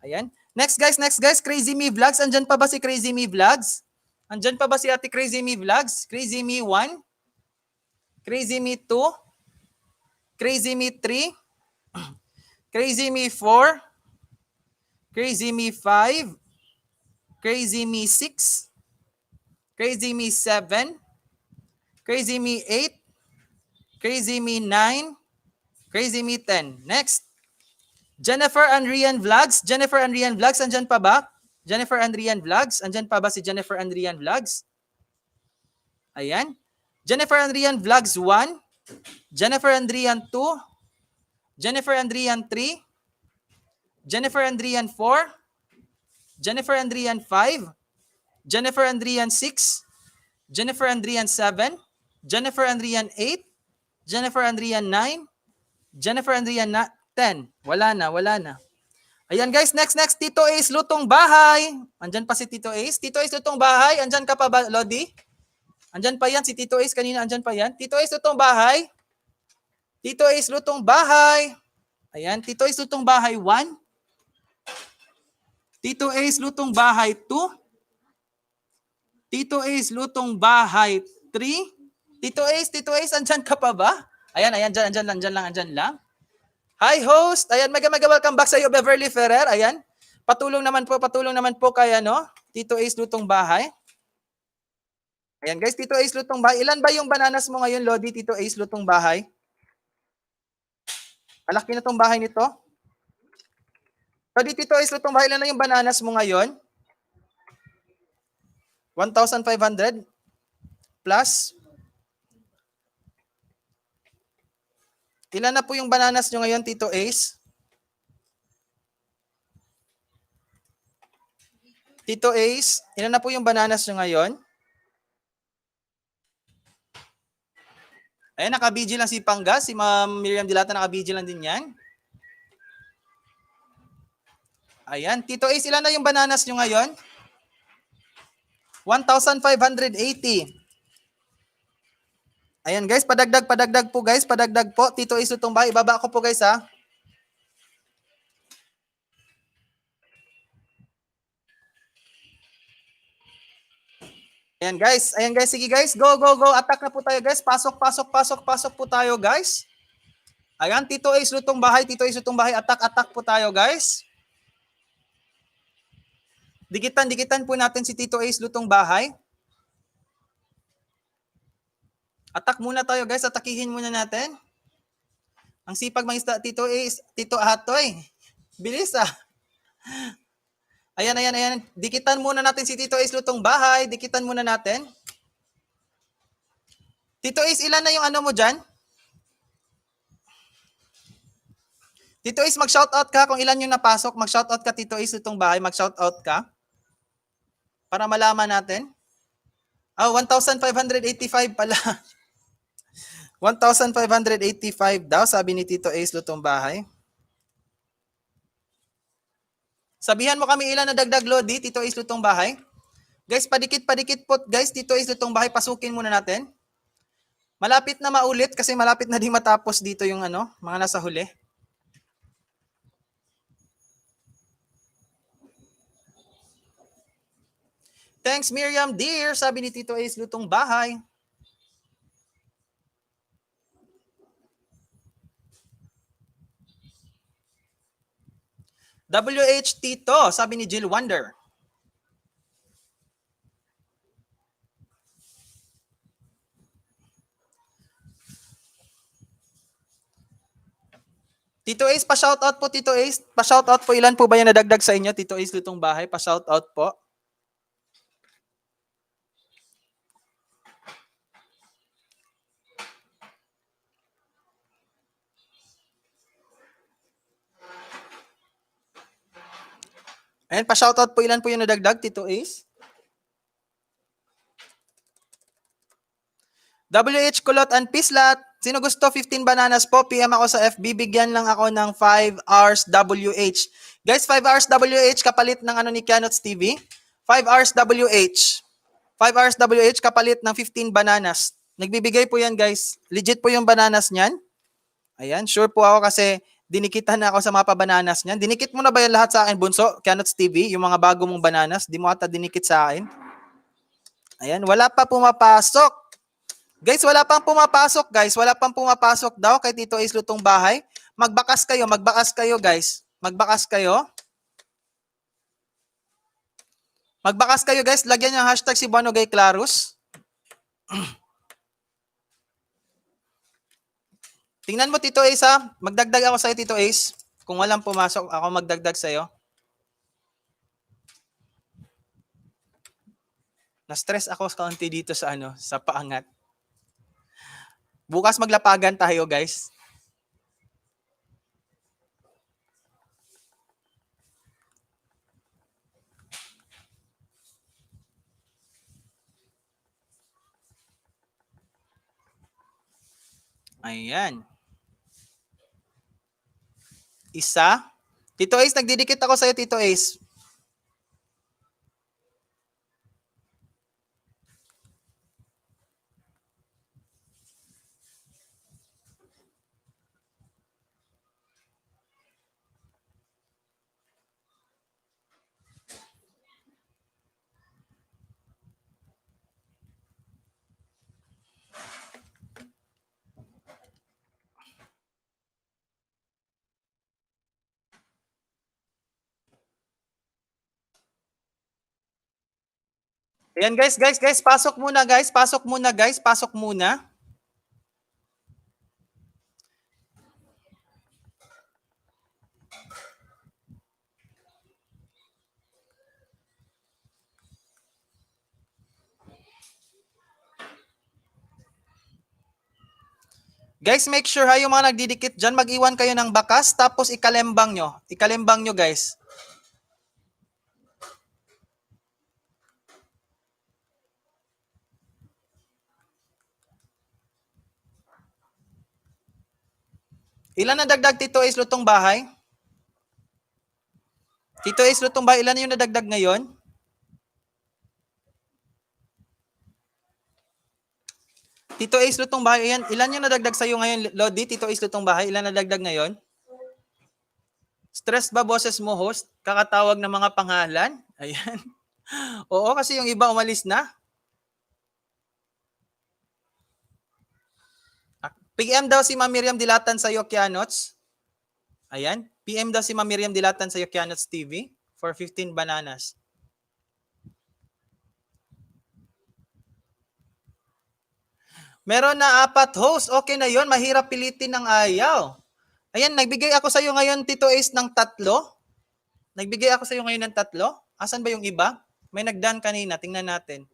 Ayan. Next guys. Crazy Me Vlogs. Andyan pa ba si Crazy Me Vlogs? Andyan pa ba si Ate Crazy Me Vlogs? Crazy Me 1? Crazy Me 2? Crazy Me 3? Crazy Me 4? Crazy Me 5? Crazy Me 6? Crazy Me 7? Crazy Me 8? Crazy Me 9? Crazy Me 10. Next. Jennifer Andrian Vlogs. Andyan pa ba? Jennifer Andrian Vlogs. Andyan pa ba si Jennifer Andrian Vlogs? Ayan. Jennifer Andrian Vlogs 1. Jennifer Andrian 2. Jennifer Andrian 3. Jennifer Andrian 4. Jennifer Andrian 5. Jennifer Andrian 6. Jennifer Andrian 7. Jennifer Andrian 8. Jennifer Andrian 9. Jennifer Andrian 10. Wala na. Ayan guys, next, Tito Ace, lutong bahay. Andyan pa si Tito Ace. Tito Ace, lutong bahay. Andyan ka pa ba, Lodi? Andyan pa yan, si Tito Ace kanina, andyan pa yan. Tito Ace, lutong bahay. Tito Ace, lutong bahay. Ayan, Tito Ace, lutong bahay 1. Tito Ace, lutong bahay 2. Tito Ace, lutong bahay 3. Tito Ace, andyan ka pa ba? Ayan, andyan lang. Hi host, ayan, mega welcome back sa iyo, Beverly Ferrer. Ayan, patulong naman po kay Tito Ace lutong bahay. Ayan guys, Tito Ace lutong bahay. Ilan ba yung bananas mo ngayon, Lodi, Tito Ace lutong bahay? Malaki na tong bahay nito. Lodi, Tito Ace lutong bahay, ilan na yung bananas mo ngayon? 1,500 plus. Ilan na po yung bananas nyo ngayon, Tito Ace? Tito Ace, ilan na po yung bananas nyo ngayon? Ayan, naka-BG lang si Pangga. Si Ma'am Miriam Dilata, naka-BG lang din yan. Ayan, Tito Ace, ilan na yung bananas nyo ngayon? 1,580. Ayan guys, padagdag po guys, padagdag po. Tito Ace lutong bahay, ibaba ko po guys ha. Ayan guys, sige guys, go. Attack na po tayo guys. Pasok po tayo guys. Ayan, Tito Ace lutong bahay, attack po tayo guys. Dikitan po natin si Tito Ace lutong bahay. Attack muna tayo guys, atakihin muna natin. Ang sipag mga Tito Ace, Tito Atoy. Bilis ah. Ayan. Dikitan muna natin si Tito Ace lutong bahay. Dikitan muna natin. Tito Ace, ilan na yung ano mo dyan? Tito Ace, mag-shoutout ka kung ilan yung napasok. Mag-shoutout ka, Tito Ace lutong bahay. Mag-shoutout ka. Para malaman natin. 1,585 pala. 1,585 daw, sabi ni Tito Ace lutong bahay. Sabihan mo kami ilan na dagdag, Lodi, Tito Ace lutong bahay. Guys, padikit po guys, Tito Ace lutong bahay, pasukin muna natin. Malapit na maulit kasi malapit na din matapos dito yung mga nasa huli. Thanks Miriam dear, sabi ni Tito Ace lutong bahay. WH Tito, sabi ni Jill Wonder. Tito Ace, pa-shoutout po Tito Ace. Pa-shoutout po, ilan po ba yung nadagdag sa inyo, Tito Ace lutong bahay? Pa-shoutout po. Ayan, pa-shoutout po, ilan po yung nadagdag, Tito Ace? WH Kulot and Pislat. Sino gusto 15 bananas po? PM ako sa FB. Bigyan lang ako ng 5 hours WH. Guys, 5 hours WH kapalit ng ni Kianots TV. 5 hours WH. 5 hours WH kapalit ng 15 bananas. Nagbibigay po yan guys. Legit po yung bananas niyan. Ayan, sure po ako kasi dinikitan na ako sa mga pabananas niyan. Dinikit mo na ba yan lahat sa akin, Bunso? Kianots TV, yung mga bago mong bananas. Di mo ata dinikit sa akin. Ayan, wala pa pumapasok. Guys, wala pang pumapasok, guys. Wala pang pumapasok daw kay Tito Ace lutong bahay. Magbakas kayo guys. Magbakas kayo. Magbakas kayo, guys. Lagyan niyo ang hashtag si Buano Gay Clarus. Tingnan mo, Tito Ace, ha? Magdagdag ako sa'yo, Tito Ace. Kung walang pumasok, ako magdagdag sa'yo. Na-stress ako kaunti dito sa sa paangat. Bukas maglapagan tayo, guys. Ayan. Isa, Tito Ace, nagdidikit ako sa'yo, Tito Ace. Ayan guys, pasok muna guys, pasok muna. Guys, make sure ha, yung mga nagdidikit dyan, mag-iwan kayo ng bakas, tapos ikalembang nyo. Ikalembang nyo guys. Ilan na dagdag, Tito Ace, lutong bahay? Tito Ace, lutong bahay, ilan yung nadagdag ngayon? Tito Ace, lutong bahay, ilan yung nadagdag sa'yo ngayon, Lodi? Tito Ace, lutong bahay, ilan nadagdag ngayon? Stress ba boses mo, host? Kakatawag ng mga pangalan? Ayan. Oo, kasi yung iba umalis na. PM daw si Ma'am Miriam Dilatan sa Yokianots. Ayan. PM daw si Ma'am Miriam Dilatan sa Yokianots TV for 15 bananas. Meron na 4 host. Okay na yon. Mahirap pilitin ng ayaw. Ayan, nagbigay ako sa iyo ngayon, Tito Ace, ng 3. Nagbigay ako sa iyo ngayon ng 3. Asan ba yung iba? May nagdan kanina. Tingnan natin.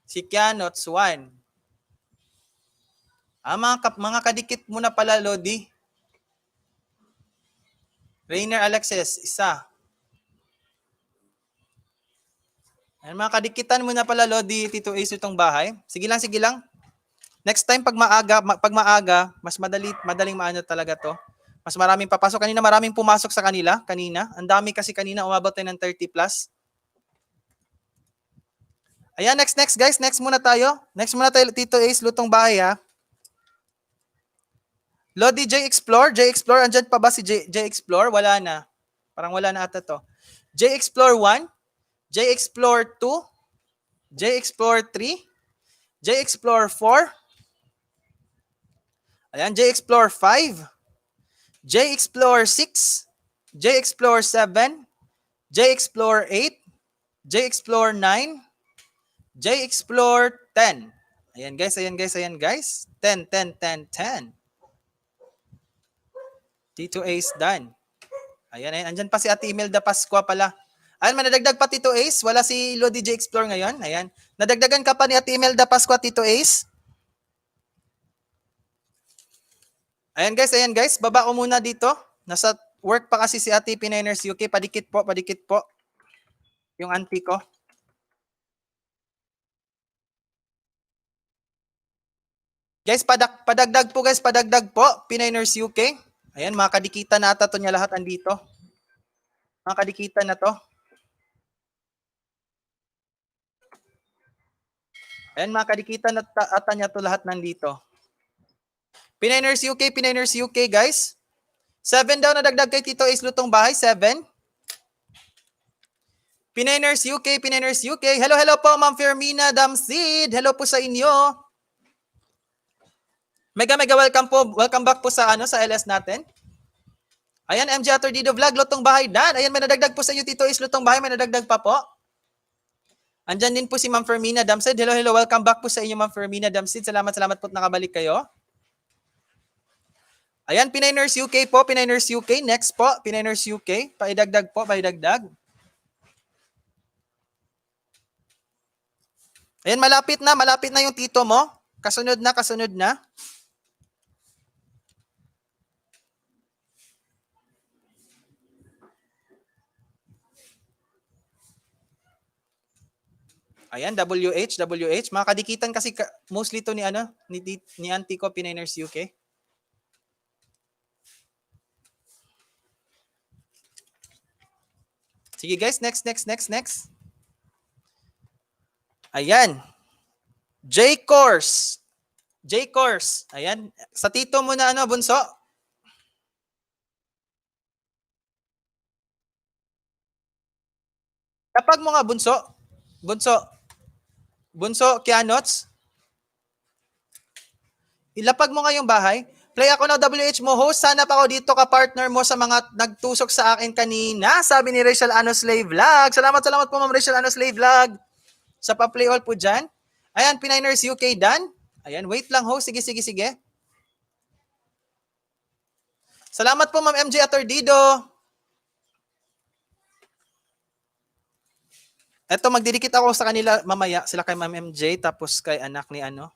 Si Kianots, 1. Mga kadikit mo na pala, Lodi. Rainer Alexis, 1. Ayan, mga kadikitan mo na pala, Lodi, Tito Ace, itong bahay. Sige lang. Next time, pag maaga, mas madaling maano talaga to. Mas maraming papasok. Kanina maraming pumasok sa kanila. Ang dami kasi kanina, umabot tayo ng 30 plus. Ayan, next guys. Next muna tayo, Tito Ace, lutong bahay ha. Lodi J Explore, andyan pa ba si J Explore? Wala na. Parang wala na ata to. J Explore 1, J Explore 2, J Explore 3, J Explore 4. Ayan, J Explore 5, J Explore 6, J Explore 7, J Explore 8, J Explore 9, J Explore 10. Ayan guys. 10. Tito Ace done. Ayan. Andyan pa si Ate Imelda Pascua pala. Ayan, manadagdag pa, Tito Ace. Wala si Lodi J Explore ngayon. Ayan. Nadagdagan ka pa ni Ate Imelda Pascua, Tito Ace. Ayan guys. Baba ko muna dito. Nasa work pa kasi si Ate Pininers UK. Padikit po. Yung auntie ko. Guys, padagdag po. Pininers UK. Ayan, mga kadikitan na ata to niya lahat andito. Mga kadikitan na to. Ayan, mga kadikitan na ata niya to lahat nandito. Pininers UK guys. 7 daw na dagdag kay Tito Ace, lutong bahay. 7. Pininers UK. Hello po, Ma'am Fermina Damsid. Hello po sa inyo. Mega welcome po. Welcome back po sa LS natin. Ayan, MJ Atordido Vlog, lutong bahay dan. Ayan, may nadagdag po sa inyo, Tito Ace, lutong bahay. May nadagdag pa po. Andyan din po si Ma'am Fermina Damsid. Hello. Welcome back po sa inyo, Ma'am Fermina Damsid. Salamat po at nakabalik kayo. Ayan, Pininers UK po. Next po, Pininers UK. Paidagdag po. Ayan, malapit na yung tito mo. Kasunod na. Ayan, WH. Mga kadikitan kasi mostly to ni auntie ko, Pininers UK. Sige guys, next. Ayan. J-Course. Ayan. Sa tito mo na ano, bunso? Kapag mo nga, bunso. Bunso, Kianots. Ilapag mo nga yung bahay. Play ako ng WH mo, host. Sana pa ako dito ka-partner mo sa mga nagtusok sa akin kanina. Sabi ni Rachel Ano Slave Vlog. Salamat po, Ma'am Rachel Ano Slave Vlog. Sa pa-play all po dyan. Ayan, Pininers UK, Dan. Ayan, wait lang, host. Sige. Salamat po, Ma'am MJ Atordido. Eto, magdidikit ako sa kanila mamaya. Sila kay Ma'am MJ, tapos kay anak ni ano.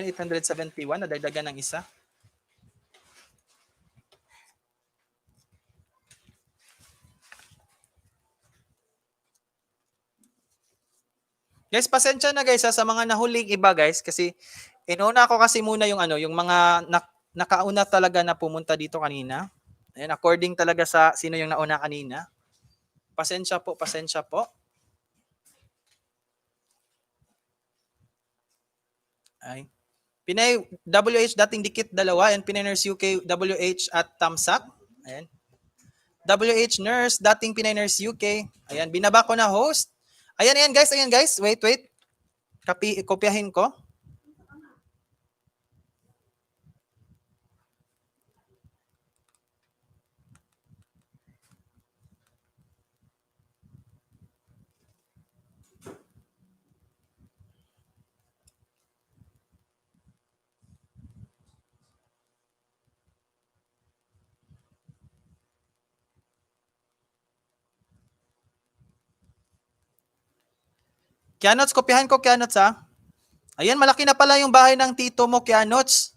Ayan, 871, nadagdagan ng isa. Guys, pasensya na guys sa mga nahuling iba guys kasi inuna ko kasi muna yung ano, yung mga nakauna talaga na pumunta dito kanina. Ayan, according talaga sa sino yung nauna kanina. Pasensya po. Ay. Pinay WH dating dikit dalawa and Pinay Nurse UK WH at Tamsak. Ayan. WH Nurse dating Pinay Nurse UK. Ayan, binaba ko na host. Ayan guys. Wait. Kopyahin ko. Kianots, kopyahin ko Kianots ha. Ayan, malaki na pala yung bahay ng tito mo, Kianots.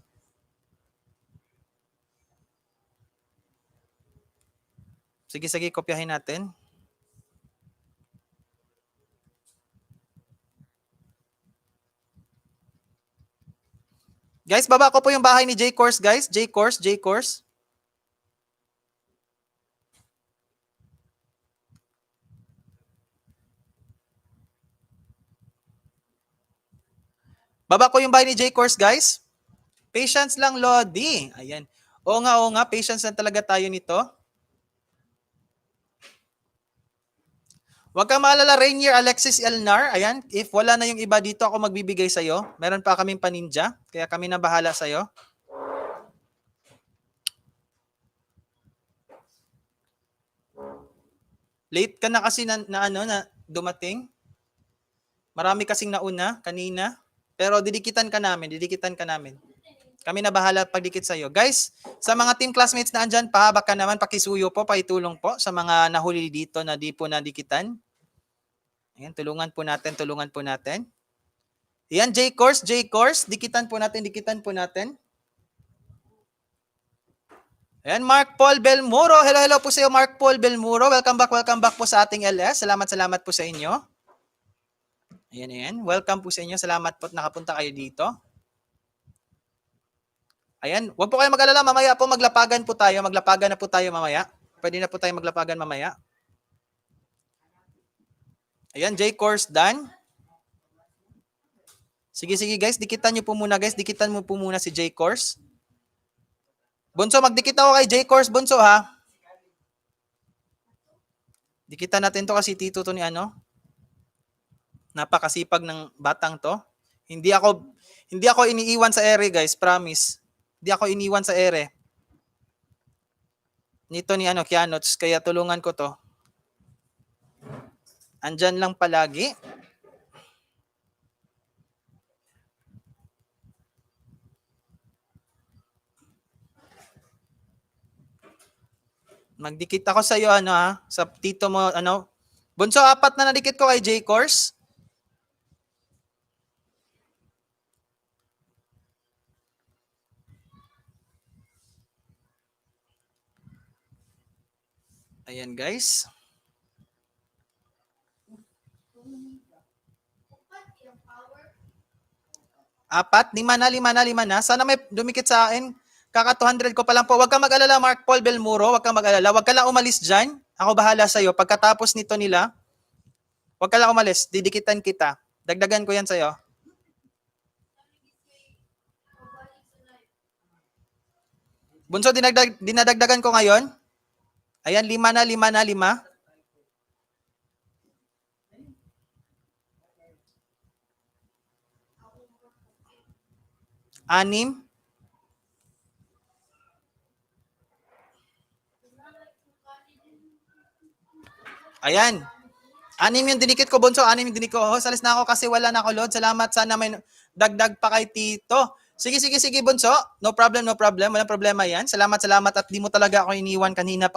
Sige, kopyahin natin. Guys, baba ko po yung bahay ni J-Course, guys. J-Course. Baba ko yung bahay ni J-Course, guys. Patience lang, Lodi. Ayan. Oo nga, patience lang talaga tayo nito. Huwag kang maalala, Rainier Alexis Elnar. Ayan, if wala na yung iba dito, ako magbibigay sa'yo. Meron pa kaming paninja, kaya kami na bahala sa'yo. Late ka na kasi na dumating. Marami kasing nauna kanina. Pero didikitan ka namin. Kami na bahala pagdikit sa'yo. Guys, sa mga team classmates na andyan, pahabak ka naman, pakisuyo po, paitulong po sa mga nahuli dito na di po nadikitan. Ayan, tulungan po natin. Ayan, J-Course, dikitan po natin. Ayan, Mark Paul Belmuro. Hello po sa iyo, Mark Paul Belmuro. Welcome back po sa ating LS. Salamat po sa inyo. Ayan. Welcome po sa inyo. Salamat po at nakapunta kayo dito. Ayan, huwag po kayo mag-alala. Mamaya po maglapagan na po tayo mamaya. Pwede na po tayo maglapagan mamaya. Ayan, J-Course done. Sige guys, dikitan mo po muna si J-Course. Bunso, magdikit ako kay J-Course, Bunso ha. Dikitan natin to kasi tito to ni ano. Napakasipag ng batang to. Hindi ako iniiwan sa ere, guys, promise. Hindi ako iniwan sa ere. Nito ni Kianots, kaya tulungan ko to. Andyan lang palagi. Magdikit ako sa iyo sa tito mo Bunso, 4 na nadikit ko kay J-Course. Ayan guys. 4, 5 na. Sana may dumikit sa akin. Kaka 200 ko pa lang po. Huwag kang mag-alala, Mark Paul Belmuro. Huwag kang mag-alala. Huwag ka lang umalis dyan. Ako bahala sa'yo. Pagkatapos nito nila, huwag ka lang umalis. Didikitan kita. Dagdagan ko yan sa'yo. Bunso, dinadagdagan ko ngayon. Ayan, 5. 6. Ayan. 6 yung dinikit ko, Bunso. 6 yung dinikit ko. Salis na ako kasi wala na ako load. Salamat. Sana may dagdag pa kay Tito. Sige, Bunso. No problem. Walang problema yan. Salamat. At di mo talaga ako iniwan kanina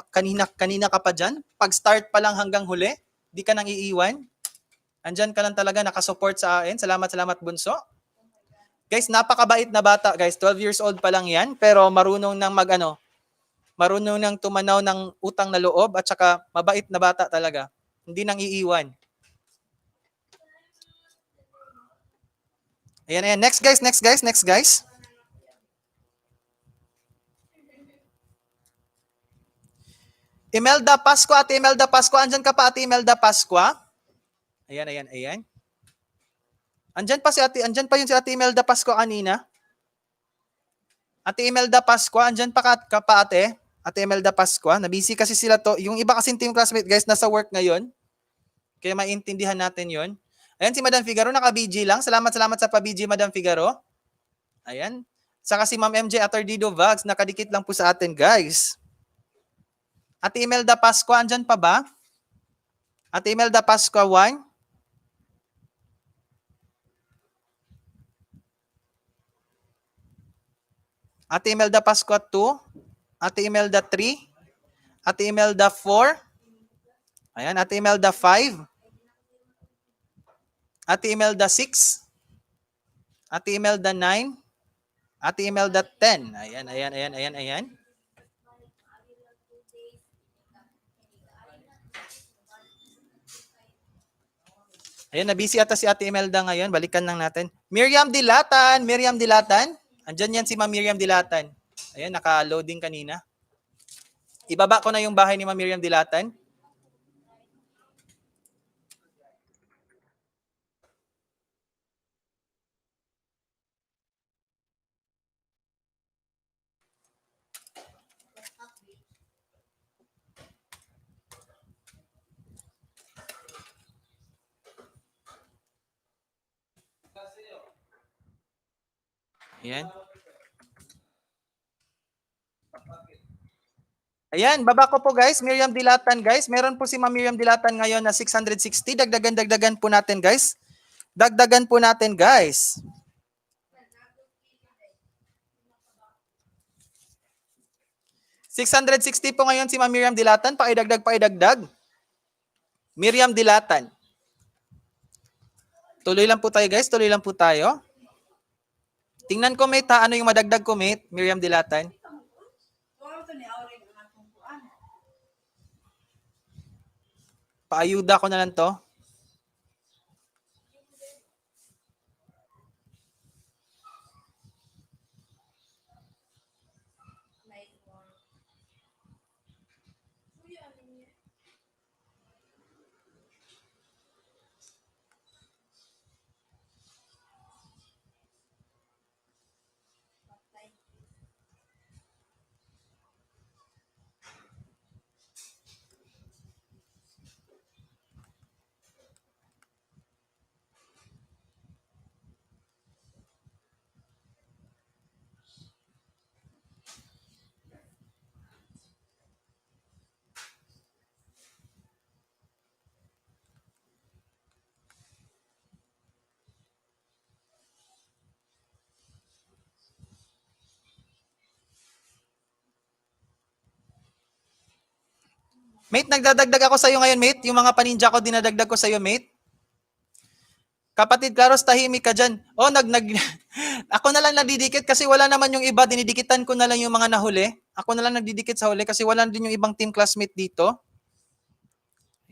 ka pa dyan. Pag-start pa lang hanggang huli, di ka nang iiwan. Andyan ka lang talaga, nakasupport sa akin. Salamat, Bunso. Guys, napakabait na bata, guys. 12 years old pa lang yan, pero marunong nang marunong nang tumanaw ng utang na loob at saka mabait na bata talaga. Hindi nang iiwan. Ayan. Next guys. Imelda Pascua, Ate Imelda Pascua. Andyan ka pa, Ate Imelda Pascua? Ayan. Andyan pa yun si Ate Imelda Pascua kanina. Ate Imelda Pascua, andyan pa ka pa ate? Ate Imelda Pascua, nabisi kasi sila to. Yung iba kasing team classmate guys, nasa work ngayon. Kaya maintindihan natin yon. Ayan si Madam Figaro, naka-BG lang. Salamat sa pa-BG, Madam Figaro. Ayan. Saka si Ma'am MJ Atardido Vlogs, nakadikit lang po sa atin guys. Ate Imelda Pascua, andyan pa ba? Ate Imelda Pascua 1. Ate Imelda Pascua 2. Ate Imelda 3. Ate Imelda 4. Ayan, Ate Imelda 5. Ate Imelda 6. Ate Imelda 9. Ate Imelda 10. Ayan. Ayan, nabisi ata si Ate Imelda ngayon. Balikan lang natin. Miriam Dilatan. Andyan yan si Ma'am Miriam Dilatan. Ayan, naka-loading kanina. Ibaba ko na yung bahay ni Ma'am Miriam Dilatan. Ayan. Ayan, baba ko po guys, Miriam Dilatan guys. Meron po si Ma'am Miriam Dilatan ngayon na 660. Dagdagan po natin guys. 660 po ngayon si Ma'am Miriam Dilatan. Paidagdag. Miriam Dilatan. Tuloy lang po tayo guys. Tingnan ko mate ha, ano yung madagdag ko mate, Miriam Dilatan. Paayuda ko na lang to. Mate, nagdadagdag ako sa iyo ngayon, mate. Yung mga paninja ko, dinadagdag ko sa iyo, mate. Kapatid Claros, tahimik ka dyan. Oh, ako na lang nagdidikit kasi wala naman yung iba. Dinidikitan ko na lang yung mga nahuli. Ako na lang nagdidikit sa huli kasi wala din yung ibang team classmate dito.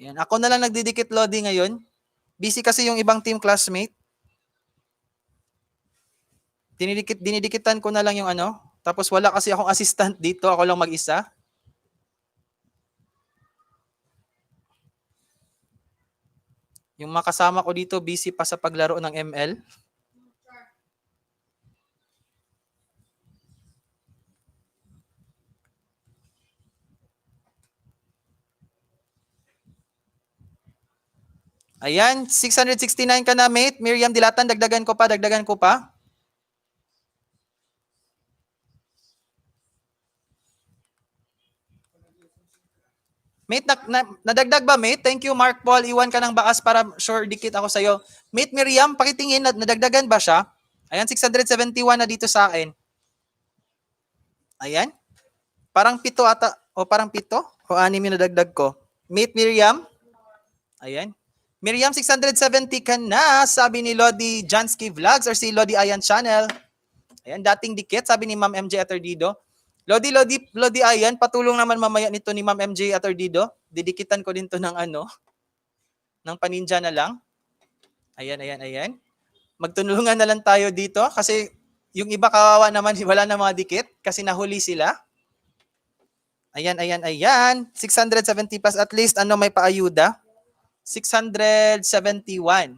Yan. Ako na lang nagdidikit Lodi ngayon. Busy kasi yung ibang team classmate. Dinidikitan ko na lang yung ano. Tapos wala kasi akong assistant dito. Ako lang mag-isa. Yung makasama ko dito, busy pa sa paglaro ng ML. Ayan, 669 ka na, mate. Miriam Dilatan, dagdagan ko pa. Mate, nadagdag ba, mate? Thank you, Mark Paul. Iwan ka ng bakas para sure dikit ako sa'yo. Mate Miriam, pakitingin, nadagdagan ba siya? Ayan, 671 na dito sa akin. Ayan. Parang 7 ata, o parang 7 o 6 yung nadagdag ko. Mate Miriam. Ayan. Miriam, 670 ka na, sabi ni Lodi Jansky Vlogs or si Lodi Ayan Channel. Ayan, dating dikit, sabi ni Ma'am MJ Atardido. Lodi Ayan, patulong naman mamaya nito ni Ma'am MJ Atardido. Didikitan ko din to ng ano, ng paninja na lang. Ayan. Magtulungan na lang tayo dito kasi yung iba kawawa naman, wala na mga dikit kasi nahuli sila. Ayan. 670 plus at least ano may paayuda. 671.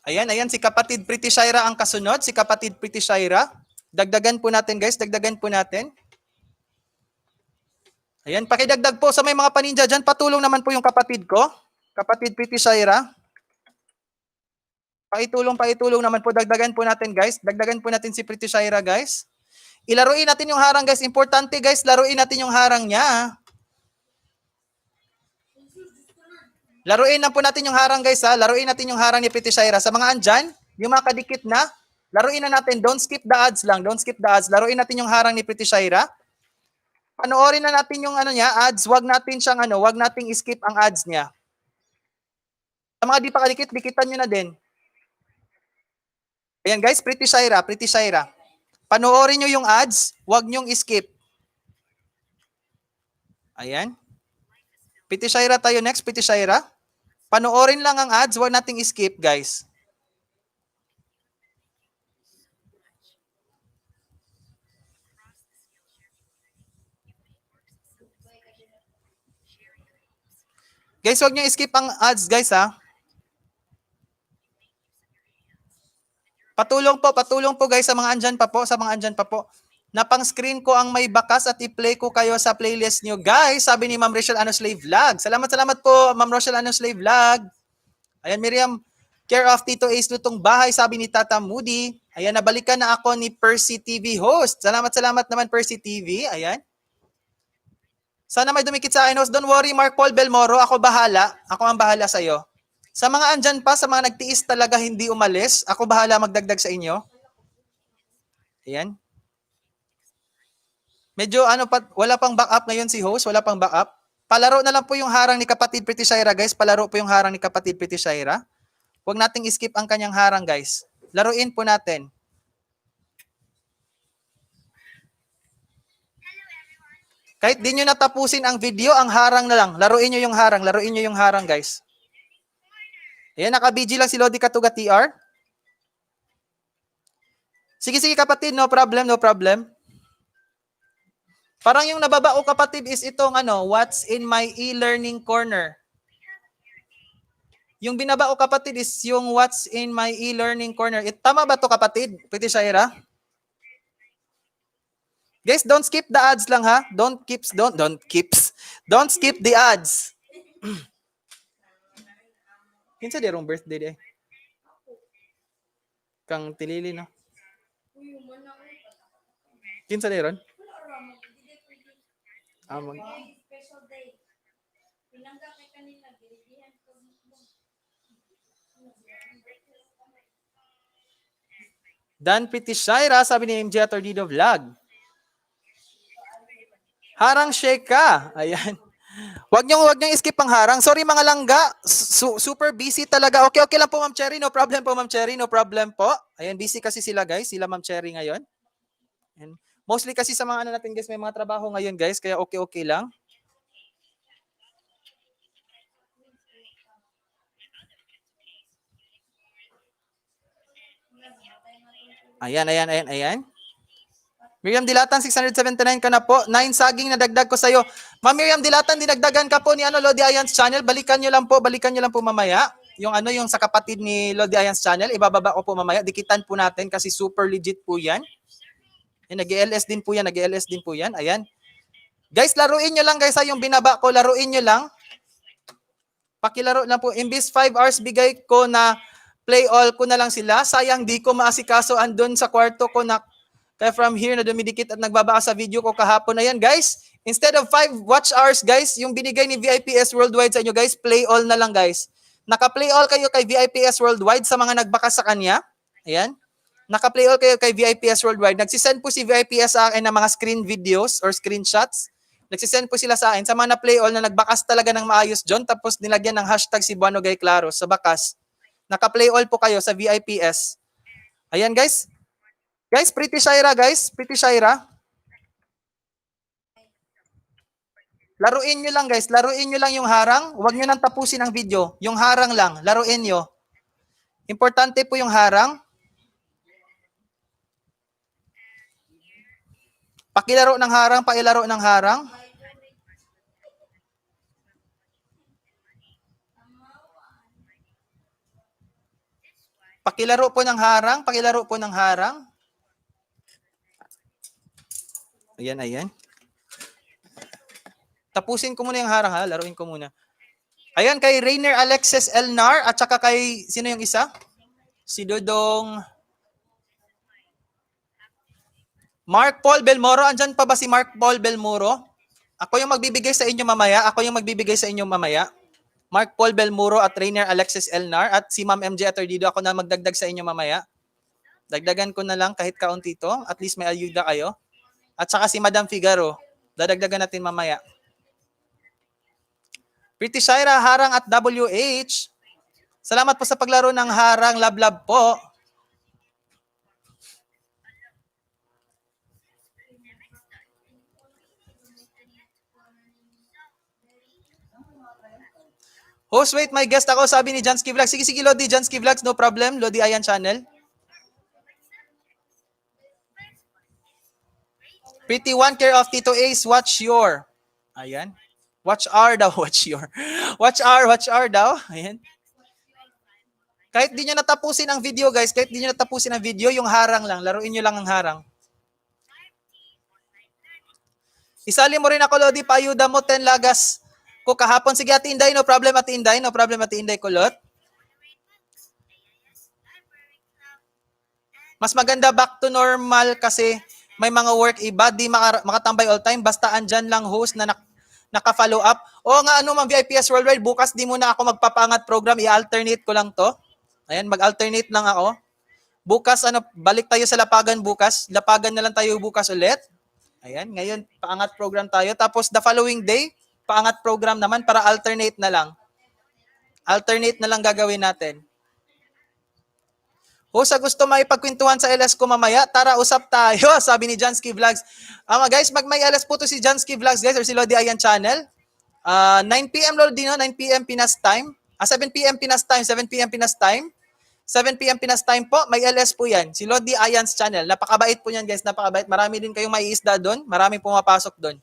Ayan, si kapatid Pretty Shaira ang kasunod. Si kapatid Pretty Shaira. Dagdagan po natin, guys. Ayan, pakidagdag po sa may mga paninja dyan. Patulong naman po yung kapatid ko. Kapatid Pretty Shaira. Paitulong naman po. Dagdagan po natin, guys. Dagdagan po natin si Pretty Shaira, guys. Ilaruin natin yung harang, guys. Importante, guys. Laruin natin yung harang niya. Laruin na po natin yung harang, guys, ha. Laruin natin yung harang ni Pretty Shaira. Sa mga andyan, yung mga kadikit na, laruin na natin. Don't skip the ads lang. Laruin natin yung harang ni Pretty Shaira. Panoorin na natin yung ano niya, ads. Wag nating skip ang ads niya. Sa mga di pa kadikit, dikitan nyo na din. Ayan, guys, Pretty Shaira. Panoorin nyo yung ads. Wag nyong skip. Ayan. Pretty Shaira tayo next, Pretty Shaira. Panoorin lang ang ads, wag nating skip, guys. Guys, wag niyo skip ang ads, guys, ha. Patulong po guys sa mga andyan pa po. Napang-screen ko ang may bakas at i-play ko kayo sa playlist nyo, guys. Sabi ni Ma'am Rachel Anoslay Vlog. Salamat po, Ma'am Rachel Anoslay Vlog. Ayan, Miriam, care of Tito Ace Lutong Bahay, sabi ni Tata Moody. Ayan, nabalikan na ako ni Percy TV host. Salamat naman, Percy TV. Ayan. Sana may dumikit sa akin, host. Don't worry, Mark Paul Belmoro. Ako ang bahala sa'yo. Sa mga andyan pa, sa mga nagtiis talaga hindi umalis, ako bahala magdagdag sa inyo. Ayan. Medyo wala pang backup ngayon si host, wala pang backup. Palaro na lang po yung harang ni kapatid Pretty Shaira, guys. Palaro po yung harang ni kapatid Pretty Shaira. Huwag nating skip ang kanyang harang, guys. Laruin po natin. Kahit di nyo natapusin ang video, ang harang na lang. Laruin nyo yung harang, guys. Ayan, naka-BG lang si Lodi Katuga TR. Sige, kapatid. No problem. Parang yung nababao, kapatid, is itong what's in my e-learning corner. Yung binabao, kapatid, is yung what's in my e-learning corner. Tama ba to, kapatid? Pretty Shaira? Guys, don't skip the ads lang, ha? Don't skip the ads. Kinsa derong birthday day? Kang Tilili, no? Kinsa deron? Special day. Pinanggap kay kanila, dilihan ko. Dan Pretty Shaira, sabi ni MJ Atardido Vlog. Harang shake ka. Ayan. Wag niyo skip ang harang. Sorry mga langga, super busy talaga. Okay lang po Ma'am Cherry, no problem po Ma'am Cherry, no problem po. Ayan, busy kasi sila guys, sila Ma'am Cherry ngayon. Mostly kasi sa mga ano natin guys, may mga trabaho ngayon guys, kaya okay lang. Ayan. Miriam Dilatan, 679 ka na po. 9 saging na dagdag ko sa'yo. Ma'am Miriam Dilatan, dinagdagan ka po ni Lodi Ayans channel. Balikan nyo lang po mamaya. Yung sa kapatid ni Lodi Ayans channel, ibababa ko po mamaya. Dikitan po natin kasi super legit po yan. Nag-LS din po yan. Ayan. Guys, laruin nyo lang guys yung binaba ko. Laruin nyo lang. Pakilaro lang po. Imbis 5 hours bigay ko na play all ko na lang sila. Sayang di ko maasikaso andun sa kwarto ko na kaya from here na dumidikit at nagbabaka sa video ko kahapon na yan, guys. Instead of 5 watch hours, guys, yung binigay ni VIPS Worldwide sa inyo, guys, play all na lang, guys. Naka-play all kayo kay VIPS Worldwide sa mga nagbaka sa kanya. Ayan. Naka-play all kayo kay VIPS Worldwide. Nagsisend po si VIPS sa akin ng mga screen videos or screenshots. Nagsisend po sila sa akin. Sa mga na-play all na nagbakas talaga ng maayos, John, tapos nilagyan ng hashtag si Buano Gay Claro sa bakas. Naka-play all po kayo sa VIPS. Ayan, guys. Guys, Pretty Shaira, guys. Pretty Shaira. Laruin nyo lang, guys. Laruin nyo lang yung harang. Huwag nyo nang tapusin ang video. Yung harang lang. Laruin nyo. Importante po yung harang. Pakilaro ng harang, pailaro ng harang. Pakilaro po ng harang. Ayan. Tapusin ko muna yung harang ha, laruin ko muna. Ayan, kay Rainer Alexis Elnar at saka kay, sino yung isa? Si Dodong Mark Paul Belmoro. Andyan pa ba si Mark Paul Belmoro? Ako yung magbibigay sa inyo mamaya. Mark Paul Belmoro at Rainer Alexis Elnar at si Ma'am MJ Atordido. Ako na magdagdag sa inyo mamaya. Dagdagan ko na lang kahit kaunti to. At least may ayuda kayo. At saka si Madam Figaro. Dadagdagan natin mamaya. Pretty Shaira, harang at WH. Salamat po sa paglaro ng harang, love po. Host, wait, my guest ako, sabi ni Jansky Vlogs. Sige, Lodi, Jansky Vlogs, no problem. Lodi Ayan Channel. Pretty one care of Tito Ace, watch your. Ayan. Watch R daw, watch your. Watch R daw. Ayan. Kahit di nyo natapusin ang video, guys, yung harang lang. Laruin nyo lang ang harang. Isali mo rin ako, Lodi, paayuda mo 10 lagas ko kahapon. Sige, Ate Inday, no problem, Ate Inday, kulot. Mas maganda back to normal kasi may mga work iba, di makatambay all time, basta andyan lang host na naka-follow up. O nga, Ma'am VIPS Worldwide, bukas di muna ako magpapangat program, i-alternate ko lang to. Ayan, mag-alternate lang ako. Bukas, balik tayo sa Lapagan bukas. Lapagan na lang tayo bukas ulit. Ayan, ngayon, paangat program tayo. Tapos the following day, paangat program naman para alternate na lang. Alternate na lang gagawin natin. Sa gusto maipagkwentuhan sa LS ko mamaya, tara usap tayo, sabi ni Jansky Vlogs. Guys, may LS po to si Jansky Vlogs, guys, or si Lodi Ayan Channel. 9 p.m. Lodi, no? 9 p.m. Pinas time. 7 p.m. Pinas time, 7 p.m. Pinas time. 7 p.m. Pinas time po, may LS po yan. Si Lodi Ayan's channel. Napakabait po yan, guys, napakabait. Marami din kayong maiisda doon. Maraming pumapasok doon.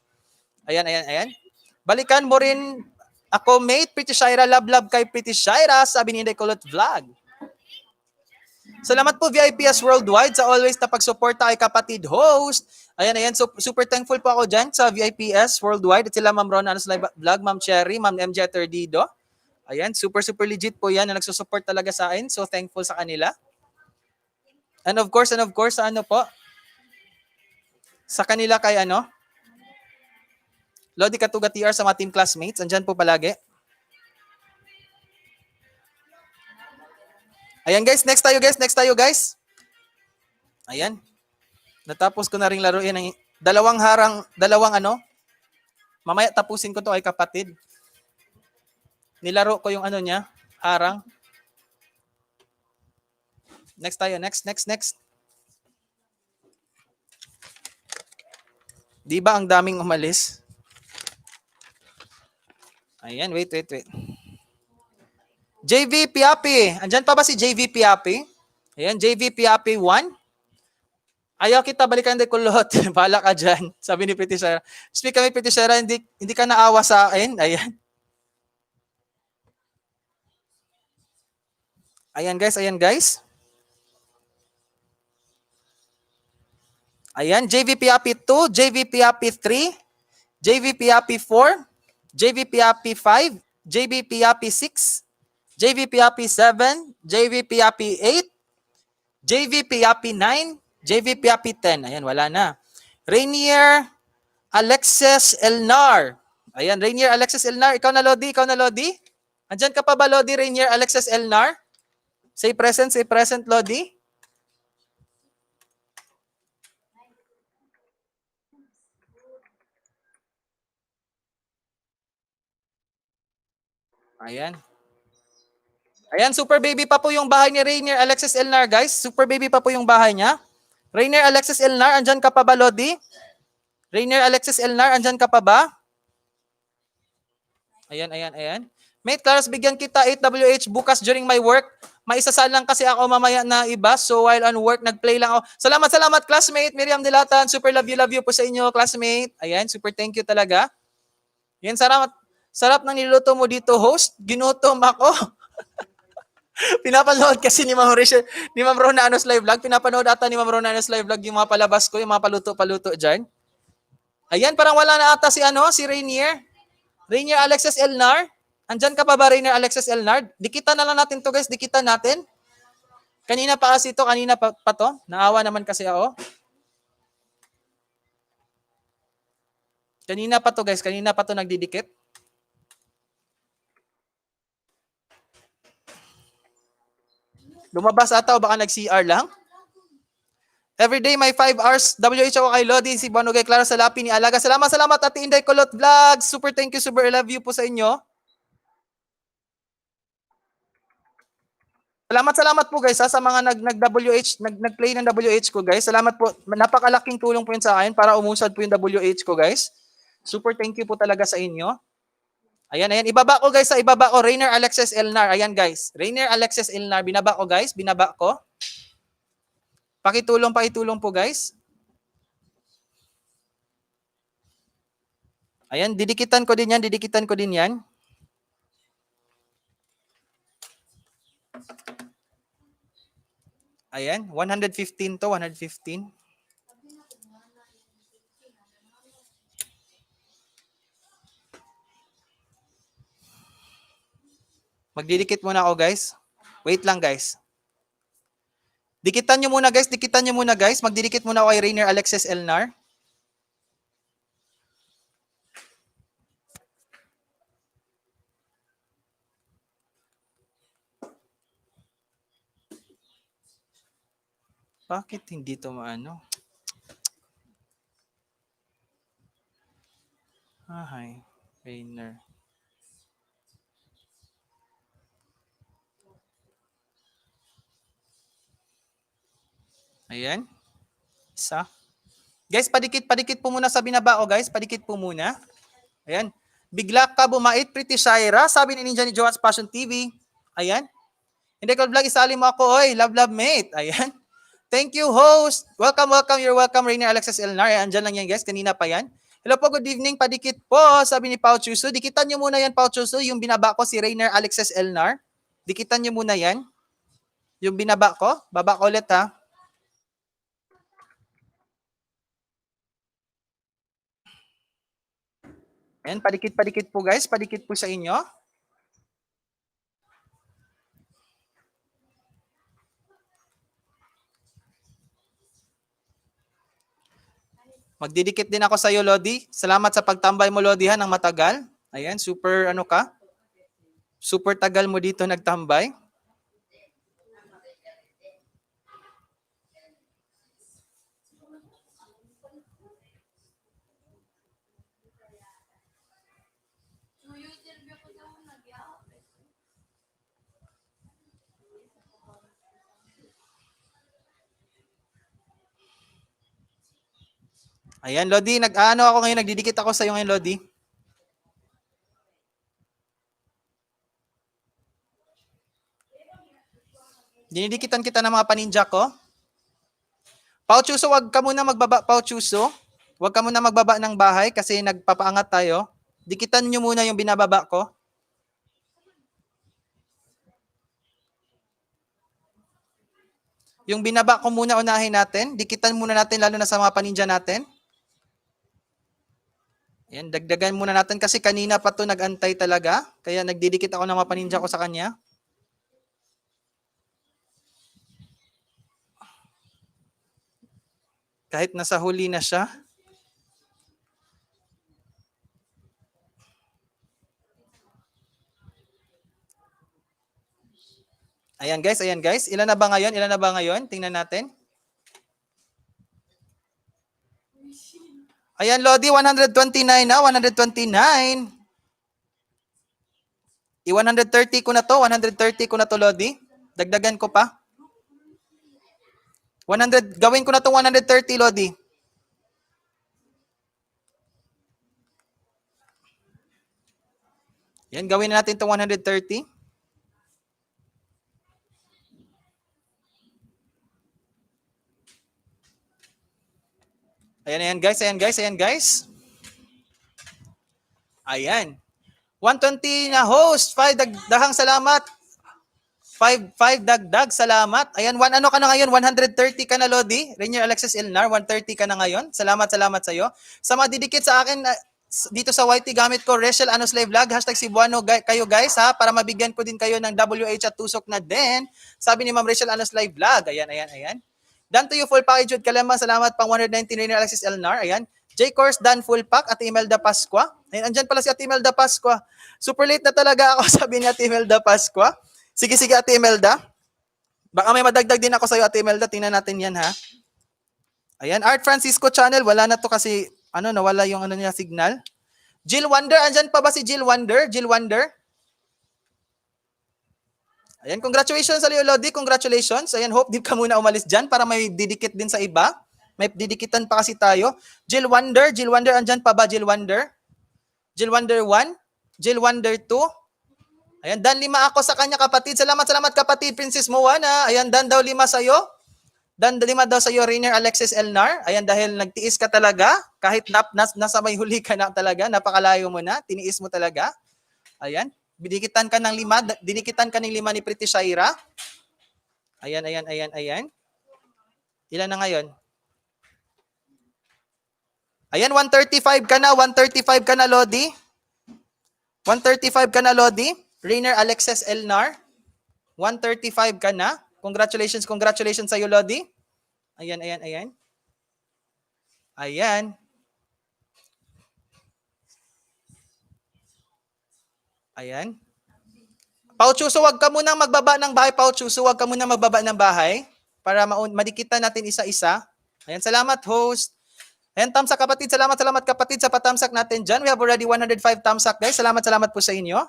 Ayan. Balikan mo rin ako, mate, Pretty Shaira, love kay Pretty Shaira, sabi ni Inday Kulot Vlog. Salamat po VIPS Worldwide sa always na pagsuporta kay kapatid host. Ayan. So, super thankful po ako dyan sa VIPS Worldwide. At sila Ma'am Rona Live Vlog, Ma'am Cherry, Ma'am MJ Atordido. Ayan, super legit po yan na nagsusupport talaga sa akin. So, thankful sa kanila. And of course, sa kanila kay Lodi Katuga TR sa mga team classmates. Andyan po palagi. Ayan guys, next tayo guys. Ayan. Natapos ko na ring laruin ng dalawang mamaya tapusin ko to ay kapatid. Nilaro ko yung niya, harang. Next tayo, next. Di ba ang daming umalis? Ayan, wait. JV Piapi. Andyan pa ba si JV Piapi? Ayan, JV Piapi 1. Ayaw kita balikan de kulot. Bahala ka dyan. Sabi ni Pretty Sarah. Speak kami, Pretty Sarah, hindi ka naawa sa akin. Ayan. Ayan guys. Ayan, JVP API 2, JVP API 3, JVP API 4, JVP API 5, JVP API 6, JVP API 7, JVP API 8, JVP API 9, JVP API 10. Ayan, wala na. Rainier Alexis Elnar. Ayan, Rainier Alexis Elnar. Ikaw na, Lodi? Andyan ka pa ba, Lodi? Rainier Alexis Elnar? Say present, Lodi. Ayan. Ayan, super baby pa po yung bahay ni Rainier Alexis Elnar, guys. Super baby pa po yung bahay niya. Rainier Alexis Elnar, andyan ka pa ba, Lodi? Rainier Alexis Elnar, andyan ka pa ba? Ayan. Mate, Claras, bigyan kita 8WH bukas during my work. May isasal lang kasi ako mamaya na iba. So while on work, nag-play lang ako. Salamat, classmate. Miriam Dilatan, super love you po sa inyo, classmate. Ayan, super thank you talaga. Yan, sarap ng niluto mo dito, host. Ginutom ako. Pinapanood kasi ni Ma'am Rona Anos live vlog. Pinapanood ata ni Ma'am Rona Anos live vlog yung mga palabas ko, yung mga paluto-paluto dyan. Ayan, parang wala na ata si Rainier. Rainier Alexis Elnar. Andyan ka pa ba, Rainier Alexis Elnar? Dikitan na lang natin to, guys. Dikitan natin. Kanina pa kasi ito, kanina pa to. Naawa naman kasi ako. Kanina pa to, guys. Kanina pa to nagdidikit. Lumabas ata o baka nag-CR lang? Everyday may 5 hours. WH ako kay Lodi, si Bonogay Clara Salapi ni Alaga. Salamat Ate Inday Kulot Vlog. Super thank you, super love you po sa inyo. Salamat po guys sa mga nag-play ng WH ko guys. Salamat po. Napakalaking tulong po yun sa akin para umusad po yung WH ko guys. Super thank you po talaga sa inyo. Ayan. Ibaba ko guys, ibaba ko. Rainier Alexis Elnar. Ayan guys. Rainier Alexis Elnar. Binaba ko guys. Binaba ko. Pakitulong po guys. Ayan. Didikitan ko din yan. Ayan. 115 to. 115. Magdidikit muna ako guys. Wait lang guys. Dikitan nyo muna guys. Magdidikit muna ako kay Rainier Alexis Elnar. Bakit hindi to maano? Hi. Rainier. Ayan. Isa. Guys, padikit po muna sa binaba ko guys. Padikit po muna. Ayan. Bigla ka bumait, Pretty Shaira. Sabi ni Ninja ni Joan's Passion TV. Ayan. Hindi ko vlog, isali mo ako. Oy, love mate. Ayan. Thank you, host. Welcome. You're welcome, Rainier Alexis Elnar. Andyan lang yan guys. Kanina pa yan. Hello po, good evening. Padikit po. Sabi ni Pao Chuso. Dikitan nyo muna yan, Pao Chuso. Yung binaba ko si Rainier Alexis Elnar. Dikitan nyo muna yan. Yung binaba ko. Baba ko ulit ha. Ayan, padikit po guys. Padikit po sa inyo. Magdidikit din ako sa iyo, Lodi. Salamat sa pagtambay mo, Lodi, ng matagal. Ayan, super ano ka? Super tagal mo dito nagtambay. Ayan, Lodi, nag-ano ako ngayon, nagdidikit ako sa iyo ngayon, Lodi. Dinidikitan kita ng mga paninja ko. Pao Chuso, wag ka muna magbaba, Pao Chuso. Wag ka muna magbaba ng bahay kasi nagpapaangat tayo. Dikitan nyo muna yung binababa ko. Yung binaba ko muna unahin natin. Dikitan muna natin lalo na sa mga paninja natin. Yan, dagdagan muna natin kasi kanina pa to nag-antay talaga. Kaya nagdidikit ako ng mga paninja ko sa kanya. Kahit nasa huli na siya. Ayan guys, ayan guys. Ilan na ba ngayon? Ilan na ba ngayon? Tingnan natin. Ayan Lodi, 129 na, 129. I-130 ko na to, 130 ko na to Lodi. Dagdagan ko pa. 100, gawin ko na to 130 Lodi. Yan, gawin na natin itong 130. Ayan, ayan guys, ayan guys, ayan guys. Ayan. 120 na host, 5 dagdagang salamat. 5 dagdag salamat. Ayan, ano ka na ngayon? 130 ka na Lodi. Rainier Alexis Elnar, 130 ka na ngayon. Salamat sa iyo. Sa mga didikit sa akin dito sa YT gamit ko Rachel Anos Live Vlog, #Cebuano kayo guys ha, para mabigyan ko din kayo ng WH at tusok na din. Sabi ni Ma'am Rachel Anos Live Vlog. Ayan, ayan, ayan. Done to you full package Jude Kalema. Salamat pang 119 Rainier Alexis Elnar. Ayan. J-Course done full pack at Imelda Pascua. Ayan, andyan pala si Ate Imelda Pascua. Super late na talaga ako, sabi ni Ate Imelda Pascua. Sige, sige Ate Imelda. Baka may madagdag din ako sa iyo Ate Imelda. Tingnan natin yan ha. Ayan, Art Francisco channel. Wala na to kasi nawala yung niya signal. Jill Wonder, andyan pa ba si Jill Wonder? Jill Wonder? Ayan, congratulations sa iyo Lodi. Congratulations. Ayan, hope di ka muna umalis dyan para may didikit din sa iba. May didikitan pa kasi tayo. Jill Wonder, andyan pa ba Jill Wonder? Jill Wonder 1, Jill Wonder 2. Ayan, dan 5 ako sa kanya kapatid. Salamat kapatid, Princess Moana. Ayan, dan daw 5 sa iyo. Dan 5 daw sa iyo, Rainier Alexis Elnar. Ayan, dahil nagtiis ka talaga. Kahit nasa may huli ka na talaga, napakalayo mo na, tiniis mo talaga. Ayan, dinikitan ka ng 5 ni Pretty Shaira. Ayan, ayan, ayan, ayan. Ilan na ngayon? Ayan, 135 ka na, 135 ka na, Lodi. 135 ka na, Lodi. Rainier Alexis Elnar. 135 ka na. Congratulations sa iyo, Lodi. Ayan, ayan, ayan. Ayan. Ayan. Pao Chuso, wag ka munang magbaba ng bahay, Pao Chuso. Wag ka munang magbaba ng bahay para madikitan natin isa-isa. Ayan, salamat, host. Ayan, tamsak kapatid. Salamat kapatid sa patamsak natin dyan. We have already 105 tamsak, guys. Salamat po sa inyo.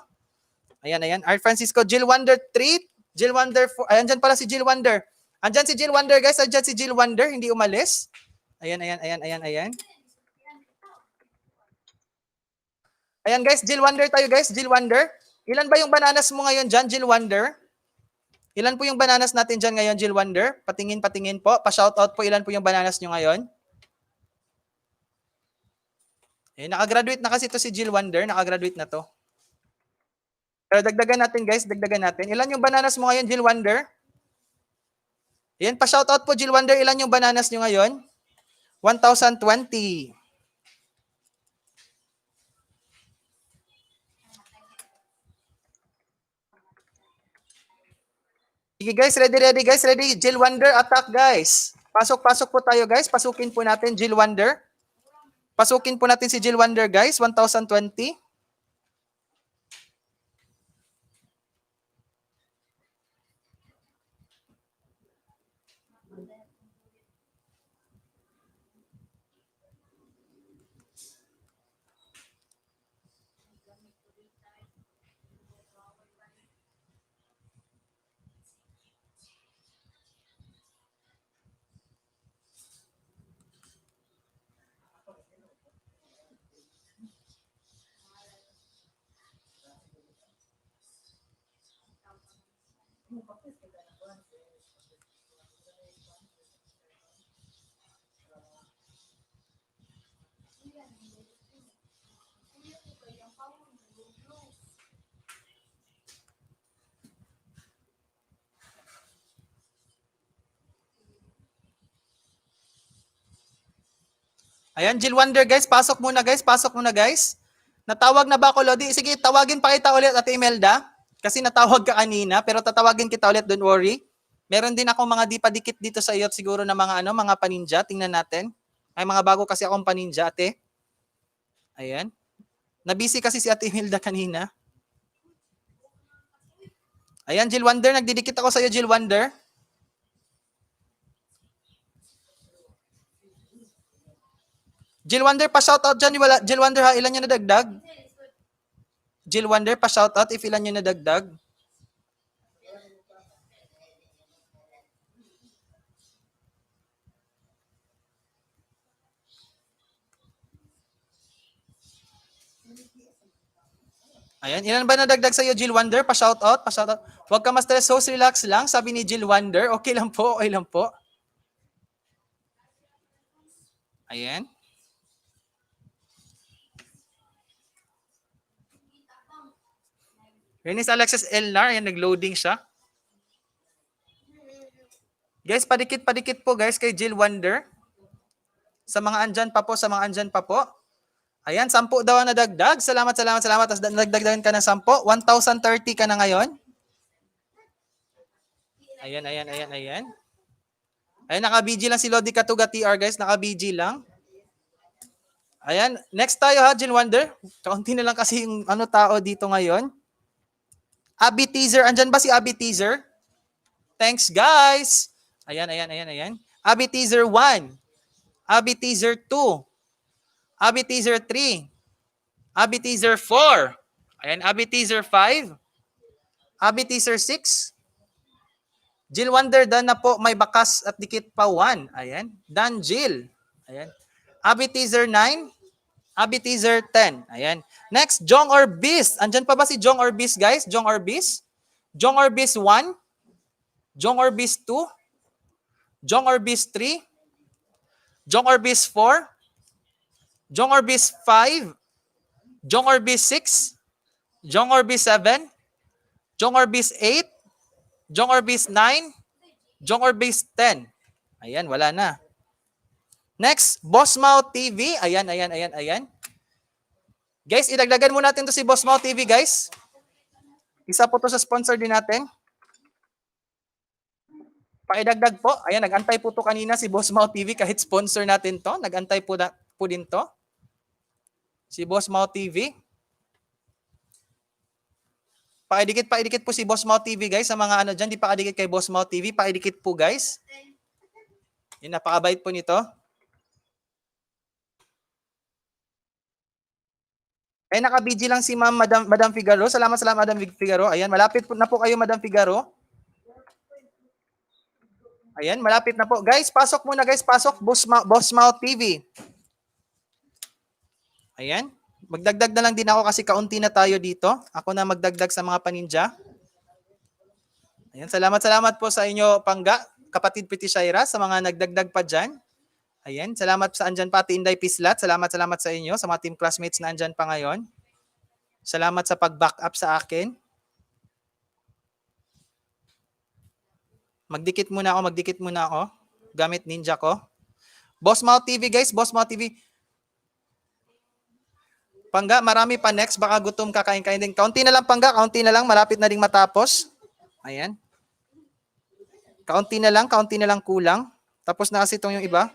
Ayan, ayan. Art Francisco, Jill Wonder 3. Jill Wonder 4. Ayan, dyan pala si Jill Wonder. Andyan si Jill Wonder, guys. Andyan si Jill Wonder. Hindi umalis. Ayan, ayan, ayan, ayan, ayan. Ayan, guys. Jill Wonder tayo, guys. Jill Wonder. Ilan ba yung bananas mo ngayon dyan, Jill Wonder? Ilan po yung bananas natin dyan ngayon, Jill Wonder? Patingin po. Pa-shoutout po ilan po yung bananas nyo ngayon. Eh, nakagraduate na kasi to si Jill Wonder. Nakagraduate na to. Pero dagdagan natin, guys. Dagdagan natin. Ilan yung bananas mo ngayon, Jill Wonder? Ayan, pa-shoutout po, Jill Wonder. Ilan yung bananas nyo ngayon? 1,020. Sige guys, ready guys, ready. Jill Wonder, attack guys. Pasok po tayo guys. Pasukin po natin Jill Wonder. Pasukin po natin si Jill Wonder guys, 1,020. Ayan, Jill Wonder guys, pasok muna guys, pasok muna guys. Natawag na ba ako, Lodi? Sige, tawagin pa kita ulit, Ate Imelda. Kasi natawag ka kanina, pero tatawagin kita ulit, don't worry. Meron din ako mga di padikit dito sa iyo, siguro na mga mga paninja. Tingnan natin. Ay, mga bago kasi akong paninja, ate. Ayan. Nabisi kasi si Ate Imelda kanina. Ayan, Jill Wonder, nagdidikit ako sa iyo, Jill Wonder. Jill Wonder, pa-shoutout dyan. Jill Wonder ha, ilan yung nadagdag? Jill Wonder, pa-shoutout if ilan yung nadagdag. Ayan, ilan ba nadagdag sa iyo, Jill Wonder? Pa-shoutout, pa-shoutout. Huwag ka ma-stress, host, relax lang. Sabi ni Jill Wonder, okay lang po, okay lang po. Ayan. Renis Alexis Elnar, ayan, nag-loading siya. Guys, padikit-padikit po guys kay Jill Wonder. Sa mga andyan pa po, sa mga andyan pa po. Ayan, 10 daw ang nadagdag. Salamat, salamat, salamat. Tapos nagdagdagan ka ng 10. 1,030 ka na ngayon. Ayan, ayan, ayan, ayan. Ayan, naka-BG lang si Lodi Katuga TR guys. Naka-BG lang. Ayan, next tayo ha, Jill Wonder. Kaunti na lang kasi yung tao dito ngayon. Abby Teaser, andyan ba si Abby Teaser? Thanks guys. Ayan, ayan, ayan, ayan. Abby Teaser 1. Abby Teaser 2. Abby Teaser 3. Abby Teaser 4. Ayan, Abby Teaser 5. Abby Teaser 6. Jill Wonder, done na po. May bakas at dikit pa 1. Ayan. Done, Jill. Ayan. Abby Teaser 9. Abby Teaser 10. Ayan. Next, Jong or Beast. Andyan pa ba si Jong or Beast, guys? Jong or Beast? Jong or Beast 1. Jong or Beast 2. Jong or Beast 3. Jong or Beast 4. Jong or Beast 5. Jong or Beast 6. Jong or Beast 7. Jong or Beast 8. Jong or Beast 9. Jong or Beast 10. Ayan, wala na. Next, Boss Mau TV. Ayan, ayan, ayan, ayan. Guys, idagdagan muna natin to si Boss Mau TV, guys. Isa po to sa sponsor din natin. Paidagdag po. Ayan, nag-antay po to kanina si Boss Mau TV kahit sponsor natin to. Nag-antay po din to. Si Boss Mau TV. Paidikit po si Boss Mau TV, guys. Sa mga dyan, di pakadikit kay Boss Mau TV. Paidikit po, guys. Yan, napakabait po nito. Eh, naka-BG lang si Madam Figaro. Salamat, Madam Figaro. Ayan, malapit na po kayo, Madam Figaro. Ayan, malapit na po. Guys, pasok muna, guys. Pasok, Boss Mau TV. Ayan. Magdagdag na lang din ako kasi kaunti na tayo dito. Ako na magdagdag sa mga paninja. Ayan, salamat po sa inyo, Pangga, kapatid Pretty Shaira, sa mga nagdagdag pa dyan. Ayan, salamat sa andyan pa, Inday Pislat. Salamat sa inyo, sa mga team classmates na andyan pa ngayon. Salamat sa pag-back up sa akin. Magdikit muna ako. Gamit ninja ko. Boss Mau TV, guys. Boss Mau TV. Pangga, marami pa next. Baka gutom kakain-kain din. Kaunti na lang, Pangga. Kaunti na lang. Malapit na ding matapos. Ayan. Kaunti na lang kulang. Tapos na kasi itong yung iba.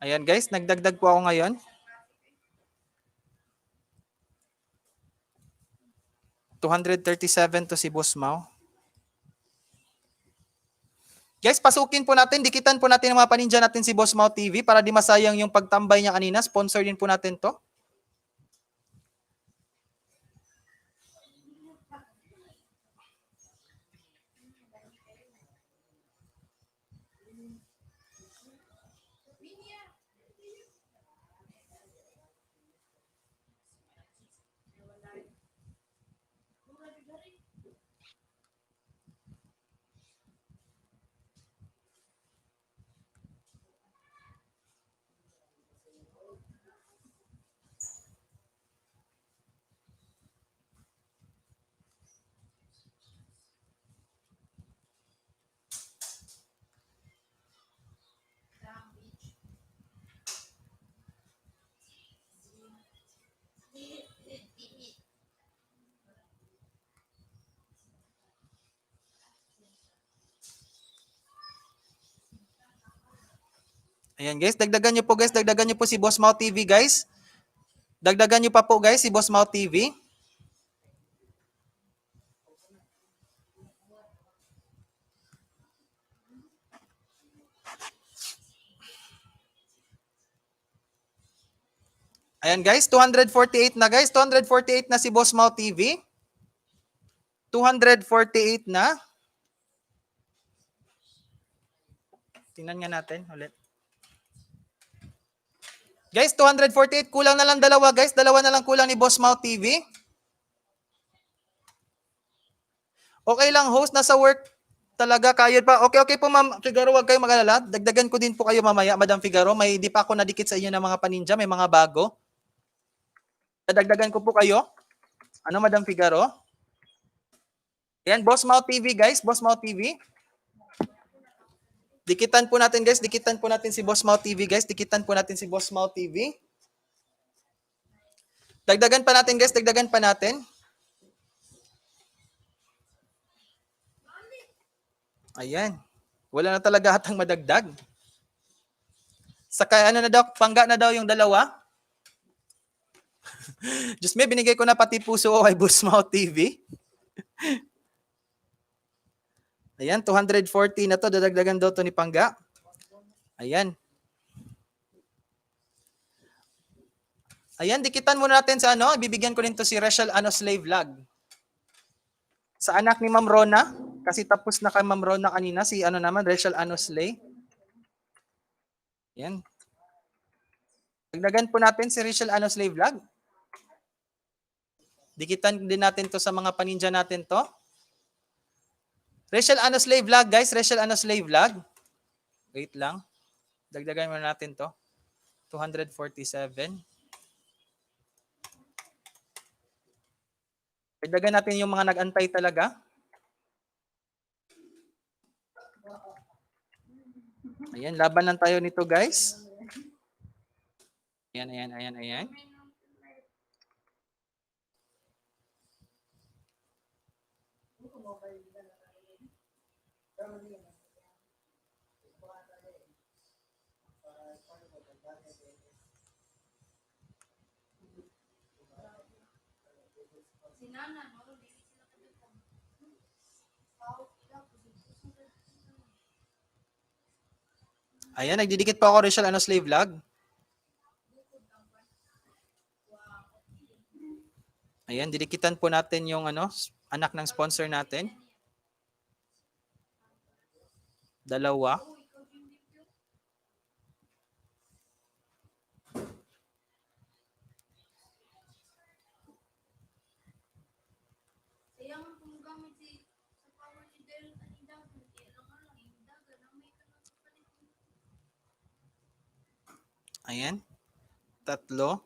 Ayan guys, nagdagdag po ako ngayon. 237 to si Boss Mau. Guys, pasukin po natin, dikitan po natin ang mga paninja natin si Boss Mau TV para di masayang yung pagtambay niya kanina. Sponsor din po natin to. Ayan guys, dagdagan nyo po si Boss Mau TV guys. Dagdagan nyo pa po guys si Boss Mau TV. Ayan guys, 248 na guys. 248 na si Boss Mau TV. 248 na. Tingnan nga natin ulit. Guys, 248. Kulang na lang dalawa guys. Dalawa na lang kulang ni Boss Mau TV. Okay lang host, nasa work talaga kayo pa. Okay po Ma'am Figaro, wag kayong mag-alala. Dagdagan ko din po kayo mamaya, Madam Figaro. May di pa ako nadikit sa inyo ng mga paninja, may mga bago. Dagdagan ko po kayo. Ano Madam Figaro? Yan, Boss Mau TV guys, Boss Mau TV. Dikitan po natin guys, dikitan po natin si Boss Mau TV guys, dikitan po natin si Boss Mau TV. Dagdagan pa natin guys, dagdagan pa natin. Ayan. Wala na talaga atang madagdag. Saka ano na daw, pangga na daw yung dalawa. Diyos me, binigay ko na pati puso ko kay Boss Mau TV. Ayan, 240 na to. Dadagdagan daw to ni Pangga. Ayan. Ayan, dikitan muna natin sa ano. Bibigyan ko nito si Rachel Ano Slave Vlog. Sa anak ni Ma'am Rona. Kasi tapos na kay Ma'am Rona kanina. Si ano naman, Rachel Ano Slave. Ayan. Dagdagan po natin si Rachel Ano Slave Vlog. Dikitan din natin to sa mga paninja natin to. Rachel Ano Slave Vlog, guys. Rachel Ano Slave Vlog. Wait lang. Dagdagan muna natin to. 247. Dagdagan natin yung mga nag-antay talaga. Ayan, laban lang tayo nito, guys. Ayan. Ayan, nagdidikit pa ako Rachel Ano Slave Vlog. Ayan, didikitan po natin yung ano, anak ng sponsor natin. Dalawa. Ayan. Tatlo.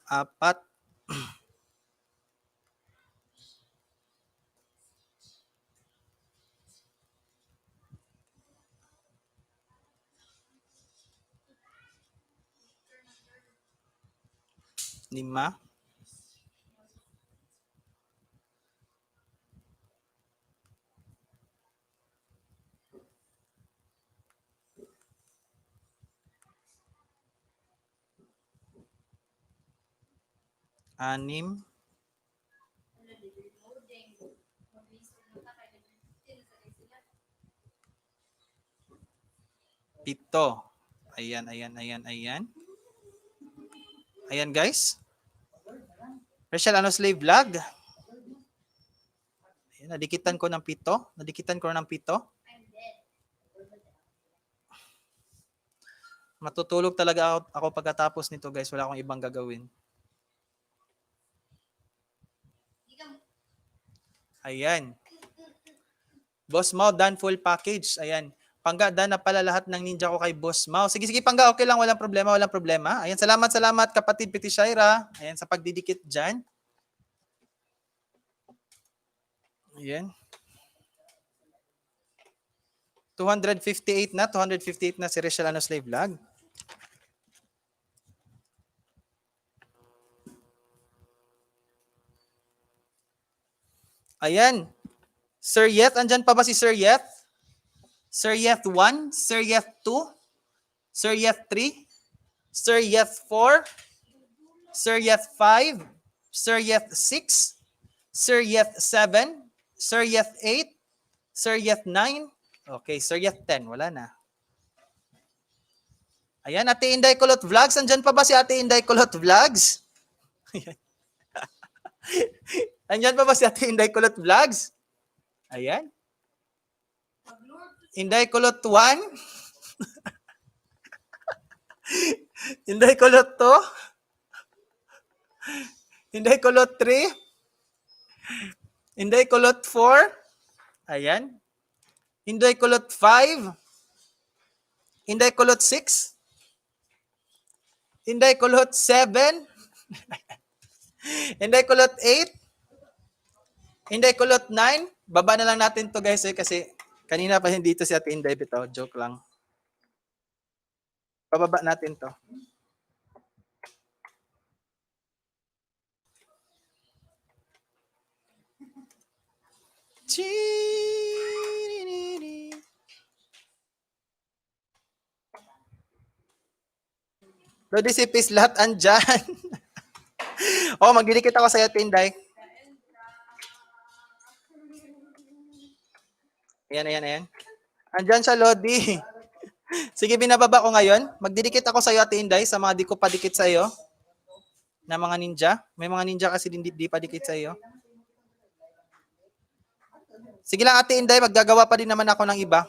Apat. Lima. Anim. Pito. Ayan, ayan, ayan, ayan. Ayan guys. Rachel, ano slave vlog? Ayan, nadikitan ko ng pito. Nadikitan ko ng pito. Matutulog talaga ako pagkatapos nito guys. Wala akong ibang gagawin. Ayan. Boss Mau, done full package. Ayan. Pangga, done na pala lahat ng ninja ko kay Boss Mau. Sige, sige, Pangga, okay lang. Walang problema, walang problema. Ayan, salamat, salamat kapatid Piti Shaira. Ayan, sa pagdidikit dyan. Ayan. 258 na. 258 na si Rachel Ano Slave Vlog. Ayan. Sir Yet, andyan pa ba si Sir Yet? Sir Yet 1, Sir Yet 2, Sir Yet 3, Sir Yet 4, Sir Yet 5, Sir Yet 6, Sir Yet 7, Sir Yet 8, Sir Yet 9, okay, Sir Yet 10, wala na. Ayan, Ate Inday Kulot Vlogs, andyan pa ba si Ate Inday Kulot Vlogs? Ayan. Andyan pa ba si Ate Inday Kulot Vlogs? Ayan. Inday Kulot 1. Inday Kulot 2. Inday Kulot 3. Inday Kulot 4. Ayan. Inday Kulot 5. Inday Kulot 6. Inday Kulot 7. Inday Kulot 8. Inday Kulot 9. Baba na lang natin to guys kasi kanina pa hindi to si Ate Inday bitaw. Joke lang. Pababa natin to. Lodi si Pis lahat andyan. Oh, magdidikit ako sa iyo, Tinday. Ayan, ayan, ayan. Andyan siya, Lodi. Sige, binababa ko ngayon. Magdidikit ako sa iyo, Ate Inday, sa mga di ko pa dikit sa iyo. Na mga ninja. May mga ninja kasi di pa dikit sa iyo. Sige lang, Ate Inday, maggagawa pa din naman ako ng iba.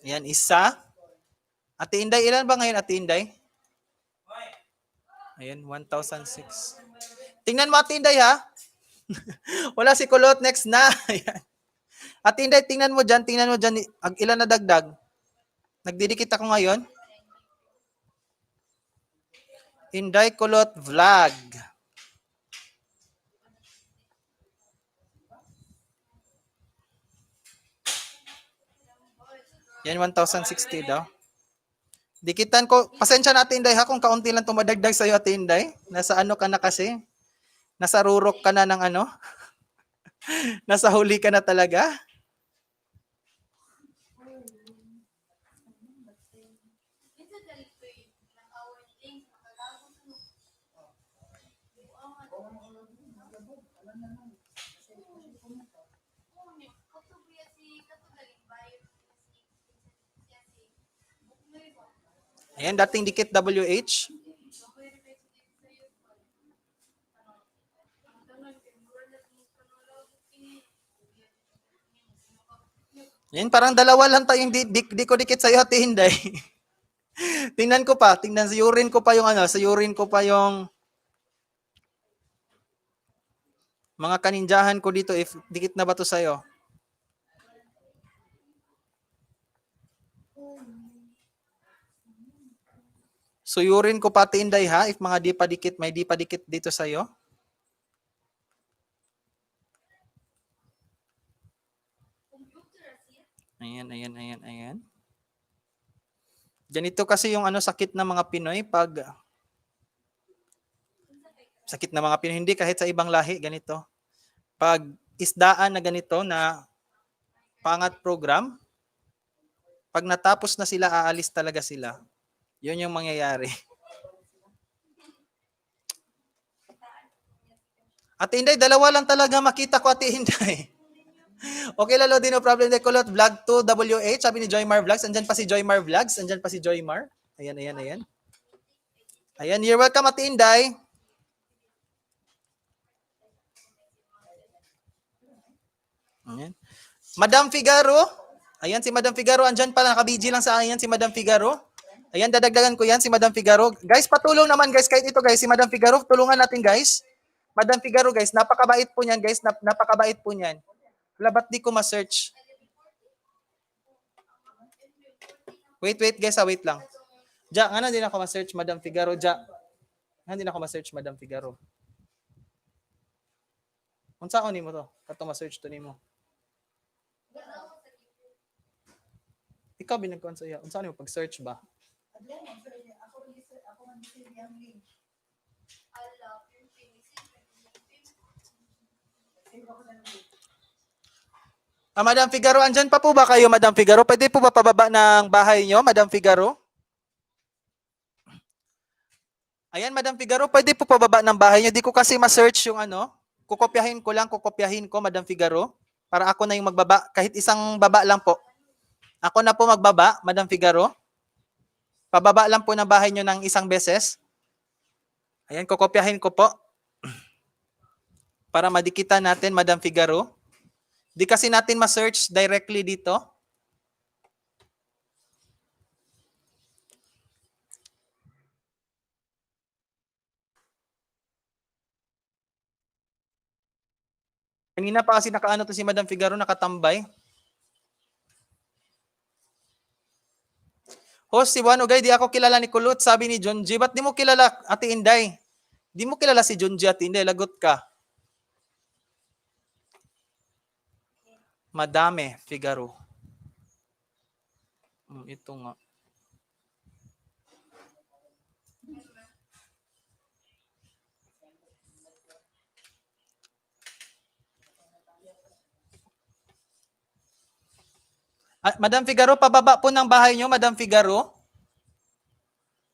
Ayan, isa. Ate Inday, ilan ba ngayon, Ate Inday? Ayan, 1,006. Tingnan mo, Ate Inday, ha? Wala si Kulot, next na. Ayan. Ate Inday, tingnan mo dyan. Ilan na dagdag? Nagdidikit ako ngayon. Inday Kulot Vlog. Yan, 1,060 daw. Dikitan ko, pasensya na Ate Inday ha, kung kaunti lang tumadagdag sa'yo Ate Inday. Nasa ano ka na kasi? Nasa rurok ka na ng ano? Nasa huli ka na talaga? Ayan, dating dikit WH. Yan, parang dalawa lang tayong di ko dikit sa'yo, Ate Inday. Tingnan ko pa, sayurin ko pa yung mga kaninjahan ko dito if dikit na ba to sa'yo. Suyurin ko pati Inday ha, if mga may di pa dikit dito sa'yo. Ayan, ayan, ayan, ayan. Ganito kasi yung ano sakit ng mga Pinoy pag sakit ng mga Pinoy, hindi kahit sa ibang lahi ganito. Pag isdaan na ganito na pangat program, Pag natapos na sila, aalis talaga sila. Yun yung mangyayari. Ate Inday, dalawa lang talaga makita ko, Ate Inday. Okay, lalo din, no problem. De Kulot, Vlog 2 WH, sabi ni Joymar Vlogs. Andyan pa si Joymar Vlogs. Andyan pa si Joymar. Ayan, ayan, ayan. Ayan, you're welcome, Ate Inday. Ayan. Madam Figaro. Ayan, si Madam Figaro. Andyan pa, nakabiji lang sa akin yan, si Madam Figaro. Ayan, dadagdagan ko yan, si Madam Figaro. Guys, patulong naman, guys. Kahit ito, guys, si Madam Figaro. Tulungan natin, guys. Madam Figaro, guys. Napakabait po niyan, guys. Napakabait po niyan. Wala, ba't di ko ma-search? Wait, guys. Wait lang. Ja, ano din ako ma-search, Madam Figaro. Ja, ano din ako ma-search, Madam Figaro. Unsa ko nimo to? Kato ma-search to nimo. Ikaw binagkuan sa iya. Unsa nimo pag-search ba? Madam Figaro, andyan pa po ba kayo, Madam Figaro? Pwede po ba pababa ng bahay nyo, Madam Figaro? Ayan, Madam Figaro, pwede po pababa ng bahay nyo. Di ko kasi ma-search yung ano. Kukopyahin ko, Madam Figaro. Para ako na yung magbaba. Kahit isang baba lang po. Ako na po magbaba, Madam Figaro. Pababa lang po ng bahay nyo ng isang beses. Ayan, kukopyahin ko po. Para madikitan natin, Madam Figaro. Di kasi natin ma-search directly dito. Kanina pa kasi nakaano to si Madam Figaro, nakatambay. Host, si Wanogay, di ako kilala ni Kulot, sabi ni John G. Ba't di mo kilala, Ate Inday? Di mo kilala si John G, Ate Inday, lagot ka. Madame Figaro. Ito nga. Madam Figaro, pababa po ng bahay nyo, Madam Figaro.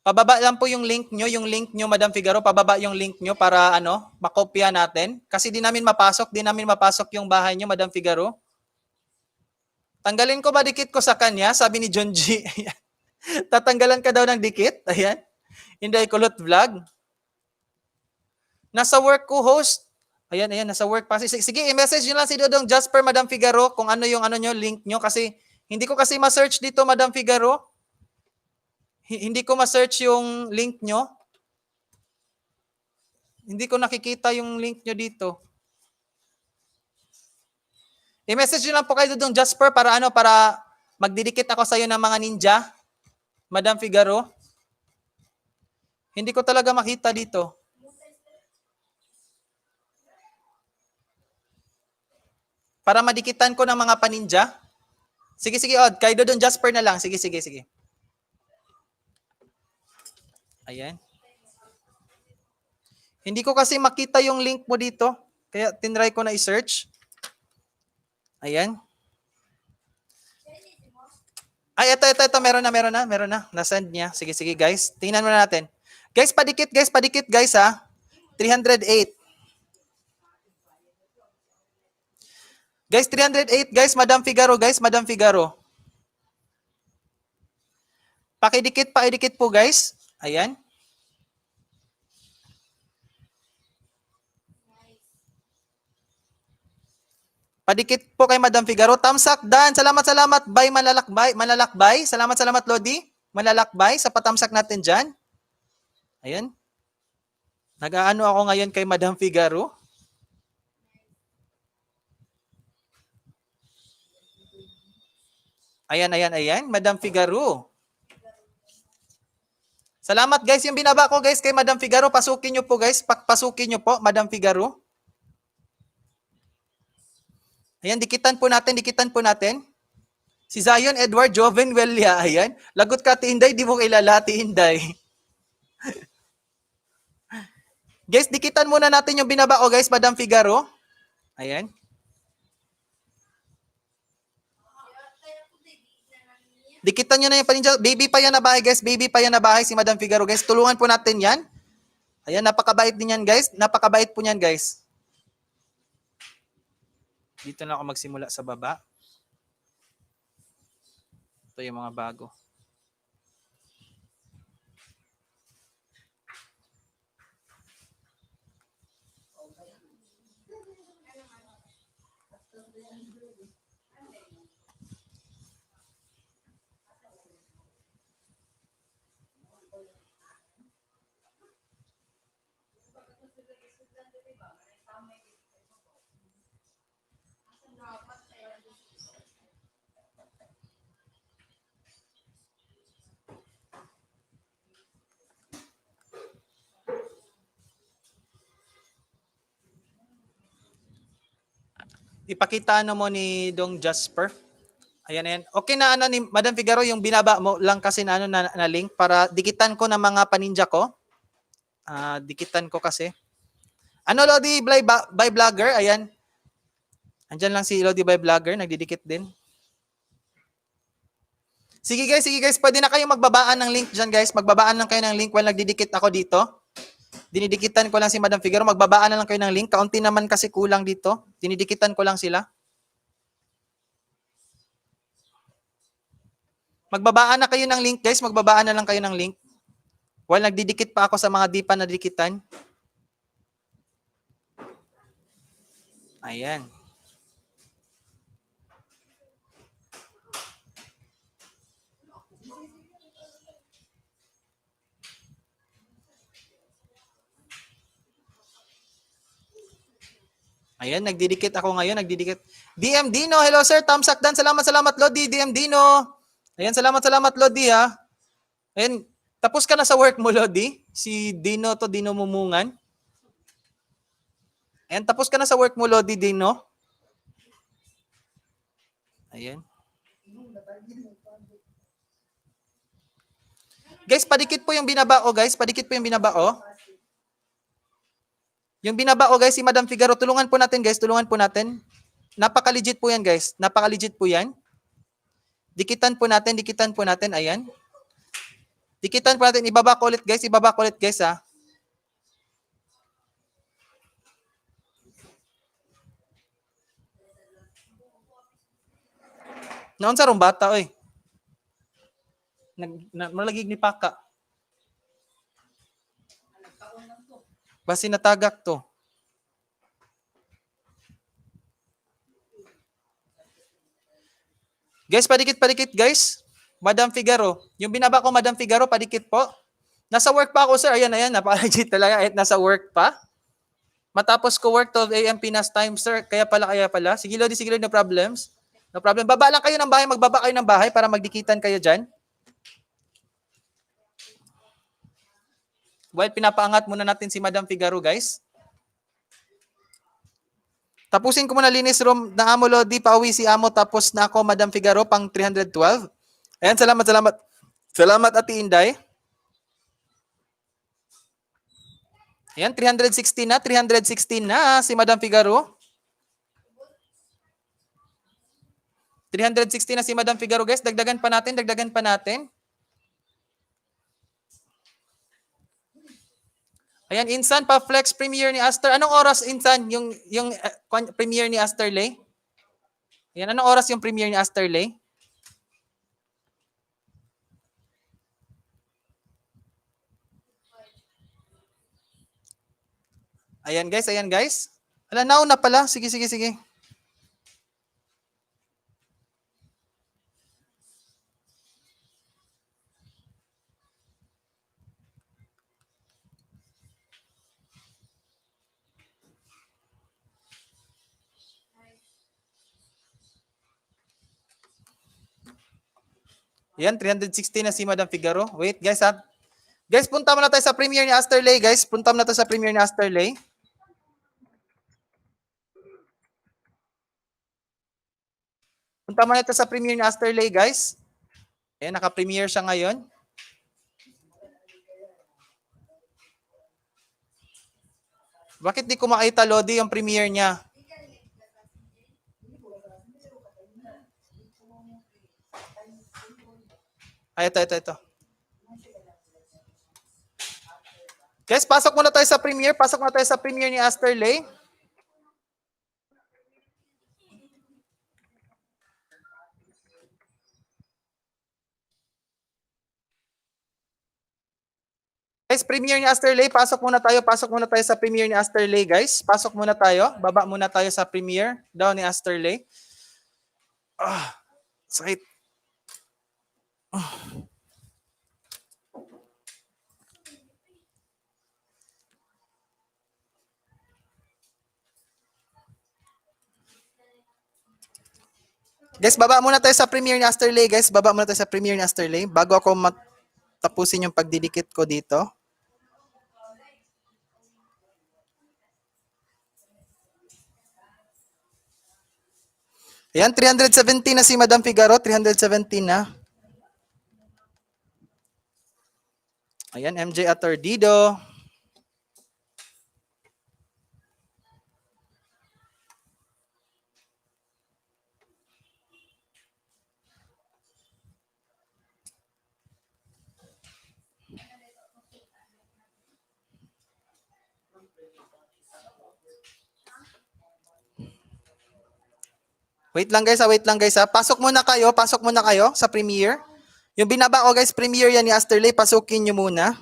Pababa lang po yung link nyo, Madam Figaro, pababa yung link nyo para makopya natin. Kasi di namin mapasok yung bahay nyo, Madam Figaro. Tanggalin ko ba dikit ko sa kanya? Sabi ni John G. Tatanggalan ka daw ng dikit? Ayan. Inday Kulot Vlog. Nasa work ko, host. Ayan, nasa work pa. Sige, i-message nyo lang si Dodong Jasper, Madam Figaro, kung ano yung nyo, link nyo. Kasi hindi ko kasi ma-search dito, Madam Figaro. Hindi ko ma-search yung link nyo. Hindi ko nakikita yung link nyo dito. I-message nyo lang po kayo Dodong Jasper para para magdidikit ako sa iyo ng mga ninja, Madam Figaro. Hindi ko talaga makita dito. Para madikitan ko ng mga paninja. Sige, Od. Kay Dodong Jasper na lang. Sige. Ayan. Hindi ko kasi makita yung link mo dito. Kaya tinry ko na i-search. Ayan. Ay, ito. Meron na. Nasend niya. Sige, guys. Tingnan muna natin. Guys, padikit guys ha. 308. Guys, 308 guys, Madam Figaro. Pakidikit po guys. Ayan. Padikit po kay Madam Figaro. Thumbs up, Dan. Salamat. Bye, Malalakbay. Salamat, Lodi. Malalakbay sa patamsak natin dyan. Ayan. Nag-aano ako ngayon kay Madam Figaro. Ayan. Madam Figaro. Salamat guys. Yung binaba ko guys kay Madam Figaro. Pasukin nyo po guys. Pasukin nyo po, Madam Figaro. Ayan, dikitan po natin. Si Zion Edward Joven Welia. Ayan. Lagot ka, Tinday. Di mo kilala, Tinday. Guys, dikitan muna natin yung binaba ko guys, Madam Figaro. Ayan. Dikitan nyo na yung paninja. Baby pa yan na bahay, guys. Baby pa yan na bahay si Madam Figaro, guys. Tulungan po natin yan. Ayan, napakabait din yan, guys. Napakabait po yan, guys. Dito na ako magsimula sa baba. Ito yung mga bago. Ipakita ano mo ni Dong Jasper. Ayan, ayan. Okay na ano ni Madam Figaro, yung binaba mo lang kasi na, ano, na link para dikitan ko ng mga paninja ko. Dikitan ko kasi. Ano, Lodi by Vlogger? Ayan. Andyan lang si Lodi by Vlogger, nagdidikit din. Sige guys, pwede na kayong magbabaan ng link dyan guys. Magbabaan lang kayo ng link while nagdidikit ako dito. Dinidikitan ko lang si Madam Figaro. Magbabaan na lang kayo ng link. Kaunti naman kasi kulang dito. Dinidikitan ko lang sila. Magbabaan na kayo ng link guys. Magbabaan na lang kayo ng link. While nagdidikit pa ako sa mga di pa nadikitan. Ayan. Ayan, nagdidikit ako ngayon, nagdidikit. DM Dino, hello sir, thumbs up dan. Salamat Lodi, DM Dino. Ayan, salamat Lodi ha. Ayan, tapos ka na sa work mo Lodi? Si Dino to, Dino Mumungan. Ayan, tapos ka na sa work mo Lodi, Dino? Ayan. Guys, padikit po yung binaba guys. Padikit po yung binaba Yung binaba guys, si Madam Figaro, tulungan po natin guys, tulungan po natin. Napaka-legit po yan guys, napaka-legit po yan. Dikitan po natin, ayan. Dikitan po natin, ibaba ko ulit guys ha. Naon sa rumbata, oy. Malagig ni Paka. Basi natagak to. Guys, padikit guys. Madam Figaro. Yung binaba ko, Madam Figaro, padikit po. Nasa work pa ako, sir. Ayan, napaka-legit talaga. Nasa work pa. Matapos ko work 12 a.m. Pinas time, sir. Kaya pala. Sige, Lodi, no problems. No problem. Baba lang kayo ng bahay. Magbaba kayo ng bahay para magdikitan kayo dyan. While pinapaangat muna natin si Madam Figaro, guys. Tapusin ko muna linis room na Amo Lodi, pauwi si Amo, tapos na ako, Madam Figaro, pang 312. Ayan, salamat. Salamat, Ate Inday. Ayan, 316 na si Madam Figaro. 316 na si Madam Figaro, guys. Dagdagan pa natin. Ayan, Insan, pa-flex premiere ni Aster. Anong oras, Insan, yung premiere ni Aster Lay? Ayan, anong oras yung premiere ni Aster Lay? Ayan, guys. Ala, nauna pala. Sige. Yan, 360 na si Madam Figaro. Wait, guys ha. Guys, punta muna tayo sa premiere ni Aster Lay, guys. Punta muna tayo sa premiere ni Aster Lay. Guys. Ayan, naka-premiere siya ngayon. Bakit di ko makita, Lodi, yung premiere niya? Ay, ito. Guys, pasok muna tayo sa premiere. Pasok muna tayo sa premiere ni Asterley. Guys, premiere ni Asterley. Pasok muna tayo. Pasok muna tayo sa premiere ni Asterley, guys. Pasok muna tayo. Baba muna tayo sa premiere daw ni Asterley. Sakit. Guys, baba muna tayo sa premiere ni Asterley, guys. Baba muna tayo sa premiere ni Asterley bago ako tapusin yung pagdidikit ko dito. Ayan, 317 na si Madam Figaro. 317 na. Ayan, MJ Atordido. Wait lang guys, wait lang guys. Pasok muna kayo sa premiere. Yung binaba ko guys, premiere yan ni Asterley, pasukin nyo muna.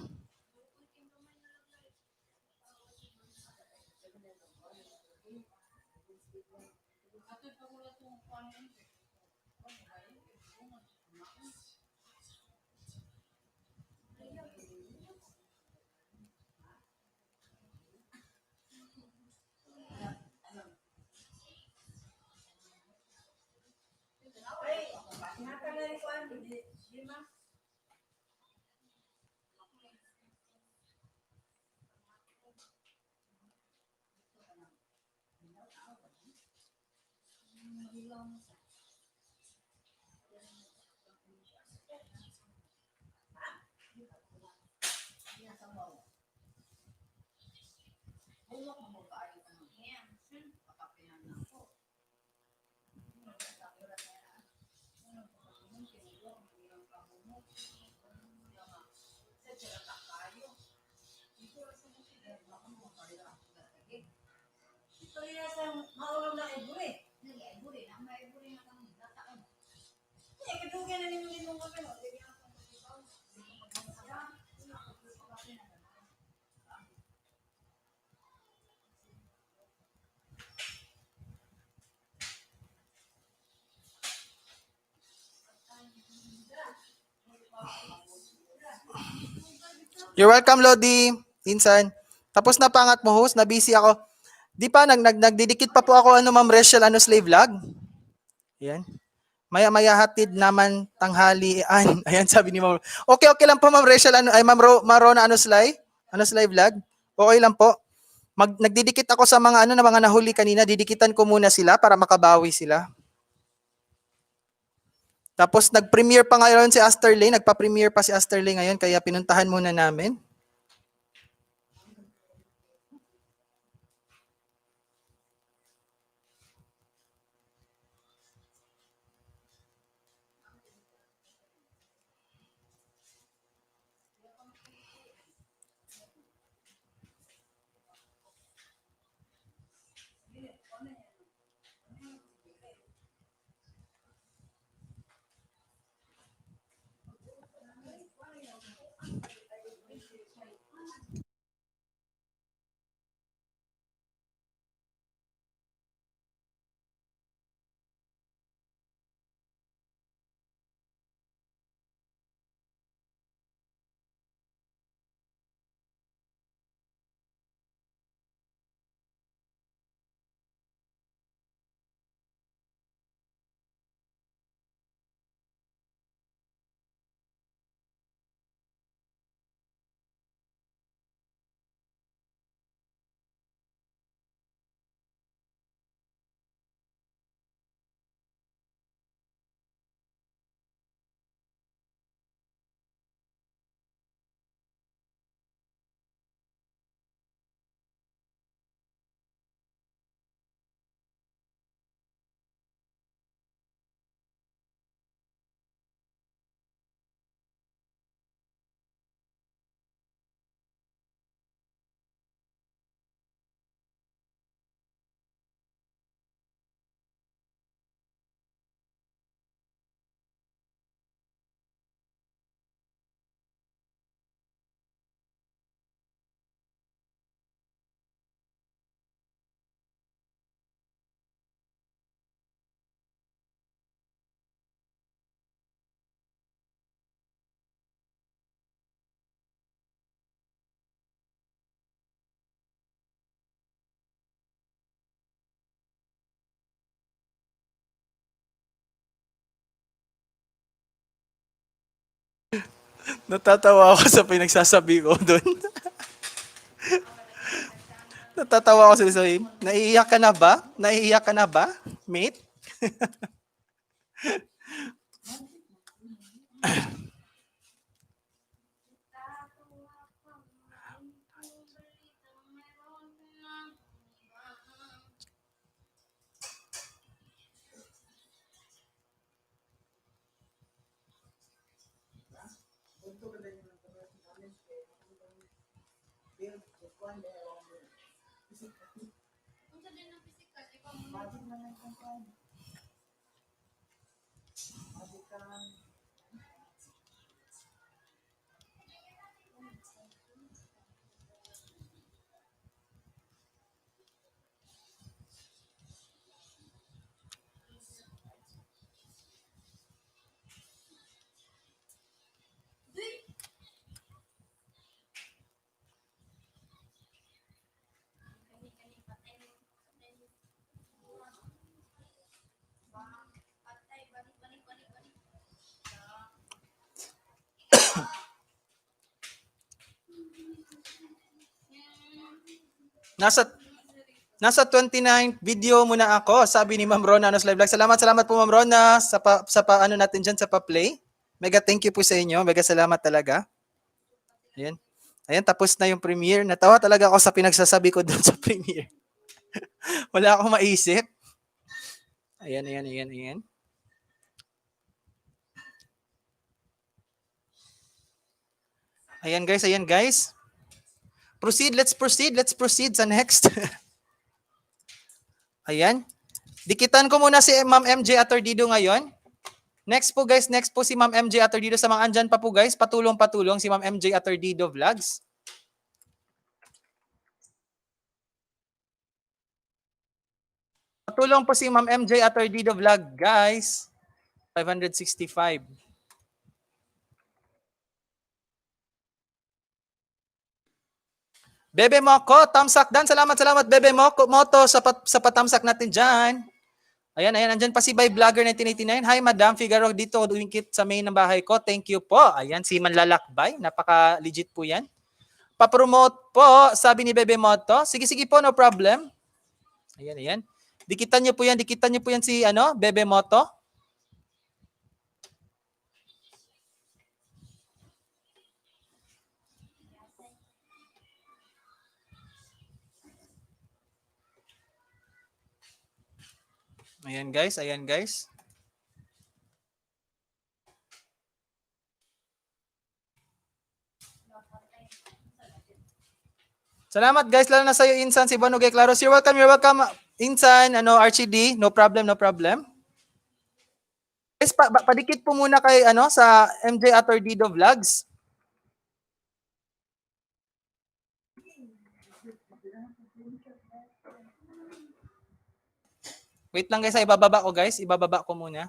You're welcome, Lodi. Insan. Tapos na pangat mo, host. Na-busy ako. Di pa, nagdidikit pa po ako, Ma'am Rachel, slave vlog. Ayan. Maya-maya hatid naman tanghalian. Ayan, sabi ni Ma'am. Okay lang po, Ma'am Rachel. Ma'am Marona, slide vlog. Okay lang po. Nagdidikit ako sa mga na mga nahuli kanina. Didikitan ko muna sila para makabawi sila. Tapos nag-premiere pa ngayon si Asterley. Nagpa-premiere pa si Asterley ngayon. Kaya pinuntahan muna namin. Natatawa ako sa pinagsasabi ko doon. Natatawa ako sa sabi. Naiiyak ka na ba? Naiiyak ka na ba, mate? Nasa Nasa 29th video muna ako, sabi ni Ma'am Rona Anos Live Vlog. Salamat po Ma'am Rona sa ano natin diyan sa pa-play. Mega thank you po sa inyo. Mega salamat talaga. Ayan. Ayan, tapos na yung premiere. Natawa talaga ako sa pinagsasabi ko doon sa premiere. Wala akong maisip. Ayan. Ayan guys. Let's proceed sa next. Ayan. Dikitan ko muna si Ma'am MJ Atordido ngayon. Next po si Ma'am MJ Atordido. Sa mga andyan pa po guys, patulong si Ma'am MJ Atordido Vlogs. Patulong po si Ma'am MJ Atordido Vlog guys. 565. Bebe Moko, thumbs up dan. Salamat Bebe Moko Moto sa patamsak natin dyan. Ayan, andyan pa si By Vlogger 1989. Hi Madam Figaro, dito duwingkit sa main ng bahay ko. Thank you po. Ayan, si Manlalakbay. Napaka-legit po yan. Pa-promote po, sabi ni Bebe Moto. Sige po, no problem. Ayan. Dikitan niyo po yan si Bebe Moto. Ayan guys. Salamat guys, lalo na sa iyo Insan, si Banugay Claros. You're welcome Insan, RCD, no problem. Guys, padikit po muna kay sa MJ Atordido Vlogs. Wait lang guys, ibababa ko muna.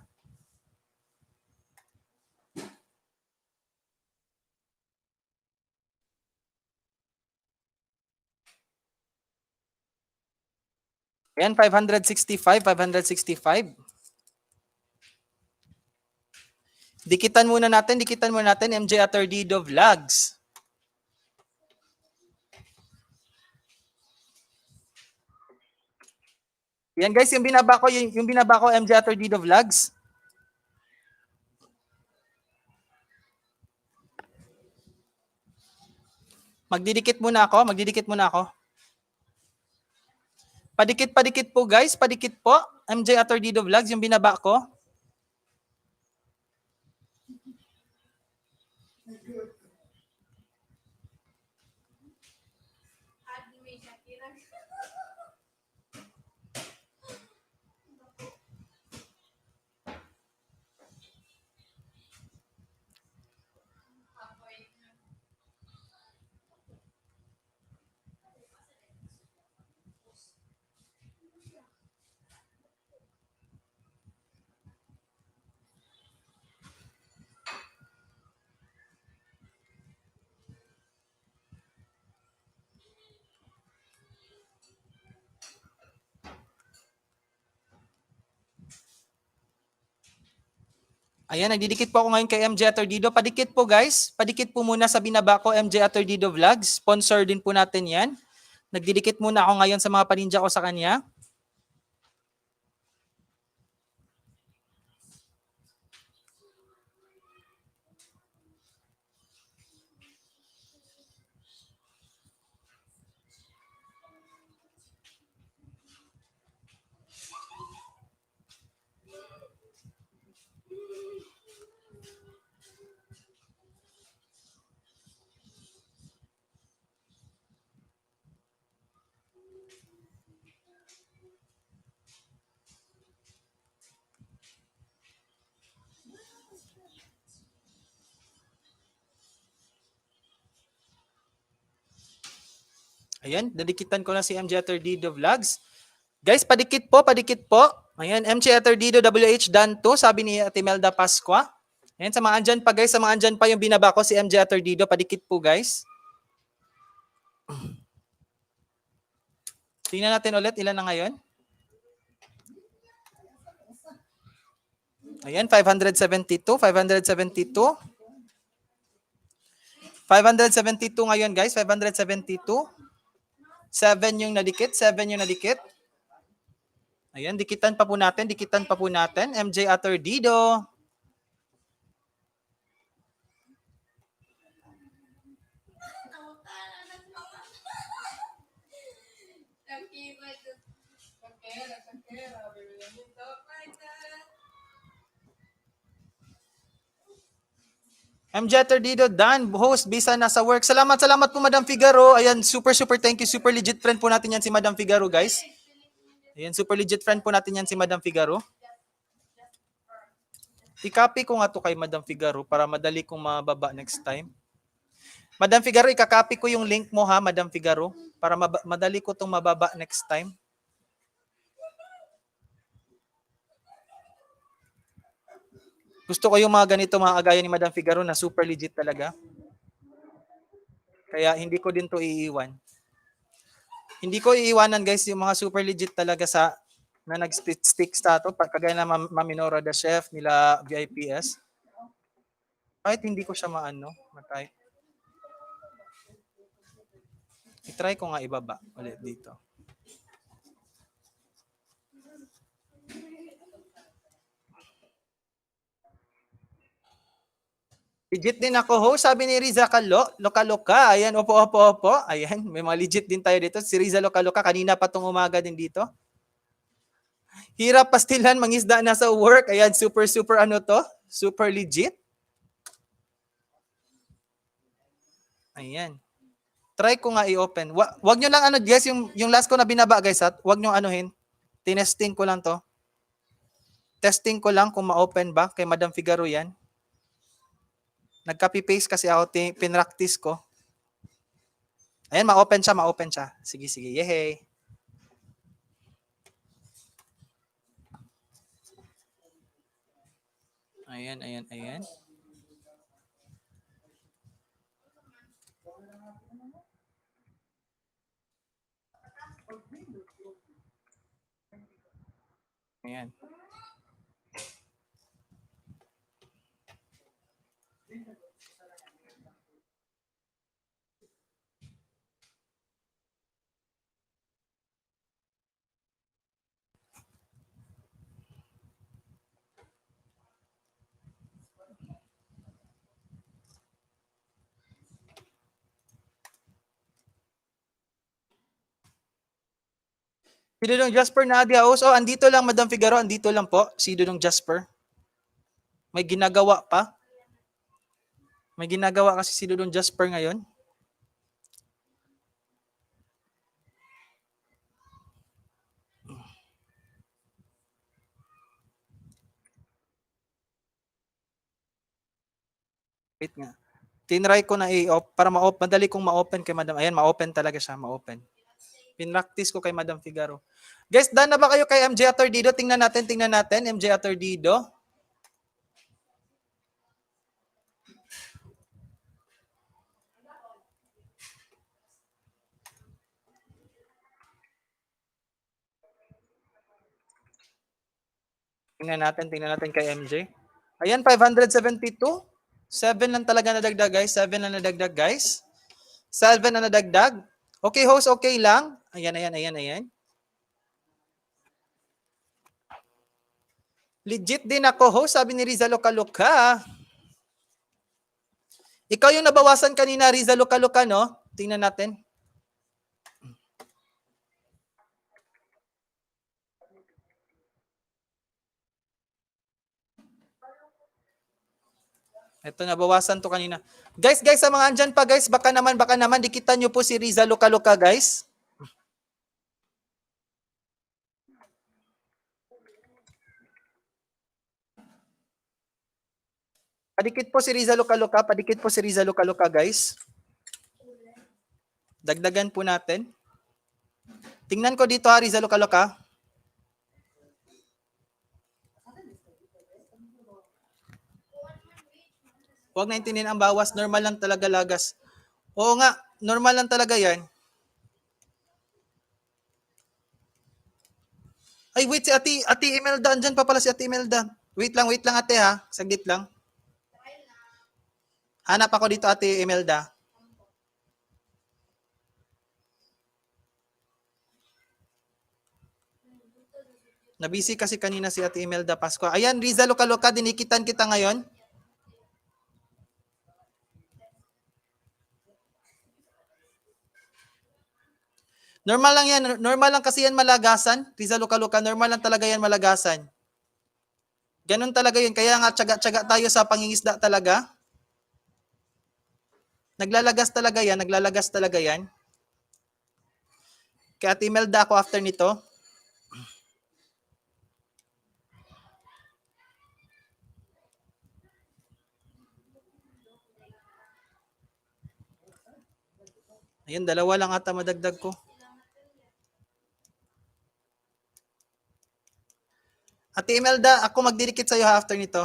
Ayan, 565. Dikitan muna natin MJ Atordido Vlogs. Yan guys, yung binaba ko MJ Atordido Vlogs. Magdidikit muna ako. Padikit po guys, MJ Atordido Vlogs, yung binaba ko. Ayan, nagdidikit po ako ngayon kay MJ Atordido. Padikit po guys. Padikit po muna sa binaba ko, MJ Atordido Vlogs. Sponsor din po natin yan. Nagdidikit muna ako ngayon sa mga paninja ko sa kanya. Ayan, nadikitan ko na si MJ Atordido Vlogs. Guys, padikit po, padikit po. Ayan, MJ Atordido WH done to, sabi ni Ate Melda Pasqua. Ayan, sa mga andyan pa guys, sa mga andyan pa yung binaba ko si MJ Atordido, padikit po guys. Tingnan natin ulit, ilan na ngayon? Ayan, 572, 572. 572 ngayon guys, 572. 7 yung nadikit, 7 yung nadikit. Ayan, dikitan pa po natin, dikitan pa po natin. MJ Atordido. MJ Atordido, Dan, host, bisa nasa work. Salamat, salamat po Madam Figaro. Ayan, super, super thank you. Super legit friend po natin yan si Madam Figaro, guys. Ayan, super legit friend po natin yan si Madam Figaro. I-copy ko nga to kay Madam Figaro para madali kong mababa next time. Madam Figaro, i-copy ko yung link mo ha, Madam Figaro, para madali ko itong mababa next time. Gusto ko yung mga ganito, mga agaya ni Madam Figaro na super legit talaga. Kaya hindi ko din to iiwan. Hindi ko iiwanan guys yung mga super legit talaga sa na nag-stick sa to, kagaya na Maminora the Chef, nila VIPS. Kahit hindi ko siya maano, matay. I-try ko nga ibaba ulit dito. Legit din ako, host. Sabi ni Riza Kalo, Loka-Loka. Ayan, opo. Ayan, may mga legit din tayo dito. Si Riza Loka-Loka, kanina pa tong umaga din dito. Hirap pastilan, mangisda na sa work. Ayan, super ano to? Super legit. Ayan. Try ko nga i-open. Wag nyo lang ano, guys, yung last ko na binaba, guys, at wag nyo anuhin. Tinesting ko lang to. Testing ko lang kung ma-open ba kay Madam Figaro yan. Nag-copy-paste kasi ako, pinractice ko. Ayan, ma-open siya. Sige. Yehey. Ayan. Ayan. Si Dudong Jasper Nadia Os. Oh, andito lang, Madam Figaro. Andito lang po. Si Dudong Jasper. May ginagawa pa. May ginagawa kasi si Dudong Jasper ngayon. Wait nga. Tinry ko na i-off para madali kong ma-open kay Madam. Ayan, ma-open talaga siya. Ma-open. Pinractice ko kay Madam Figaro. Guys, done na ba kayo kay MJ Atordido? Tingnan natin. MJ Atordido. Tingnan natin kay MJ. Ayan, 572. 7 lang talaga nadagdag, guys. 7 lang nadagdag, guys. 7 na nadagdag. Okay, host, okay lang. Ayan, ayan, ayan, ayan. Legit din ako, host, sabi ni Riza Loka-Loka. Ikaw yung nabawasan kanina, Riza Loka-Loka, no? Tingnan natin. Ito, nabawasan to kanina. Guys, sa mga andyan pa, guys, baka naman, dikitan nyo po si Riza Loka-Loka, guys. Padikit po si Riza Loka-Loka, guys. Dagdagan po natin. Tingnan ko dito, ha, Riza Loka-Loka. Huwag na intindihin ang bawas, normal lang talaga lagas. Oo nga, normal lang talaga yan. Ay, wait, si Ate Imelda, andyan pa pala si Ate Imelda. Wait lang, ate, ha. Saglit lang. Hanap ako dito, Ate Imelda. Nabisi kasi kanina si Ate Imelda Pascua. Ayan, Riza Loka-Loka, dinikitan kita ngayon. Normal lang yan. Normal lang kasi yan malagasan. Riza Loka-Loka, normal lang talaga yan malagasan. Ganun talaga yun. Kaya nga, tsaga-tsaga tayo sa pangingisda talaga. Naglalagas talaga yan. Kaya Ate Imelda ako after nito. Ayun, 2 lang ata madagdag ko. Ate Imelda, ako magdidikit sa'yo after nito.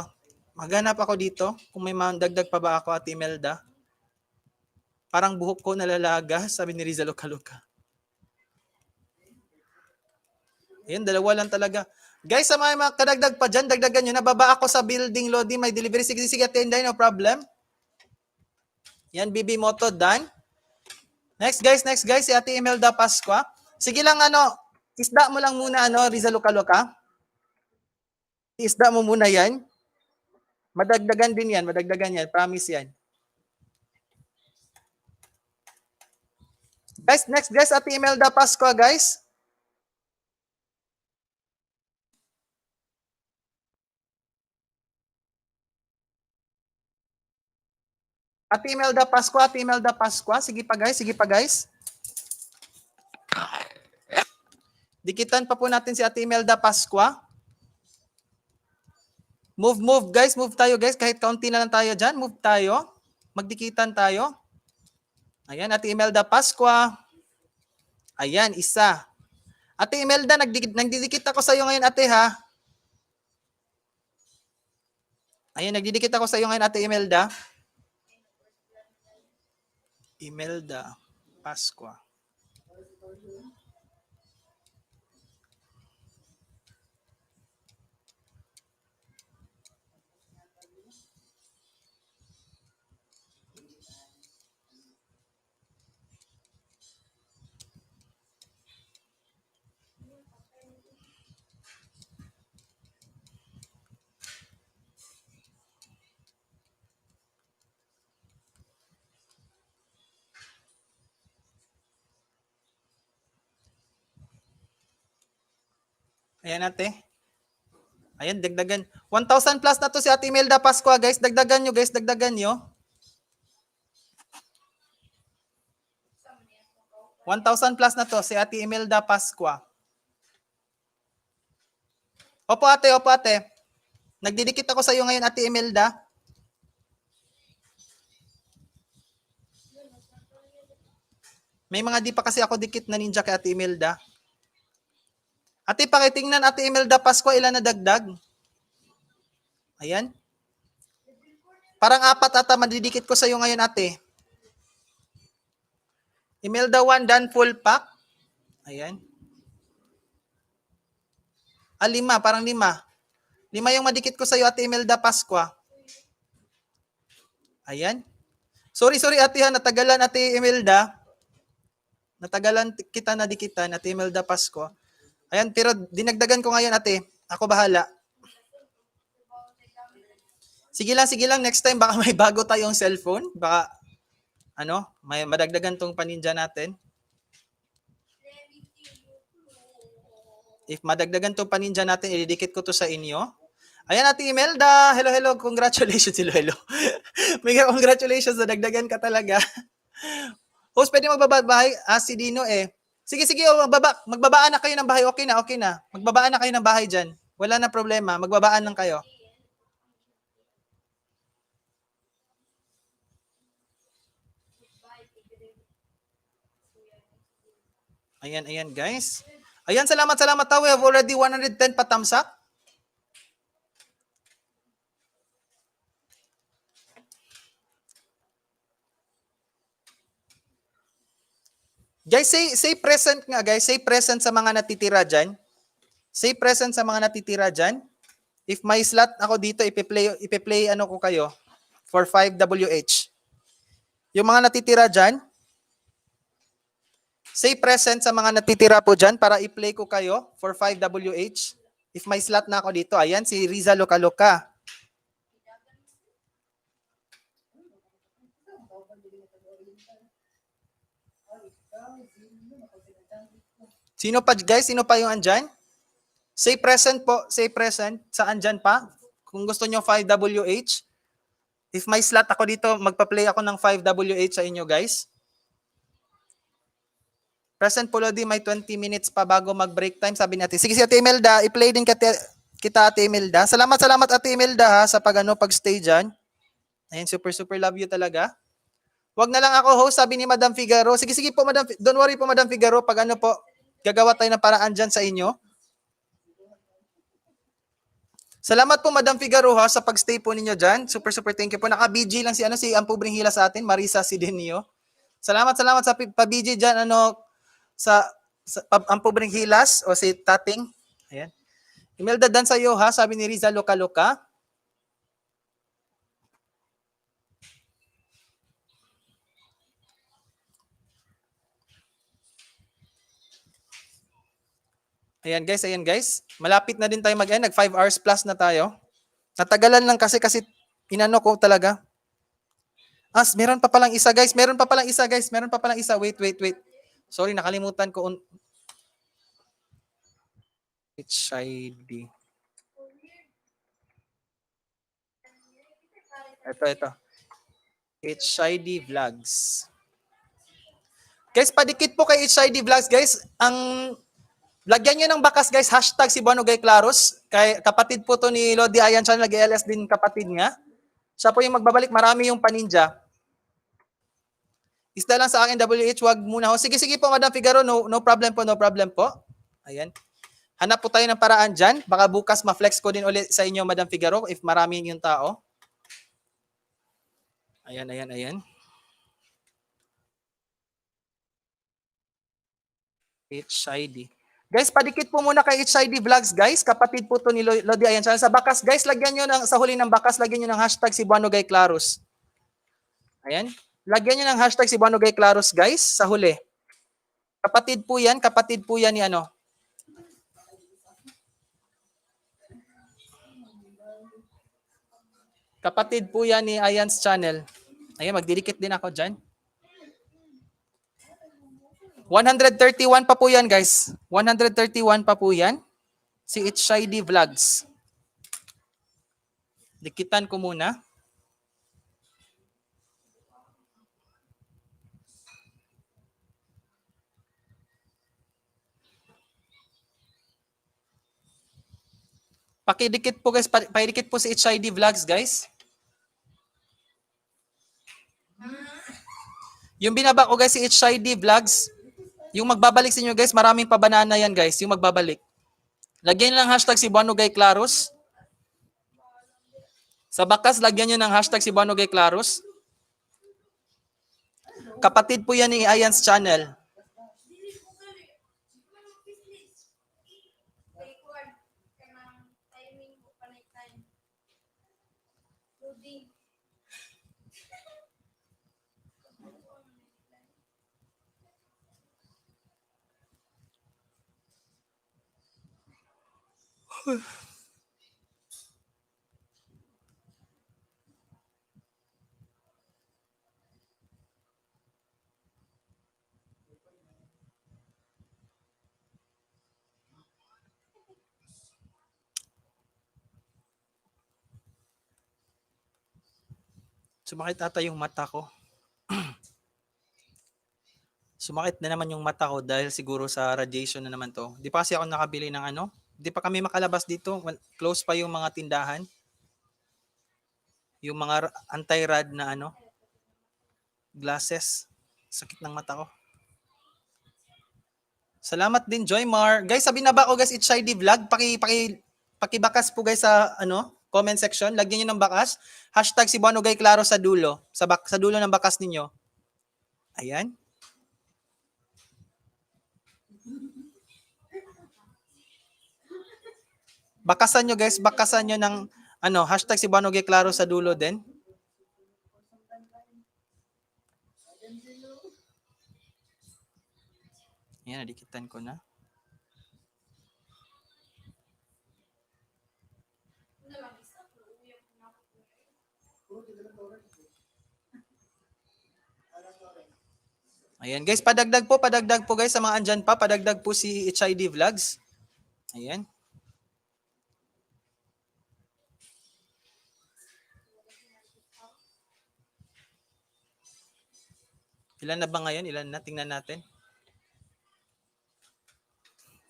Maghanap ako dito kung may mandagdag pa ba ako, Ate Imelda. Parang buhok ko nalalaga, sabi ni Riza Loka-Loka. Ayun, 2 lang talaga. Guys, sa mga kadagdag pa dyan, dagdagan nyo. Nababa ako sa building, Lodi. May delivery. Sige, attend, no problem. Yan, BB Moto, done. Next guys, si Ate Imelda Pascua. Sige lang, isda mo lang muna, Riza Loka-Loka. Isda mo muna yan. Madagdagan din yan, promise yan. Guys, next guys, Ate Imelda Pascua, guys. Ate Imelda Pascua. Sige pa guys. Dikitan pa po natin si Ate Imelda Pascua. Move guys, move tayo guys. Kahit kaunti na lang tayo dyan, move tayo. Magdikitan tayo. Ayan, Ate Imelda Pascua. Ayan, isa. Ate Imelda, nagdidikit ako sa iyo ngayon, ate, ha? Ayan, nagdidikit ako sa iyo ngayon, Ate Imelda. Imelda Pascua. Ayan, ate. Ayan, dagdagan. 1,000 plus na to si Ate Imelda Pascua, guys. Dagdagan nyo, guys. Dagdagan nyo. 1,000 plus na to si Ate Imelda Pascua. Opo, ate. Nagdidikit ako sa iyo ngayon, Ate Imelda. May mga di pa kasi ako dikit na ninja kay Ate Imelda. Ate, pakitingnan, Ate Imelda Pascua, ilan na dagdag? Ayan. Parang 4 ata madidikit ko sa iyo ngayon, ate. Imelda 1, done full pack. Ayan. 5, parang 5. 5 yung madikit ko sa'yo, Ate Imelda Pascua. Ayan. Sorry, Ate ha, natagalan, Ate Imelda. Natagalan kita na dikitan, Ate Imelda Pascua. Ayan, pero dinagdagan ko ngayon, Ate. Ako bahala. Sige lang, next time baka may bago tayong cellphone. Baka, may madagdagan tong paninja natin. If madagdagan tong paninja natin, ididikit ko to sa inyo. Ayan, Ate Imelda. Hello. Congratulations. Hello. Mega congratulations. Nadagdagan ka talaga. Host, pwede magbabahay? Si Dino eh. Sige, magbabaan na kayo ng bahay. Okay na. Magbabaan na kayo ng bahay dyan. Wala na problema. Magbabaan lang kayo. Ayan guys. Ayan, salamat. We have already 110 patamsak. Guys, say present nga guys. Say present sa mga natitira dyan. Say present sa mga natitira dyan. If may slot ako dito, ipe-play ko kayo for 5WH. Yung mga natitira dyan, say present sa mga natitira po dyan para i-play ko kayo for 5WH. If may slot na ako dito, ayan, si Riza Loka. Sino pa guys? Sino pa yung andyan? Say present po. Say present. Saan dyan pa? Kung gusto nyo 5WH. If may slot ako dito, magpa-play ako ng 5WH sa inyo guys. Present po Lodi, may 20 minutes pa bago mag-break time. Sabi natin. Sige si Ate Imelda, i-play din kita Ate Imelda. Salamat Ate Imelda ha sa pag-stay dyan. Ayan, super love you talaga. Wag na lang ako host, sabi ni Madam Figaro. Sige po Madam, don't worry po Madam Figaro, pag po, gagawa tayo ng paraan dyan sa inyo. Salamat po Madam Figaro ha sa pag-stay po ninyo dyan. Super thank you po. Naka-BG lang si Ampo Bringhila sa atin, Marisa Sidenio. Salamat sa pa-BG dyan, sa Ampo Bringhilas o si Tating. Ayan. Imelda dan sa iyo ha, sabi ni Riza Loka. Ayan guys. Malapit na din tayo mag-end. Nag 5 hours plus na tayo. Natagalan lang kasi inano ko talaga. Meron pa palang isa guys. Wait. Sorry, nakalimutan ko. HID. Ito. HID Vlogs. Guys, padikit po kay HID Vlogs guys. Lagyan nyo ng bakas guys, hashtag si Buano Gay Claros. Kapatid po to ni Lodi Ayan Channel, nag-LS din kapatid niya. Siya po yung magbabalik, marami yung paninja. Isda lang sa akin, WH, wag muna ho. Sige po Madam Figaro, no problem po. Ayan. Hanap po tayo ng paraan dyan. Baka bukas ma-flex ko din ulit sa inyo Madam Figaro if marami yung tao. Ayan. HID. Guys, padikit po muna kay HID Vlogs, guys. Kapatid po to ni Lodi Ayan Channel. Sa bakas, guys, lagyan nyo sa huli ng bakas, lagyan nyo ng hashtag si Buano Gay Claros. Ayan. Lagyan nyo ng hashtag si Buano Gay Claros, guys, sa huli. Kapatid po yan ni ano. Kapatid po yan ni Ayan's Channel. Ayan, magdidikit din ako dyan. 131 pa po yan, guys. 131 pa po yan. Si HID Vlogs. Dikitan ko muna. Pakidikit po, guys. Pakidikit po si HID Vlogs, guys. Yung binaba ko, guys, si HID Vlogs. Yung magbabalik sa inyo guys, maraming pabanana yan guys, yung magbabalik. Lagyan nyo ng hashtag si Buano Gay Claros. Sa bakas, lagyan nyo ng hashtag si Buano Gay Claros. Kapatid po yan ni Ayan's Channel. Sumakit ata yung mata ko. Sumakit na naman yung mata ko dahil siguro sa radiation na naman 'to. 'Di pa kasi ako nakabili ng ano, 'di pa kami makalabas dito, close pa yung mga tindahan. Yung mga anti-rad na ano, glasses. Sakit ng mata ko. Salamat din Joymar. Guys, sabi na ba ako guys, it's ID vlog. Pakibakas po guys sa ano, comment section. Lagyan niyo ng bakas. Hashtag si Buano Gay Claro sa dulo. Sa dulo ng bakas ninyo. Ayan. Bakasan nyo guys, bakasan nyo ng ano, hashtag si Buano Gay Claro sa dulo din. Ayan, nadikitan ko na. Ayan guys, padagdag po guys sa mga andyan pa, padagdag po si HID Vlogs. Ayan. Ilan na ba ngayon? Ilan na? Tingnan natin.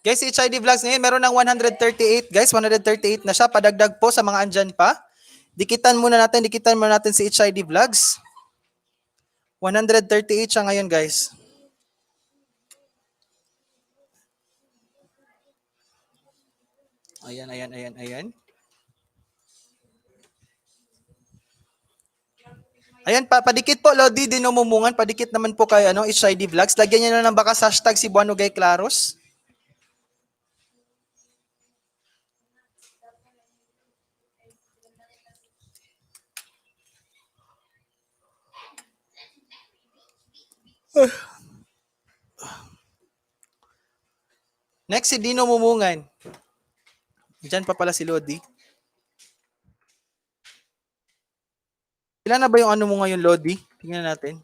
Guys, si HID Vlogs ngayon, meron ng 138. Guys, 138 na siya. Padagdag po sa mga andyan pa. Dikitan muna natin si HID Vlogs. 138 siya ngayon guys. Ayan. Ayan, padikit po, Lodi, dinumumungan. Padikit naman po kay HID Vlogs. Lagyan niyo na ng bakas hashtag si Buano Gay Claros. Next, si Dino Mumungan. Diyan pa pala si Lodi. Ilan na ba yung ano mo ngayon, Lodi? Tingnan natin.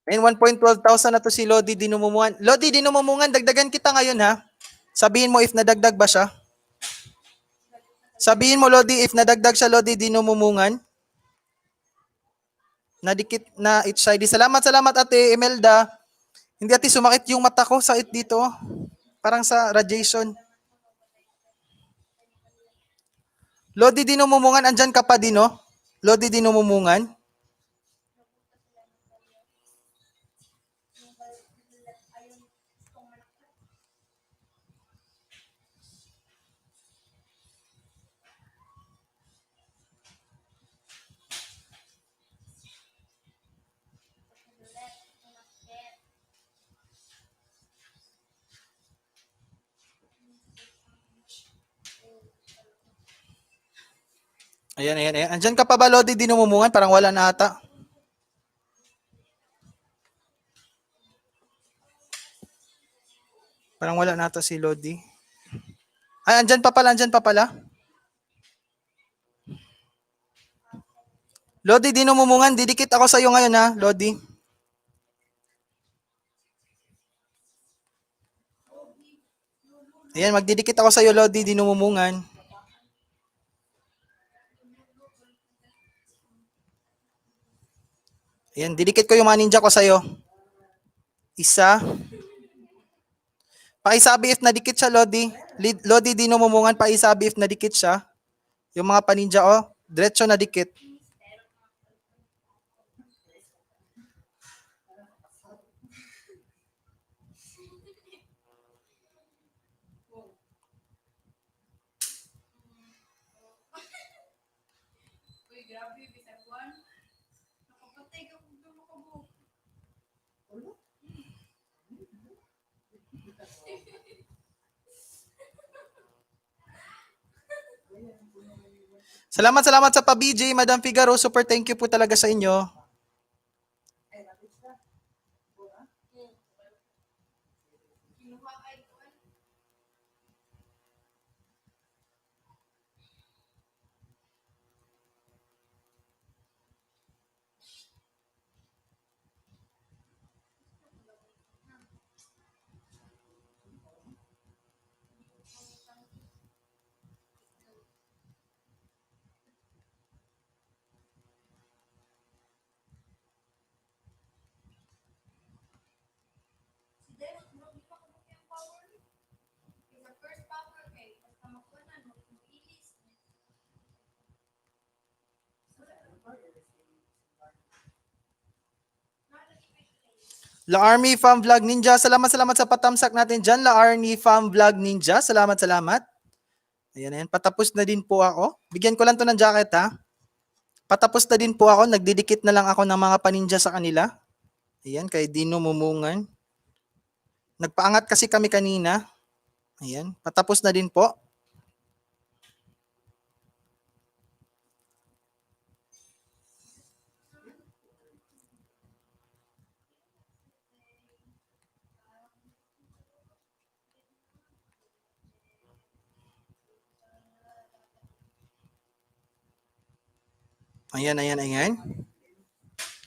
Ayun, 1.12 thousand na to si Lodi Dinumumungan. Lodi Dinumumungan, dagdagan kita ngayon ha. Sabihin mo if nadagdag ba siya. Sabihin mo, Lodi, if nadagdag siya, Lodi Dinumumungan. Nadikit na HID. Salamat Ate Imelda. Hindi ate sumakit yung mata ko, sakit dito. Parang sa radiation. Lodi Dinumumungan, andyan ka pa din, no? Lodi Dinumumungan. Ayan. Andyan ka pa ba, Lodi Dinumumungan? Parang wala na ata. Parang wala na ata si Lodi. Ay, andyan pa pala. Lodi Dinumumungan, didikit ako sa iyo ngayon ha, Lodi. Ayan, magdidikit ako sa iyo, Lodi Dinumumungan. Ayan, didikit ko yung mga ninja ko sa iyo. Isa. Paisabi if nadikit siya, Lodi. Lodi Dinumumungan, paisabi if nadikit siya. Yung mga paninja, diretso nadikit. Salamat sa pa-BJ, Madam Figaro. Super thank you po talaga sa inyo. La Army Fam Vlog Ninja, salamat sa patamsak natin dyan. La Army Fam Vlog Ninja, salamat. Ayan. Patapos na din po ako. Bigyan ko lang to ng jacket ha. Patapos na din po ako. Nagdidikit na lang ako ng mga paninja sa kanila. Ayan, kay Dino Mumungan. Nagpaangat kasi kami kanina. Ayan, patapos na din po. Ayan.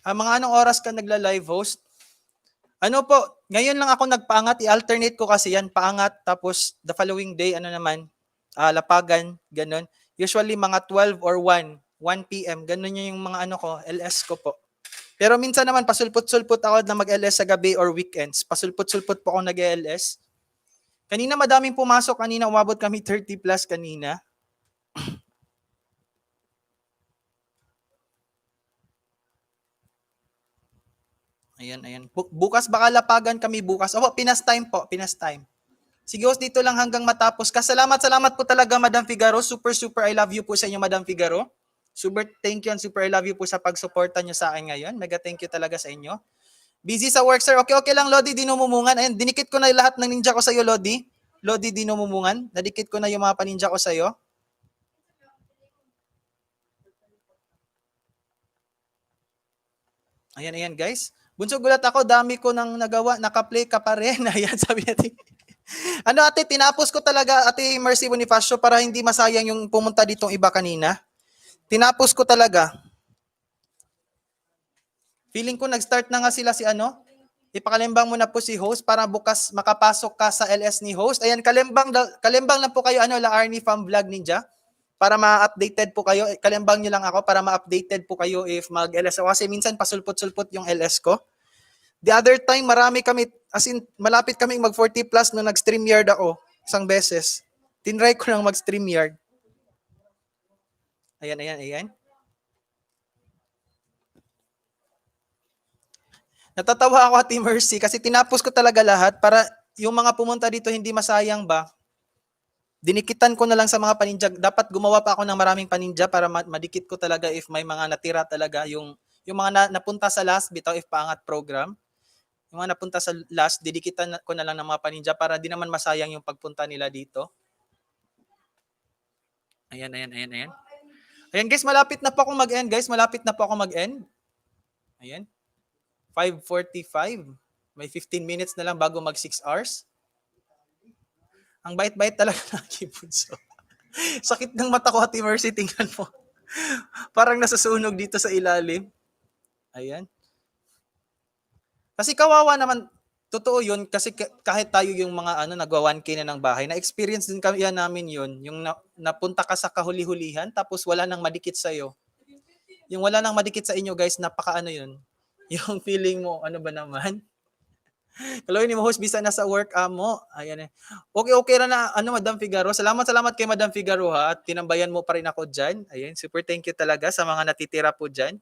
Mga anong oras ka nagla-live host? Ano po, ngayon lang ako nagpaangat, i-alternate ko kasi yan, paangat, tapos the following day, lapagan, ganun. Usually mga 12 or 1 p.m., ganun yung mga ko, LS ko po. Pero minsan naman, pasulput-sulput ako na mag-LS sa gabi or weekends. Pasulput-sulput po ako nag-LS. Kanina madaming pumasok, kanina umabot kami 30 plus kanina. Ayan. Bukas baka lapagan kami bukas. Opo, Pinas time po, Pinas time. Sige, host, dito lang hanggang matapos. Salamat po talaga, Madam Figaro. Super I love you po sa inyo, Madam Figaro. Super thank you and super I love you po sa pagsuporta nyo sa akin ngayon. Mega thank you talaga sa inyo. Busy sa work, sir. Okay lang, Lodi, di numumungan. Ayan, dinikit ko na lahat ng ninja ko sa iyo, Lodi. Lodi, di numumungan. Nadikit ko na yung mga paninja ko sa iyo. Ayan, guys. Bunso, gulat ako, dami ko nang nagawa, naka-play ka pa rin. Ayan, sabi natin. Ate, tinapos ko talaga, Ate Mercy Bonifacio, para hindi masayang yung pumunta ditong iba kanina. Tinapos ko talaga. Feeling ko nag-start na nga sila si Ipakalimbang mo na po si host para bukas makapasok ka sa LS ni host. Ayan, kalimbang lang po kayo, La Arnie Fam Vlog Ninja. Para ma-updated po kayo. Kalimbang nyo lang ako para ma-updated po kayo if mag-LS ako. Kasi minsan pasulpot-sulpot yung LS ko. The other time, marami kami, as in, malapit kaming mag 40 plus nung nag-StreamYard ako. Isang beses. Tinry ko lang mag-StreamYard. Ayan. Natatawa ako, Ate Mercy, kasi tinapos ko talaga lahat para yung mga pumunta dito hindi masayang ba. Dinikitan ko na lang sa mga paninja. Dapat gumawa pa ako ng maraming paninja para madikit ko talaga if may mga natira talaga yung mga napunta sa last bitaw if paangat program. Yung mga napunta sa last, didikitan ko na lang ng mga paninja para di naman masayang yung pagpunta nila dito. Ayan. Ayan guys, malapit na po akong mag-end guys. Ayan. 5:45. May 15 minutes na lang bago mag 6 hours. Ang bait-bait talaga ng Bunso. Sakit ng mata ko, Ate Mercy, tingnan mo. Parang nasasunog dito sa ilalim. Ayan. Kasi kawawa naman, totoo yun, kasi kahit tayo yung mga nagwa 1K na ng bahay, na-experience din kami namin yun, yung napunta ka sa kahuli-hulihan, tapos wala nang madikit sa'yo. Yung wala nang madikit sa inyo, guys, yun. Yung feeling mo, ano ba naman? Hello, ni mo host, bisa na sa work mo. Ayan eh. Okay na Madam Figaro. Salamat kay Madam Figaro ha. At tinambayan mo pa rin ako dyan. Ayan, super thank you talaga sa mga natitira po dyan.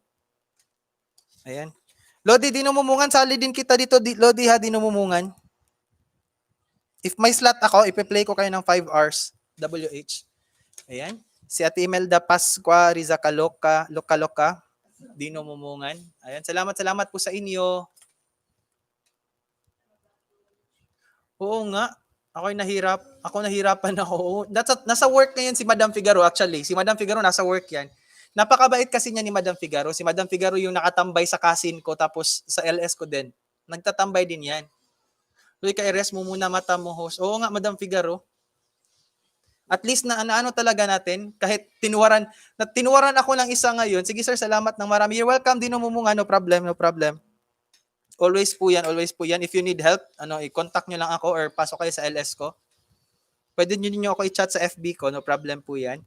Ayan. Lodi, di numumungan. Sali din kita dito. Lodi ha, di numumungan. If may slot ako, ipe-play ko kayo ng 5 hours. WH. Ayan. Si Ate Imelda Pasqua, Riza Loka. Di numumungan. Ayan, salamat po sa inyo. Oo nga. Ako nahirapan ako. Nasa work ngayon si Madam Figaro actually. Si Madam Figaro nasa work yan. Napakabait kasi niya ni Madam Figaro. Si Madam Figaro yung nakatambay sa kasin ko tapos sa LS ko din. Nagtatambay din yan. Uy, rest mo muna mata mo, host. Oo nga, Madam Figaro. At least na talaga natin, kahit tinuwaran ako ng isa ngayon. Sige sir, salamat ng marami. You're welcome, di numumunga, no problem. Always po yan. If you need help, i-contact nyo lang ako or pasok kayo sa LS ko. Pwede nyo ako i-chat sa FB ko, no problem po yan.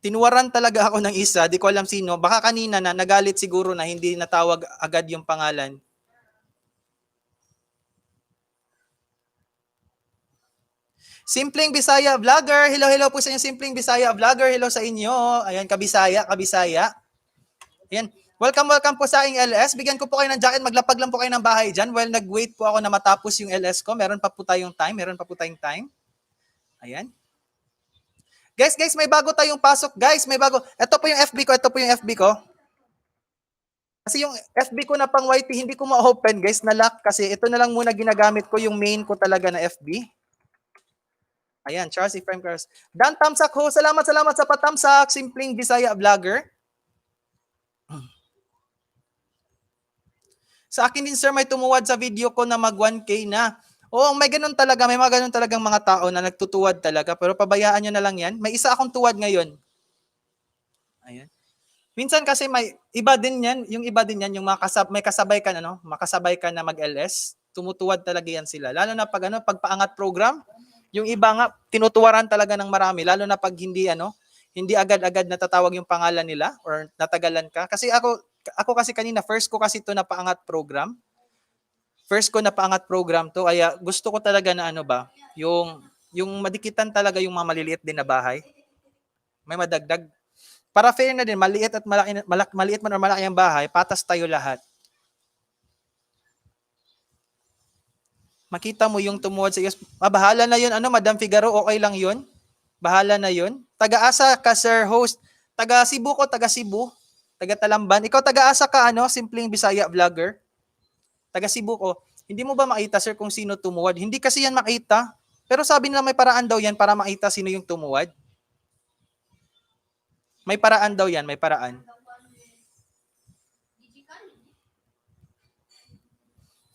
Tinuwaran talaga ako ng isa, di ko alam sino. Baka kanina na nagalit siguro na hindi natawag agad yung pangalan. Simpleng Bisaya Vlogger. Hello po sa inyo, Simpleng Bisaya Vlogger. Hello sa inyo. Ayan, Kabisaya. Ayan. Welcome po sa aking LS. Bigyan ko po kayo ng jacket. Maglapag lang po kayo ng bahay dyan while nag-wait po ako na matapos yung LS ko. Meron pa po tayong time. Ayan. Guys, may bago tayong pasok. Guys, may bago. Ito po yung FB ko. Kasi yung FB ko na pang YT, hindi ko ma-open, guys, na-lock. Kasi ito na lang muna ginagamit ko, yung main ko talaga na FB. Ayan, Charles Ephraim Cars. Dan Tamsak ho, salamat sa patamsak. Simpleng Bisaya Vlogger. Sa akin din, sir, may tumuwad sa video ko na mag 1K na. Oo, may ganun talaga. May mga ganun talagang mga tao na nagtutuwad talaga. Pero pabayaan nyo na lang yan. May isa akong tuwad ngayon. Ayan. Minsan kasi may iba din yan. Yung iba din yan, yung may kasabay ka na, makasabay ka na mag-LS. Tumutuwad talaga yan sila. Lalo na pag, pag paangat program, yung iba nga, tinutuwaran talaga ng marami. Lalo na pag hindi, hindi agad-agad natatawag yung pangalan nila or natagalan ka. Kasi ako kasi kanina, first ko kasi ito na paangat program. First ko na paangat program to, kaya gusto ko talaga na yung madikitan talaga yung mga maliliit din na bahay. May madagdag. Para fair na din, maliit at maliit man or malaki ang bahay, patas tayo lahat. Makita mo yung tumuwad sa iyo. Bahala na yun, Madam Figaro, okay lang yun. Bahala na yun. Taga-asa ka, sir host. Taga Cebu ko, taga Cebu. Taga Talamban. Ikaw taga-asa ka, simpleng Bisaya Vlogger. Taga Cebu ko. Hindi mo ba makita, sir, kung sino tumuwad? Hindi kasi yan makita. Pero sabi nila may paraan daw yan para makita sino yung tumuwad. May paraan daw yan, may paraan.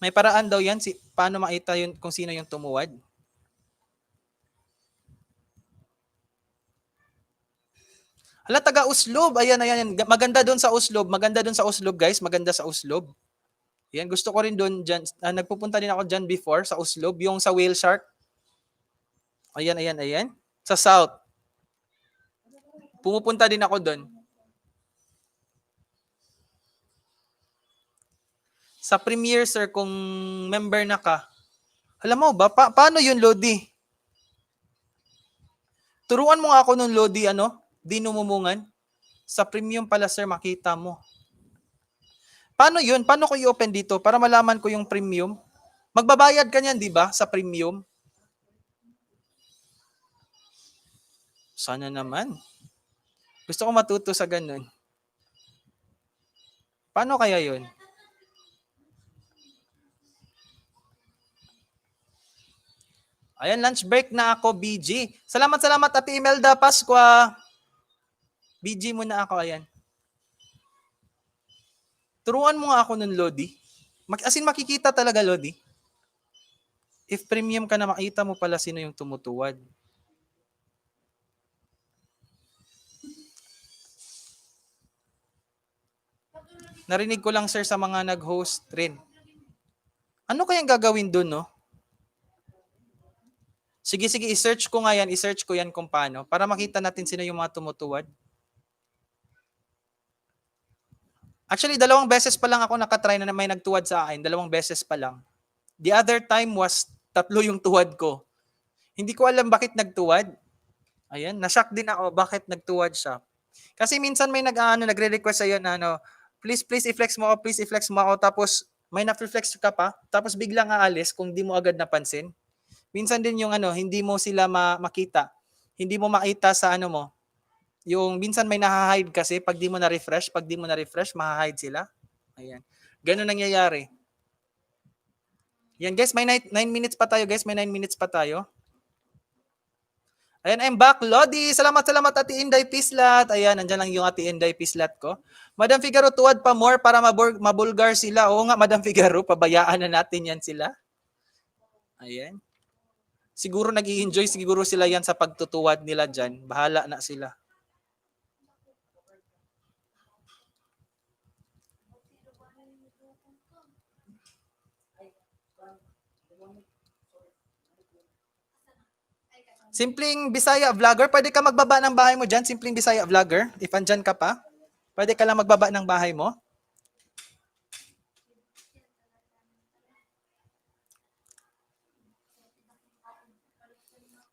May paraan daw yan, paano makita yun kung sino yung tumuwad. Hala, taga Uslob. Ayan. Maganda doon sa Uslob. Guys. Maganda sa Uslob. Ayan, gusto ko rin doon dyan. Nagpupunta din ako dyan before sa Uslob. Yung sa Whale Shark. Ayan. Sa South. Pumupunta din ako doon. Sa Premier, sir, kung member na ka. Alam mo ba, paano yun, Lodi? Turuan mo nga ako nung Lodi, di numumungan. Sa Premium pala, sir, makita mo. Paano yun? Paano ko i-open dito para malaman ko yung Premium? Magbabayad ka niyan, di ba, sa Premium? Sana naman. Gusto ko matuto sa ganun. Paano kaya yun? Ayan, lunch break na ako, BG. Salamat, Ate Imelda Pasqua. BG muna ako, ayan. Turuan mo nga ako nun, Lodi. As in, makikita talaga, Lodi. If premium ka na, makita mo pala sino yung tumutuwad. Narinig ko lang, sir, sa mga nag-host rin. Ano kayang gagawin dun, no? Sige, i-search ko nga yan. I-search ko yan kung paano. Para makita natin sino yung mga tumutuwad. Actually, 2 beses pa lang ako nakatry na may nagtuwad sa akin. 2 beses pa lang. The other time was 3 yung tuwad ko. Hindi ko alam bakit nagtuwad. Ayan, na-shock din ako bakit nagtuwad siya. Kasi minsan may nagre-request sa'yo na please i-flex mo ako, tapos may na-flex ka pa, tapos biglang aalis kung di mo agad napansin. Minsan din yung hindi mo sila makita. Hindi mo makita sa mo. Yung minsan may na-hide kasi pag di mo na-refresh, ma-hide sila. Ayan. Ganun nangyayari. Yan guys, may 9 minutes pa tayo guys, may 9 minutes pa tayo. Ayan, I'm back. Lodi, salamat Ate Inday Pislat. Ayan, nandiyan lang yung Ate Inday Pislat ko. Madam Figaro, tuwad pa more para mabulgar sila. Oo nga, Madam Figaro, pabayaan na natin yan sila. Ayan. Siguro nag-i-enjoy siguro sila yan sa pagtutuwad nila dyan. Bahala na sila. Simpleng Bisaya Vlogger, pwede ka magbaba ng bahay mo dyan, Simpleng Bisaya Vlogger, if andyan ka pa. Pwede ka lang magbaba ng bahay mo.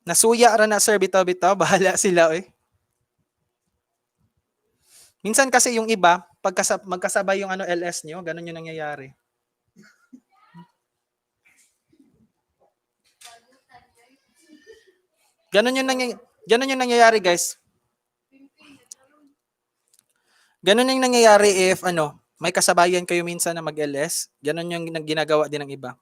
Nasuya ra na, sir, bitaw-bitaw, bahala sila, eh. Minsan kasi yung iba, magkasabay yung LS nyo, ganun yung nangyayari. Ganun yung nangyayari, guys. Ganun yung nangyayari if may kasabayan kayo minsan na mag-LS. Ganun yung ginagawa din ng iba.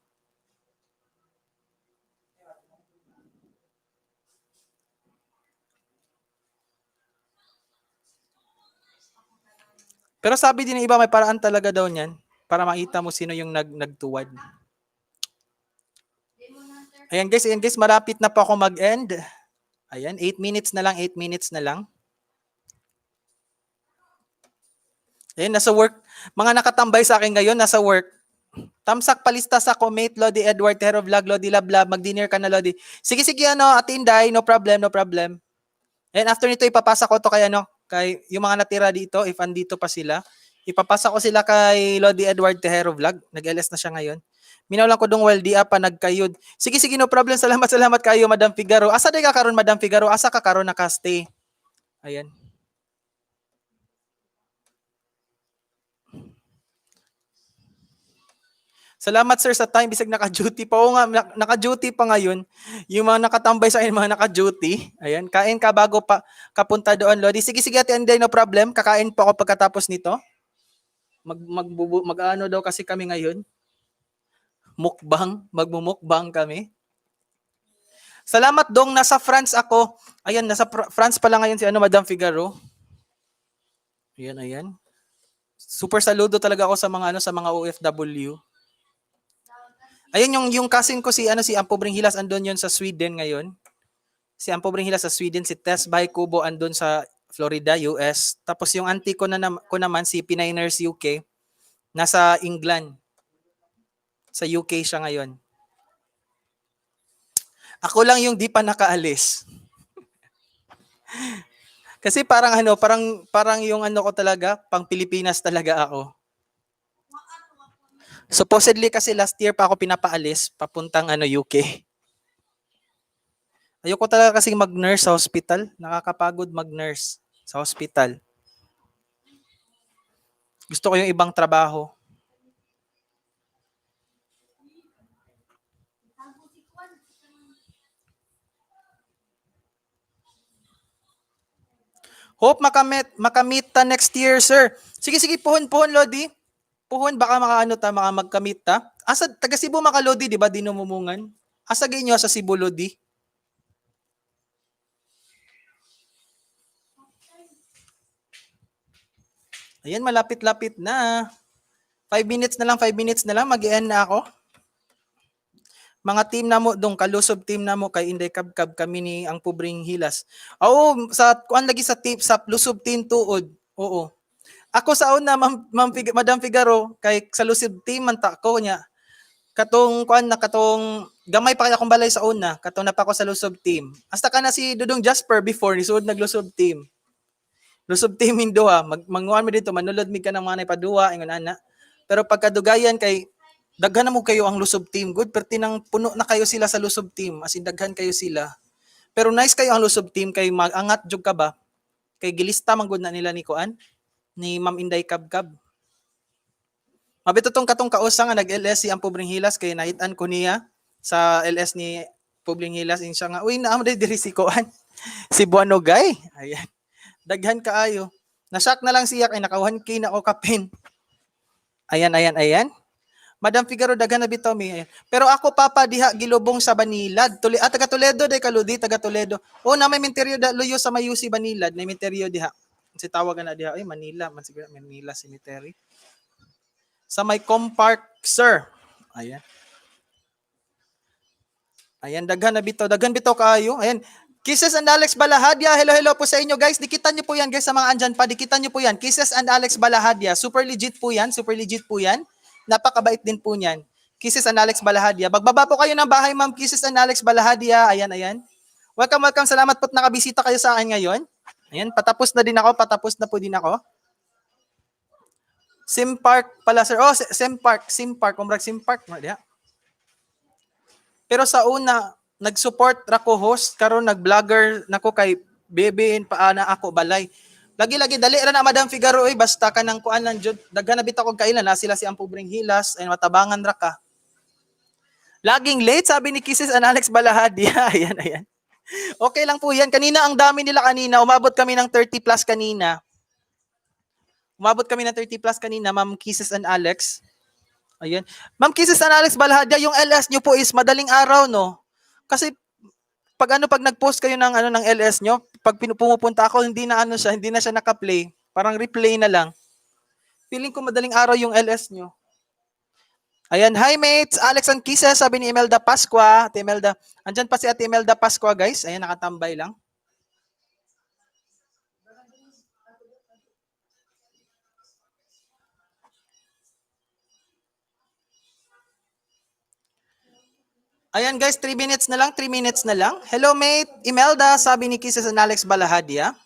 Pero sabi din ng iba, may paraan talaga daw niyan para makita mo sino yung nagtuwad. Ayan guys, malapit na po ako mag-end. Ayan, 8 minutes na lang, 8 minutes na lang. Ayan, nasa work. Mga nakatambay sa akin ngayon, nasa work. Tamsak palista sa mate, Lodi Edward, Hero Vlog, Lodi Lablab, mag-dinner ka na, Lodi. Sige, Ate Inday, no problem. And after nito, ipapasa ko to kay yung mga natira dito, if andito pa sila. Ipapasa ko sila kay Lodi Edward Tejero Vlog. Nag-LS na siya ngayon. Minaw lang ko dong di pa nagkayod. Sige, no problem. Salamat kayo, Madam Figaro. Asa day ka karon, Madam Figaro? Asa ka karon naka-stay? Ayan. Salamat sir sa time, bisag naka-duty pa. Oo nga, naka-duty pa ngayon. Yung mga nakatambay sa akin, mga naka-duty. Ayan, kain ka bago pa kapunta doon, Lodi. Sige, Ate Anday, no problem. Kakain po ako pagkatapos nito. Mag-ano daw kasi kami ngayon. Magmumukbang kami. Salamat dong, nasa France ako. Ayan, nasa France pala ngayon si Madam Figaro. Ayan. Super saludo talaga ako sa mga OFW. Ayun yung cousin ko si Ampo Bringhilas andun yun sa Sweden ngayon. Si Ampo Bringhilas sa Sweden, si Tess Bay Kubo andun sa Florida, US. Tapos yung auntie ko naman si Pinay Nurse UK nasa England. Sa UK siya ngayon. Ako lang yung di pa nakaalis. Kasi parang yung ko talaga, pang Pilipinas talaga ako. Supposedly kasi last year pa ako pinapaalis papuntang UK. Ayoko talaga kasi mag-nurse sa hospital. Nakakapagod mag-nurse sa hospital. Gusto ko yung ibang trabaho. Hope makamit ta next year, sir. Sige, puhon, Lodi. Puhon, baka magkamit ta. Asa, taga Cebu maka, Lodi, di ba? Dinumumungan. Asa ganyo sa Cebu, Lodi? Ayan, malapit-lapit na. 5 minutes na lang, mag-end na ako. Mga team na mo dong kalusob team na mo kay Inday Kabkab kami ni ang Pubring Hilas. Oo, sa kuan lagi sa tip sa lusob team tuod. Oo. Ako sa una Madam Figaro kay sa lusob team man ta ko nya. Katong gamay pa kaya akong balay sa una, katong na pa ako sa lusob team. Hasta ka na si Dudong Jasper before ni suod naglusob team. Lusob team in duha, manguan mi dito manulod mi ka ng mga paduwa ingon ana. Pero pagkadugayan kay daghan na mo kayo ang lusob team. Good, pertinang puno na kayo sila sa lusob team. As in, daghan kayo sila. Pero nice kayo ang lusob team. Kay magangat jog ka ba? Kay gilista man gud na nila ni Kuan. Ni Ma'am Inday Kabkab. Mabito tong katong kausa nga nag-LS si ang Pubring Hilas. Kay nahitan ko niya sa LS ni Pubring Hilas. Siya nga, uy, naam diri si Kuan. Si Buano Guy. Ayan. Daghan kaayo. Na-shock na lang siya kay naka 1K na o kapin. Ayan. Madam Figaro daghan na bitaw mi. Pero ako papa diha gilubong sa Banilad. Taga Toledo day kaludi, taga Toledo. Oh, na may menteryo da luyo sa Mayusi Banilad, na menteryo diha. Si tawagan na diha, ay Manila, man siguro Manila Cemetery. Sa may Compark, sir. Ayan. Ayan, daghan na bitaw, daghan bitaw kaayo. Ayan. Kisses and Alex Balahadia. Hello po sa inyo guys. Dikitan niyo po yan guys sa mga andyan pa. Dikitan niyo po yan. Kisses and Alex Balahadia. Super legit po yan. Napakabait din po niyan. Kisses and Alex Balahadia. Magbaba po kayo ng bahay, Ma'am Kisses and Alex Balahadia. Ayan. Welcome. Salamat po't nakabisita kayo sa akin ngayon. Ayan, patapos na po din ako. Sim Park pala, sir. Oh, Sim Park. Kumrag Sim Park. Pero sa una, nag-support ra ko host, karon nag-vlogger nako kay Bebe paana ako balay. Lagi-lagi dali ra na Madam Figaro oy, basta ka nang kuan lang jud. Daghan na bitaw kog kailan na sila si ang pobreng hilas ay matabangan ra ka. Laging late sabi ni Kisses and Alex Balahadia. Ayan, ayan. Okay lang po yan. Kanina ang dami nila kanina. Umabot kami ng 30 plus kanina. Umabot kami ng 30 plus kanina, Ma'am Kisses and Alex. Ayan. Ma'am Kisses and Alex Balahadia, yung LS nyo po is madaling araw, no? Kasi pag nag-post kayo ng ng LS nyo, pag pumupunta ako, hindi na siya naka-play. Parang replay na lang. Feeling ko madaling araw yung LS nyo. Ayan, hi mates, Alex and Kisses, sabi ni Imelda Pascua. Ate Imelda, andyan pa si Ate Imelda Pascua, guys. Ayan, nakatambay lang. Ayan guys, 3 minutes na lang, 3 minutes na lang. Hello mate, Imelda, sabi ni Kisses and Alex Balahadia.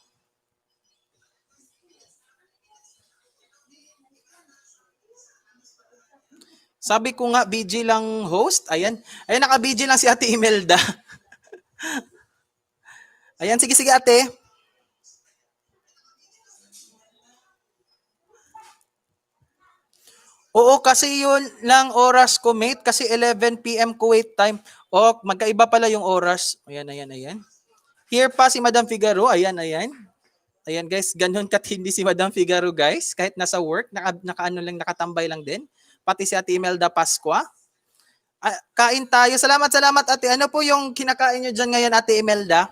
Sabi ko nga, BG lang host. Ayan, ayan naka-BG lang si Ate Imelda. Ayan, sige ate. Oo, kasi yun lang oras ko, mate. Kasi 11 p.m. Kuwait time. O, magkaiba pala yung oras. Ayan, ayan, ayan. Here pa si Madam Figaro. Ayan, ayan. Ayan guys, ganun katindi si Madam Figaro guys. Kahit nasa work, nakatambay lang din. Pati si Ate Imelda Pascua. Kain tayo. Salamat ate. Ano po yung kinakain nyo dyan ngayon, Ate Imelda?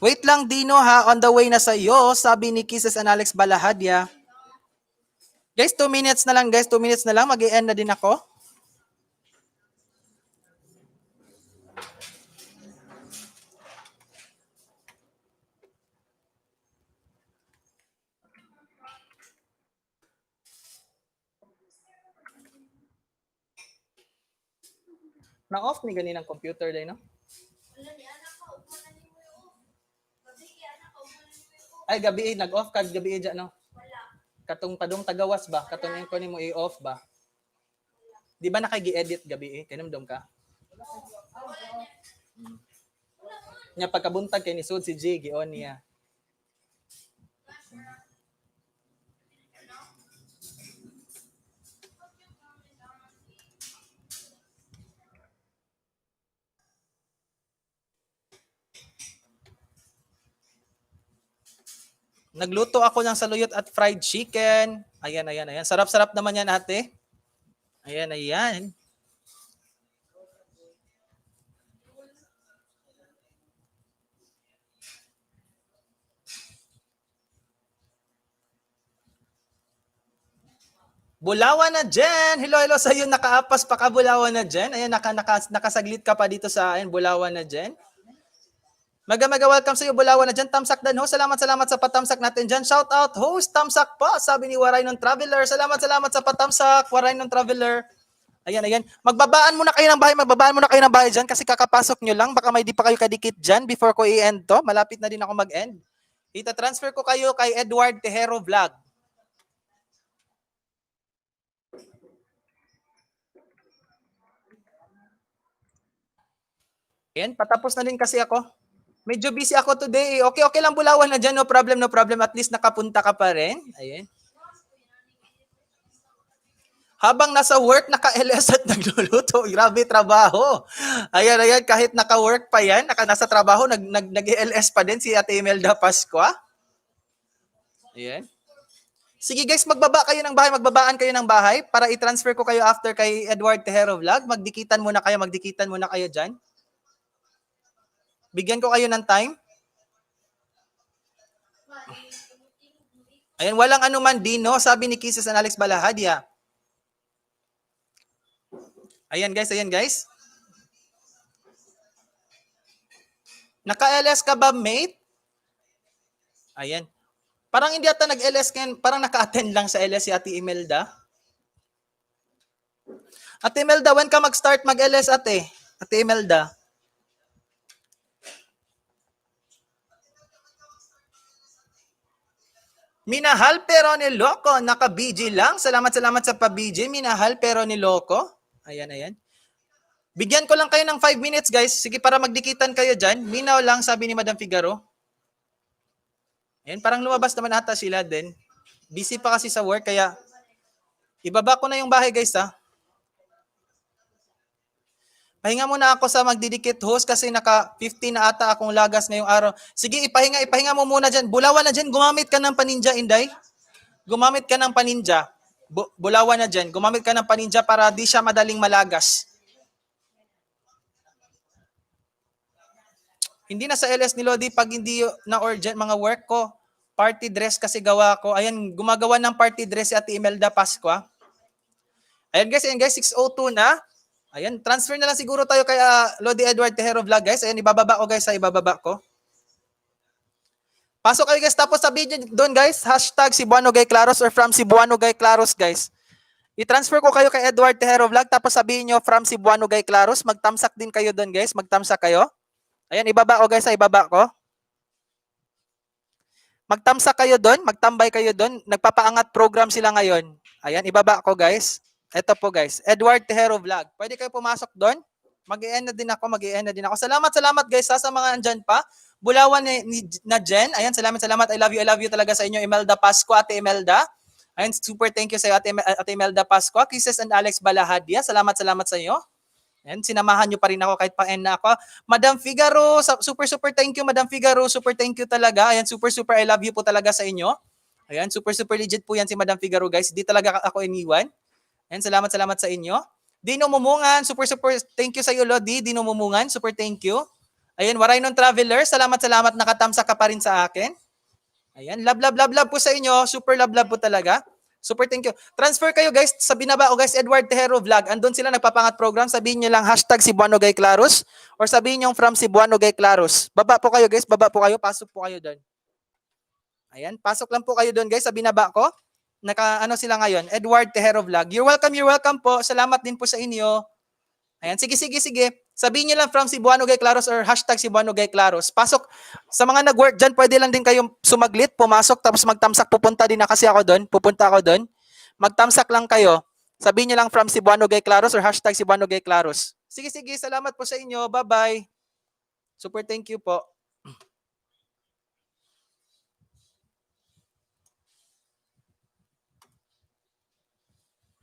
Wait lang, Dino ha. On the way na sa iyo, sabi ni Kisses and Alex Balahadia. Guys, 2 minutes na lang guys. 2 minutes na lang. Mag-i-end na din ako. Na-off ni ganin ang computer day, no? Ay, gabi nag-off kag gabi dyan, no? Katong padong tagawas ba? Katong ko nimo i-off ba? Di ba nakagi-edit gabi Kinumdum ka? Nya pagkabuntag kay ni Sud si G, gi-on niya. Nagluto ako ng saluyot at fried chicken. Ayan, ayan, ayan. Sarap-sarap naman yan, ate. Ayan, ayan. Bulawan na Jen. Hello, hello sa iyo. Nakaapas pa ka, Bulawan na Jen. Ayan, nakasaglit ka pa dito sa akin, Bulawan na Jen. Maga welcome sa iyo, Bulawan na dyan. Tamsak dan ho. Salamat sa patamsak natin dyan. Shout out host, tamsak pa. Sabi ni Waray ng Traveler. Salamat sa patamsak, Waray ng Traveler. Ayan, ayan. Magbabaan muna kayo ng bahay dyan kasi kakapasok nyo lang. Baka may di pa kayo kadikit dyan before ko i-end to. Malapit na din ako mag-end. Ita-transfer ko kayo kay Edward Tejero Vlog. Ayan, patapos na din kasi ako. Medyo busy ako today. Okay lang, Bulawan na dyan. No problem. At least nakapunta ka pa rin. Ayan. Habang nasa work, naka-LS at nagluluto. Grabe trabaho. Ayan. Kahit naka-work pa yan, nasa trabaho, nag-LS pa din si Ate Imelda Pascua. Ayan. Sige guys, magbabaan kayo ng bahay para i-transfer ko kayo after kay Edward Tejero Vlog. Magdikitan muna kayo dyan. Bigyan ko kayo ng time. Ayan, walang anuman Dino, sabi ni Kisses and Alex Balahadia. Ayan guys. Naka-LS ka ba, mate? Ayan. Parang hindi ata nag-LS ngayon, parang naka-attend lang sa LS si Ate Imelda. Ate Imelda, when ka mag-start mag-LS, ate? Ate Imelda. Minahal pero niloko, naka-BG lang. Salamat sa pa-BG. Minahal pero niloko. Ayan. Bigyan ko lang kayo ng 5 minutes, guys. Sige, para magdikitan kayo dyan. Minaw lang, sabi ni Madam Figaro. Ayan, parang lumabas naman ata sila din. Busy pa kasi sa work, kaya ibaba ko na yung bahay, guys, ha. Pahinga muna ako sa magdidikit host kasi naka 15 na ata akong lagas ngayong araw. Sige, ipahinga mo muna dyan. Bulawan na dyan, gumamit ka ng paninja, Inday. Gumamit ka ng paninja. Bulawan na dyan. Gumamit ka ng paninja para di siya madaling malagas. Hindi na sa LS ni Lodi pag hindi na urgent mga work ko. Party dress kasi gawa ko. Ayan, gumagawa ng party dress si Ate Imelda Pascua. Ayan guys, 6:02 na. Ayan, transfer na lang siguro tayo kay Lodi Edward Tejero Vlog, guys. Ayan, ibababa ko, guys, sa ibababa ko. Pasok kayo, guys. Tapos sabihin nyo doon, guys, hashtag Cebuano Gay Claros or from Cebuano Gay Claros, guys. I-transfer ko kayo kay Edward Tejero Vlog. Tapos sabihin nyo from Cebuano Gay Claros. Magtamsak din kayo doon, guys. Magtamsak kayo. Ayan, ibaba ko, guys, sa ibaba ko. Magtamsak kayo doon. Magtambay kayo doon. Nagpapaangat program sila ngayon. Ayan, ibaba ko, guys. Ito po, guys. Edward Tejero Vlog. Pwede kayo pumasok doon. Mag-i-end na din ako. Salamat, guys, sa mga andyan pa. Bulawan na Jen. Ayan, salamat. I love you talaga sa inyo. Imelda Pascua, Ate Imelda. Ayan, super thank you sa iyo, Ate Imelda Pascua. Kisses and Alex Balahadia. Salamat sa inyo. Ayan, sinamahan nyo pa rin ako kahit pa-end na ako. Madam Figaro, super thank you, Madam Figaro. Super thank you talaga. Ayan, super I love you po talaga sa inyo. Ayan, super legit po yan si Madam Figaro, guys. Di talaga ako iniwan. Ayan, salamat sa inyo. Dino Mumungan, super thank you sa iyo, Lodi. Dino Mumungan, super thank you. Ayan, Waraynon Traveler, salamat, nakatamsa ka pa rin sa akin. Ayan, love po sa inyo. Super love po talaga. Super thank you. Transfer kayo, guys, sa binaba o, guys, Edward Tejero Vlog. Andun sila nagpapangat program. Sabihin nyo lang hashtag Cebuano Gay Claros or sabihin nyo from Cebuano Gay Claros. Baba po kayo, guys. Pasok po kayo doon. Ayan, pasok lang po kayo doon, guys, sa binaba ko. Naka-ano sila ngayon, Edward Tejero Vlog. You're welcome po. Salamat din po sa inyo. Ayan, sige. Sabihin nyo lang from Cebuano Gay Claros or hashtag Cebuano Gay Claros. Pasok. Sa mga nag-work dyan, pwede lang din kayong sumaglit, pumasok, tapos magtamsak. Pupunta ako doon. Magtamsak lang kayo. Sabihin nyo lang from Cebuano Gay Claros or hashtag Cebuano Gay Claros. Sige. Salamat po sa inyo. Bye-bye. Super thank you po.